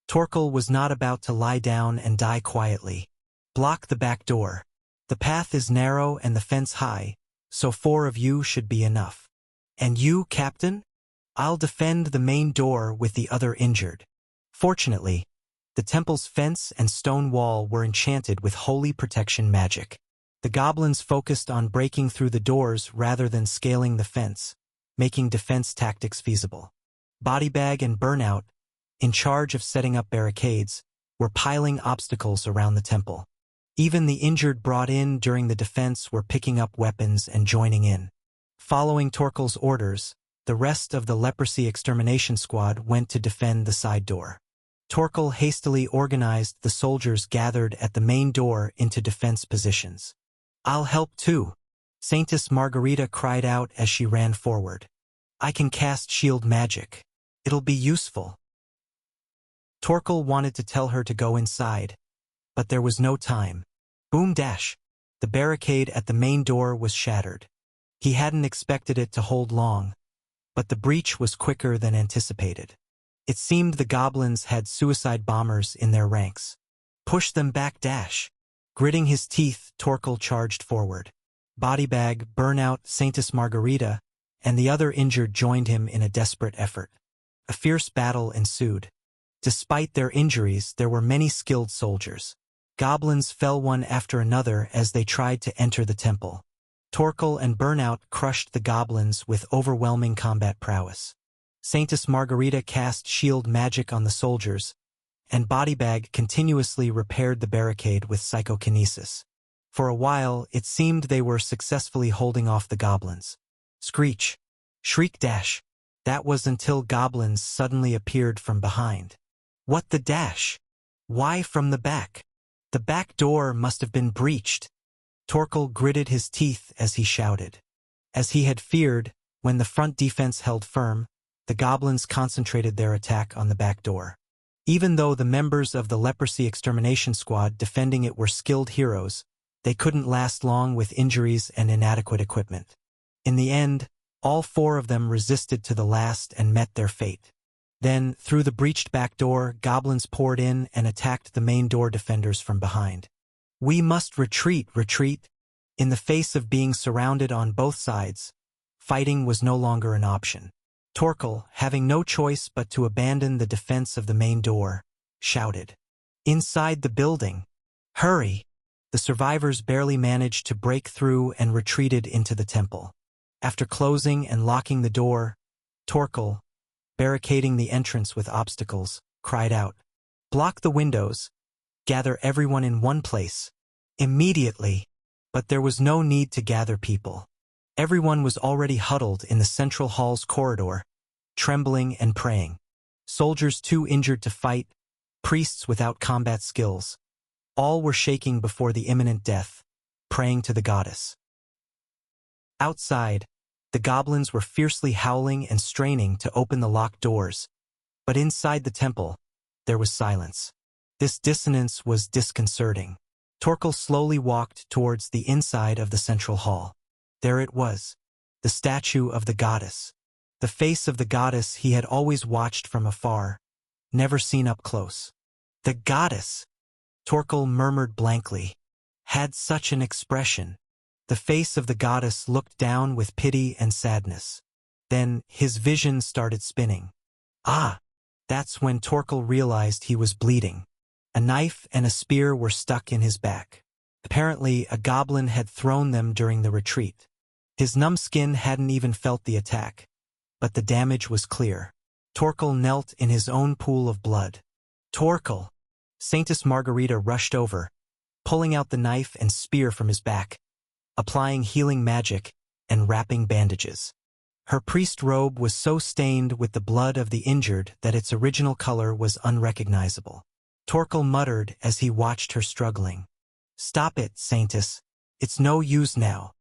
Torkel was not about to lie down and die quietly. Block the back door. The path is narrow and the fence high, so 4 of you should be enough. And you, Captain? I'll defend the main door with the other injured. Fortunately, the temple's fence and stone wall were enchanted with holy protection magic. The goblins focused on breaking through the doors rather than scaling the fence, making defense tactics feasible. Bodybag and Burnout, in charge of setting up barricades, were piling obstacles around the temple. Even the injured brought in during the defense were picking up weapons and joining in. Following Torkel's orders, the rest of the leprosy extermination squad went to defend the side door. Torkel hastily organized the soldiers gathered at the main door into defense positions. I'll help too, Saintess Margarita cried out as she ran forward. I can cast shield magic. It'll be useful. Torkel wanted to tell her to go inside, but there was no time. Boom dash! The barricade at the main door was shattered. He hadn't expected it to hold long, but the breach was quicker than anticipated. It seemed the goblins had suicide bombers in their ranks. Push them back dash! Gritting his teeth, Torkel charged forward. Bodybag, Burnout, Saintess Margarita, and the other injured joined him in a desperate effort. A fierce battle ensued. Despite their injuries, there were many skilled soldiers. Goblins fell one after another as they tried to enter the temple. Torkel and Burnout crushed the goblins with overwhelming combat prowess. Saintess Margarita cast shield magic on the soldiers, and Bodybag continuously repaired the barricade with psychokinesis. For a while, it seemed they were successfully holding off the goblins. Screech! Shriek dash! That was until goblins suddenly appeared from behind. What the dash? Why from the back? The back door must have been breached. Torkel gritted his teeth as he shouted. As he had feared, when the front defense held firm, the goblins concentrated their attack on the back door. Even though the members of the leprosy extermination squad defending it were skilled heroes, they couldn't last long with injuries and inadequate equipment. In the end, all 4 of them resisted to the last and met their fate. Then, through the breached back door, goblins poured in and attacked the main door defenders from behind. We must retreat, retreat! In the face of being surrounded on both sides, fighting was no longer an option. Torkel, having no choice but to abandon the defense of the main door, shouted. Inside the building! Hurry! The survivors barely managed to break through and retreated into the temple. After closing and locking the door, Torkel, barricading the entrance with obstacles, cried out, "Block the windows! Gather everyone in one place! Immediately!" But there was no need to gather people. Everyone was already huddled in the central hall's corridor, trembling and praying. Soldiers too injured to fight, priests without combat skills. All were shaking before the imminent death, praying to the goddess. Outside, the goblins were fiercely howling and straining to open the locked doors, but inside the temple, there was silence. This dissonance was disconcerting. Torkel slowly walked towards the inside of the central hall. There it was, the statue of the goddess. The face of the goddess he had always watched from afar, never seen up close. The goddess, Torkel murmured blankly, had such an expression. The face of the goddess looked down with pity and sadness. Then his vision started spinning. Ah! That's when Torkel realized he was bleeding. A knife and a spear were stuck in his back. Apparently, a goblin had thrown them during the retreat. His numb skin hadn't even felt the attack, but the damage was clear. Torkel knelt in his own pool of blood. Torkel! Saintess Margarita rushed over, pulling out the knife and spear from his back, applying healing magic and wrapping bandages. Her priest robe was so stained with the blood of the injured that its original color was unrecognizable. Torkel muttered as he watched her struggling. "Stop it, Saintess. It's no use now.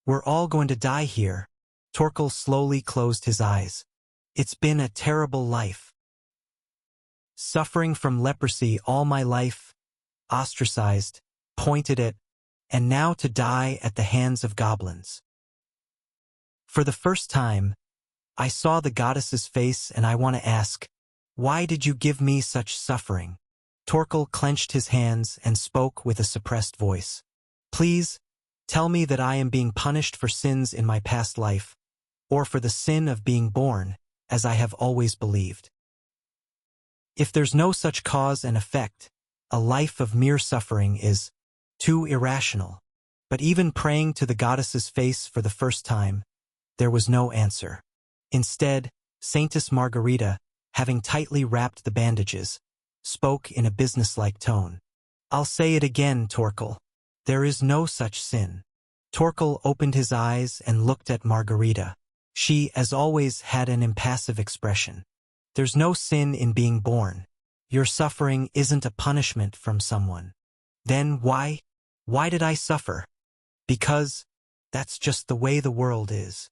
We're all going to die here." Torkel slowly closed his eyes. It's been a terrible life. Suffering from leprosy all my life, ostracized, pointed at, and now to die at the hands of goblins. For the first time, I saw the goddess's face and I want to ask, why did you give me such suffering? Torkel clenched his hands and spoke with a suppressed voice. Please, tell me that I am being punished for sins in my past life, or for the sin of being born, as I have always believed. If there's no such cause and effect, a life of mere suffering is too irrational. But even praying to the goddess's face for the first time, there was no answer. Instead, Saintess Margarita, having tightly wrapped the bandages, spoke in a businesslike tone. I'll say it again, Torkel. There is no such sin. Torkel opened his eyes and looked at Margarita. She, as always, had an impassive expression. There's no sin in being born. Your suffering isn't a punishment from someone. Then why did I suffer? Because that's just the way the world is.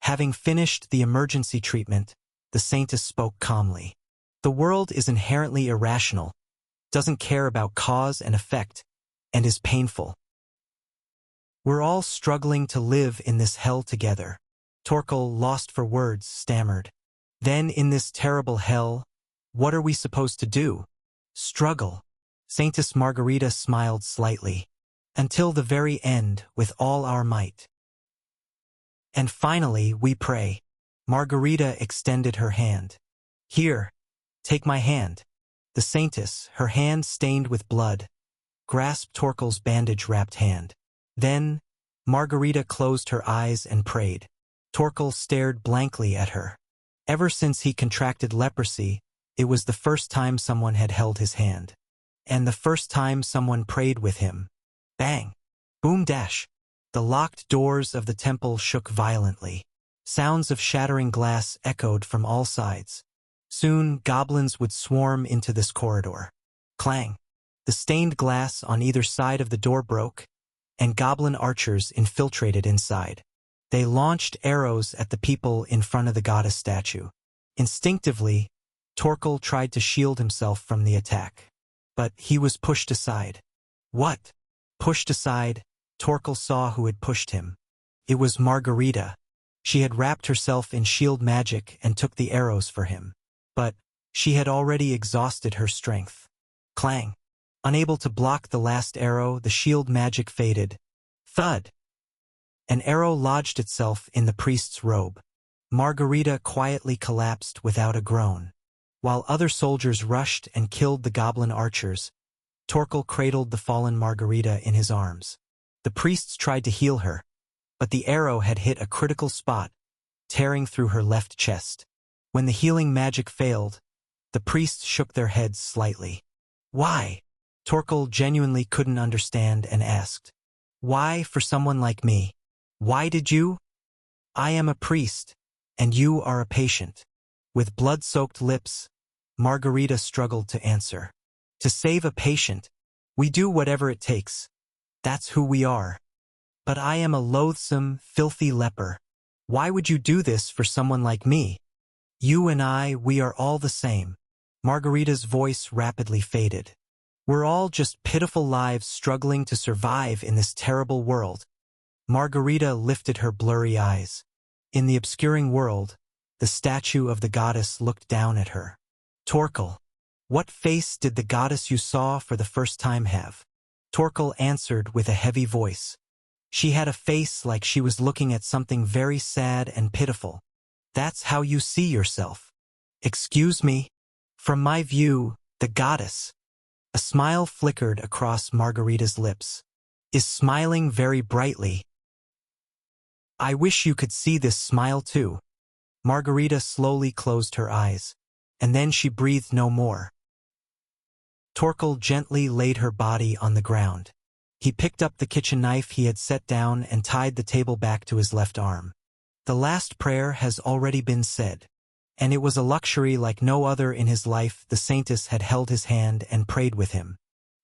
Having finished the emergency treatment, the Saintess spoke calmly. The world is inherently irrational, doesn't care about cause and effect, and is painful. We're all struggling to live in this hell together. Torkel, lost for words, stammered. Then in this terrible hell, what are we supposed to do? Struggle. Saintess Margarita smiled slightly. Until the very end, with all our might. And finally, we pray. Margarita extended her hand. Here, take my hand. The Saintess, her hand stained with blood, grasped Torkel's bandage-wrapped hand. Then, Margarita closed her eyes and prayed. Torkel stared blankly at her. Ever since he contracted leprosy, it was the first time someone had held his hand. And the first time someone prayed with him. Bang! Boom dash! The locked doors of the temple shook violently. Sounds of shattering glass echoed from all sides. Soon, goblins would swarm into this corridor. Clang! The stained glass on either side of the door broke, and goblin archers infiltrated inside. They launched arrows at the people in front of the goddess statue. Instinctively, Torkel tried to shield himself from the attack. But he was pushed aside. What? Pushed aside, Torkel saw who had pushed him. It was Margarita. She had wrapped herself in shield magic and took the arrows for him. But she had already exhausted her strength. Clang! Unable to block the last arrow, the shield magic faded. Thud! An arrow lodged itself in the priest's robe. Margarita quietly collapsed without a groan. While other soldiers rushed and killed the goblin archers, Torkel cradled the fallen Margarita in his arms. The priests tried to heal her, but the arrow had hit a critical spot, tearing through her left chest. When the healing magic failed, the priests shook their heads slightly. Why? Torkel genuinely couldn't understand and asked. Why for someone like me? Why did you? I am a priest, and you are a patient. With blood-soaked lips, Margarita struggled to answer. To save a patient, we do whatever it takes. That's who we are. But I am a loathsome, filthy leper. Why would you do this for someone like me? You and I, we are all the same. Margarita's voice rapidly faded. We're all just pitiful lives struggling to survive in this terrible world. Margarita lifted her blurry eyes. In the obscuring world, the statue of the goddess looked down at her. Torkel, what face did the goddess you saw for the first time have? Torkel answered with a heavy voice. She had a face like she was looking at something very sad and pitiful. That's how you see yourself. Excuse me? From my view, the goddess. A smile flickered across Margarita's lips. Is smiling very brightly. I wish you could see this smile too. Margarita slowly closed her eyes, and then she breathed no more. Torkel gently laid her body on the ground. He picked up the kitchen knife he had set down and tied the table back to his left arm. The last prayer has already been said, and it was a luxury like no other in his life. The saintess had held his hand and prayed with him.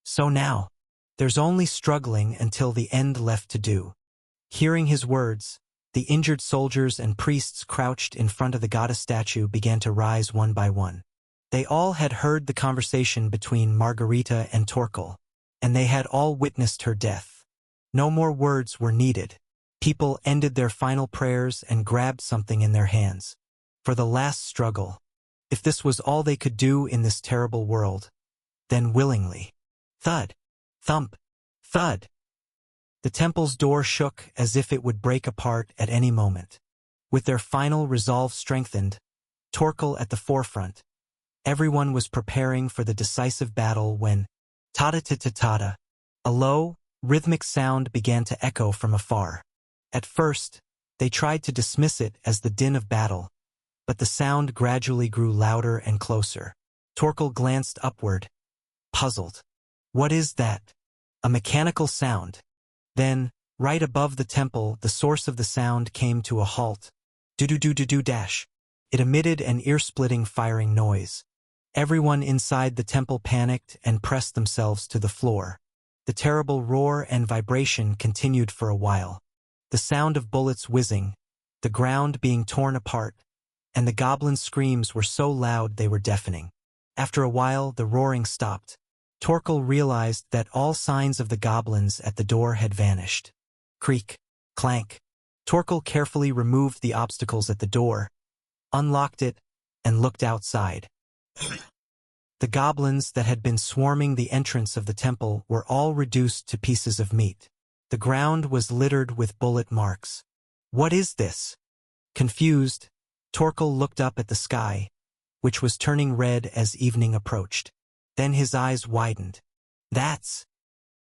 So now, there's only struggling until the end left to do. Hearing his words, the injured soldiers and priests crouched in front of the goddess statue began to rise one by one. They all had heard the conversation between Margarita and Torkel, and they had all witnessed her death. No more words were needed. People ended their final prayers and grabbed something in their hands. For the last struggle. If this was all they could do in this terrible world, then willingly. Thud. Thump. Thud. The temple's door shook as if it would break apart at any moment. With their final resolve strengthened, Torkel at the forefront, everyone was preparing for the decisive battle when, ta-ta-ta-ta-ta, a low, rhythmic sound began to echo from afar. At first, they tried to dismiss it as the din of battle, but the sound gradually grew louder and closer. Torkel glanced upward, puzzled. What is that? A mechanical sound. Then, right above the temple, the source of the sound came to a halt. Do-do-do-do-do-dash. It emitted an ear-splitting firing noise. Everyone inside the temple panicked and pressed themselves to the floor. The terrible roar and vibration continued for a while. The sound of bullets whizzing, the ground being torn apart, and the goblin screams were so loud they were deafening. After a while, the roaring stopped. Torkel realized that all signs of the goblins at the door had vanished. Creak, clank. Torkel carefully removed the obstacles at the door, unlocked it, and looked outside. The goblins that had been swarming the entrance of the temple were all reduced to pieces of meat. The ground was littered with bullet marks. What is this? Confused, Torkel looked up at the sky, which was turning red as evening approached. Then his eyes widened. That's